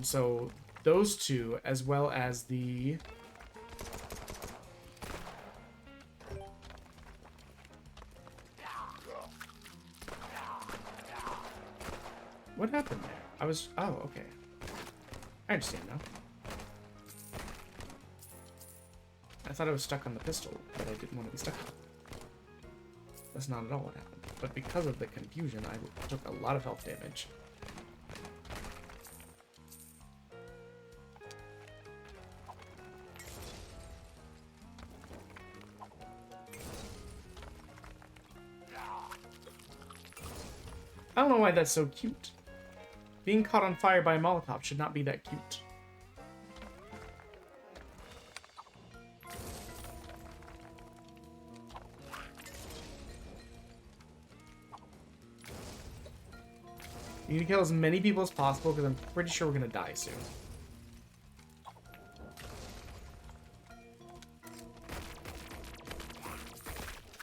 So those two, as well as the... What happened there? I was... Oh, okay. I understand now. I thought I was stuck on the pistol, but I didn't want to be stuck on it. That's not at all what happened. But because of the confusion, I took a lot of health damage. I don't know why that's so cute. Being caught on fire by a Molotov should not be that cute. We need to kill as many people as possible because I'm pretty sure we're gonna die soon.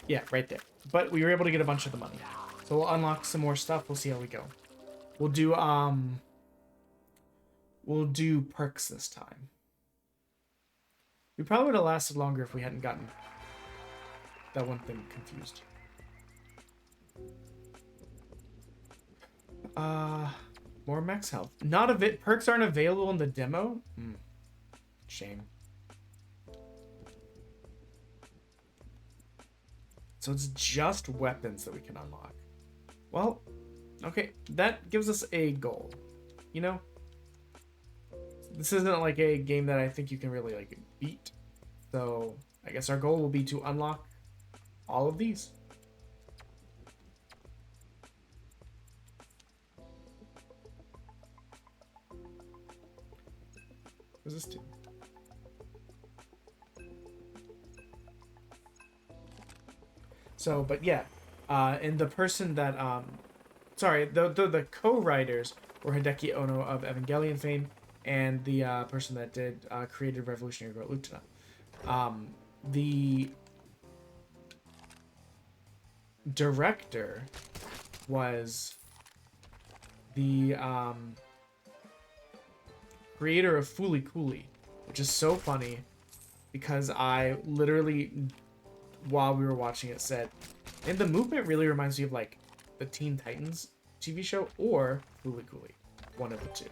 Yeah, right there. But we were able to get a bunch of the money. So we'll unlock some more stuff. We'll see how we go. We'll do perks this time. We probably would have lasted longer if we hadn't gotten that one thing confused. More max health. Not a bit. Perks aren't available in the demo. Shame. So it's just weapons that we can unlock. Well, okay, that gives us a goal. You know, this isn't like a game that I think you can really like beat. So I guess our goal will be to unlock all of these. What does this do? So, but yeah, and the person that, sorry, the co-writers were Hideki Ono of Evangelion fame, and the person that did created Revolutionary Girl Utena. The director was the creator of Fooly Cooly, which is so funny because I literally, while we were watching it, said, and the movement really reminds me of like the Teen Titans TV show or Fooly Cooly, one of the two.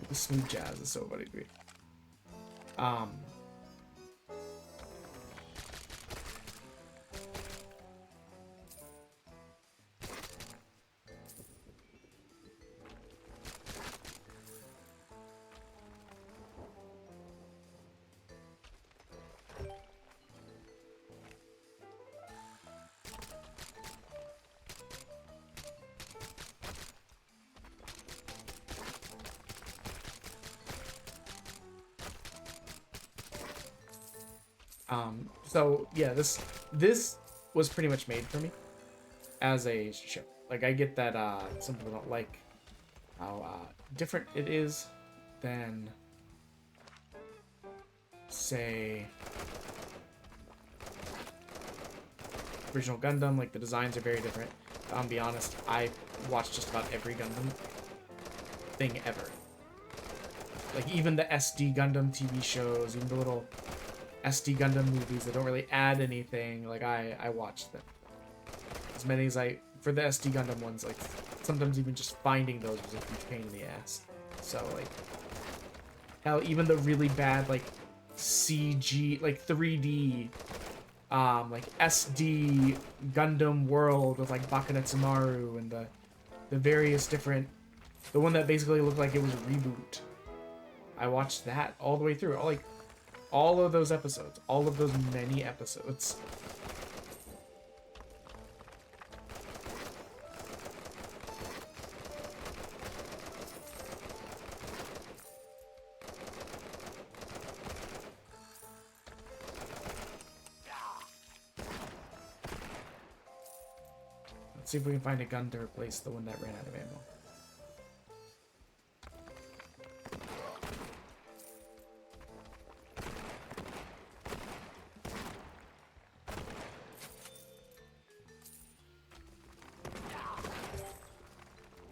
The smooth jazz is so funny to me. So yeah, this was pretty much made for me as a show. Like, I get that some people don't like how different it is than, say, original Gundam. Like, the designs are very different. I'll be honest, I watched just about every Gundam thing ever. Like, even the SD Gundam TV shows, even the little SD Gundam movies that don't really add anything, like, I watched them. As many as for the SD Gundam ones, like, sometimes even just finding those was a huge pain in the ass. So, like, hell, even the really bad, like, CG, like, 3D, like, SD Gundam World with, like, Bakanetsumaru and the various different, the one that basically looked like it was a reboot. I watched that all the way through, all of those episodes, all of those many episodes. Let's see if we can find a gun to replace the one that ran out of ammo.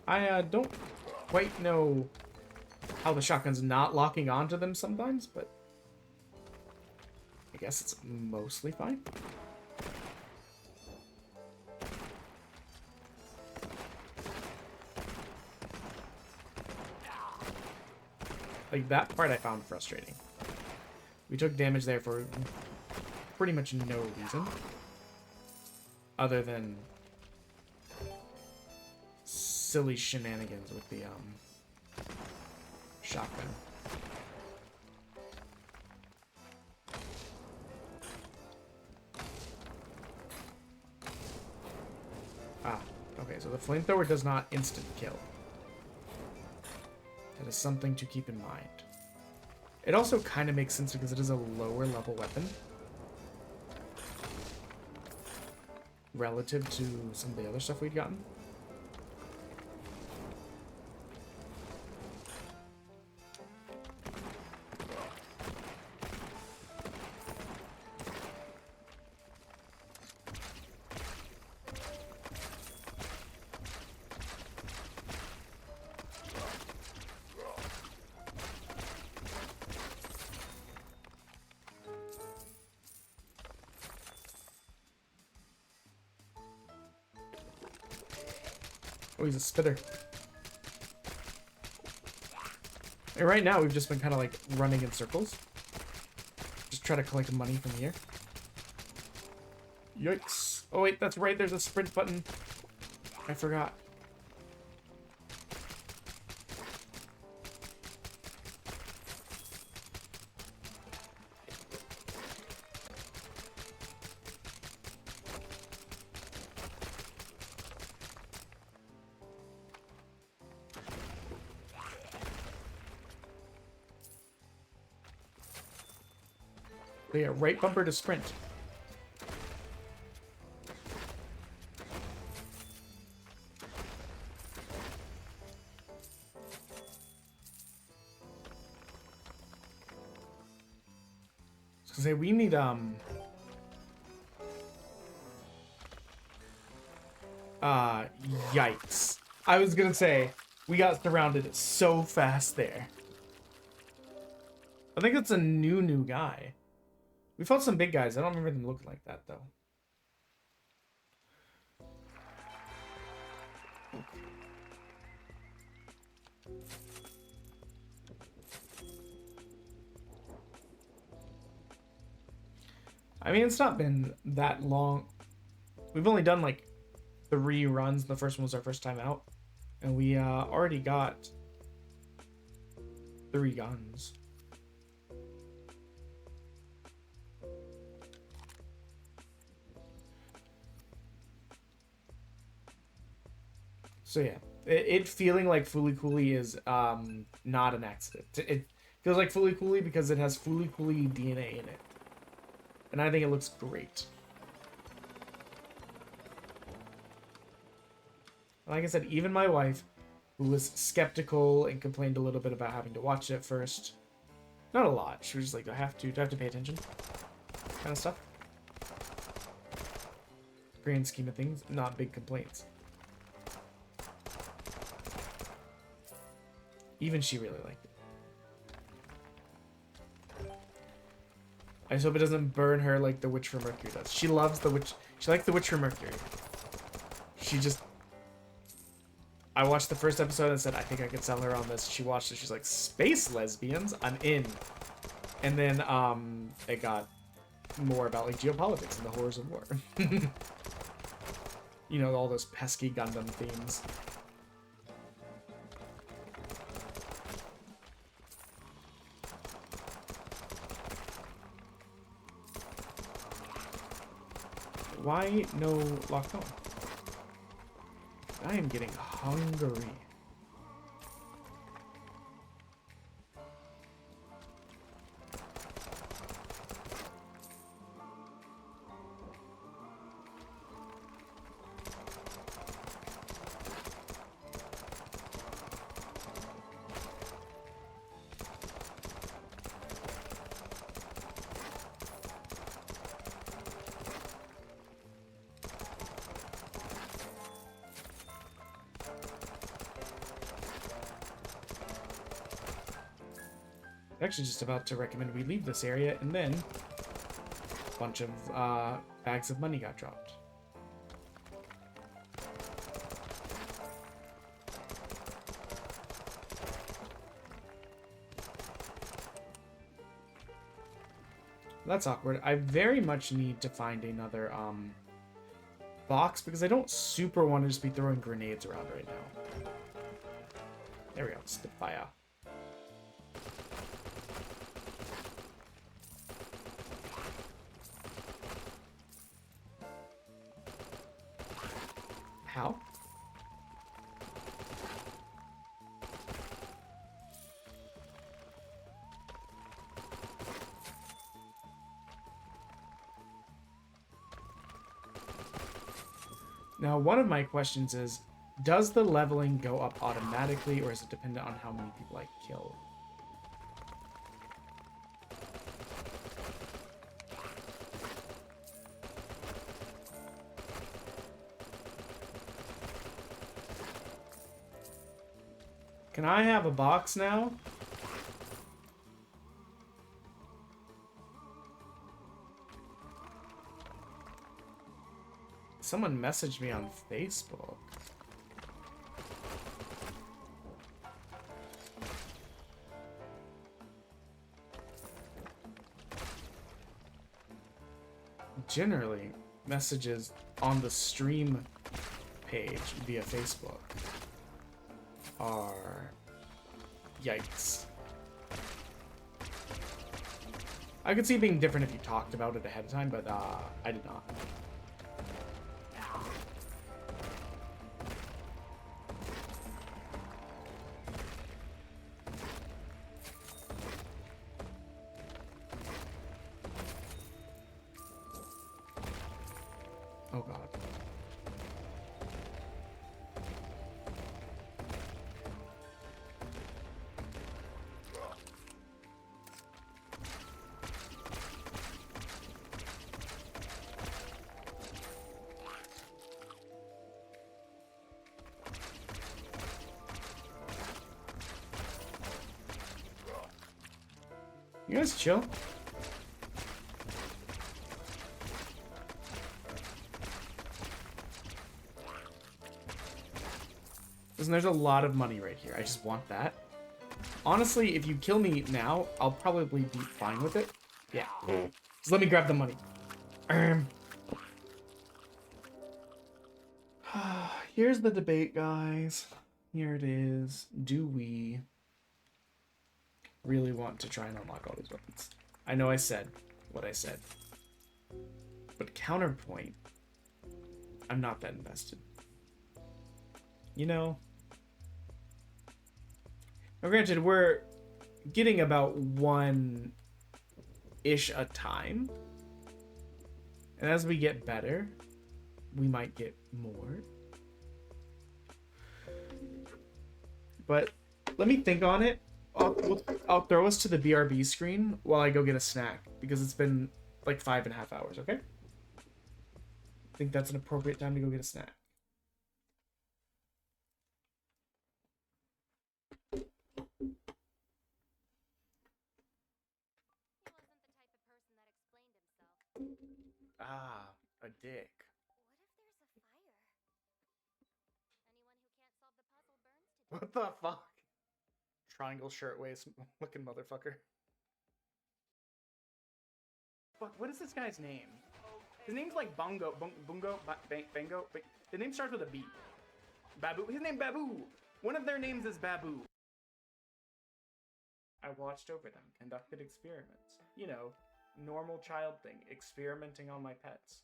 I don't quite know how the shotgun's not locking onto them sometimes, but I guess it's mostly fine. Like, that part I found frustrating. We took damage there for pretty much no reason, other than silly shenanigans with the shotgun. Okay, so the flamethrower does not instant kill. That is something to keep in mind. It also kind of makes sense because it is a lower level weapon relative to some of the other stuff we'd gotten. Oh, he's a spitter. And right now, we've just been kind of like running in circles. Just try to collect money from here. Yikes. Oh wait, that's right, there's a sprint button. I forgot. But yeah, right bumper to sprint. So say we need yikes. I was gonna say we got surrounded so fast there. I think it's a new guy. We fought some big guys. I don't remember them looking like that, though. I mean, it's not been that long. We've only done, like, 3 runs. The first one was our first time out. And we already got 3 guns. So yeah, it feeling like Fooly Cooly is not an accident. It feels like Fooly Cooly because it has Fooly Cooly DNA in it. And I think it looks great. Like I said, even my wife, who was skeptical and complained a little bit about having to watch it at first. Not a lot. She was just like, do I have to pay attention? Kind of stuff. Grand scheme of things, not big complaints. Even she really liked it. I just hope it doesn't burn her like the Witch from Mercury does. She loves the Witch. She likes the Witch from Mercury. She just... I watched the first episode and said, I think I could sell her on this. She watched it. She's like, space lesbians? I'm in. And then it got more about like geopolitics and the horrors of war. You know, all those pesky Gundam themes. Why no lockdown? I am getting hungry. Actually just about to recommend we leave this area, and then a bunch of bags of money got dropped. That's awkward. I very much need to find another box because I don't super want to just be throwing grenades around right now. There we go, Spitfire. How? Now, one of my questions is, does the leveling go up automatically, or is it dependent on how many people I kill? Can I have a box now? Someone messaged me on Facebook. Generally, messages on the stream page via Facebook are... yikes. I could see it being different if you talked about it ahead of time, but I did not. Oh god. You guys chill? Listen, there's a lot of money right here. I just want that. Honestly, if you kill me now, I'll probably be fine with it. Yeah. Just let me grab the money. Here's the debate, guys. Here it is. Do we really want to try and unlock all these weapons? I know I said what I said. But counterpoint, I'm not that invested. You know? Now granted, we're getting about one-ish a time. And as we get better, we might get more. But let me think on it. I'll throw us to the BRB screen while I go get a snack, because it's been like 5.5 hours, okay? I think that's an appropriate time to go get a snack. Ah, a dick. What the fuck? Triangle shirtwaist looking motherfucker. Fuck, what is this guy's name? His name's like Bango. His name starts with a B. Babu. His name Babu. One of their names is Babu. I watched over them, conducted experiments. You know, normal child thing, experimenting on my pets.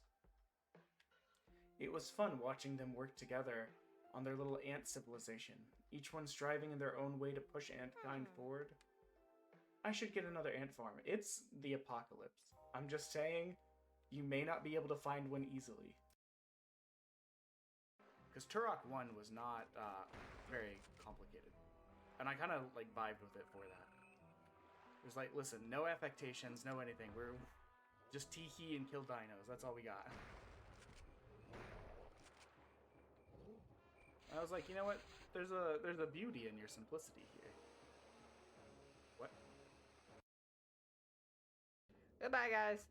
It was fun watching them work together on their little ant civilization, each one striving in their own way to push antkind forward. I should get another ant farm. It's the apocalypse. I'm just saying, you may not be able to find one easily. Because Turok 1 was not very complicated. And I kind of like vibed with it for that. It was like, listen, no affectations, no anything. We're just tee-hee and kill dinos. That's all we got. I was like, you know what? There's a beauty in your simplicity here. What? Goodbye, guys.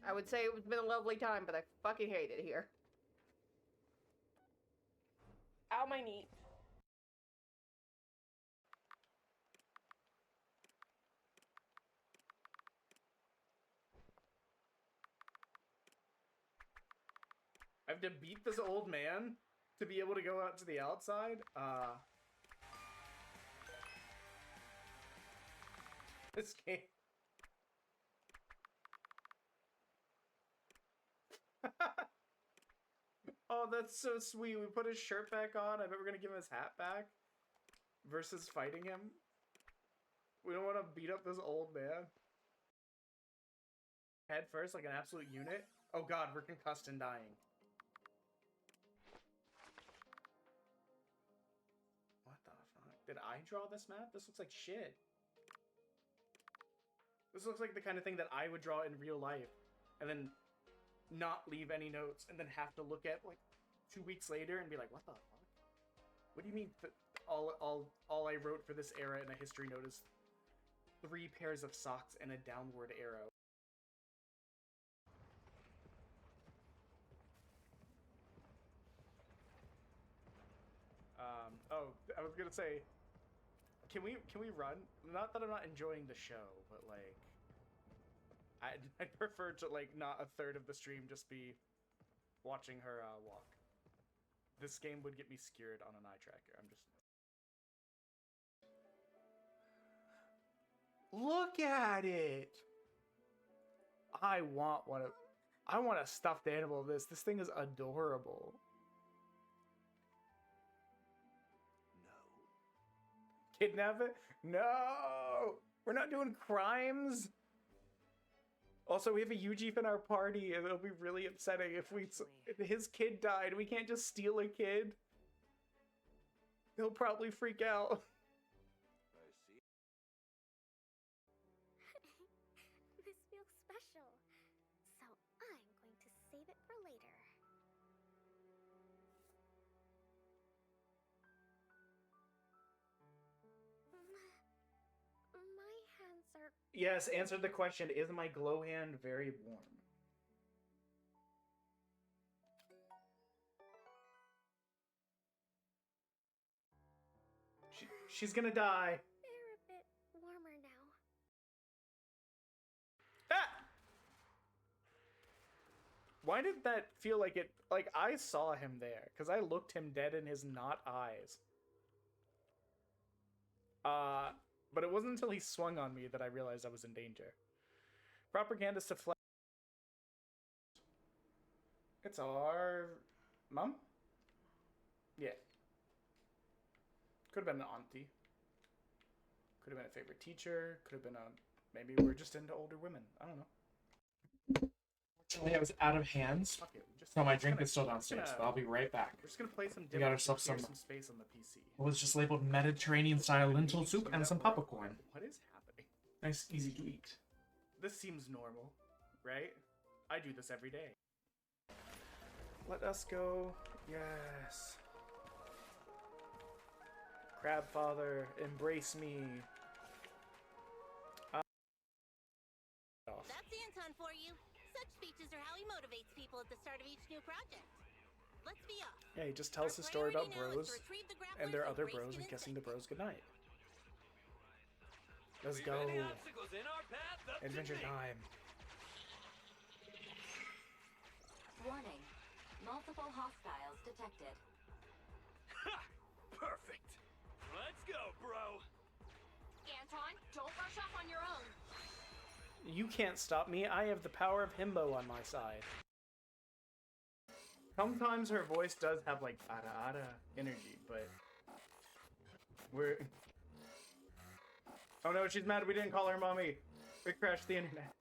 I would say it's been a lovely time, but I fucking hate it here. Ow, my knee. I have to beat this old man to be able to go out to the outside? This game. Oh, that's so sweet. We put his shirt back on. I bet we're gonna give him his hat back. Versus fighting him. We don't want to beat up this old man. Head first like an absolute unit. Oh god, we're concussed and dying. Did I draw this map? This looks like shit. This looks like the kind of thing that I would draw in real life, and then not leave any notes, and then have to look at like 2 weeks later and be like, what the fuck? What do you mean all I wrote for this era in a history note is 3 pairs of socks and a downward arrow? Oh, I was gonna say, can we run? Not that I'm not enjoying the show, but like, I'd prefer to like not a third of the stream just be watching her walk. This game would get me skewered on an eye tracker. I'm just. Look at it! I want a stuffed animal of this. This thing is adorable. Kidnap it? No! We're not doing crimes! Also, we have a Eugene in our party, and it'll be really upsetting if his kid died. We can't just steal a kid. He'll probably freak out. This feels special, so I'm going to save it for later. My hands are... Yes, answer the question. Is my glow hand very warm? She's gonna die. They're a bit warmer now. Ah! Why did that feel like it... Like, I saw him there, because I looked him dead in his not eyes. But it wasn't until he swung on me that I realized I was in danger. Propagandist to flesh. It's our... mom? Yeah. Could have been an auntie. Could have been a favorite teacher. Could have been a... Maybe we're just into older women. I don't know. Fortunately, I was out of hands. So my drink is still downstairs, but I'll be right back. We're just gonna play some. We got ourselves some space on the PC. It was just labeled Mediterranean-style lentil soup and some popcorn. What is happening? Nice, easy to eat. This seems normal, right? I do this every day. Let us go. Yes. Crab Father, embrace me. That's Anton for you. Such speeches are how he motivates people at the start of each new project. Let's be off. Yeah, he just tells his story about bros and their other bros and kissing the bros goodnight. Let's go. Adventure time. Warning. Multiple hostiles detected. Ha! Perfect. Let's go, bro. Anton, don't rush off on your own. You can't stop me. I have the power of himbo on my side. Sometimes her voice does have like ara energy, but we're... Oh no, she's mad we didn't call her mommy. We crashed the internet.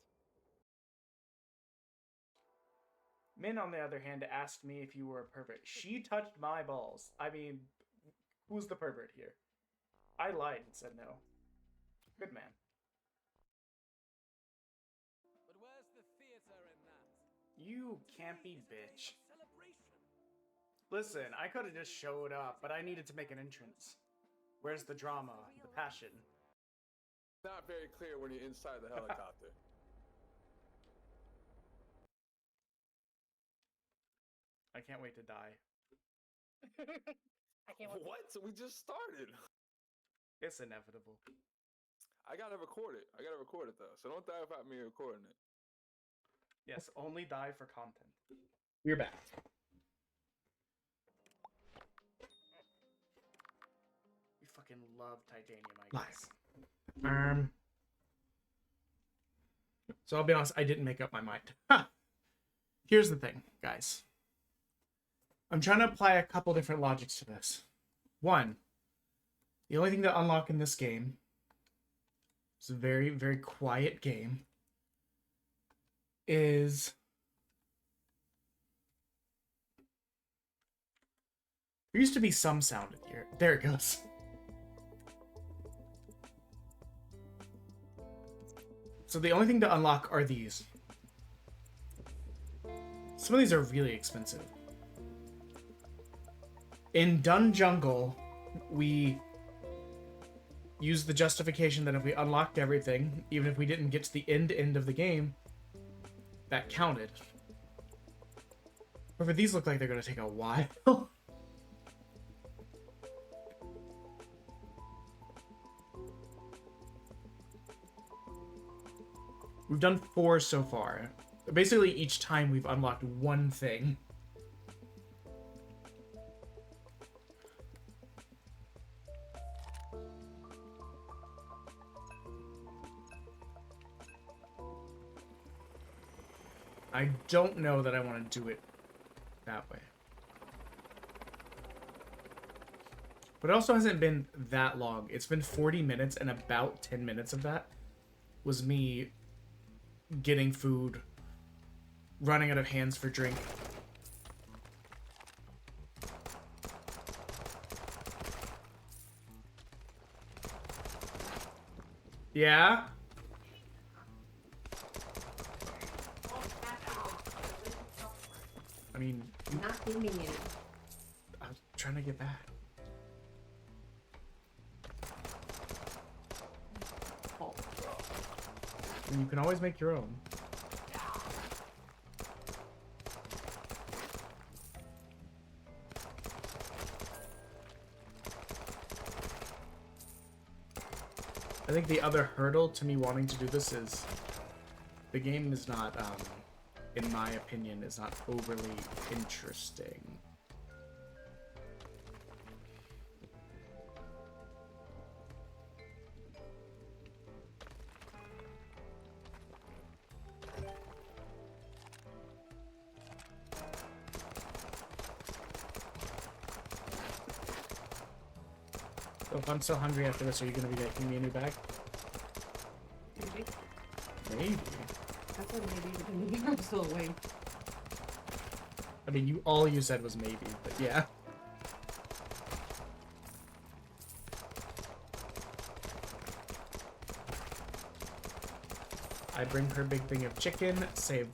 Min, on the other hand, asked me if you were a pervert. She touched my balls. I mean, who's the pervert here? I lied and said no. Good man. But where's the theater in that? You campy bitch. Listen, I could have just showed up, but I needed to make an entrance. Where's the drama, the passion? Not very clear when you're inside the helicopter. I can't wait to die. I can't wait. What? So we just started. It's inevitable. I gotta record it. I gotta record it though. So don't die without me recording it. Yes, only die for content. We're back. We fucking love titanium, I guess. Nice. So I'll be honest, I didn't make up my mind. Huh. Here's the thing, guys. I'm trying to apply a couple different logics to this. One, the only thing to unlock in this game, it's a very, very quiet game, is there used to be some sound in here. There it goes. So the only thing to unlock are these. Some of these are really expensive. In Dun Jungle, we used the justification that if we unlocked everything, even if we didn't get to the end of the game, that counted. However, these look like they're going to take a while. We've done 4 so far. Basically, each time we've unlocked one thing. I don't know that I want to do it that way. But it also hasn't been that long. It's been 40 minutes, and about 10 minutes of that was me getting food, running out of hands for drink. Yeah? I mean... Not giving it. I was trying to get back. Oh. And you can always make your own. I think the other hurdle to me wanting to do this is the game is not, in my opinion, is not overly interesting. So if I'm still hungry after this, are you going to be making me a new bag? Maybe. Maybe. I said maybe, but then maybe I'm still awake. I mean, all you said was maybe, but yeah. I bring her big thing of chicken, save.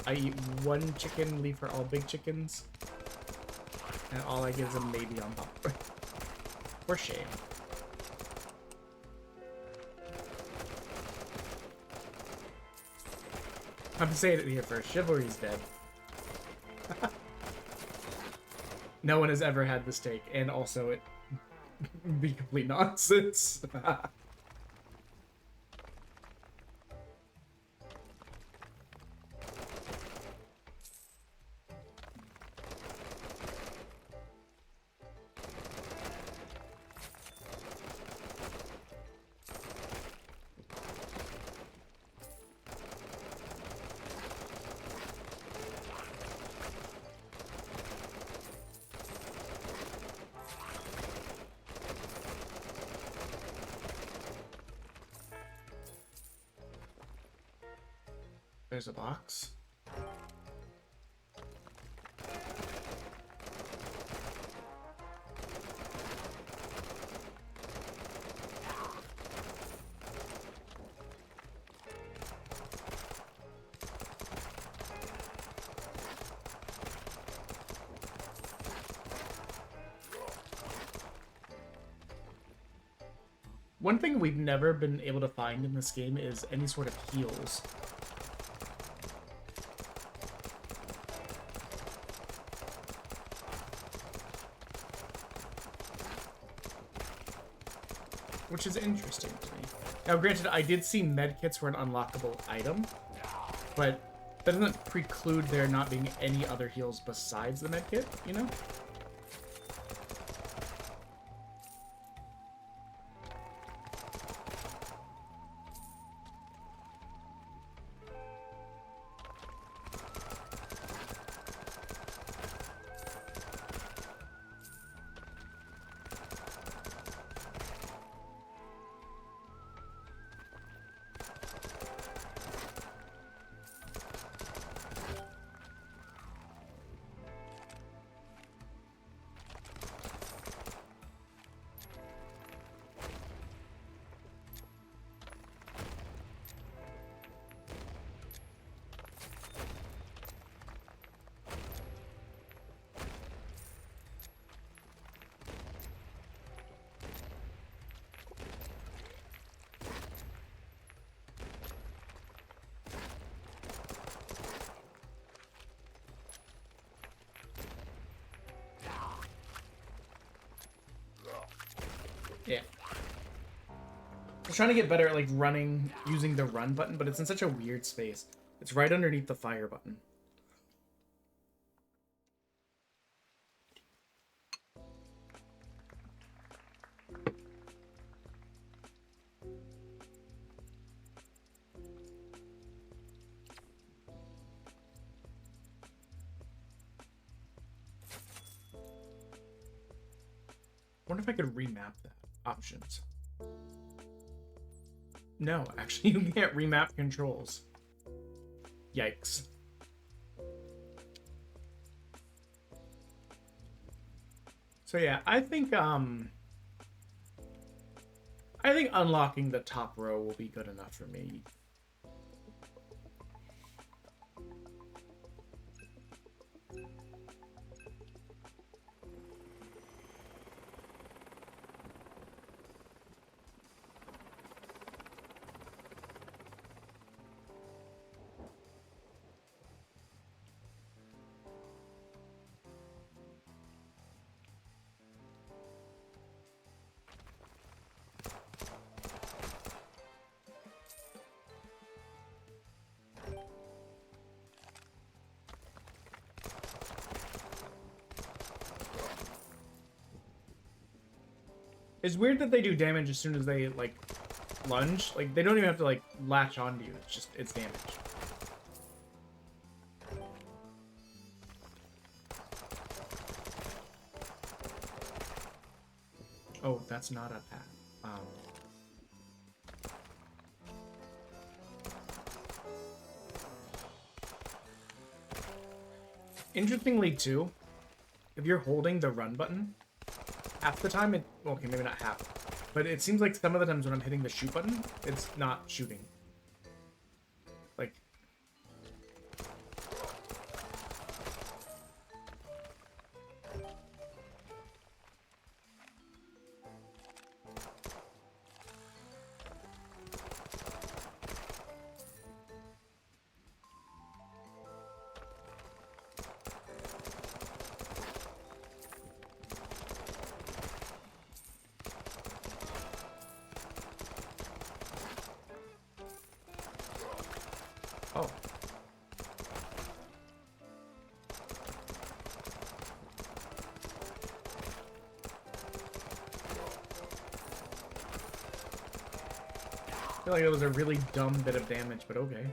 I eat one chicken, leave her all big chickens. And all I give is a maybe on top. For shame. I'm saying it here first. Chivalry's dead. No one has ever had the steak, and also it be complete nonsense. There's a box. One thing we've never been able to find in this game is any sort of heals. Which is interesting to me. Now, granted, I did see medkits were an unlockable item, but that doesn't preclude there not being any other heals besides the medkit, you know? Yeah. I was trying to get better at like running using the run button, but it's in such a weird space. It's right underneath the fire button. I wonder if I could remap that. Options. No, actually, you can't remap controls. Yikes. So yeah, I think unlocking the top row will be good enough for me. It's weird that they do damage as soon as they, like, lunge. Like, they don't even have to, like, latch onto you. It's just, it's damage. Oh, that's not a path. Interestingly, too, if you're holding the run button, half the time it... Okay, maybe not half. But it seems like some of the times when I'm hitting the shoot button, it's not shooting. Like... Oh. I feel like it was a really dumb bit of damage, but okay.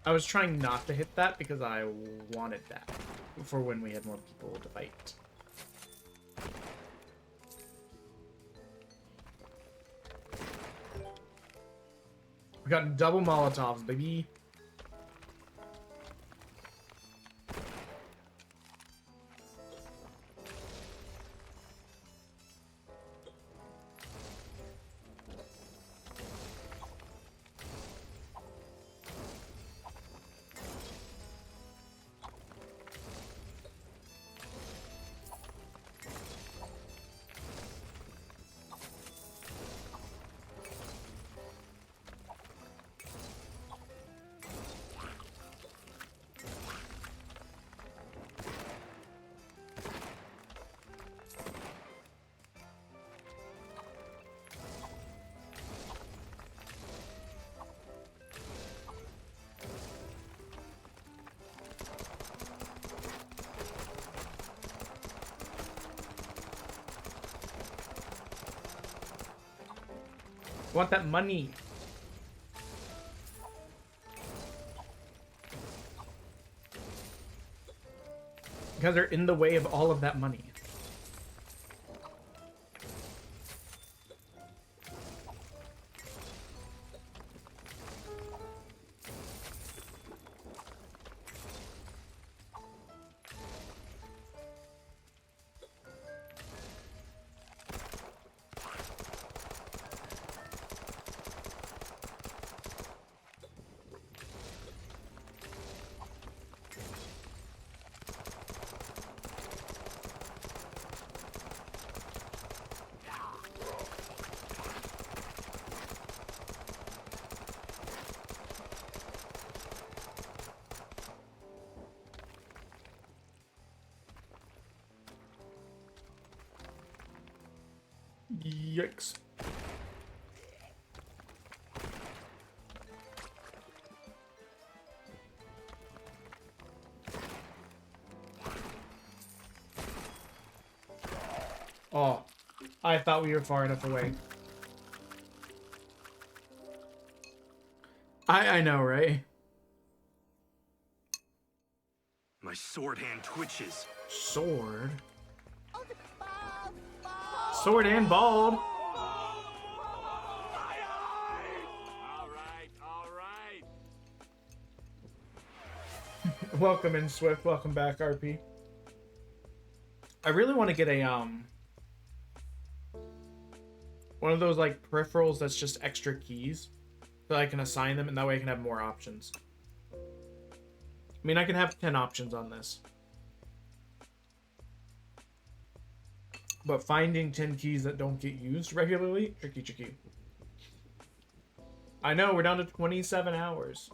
I was trying not to hit that because I wanted that for when we had more people to fight. We got double Molotovs, baby. want that money. Because they're in the way of all of that money. Yikes. Oh, I thought we were far enough away. I know, right? My sword hand twitches. Sword? Sword and bald. Welcome in, Swift. Welcome back, RP. I really want to get a one of those like peripherals that's just extra keys so I can assign them, and that way I can have more options. I mean, I can have 10 options on this. But finding 10 keys that don't get used regularly, tricky. I know, we're down to 27 hours.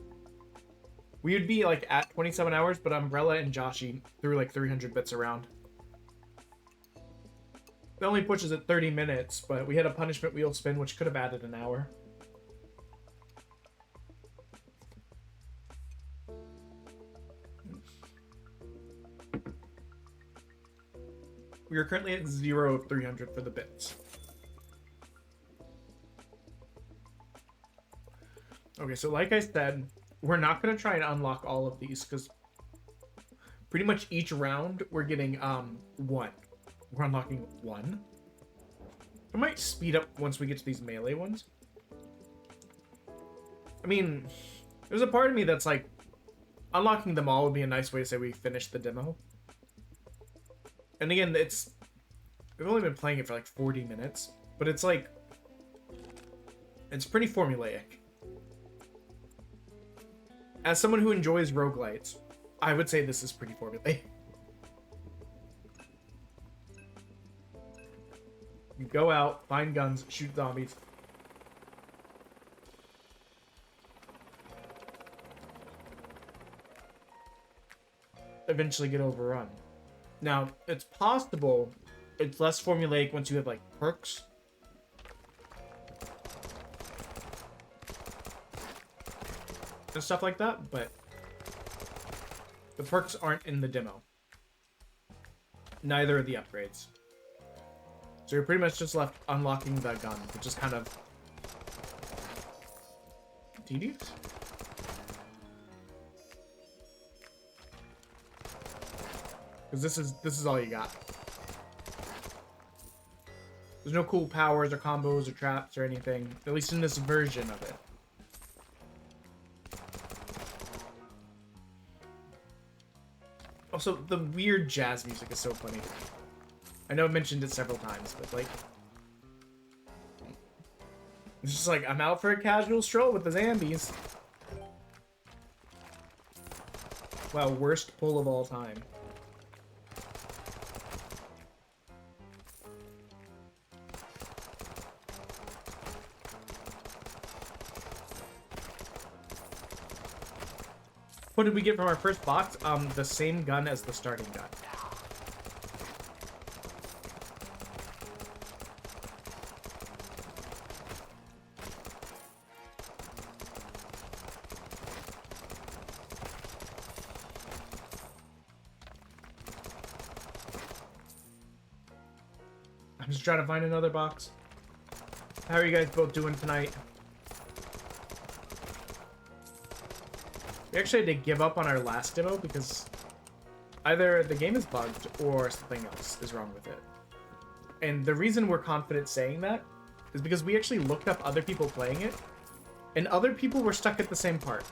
We would be like at 27 hours, but Umbrella and Joshi threw like 300 bits around. It only pushes at 30 minutes, but we had a punishment wheel spin, which could have added an hour. We are currently at 0 of 300 for the bits. Okay, so like I said, we're not going to try and unlock all of these, because pretty much each round we're getting one. We're unlocking one. I might speed up once we get to these melee ones. I mean, there's a part of me that's like, unlocking them all would be a nice way to say we finished the demo. And again, we've only been playing it for like 40 minutes, but it's like, it's pretty formulaic. As someone who enjoys roguelites, I would say this is pretty formulaic. You go out, find guns, shoot zombies. Eventually get overrun. Now, it's possible it's less formulaic once you have, like, perks. And stuff like that, but the perks aren't in the demo. Neither are the upgrades. So you're pretty much just left unlocking the gun, which is kind of tedious. Because this is all you got. There's no cool powers or combos or traps or anything, at least in this version of it. Also, the weird jazz music is so funny. I know I've mentioned it several times, but like, it's just like, I'm out for a casual stroll with the zombies. Wow, worst pull of all time. What did we get from our first box? The same gun as the starting gun. I'm just trying to find another box. How are you guys both doing tonight? We actually had to give up on our last demo because either the game is bugged or something else is wrong with it. And the reason we're confident saying that is because we actually looked up other people playing it, and other people were stuck at the same part.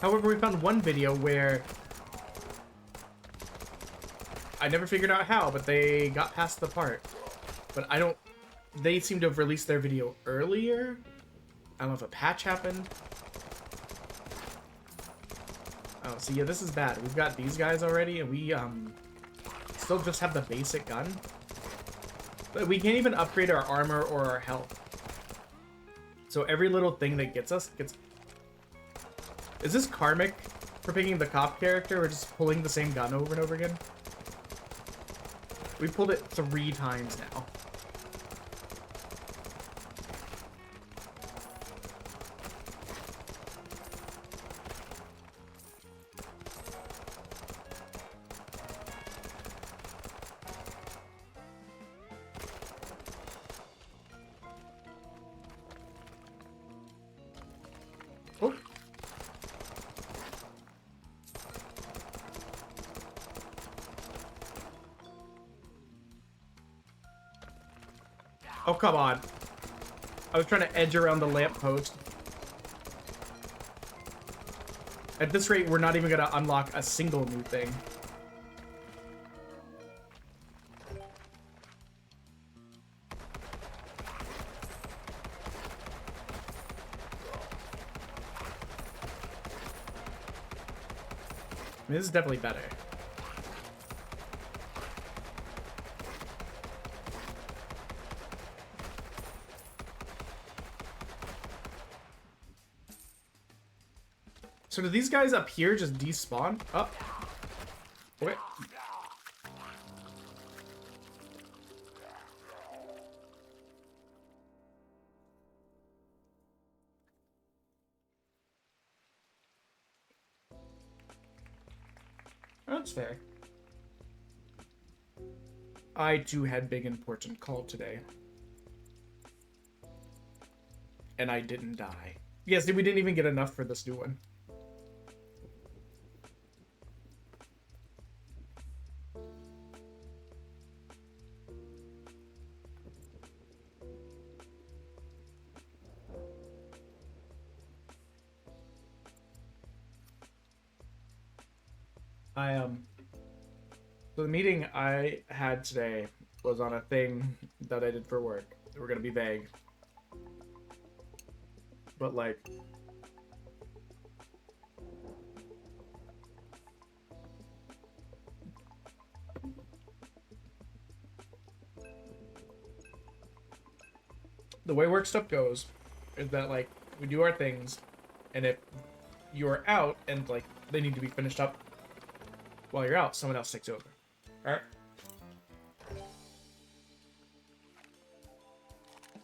However, we found one video where I never figured out how, but they got past the part. But I don't... They seem to have released their video earlier. I don't know if a patch happened. Oh, so yeah, this is bad. We've got these guys already, and we still just have the basic gun. But we can't even upgrade our armor or our health. So every little thing that gets us gets... Is this karmic for picking the cop character or just pulling the same gun over and over again? We pulled it 3 times now. Oh, come on. I was trying to edge around the lamppost. At this rate, we're not even going to unlock a single new thing. I mean, this is definitely better. So do these guys up here just despawn? Oh. Wait. That's fair. I too had big important call today. And I didn't die. Yes, we didn't even get enough for this new one. So the meeting I had today was on a thing that I did for work. We're gonna be vague. But like... The way work stuff goes is that like, we do our things, and if you're out and like, they need to be finished up while you're out, someone else takes over. Alright?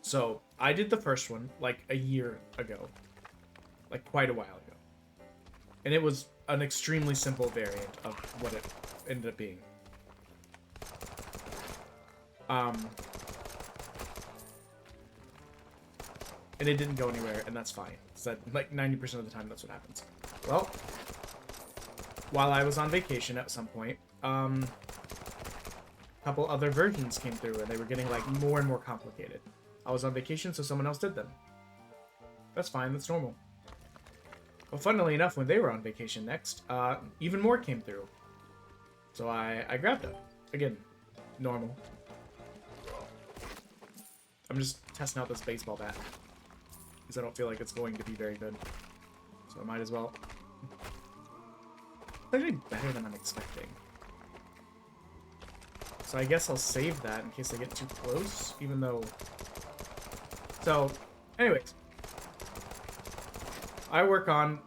So, I did the first one, like, a year ago. Like, quite a while ago. And it was an extremely simple variant of what it ended up being. And it didn't go anywhere, and that's fine. So, like, 90% of the time, that's what happens. Well, while I was on vacation at some point, a couple other versions came through, and they were getting, like, more and more complicated. I was on vacation, so someone else did them. That's fine, that's normal. Well, funnily enough, when they were on vacation next, even more came through. So I grabbed them. Again, normal. I'm just testing out this baseball bat. Because I don't feel like it's going to be very good. So I might as well. It's actually better than I'm expecting. So I guess I'll save that in case I get too close, even though... So, anyways. I work on...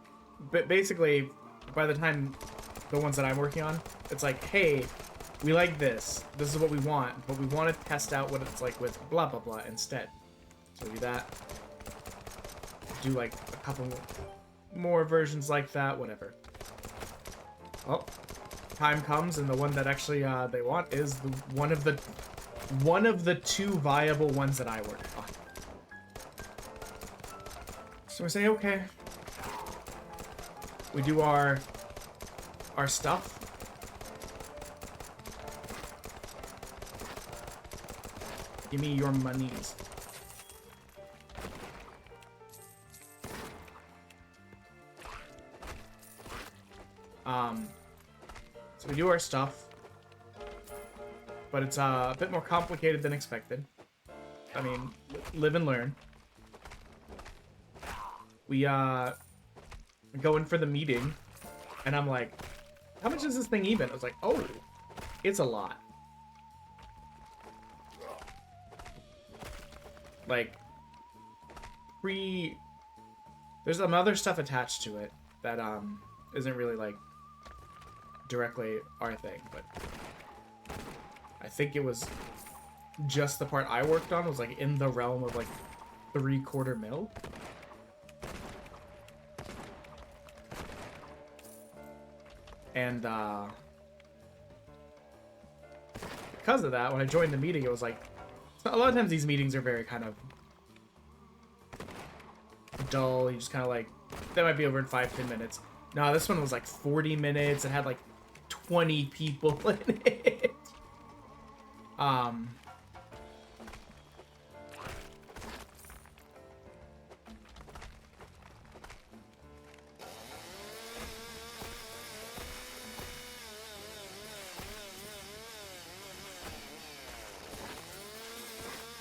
But basically, by the time the ones that I'm working on, it's like, hey, we like this. This is what we want. But we want to test out what it's like with blah, blah, blah instead. So do that. Do like a couple more versions like that, whatever. Well, time comes and the one that actually they want is one of the one of the 2 viable ones that I worked on. So we say, okay. We do our stuff. Give me your monies. So we do our stuff, but it's a bit more complicated than expected. I mean, live and learn. We go in for the meeting, and I'm like, how much is this thing even? I was like, oh, it's a lot. Like, there's some other stuff attached to it that isn't really like directly our thing, but I think it was just the part I worked on was like in the realm of like 3/4 mil. And because of that, when I joined the meeting, it was like a lot of times these meetings are very kind of dull. You just kind of like, that might be over in 5-10 minutes. No, this one was like 40 minutes. It had like 20 people in it.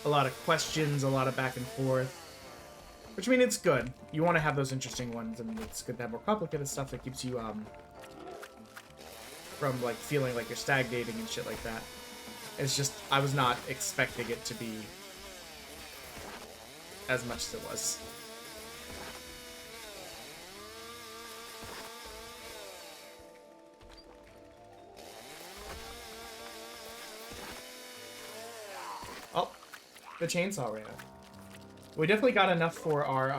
A lot of questions, a lot of back and forth. Which, I mean, it's good. You want to have those interesting ones, and it's good to have more complicated stuff that keeps you, from, like, feeling like you're stagnating and shit like that. It's just, I was not expecting it to be as much as it was. Oh, the chainsaw ran. We definitely got enough for our,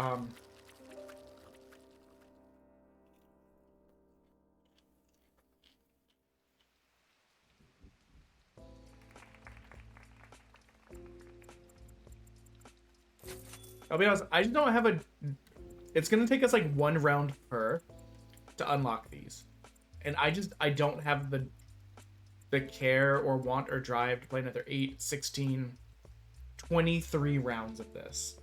I'll be honest, I just don't have it's gonna take us like 1 round per to unlock these. And I don't have the care or want or drive to play another 8, 16, 23 rounds of this.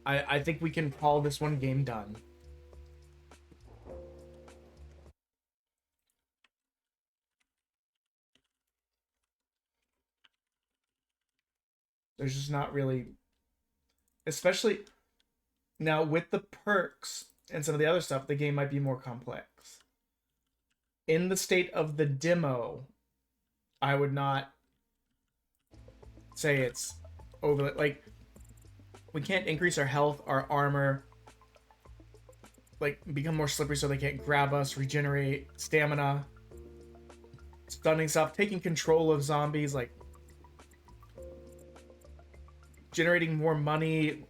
I think we can call this one game done. There's just not really, especially now with the perks and some of the other stuff, the game might be more complex. In the state of the demo, I would not say it's overly, like, we can't increase our health, our armor, like, become more slippery so they can't grab us, regenerate, stamina, stunning stuff, taking control of zombies, like, generating more money.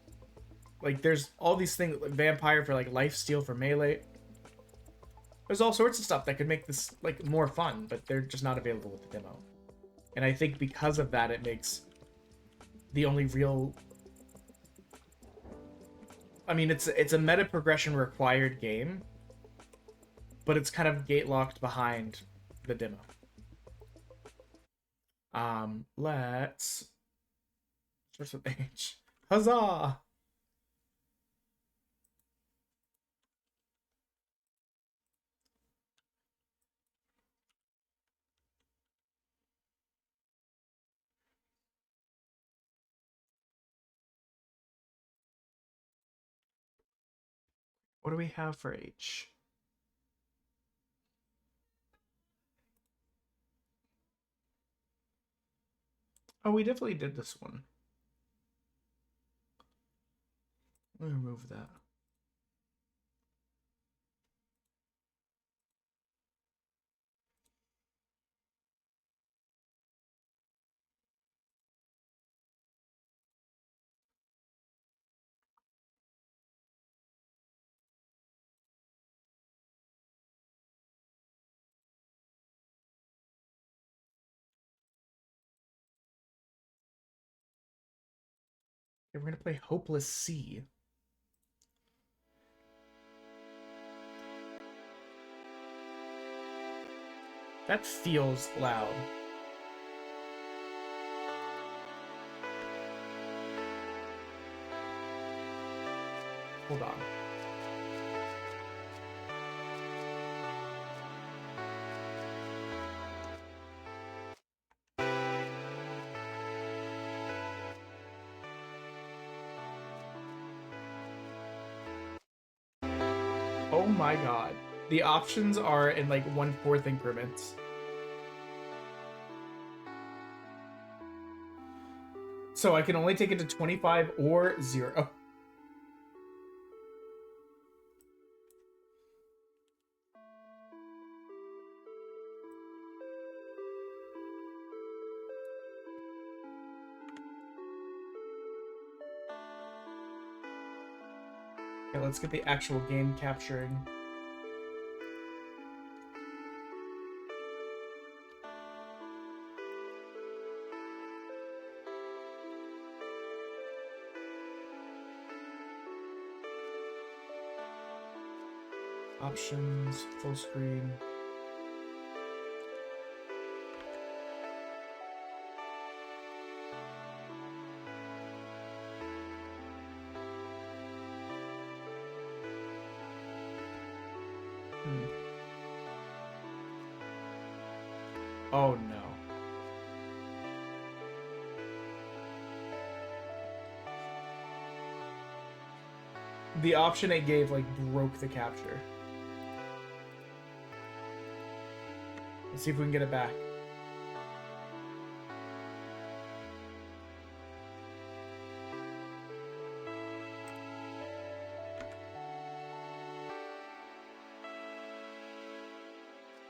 Like, there's all these things, like vampire for, like, lifesteal for melee. There's all sorts of stuff that could make this, like, more fun, but they're just not available with the demo. And I think because of that, it makes the only real... I mean, it's a meta progression required game, but it's kind of gate locked behind the demo. Let's starts with H. Huzzah! What do we have for H? Oh, we definitely did this one. Let me remove that. Okay, we're gonna play Hopeless Sea. That feels loud. Hold on. Oh my god. The options are in like 1/4 increments. So I can only take it to 25 or 0. Okay, let's get the actual game capturing. Options, full screen. Oh no. The option it gave like broke the capture. Let's see if we can get it back.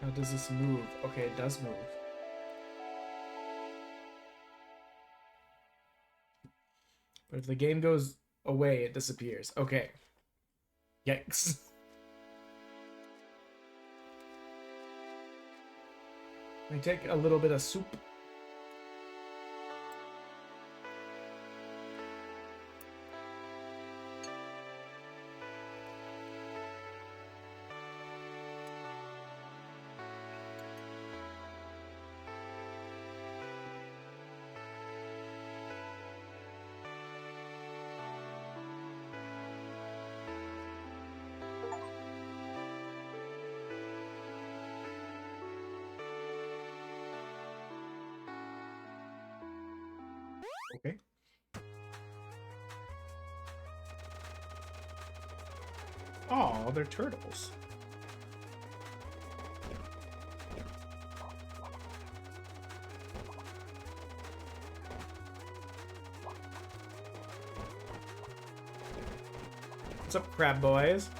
How does this move? Okay, it does move. But if the game goes away, it disappears. Okay. Yikes. Let me take a little bit of soup. Okay. Oh, they're turtles. What's up, crab boys?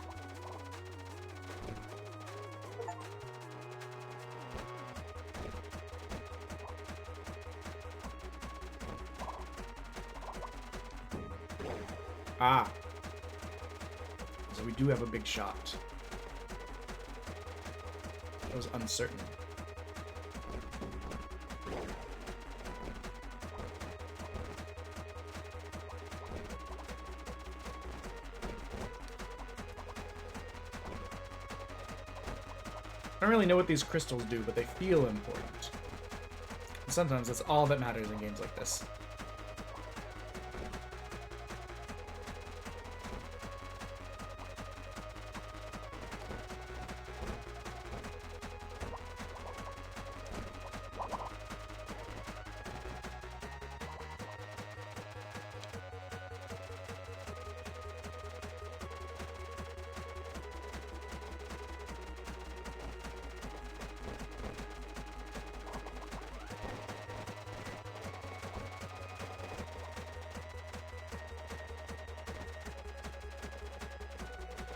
Ah. So we do have a big shot. That was uncertain. I don't really know what these crystals do, but they feel important. And sometimes that's all that matters in games like this.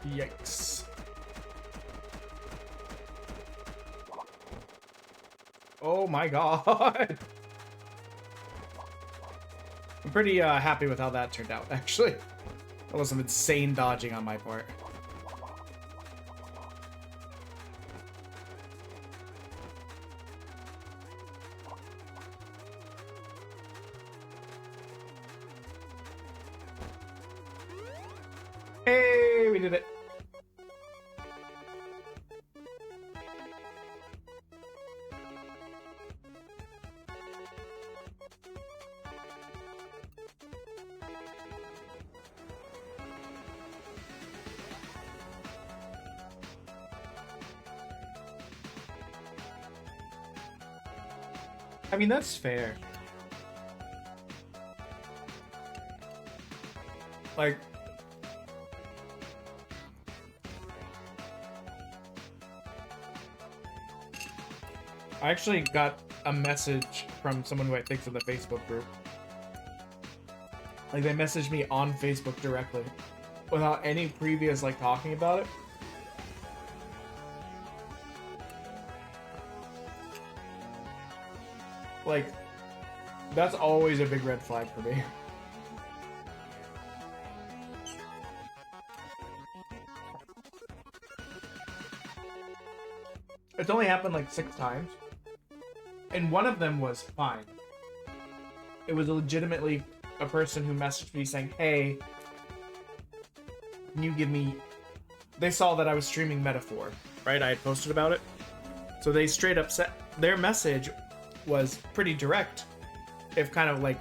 Yikes. Oh my god. I'm pretty happy with how that turned out, actually. That was some insane dodging on my part. I mean, that's fair. Like, I actually got a message from someone who I think's in the Facebook group. Like, they messaged me on Facebook directly without any previous, like, talking about it. Like, that's always a big red flag for me. It's only happened like 6 times. And one of them was fine. It was legitimately a person who messaged me saying, hey, can you give me... They saw that I was streaming Metaphor, right? I had posted about it. So they straight up said... Their message was pretty direct. If kind of like...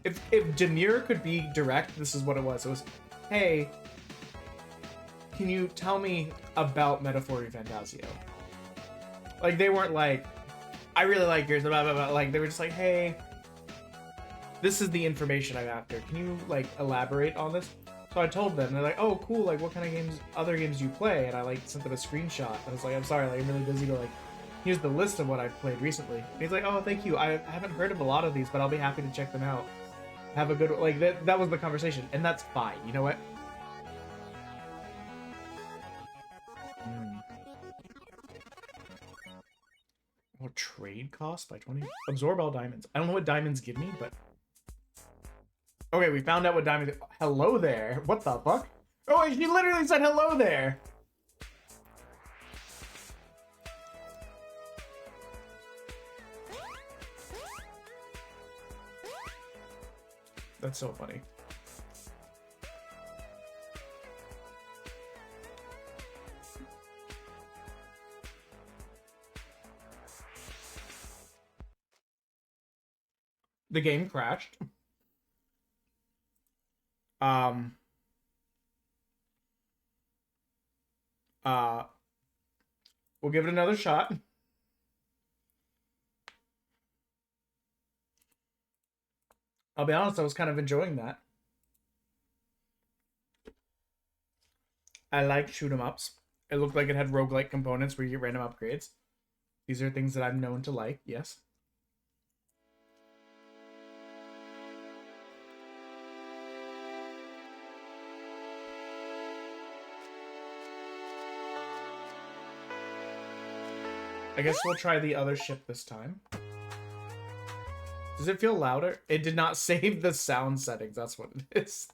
If demure could be direct, this is what it was. It was, hey, can you tell me about Metaphor Fantasio? Like, they weren't like, I really like yours, blah, blah, blah. Like, they were just like, hey, this is the information I'm after. Can you, like, elaborate on this? So I told them, they're like, oh, cool, like, what kind of games, other games do you play? And I, like, sent them a screenshot. And I was like, I'm sorry, like, I'm really busy, but, like, here's the list of what I've played recently. And he's like, oh, thank you. I haven't heard of a lot of these, but I'll be happy to check them out. Have a good, like, that was the conversation. And that's fine, you know what? What trade cost by 20? Absorb all diamonds. I don't know what diamonds give me, but... Okay, we found out what diamonds... Hello there. What the fuck? Oh, wait, she literally said hello there. That's so funny. The game crashed. We'll give it another shot. I'll be honest, I was kind of enjoying that. I like shoot 'em ups. It looked like it had roguelike components where you get random upgrades. These are things that I'm known to like, yes. I guess we'll try the other ship this time. Does it feel louder? It did not save the sound settings, that's what it is.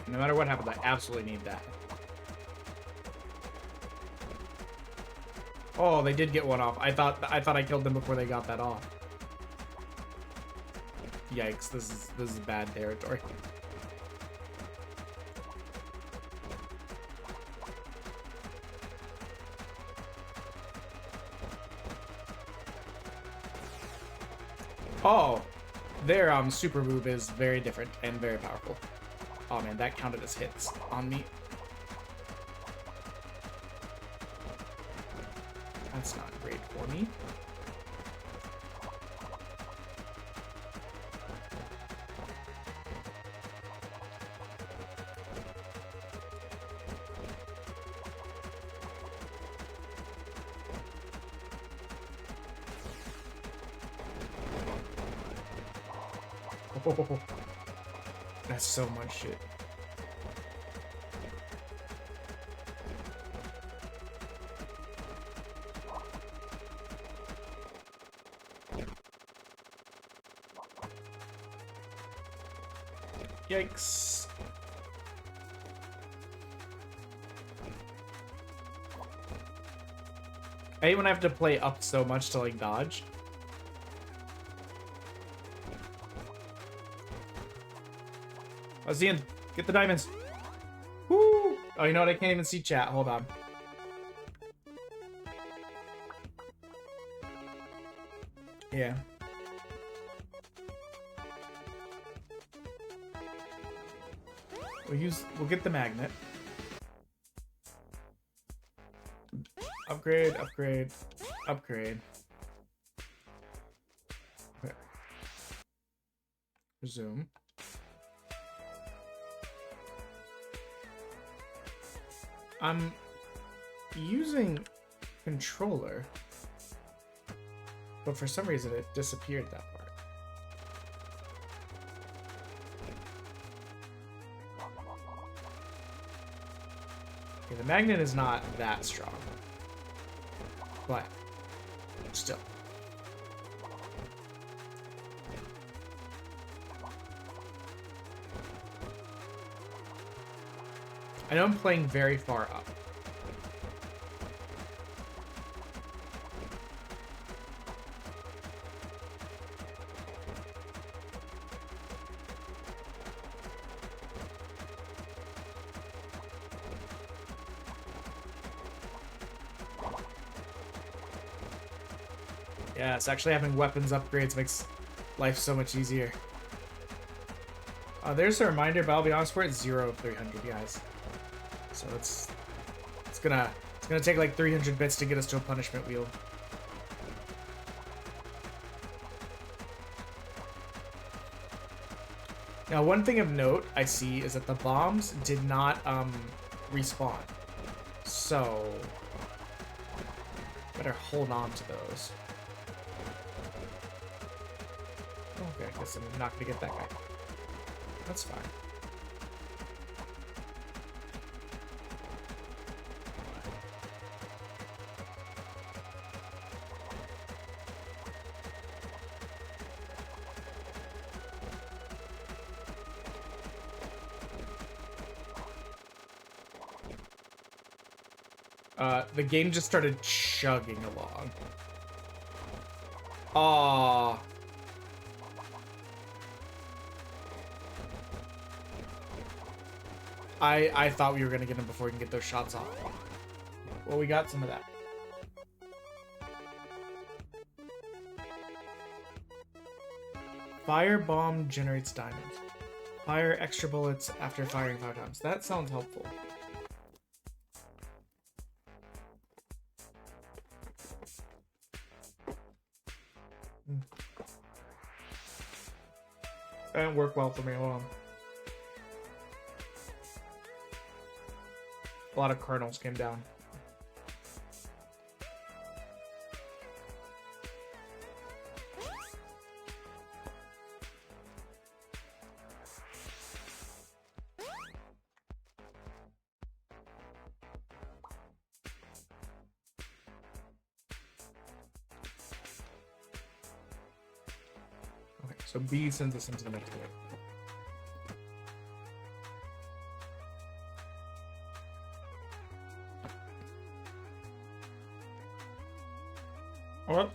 No matter what happens, I absolutely need that. Oh, they did get one off. I thought I killed them before they got that off. Yikes, this is bad territory. Oh, their super move is very different and very powerful. Oh man, that counted as hits on me. That's not great for me. Oh, that's so much shit. Yikes. I hate when I have to play up so much to like dodge. Oh, Zian, get the diamonds. Woo! Oh, you know what? I can't even see chat. Hold on. Yeah. We'll get the magnet. Upgrade, upgrade, upgrade. Okay. Resume. I'm using controller, but for some reason it disappeared that part. Okay, the magnet is not that strong, but still. I know I'm playing very far up. Yes, actually having weapons upgrades makes life so much easier. There's a reminder, but I'll be honest, we're at 0 of 300, guys. So it's gonna take like 300 bits to get us to a punishment wheel. Now, one thing of note I see is that the bombs did not respawn, so better hold on to those. Okay, I guess I'm not gonna get that guy. That's fine. The game just started chugging along. Aww. I thought we were gonna get him before we can get those shots off. Well, we got some of that. Fire bomb generates diamonds. Fire extra bullets after firing 5 times. That sounds helpful. That didn't work well for me. Hold on. A lot of kernels came down. Okay, so B sends us into the next wave. Well,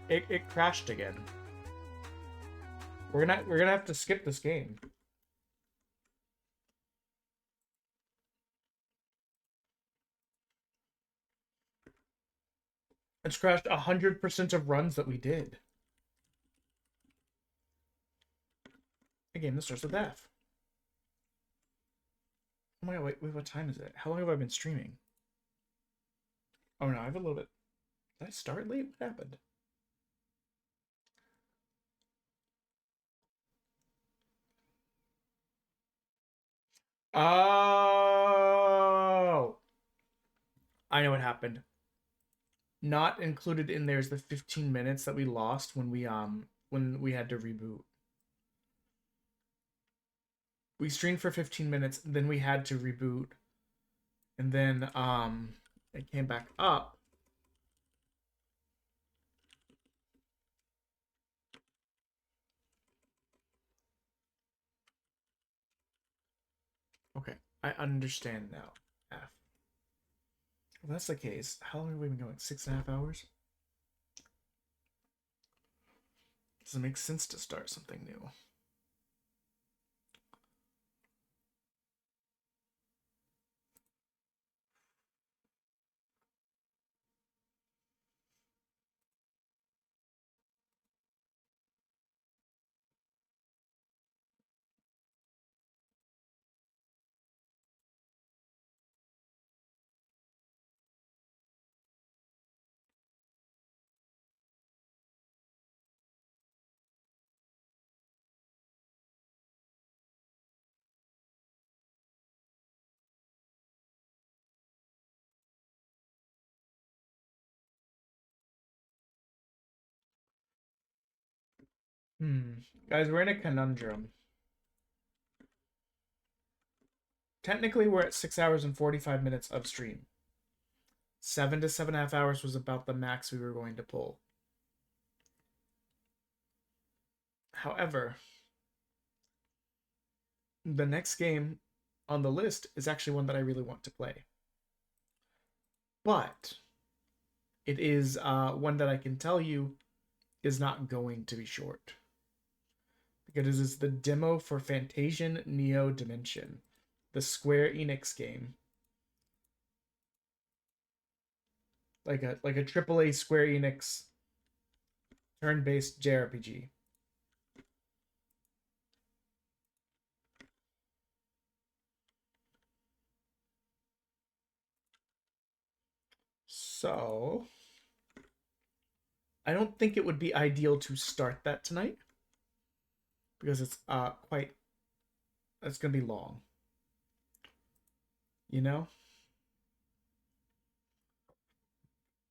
it crashed again. We're gonna have to skip this game. It's crashed 100% of runs that we did. A game that starts with F. Oh my god, wait, what time is it? How long have I been streaming? Oh no, I have a little bit. Did I start late? What happened? Oh! I know what happened. Not included in there is the 15 minutes that we lost when we had to reboot. We streamed for 15 minutes, then we had to reboot. And then it came back up. Okay, I understand now. F. If that's the case, how long have we been going? 6.5 hours? Does it make sense to start something new? Guys, we're in a conundrum. Technically, we're at 6 hours and 45 minutes of stream. 7 to 7.5 hours was about the max we were going to pull. However, the next game on the list is actually one that I really want to play. But it is one that I can tell you is not going to be short. Because it is the demo for Fantasian Neo Dimension, the Square Enix game. Like a AAA Square Enix turn-based JRPG. So, I don't think it would be ideal to start that tonight, because it's it's gonna be long. You know? Hold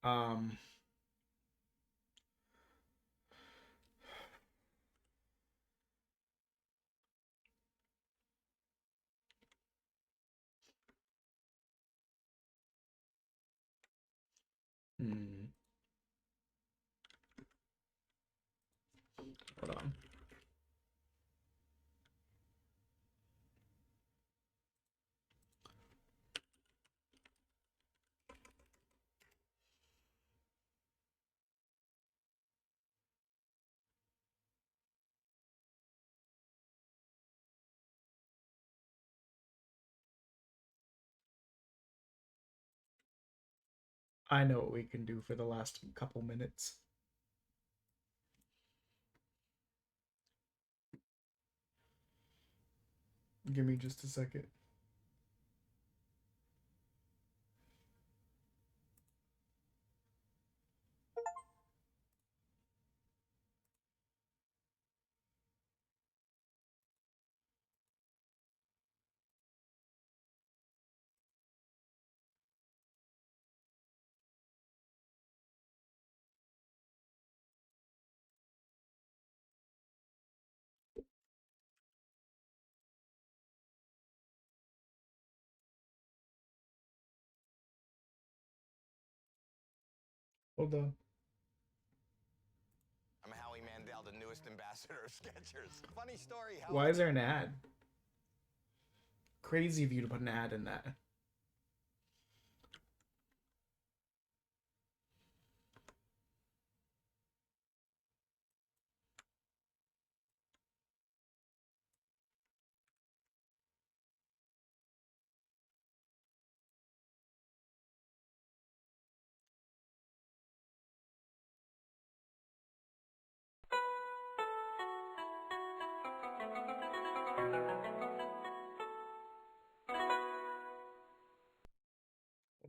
on. I know what we can do for the last couple minutes. Give me just a second. Hold on. I'm Howie Mandel, the newest ambassador of Skechers. Funny story, how Why is there an ad? Crazy of you to put an ad in that.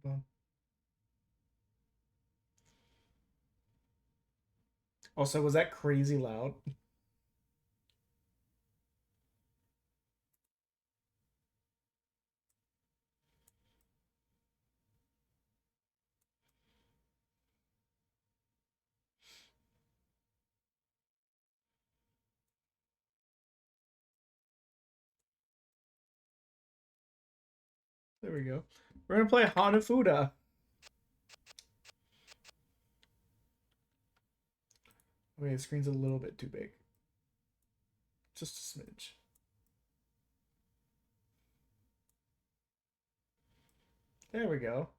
Hold on. Also, was that crazy loud? There we go. We're gonna play Hanafuda. Okay, the screen's a little bit too big. Just a smidge. There we go.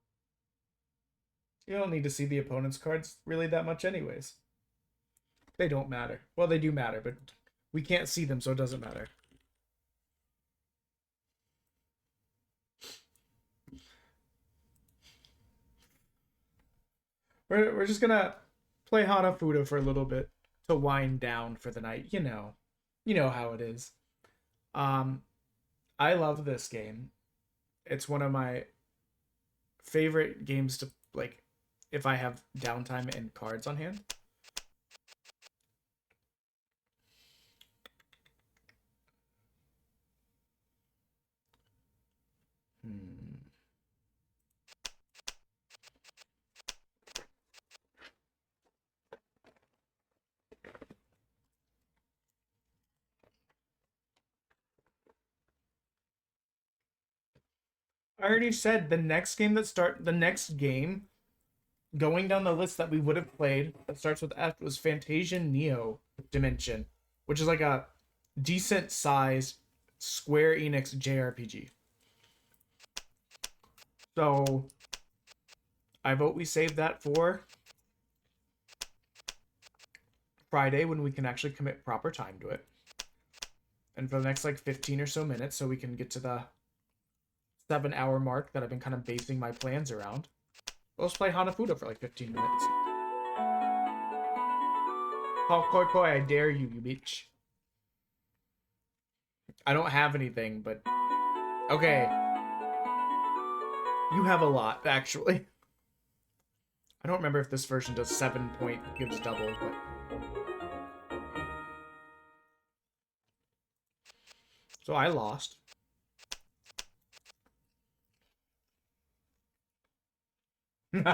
You don't need to see the opponent's cards really that much anyways. They don't matter. Well, they do matter, but we can't see them, so it doesn't matter. We're just gonna play Hanafuda for a little bit to wind down for the night. You know how it is. I love this game. It's one of my favorite games to, like, if I have downtime and cards on hand. I already said the next game going down the list that we would have played that starts with F was Fantasian Neo Dimension, which is like a decent sized Square Enix JRPG. So I vote we save that for Friday when we can actually commit proper time to it. And for the next like 15 or so minutes so we can get to the 7-hour mark that I've been kind of basing my plans around. Let's play Hanafuda for like 15 minutes. Call Koi Koi, I dare you, you bitch. I don't have anything, but... Okay. You have a lot, actually. I don't remember if this version does 7 point gives double, but... So I lost. That's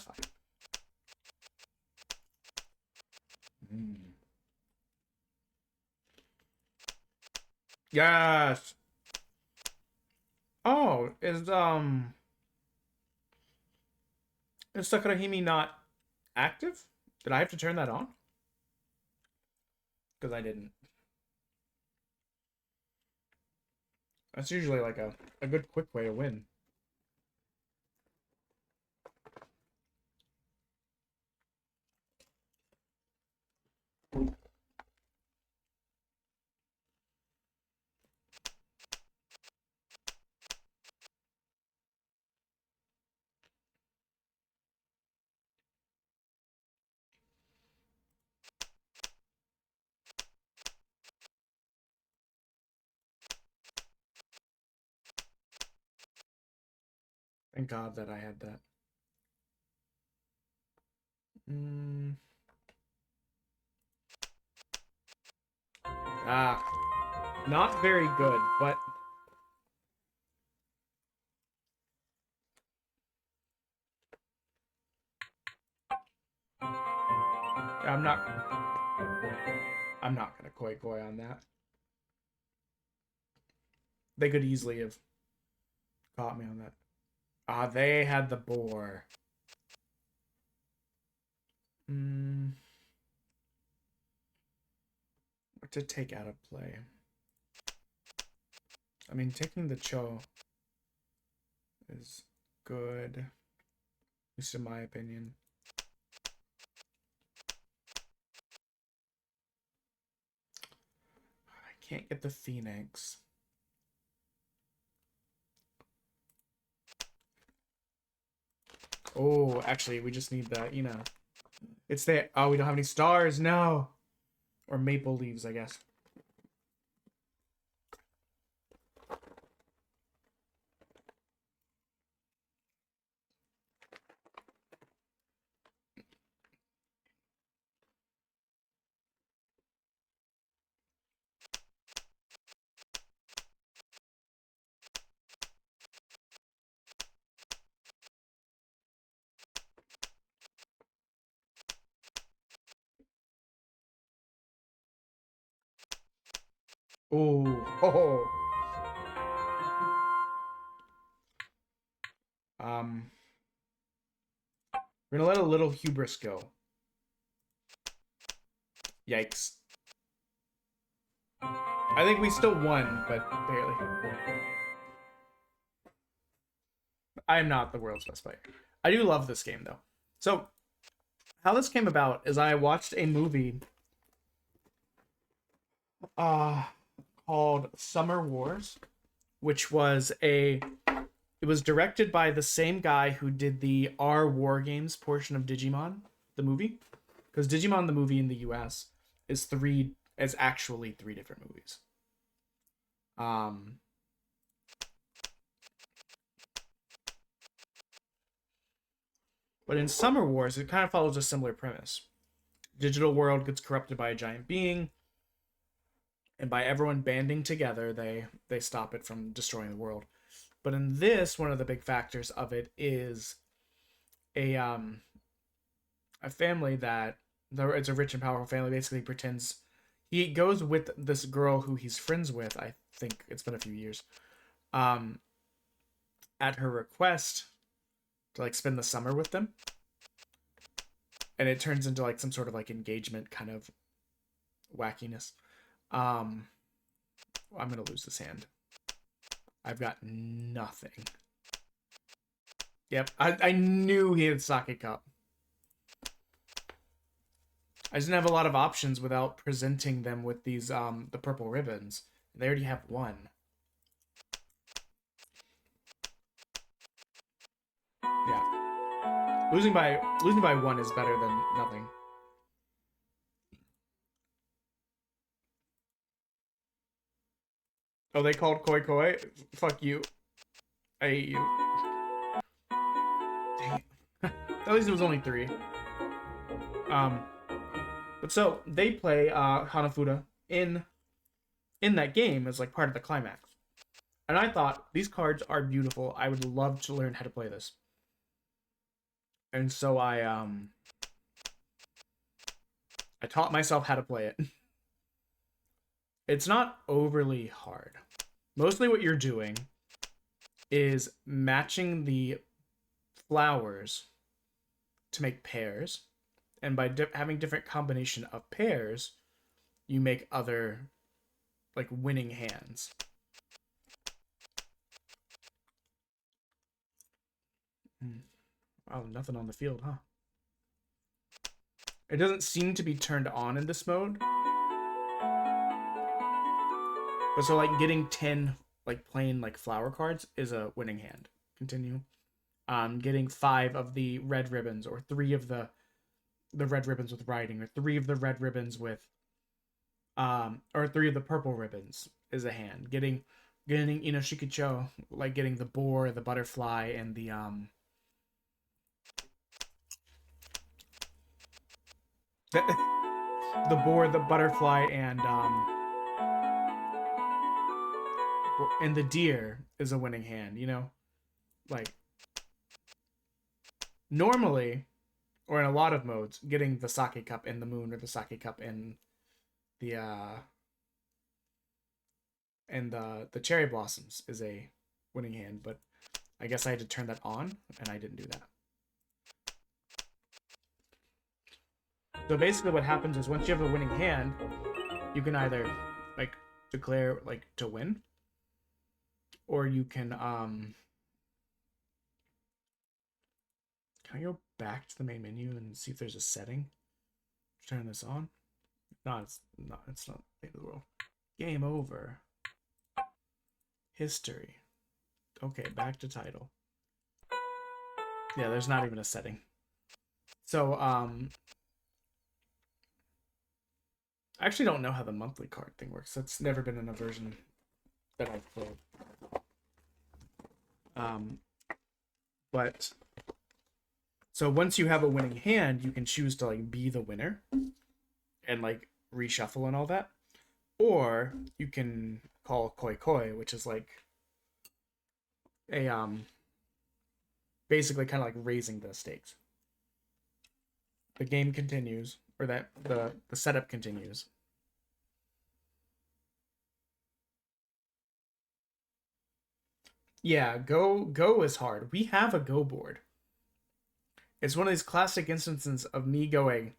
fine. Yes. Oh, is Sakurahime not active? Did I have to turn that on? Because I didn't. That's usually like a good quick way to win. Thank God that I had that. Not very good, but... I'm not gonna koi koi on that. They could easily have caught me on that. They had the boar. What to take out of play? I mean, taking the Cho is good, at least in my opinion. I can't get the Phoenix. Oh, actually, we just need that, you know. It's there. Oh, we don't have any stars. No. Or maple leaves, I guess. Oh, oh. We're gonna let a little hubris go. Yikes. I think we still won, but barely. I am not the world's best player. I do love this game though. So how this came about is I watched a movie called Summer Wars, which was it was directed by the same guy who did the R War Games portion of Digimon, the movie. Because Digimon the movie in the US is actually three different movies. But in Summer Wars, it kind of follows a similar premise. Digital world gets corrupted by a giant being, and by everyone banding together, they stop it from destroying the world. But in this, one of the big factors of it is a family that it's a rich and powerful family. Basically, pretends he goes with this girl who he's friends with. I think it's been a few years. At her request, to like spend the summer with them, and it turns into like some sort of like engagement kind of wackiness. I'm gonna lose this hand. I've got nothing. Yep, I knew he had sake cup. I didn't have a lot of options without presenting them with these the purple ribbons. They already have one. Yeah. Losing by one is better than nothing. Oh, they called Koi Koi? Fuck you. I hate you. Dang it. At least it was only 3. But so they play Hanafuda in that game as like part of the climax. And I thought, these cards are beautiful. I would love to learn how to play this. And so I taught myself how to play it. It's not overly hard. Mostly what you're doing is matching the flowers to make pairs. And by having different combination of pairs, you make other, like, winning hands. Oh, nothing on the field, huh? It doesn't seem to be turned on in this mode. But so, like, getting 10, like, plain, like, flower cards is a winning hand. Continue. Getting 5 of the red ribbons, or 3 of the red ribbons with writing, or 3 of the red ribbons with, or 3 of the purple ribbons is a hand. Getting Inoshikucho, like getting the boar, the butterfly, and the boar, the butterfly, and the deer is a winning hand, you know? Like, normally, or in a lot of modes, getting the sake cup in the moon, or the sake cup in the cherry blossoms is a winning hand, but I guess I had to turn that on, and I didn't do that. So basically what happens is once you have a winning hand, you can either, like, declare, like, to win, or you can, can I go back to the main menu and see if there's a setting? Turn this on. No, it's not the end of the world. Game over. History. Okay, back to title. Yeah, there's not even a setting. So, I actually don't know how the monthly card thing works. That's never been in a version that I've played. But so once you have a winning hand, you can choose to like be the winner and like reshuffle and all that, or you can call Koi Koi, which is like a basically kind of like raising the stakes. The game continues, or that the setup continues. Yeah, Go is hard. We have a Go board. It's one of these classic instances of me going,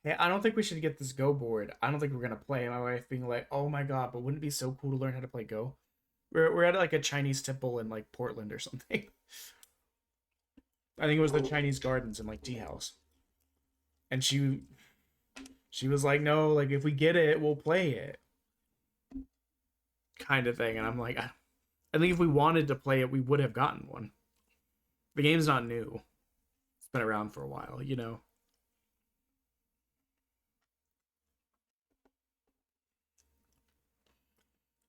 hey, I don't think we should get this Go board. I don't think we're gonna play. And my wife being like, oh my god, but wouldn't it be so cool to learn how to play Go? We're at like a Chinese temple in like Portland or something. I think it was the Chinese Gardens in like Tea House. And she was like, no, like if we get it, we'll play it. Kind of thing. And I'm like, I think if we wanted to play it, we would have gotten one. The game's not new. It's been around for a while, you know.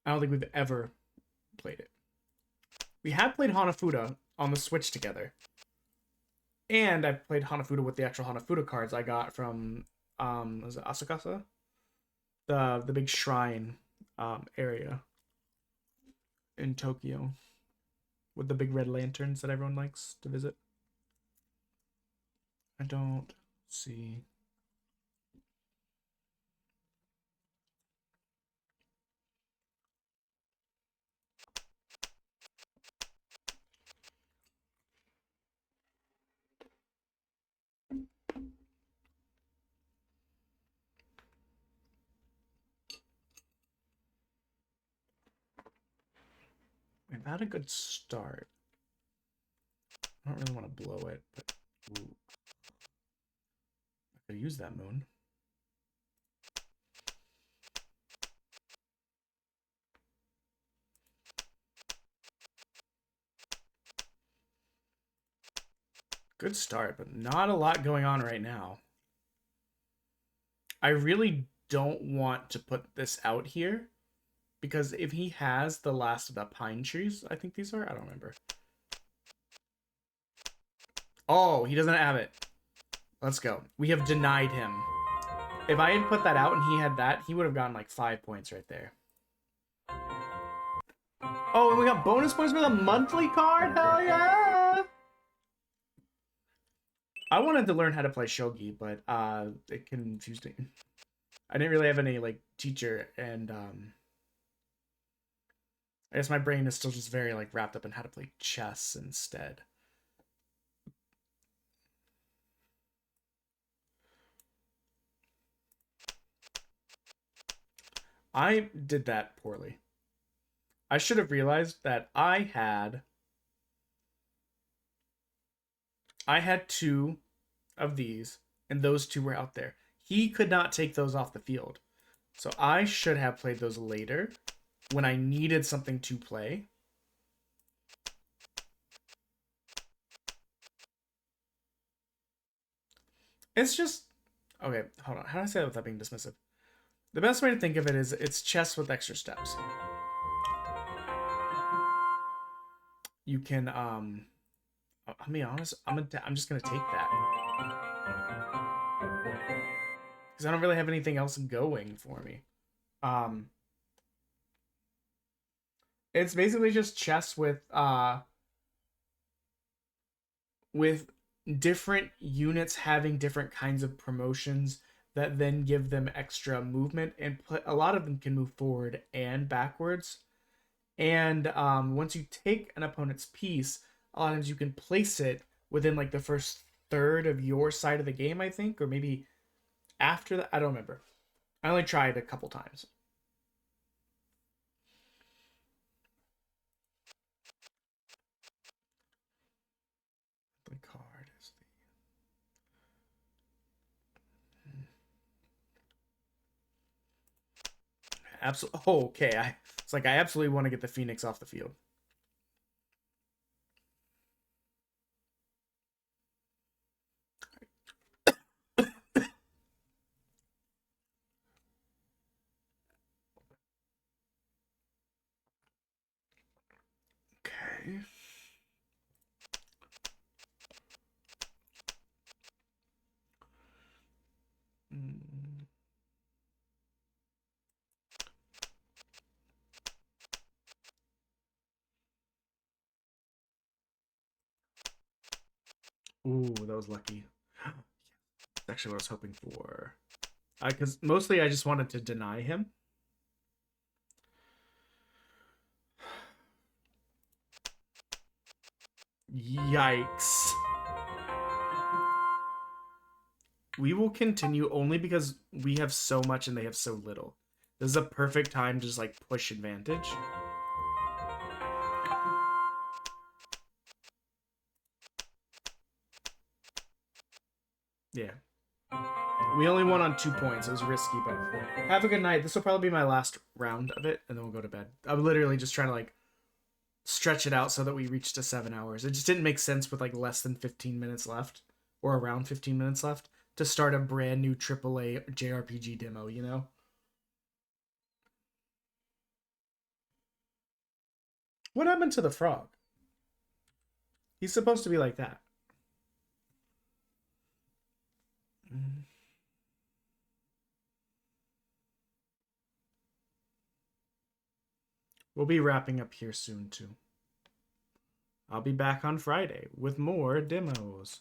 I don't think we've ever played it. We have played Hanafuda on the Switch together. And I played Hanafuda with the actual Hanafuda cards I got from was it Asakasa? The big shrine area in Tokyo with the big red lanterns that everyone likes to visit. I don't see. We've had a good start. I don't really want to blow it, but ooh. I could use that moon. Good start, but not a lot going on right now. I really don't want to put this out here. Because if he has the last of the pine trees, I think these are, I don't remember. Oh, he doesn't have it. Let's go. We have denied him. If I had put that out and he had that, he would have gotten like 5 points right there. Oh, and we got bonus points for the monthly card? Hell yeah! I wanted to learn how to play shogi, but it confused me. I didn't really have any like teacher, and I guess my brain is still just very like wrapped up in how to play chess instead. I did that poorly. I should have realized that I had 2 of these, and those 2 were out there. He could not take those off the field. So I should have played those later when I needed something to play. It's just... Okay, hold on. How do I say that without being dismissive? The best way to think of it is it's chess with extra steps. You can, I'll be honest, I'm just gonna take that. Because I don't really have anything else going for me. It's basically just chess with different units having different kinds of promotions that then give them extra movement, and a lot of them can move forward and backwards. And once you take an opponent's piece, a lot of times you can place it within like the first third of your side of the game, I think, or maybe after that. I don't remember. I only tried a couple times. The card is the absolutely. Oh, okay. It's like I absolutely want to get the Phoenix off the field. Okay. Ooh, that was lucky. That's actually what I was hoping for. Because mostly I just wanted to deny him. Yikes. We will continue only because we have so much and they have so little. This is a perfect time to just like push advantage. Yeah. We only won on 2 points. It was risky, but have a good night. This will probably be my last round of it, and then we'll go to bed. I'm literally just trying to, like, stretch it out so that we reach to 7 hours. It just didn't make sense with, like, less than 15 minutes left, or around 15 minutes left, to start a brand new AAA JRPG demo, you know? What happened to the frog? He's supposed to be like that. We'll be wrapping up here soon, too. I'll be back on Friday with more demos.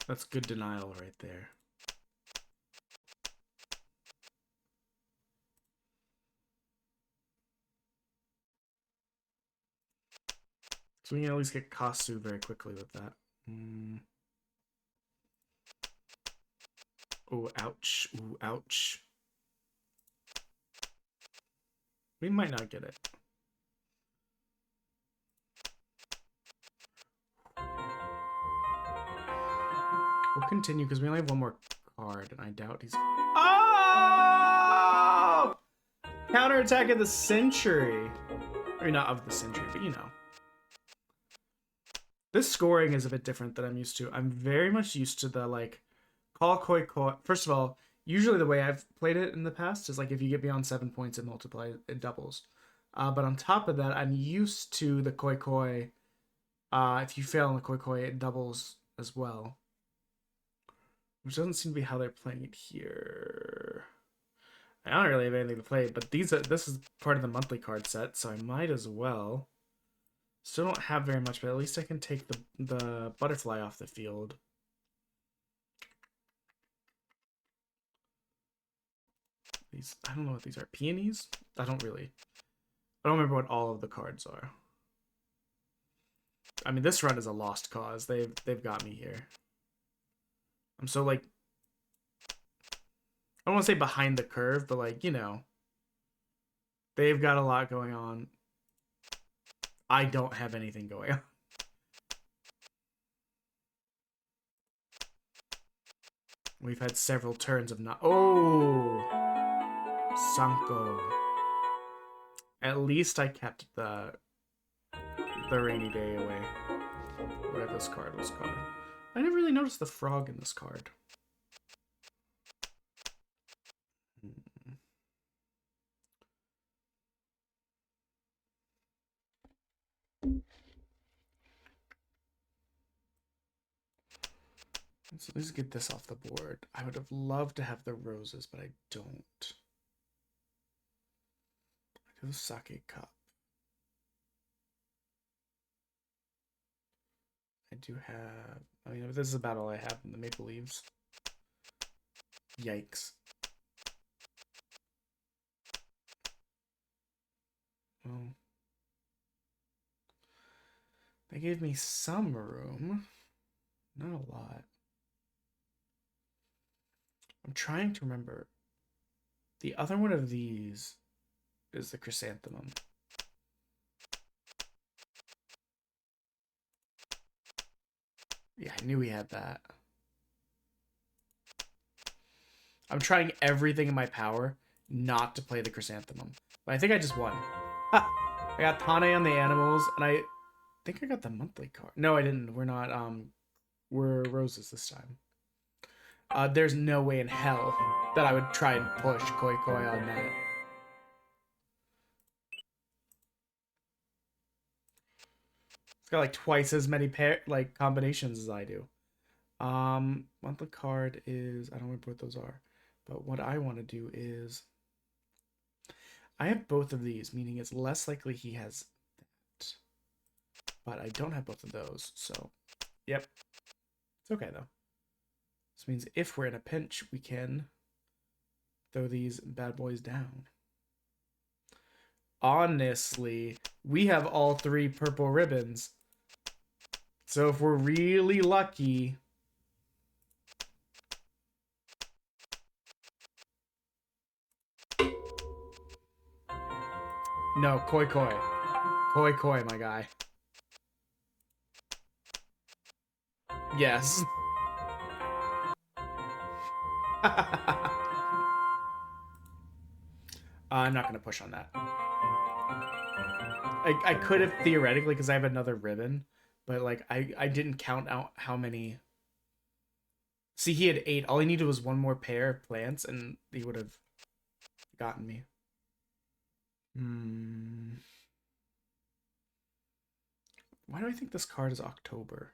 That's good denial right there. So we can at least get Kasu very quickly with that. Oh, ouch. Ooh, ouch. We might not get it. We'll continue because we only have one more card, and I doubt he's... Oh! Counterattack of the century. I mean, not of the century, but you know. This scoring is a bit different than I'm used to. I'm very much used to the, like, call koi koi. First of all, usually the way I've played it in the past is, like, if you get beyond 7 points, it multiplies, it doubles. But on top of that, I'm used to the koi koi. If you fail on the koi koi, it doubles as well. Which doesn't seem to be how they're playing it here. I don't really have anything to play, but this is part of the monthly card set, so I might as well. Still don't have very much, but at least I can take the butterfly off the field. These, I don't know what these are. Peonies? I don't remember what all of the cards are. I mean, this run is a lost cause. They've got me here. I'm so, like, I don't want to say behind the curve, but, like, you know, they've got a lot going on. I don't have anything going on. We've had several turns of not... Oh! Sanko. At least I kept the rainy day away. Whatever this card was called. I never really noticed the frog in this card. Let's at least get this off the board. I would have loved to have the roses, but I don't. I do the sake cup. I do have... I mean, this is about all I have in the maple leaves. Yikes. Well, they gave me some room. Not a lot. I'm trying to remember. The other one of these is the chrysanthemum. Yeah, I knew we had that. I'm trying everything in my power not to play the chrysanthemum. But I think I just won. Ha! I got Tane on the animals, and I think I got the monthly card. No, I didn't. We're not, we're roses this time. There's no way in hell that I would try and push Koi Koi on that. It's got like twice as many combinations as I do. Monthly card is, I don't remember what those are, but what I want to do is, I have both of these, meaning it's less likely he has that, but I don't have both of those, so yep, it's okay though. This means if we're in a pinch, we can throw these bad boys down. Honestly, we have all 3 purple ribbons. So if we're really lucky... No, koi koi. Koi koi, my guy. Yes. I'm not going to push on that. I could have theoretically, because I have another ribbon, but like I didn't count out how many. See, he had 8. All he needed was one more pair of plants, and he would have gotten me. Why do I think this card is October?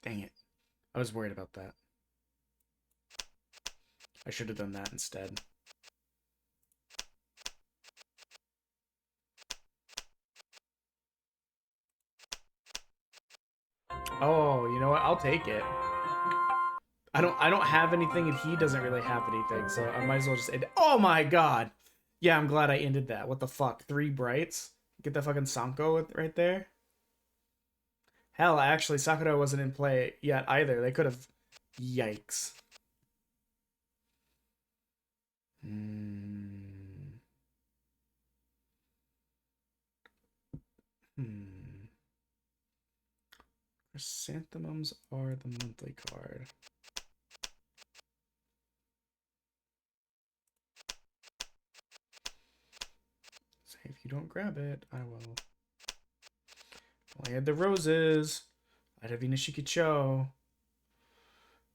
Dang it. I was worried about that. I should have done that instead. Oh, you know what? I'll take it. I don't have anything, and he doesn't really have anything, so I might as well just end. Oh my god! Yeah, I'm glad I ended that. What the fuck? 3 brights? Get that fucking Sanko right there? Hell, actually, Sakura wasn't in play yet either. They could have... Yikes. Chrysanthemums are the monthly card. Say if you don't grab it, I will. Well, I had the roses. I'd have Inashiki-cho.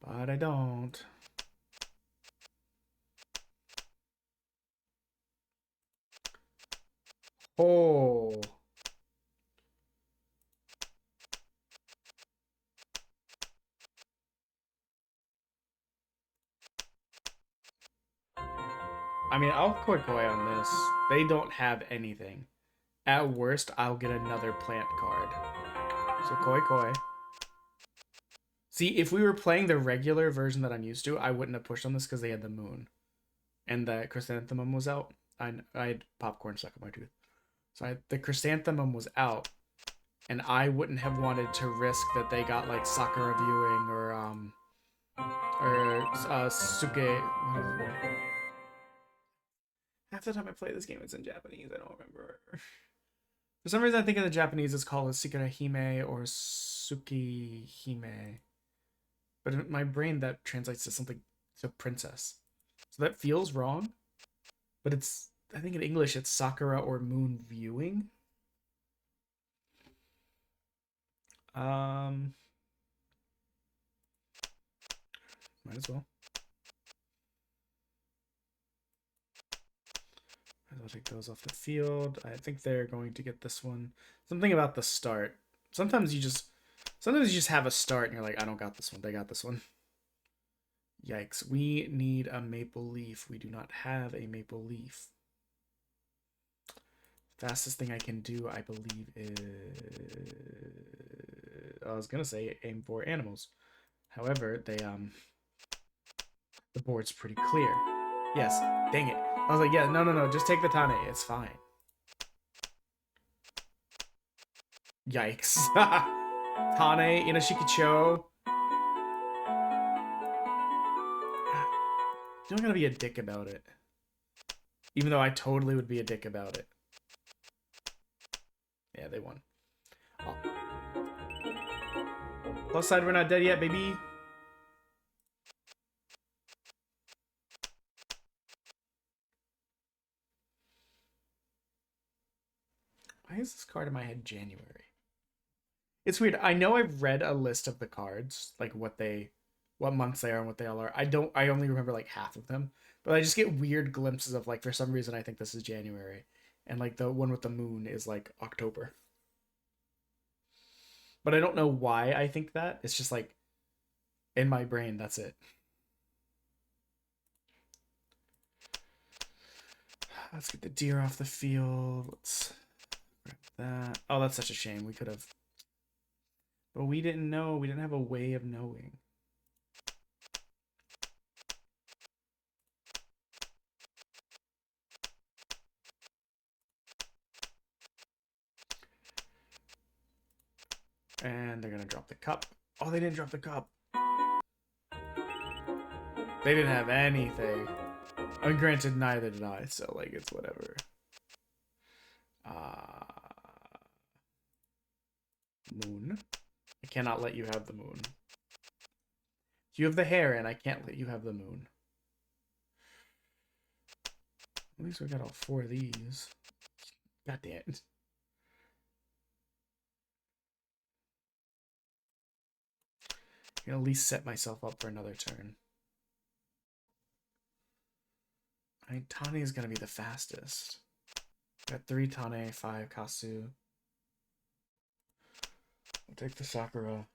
But I don't. Oh. I mean, I'll koi koi on this. They don't have anything. At worst, I'll get another plant card. So koi koi. See, if we were playing the regular version that I'm used to, I wouldn't have pushed on this because they had the moon. And the chrysanthemum was out. I had popcorn stuck in my tooth. So the chrysanthemum was out. And I wouldn't have wanted to risk that they got like Sakura viewing or Suke. Half the time I play this game, it's in Japanese. I don't remember. For some reason, I think in the Japanese it's called Sakura Hime or Suki Hime. But in my brain, that translates to something to princess. So that feels wrong. But it's, I think in English, it's Sakura or Moon Viewing. Might as well. I'll take those off the field. I think they're going to get this one. Something about the start. Sometimes you just have a start and you're like, I don't got this one. They got this one. Yikes. We need a maple leaf. We do not have a maple leaf. Fastest thing I can do, I believe, is... I was going to say aim for animals. However, the board's pretty clear. Yes. Dang it. I was like, yeah, no. Just take the Tane. It's fine. Yikes. Tane, Inashiki-cho. You don't gotta be a dick about it. Even though I totally would be a dick about it. Yeah, they won. Oh. Plus side, we're not dead yet, baby. Why is this card in my head January? It's weird. I know I've read a list of the cards, like what months they are and what they all are. I only remember like half of them. But I just get weird glimpses of like, for some reason I think this is January. And like the one with the moon is like October. But I don't know why I think that. It's just like in my brain, that's it. Let's get the deer off the field. Let's grab that. Oh, that's such a shame. We could have. But we didn't know. We didn't have a way of knowing. And they're gonna drop the cup. Oh, they didn't drop the cup. They didn't have anything. I mean, granted, neither did I, so, like, it's whatever. Moon. I cannot let you have the moon. You have the hair, and I can't let you have the moon. At least we got all 4 of these. God damn it. I'm gonna at least set myself up for another turn. I mean, Tane is gonna be the fastest. Got 3 Tane, 5 Kasu. I'll take the Sakura.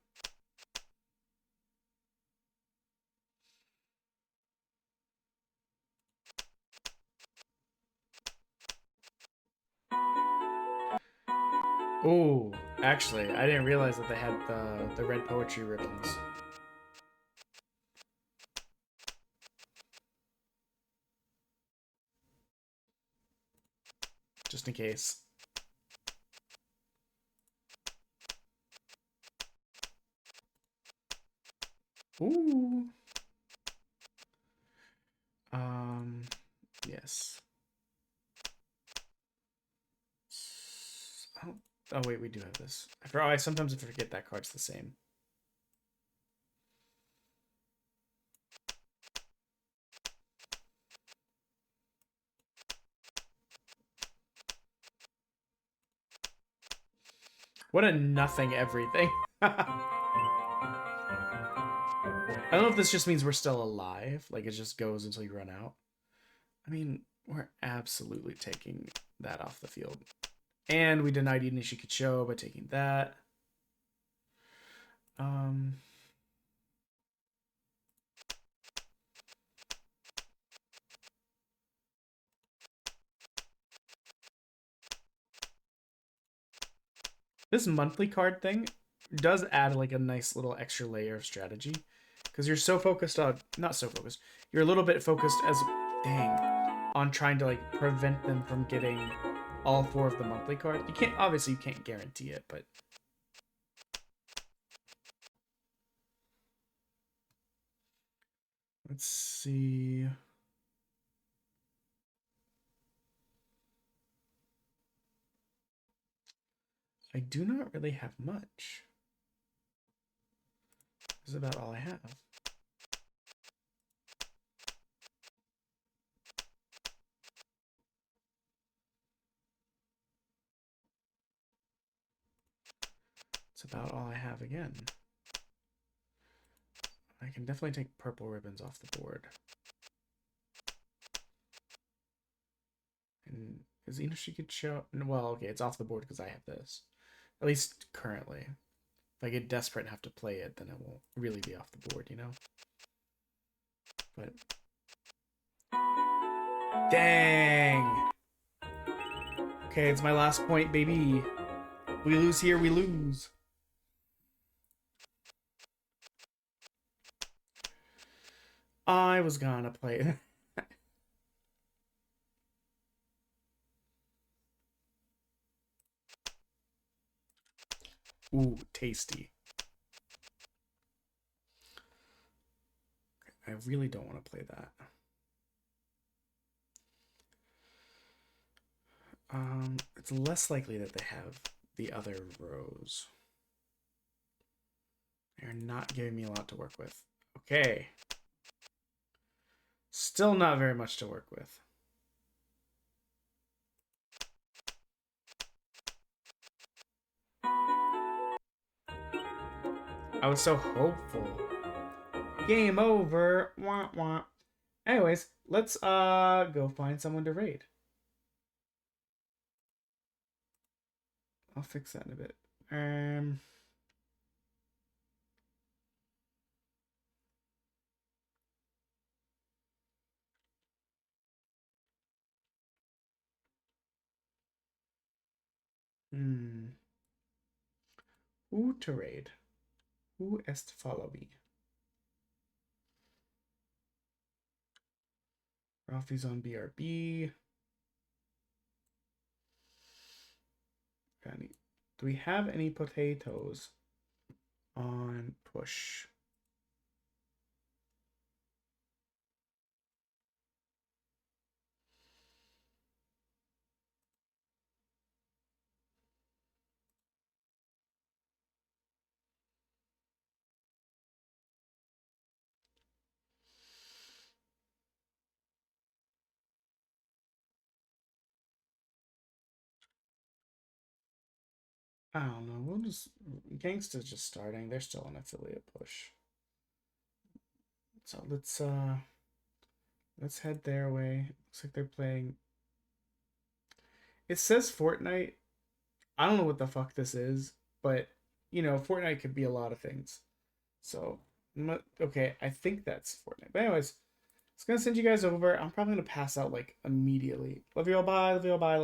Oh, actually, I didn't realize that they had the red poetry ribbons. Just in case. Ooh. Yes. Oh wait, we do have this. I sometimes forget that card's the same. What a nothing everything. I don't know if this just means we're still alive. Like, it just goes until you run out. I mean, we're absolutely taking that off the field. And we denied Nishikacho by taking that. This monthly card thing does add like a nice little extra layer of strategy. Because you're so focused on... Not so focused. You're a little bit focused as... Dang. On trying to like prevent them from getting all 4 of the monthly cards. You can't... Obviously, you can't guarantee it, but... Let's see... I do not really have much. This is about all I have. It's about all I have again. I can definitely take purple ribbons off the board. And is Inoshikacho... Well, okay, it's off the board because I have this. At least currently. If I get desperate and have to play it, then it won't really be off the board, you know? But... Dang! Okay, it's my last point, baby. We lose here, we lose. I was gonna play it. Ooh, tasty. I really don't want to play that. It's less likely that they have the other rows. They're not giving me a lot to work with. Okay. Still not very much to work with. I was so hopeful. Game over. Wah, wah. Anyways, let's go find someone to raid. I'll fix that in a bit. Who to raid? Who est follow me? Ralphie's on BRB. Do we have any potatoes? on push. I don't know. We'll just Gangsta's just starting. They're still an affiliate push. So let's head their way. Looks like they're playing. It says Fortnite. I don't know what the fuck this is, but you know, Fortnite could be a lot of things. So okay, I think that's Fortnite. But anyways, it's gonna send you guys over. I'm probably gonna pass out like immediately. Love you all. Bye. Love you all. Bye.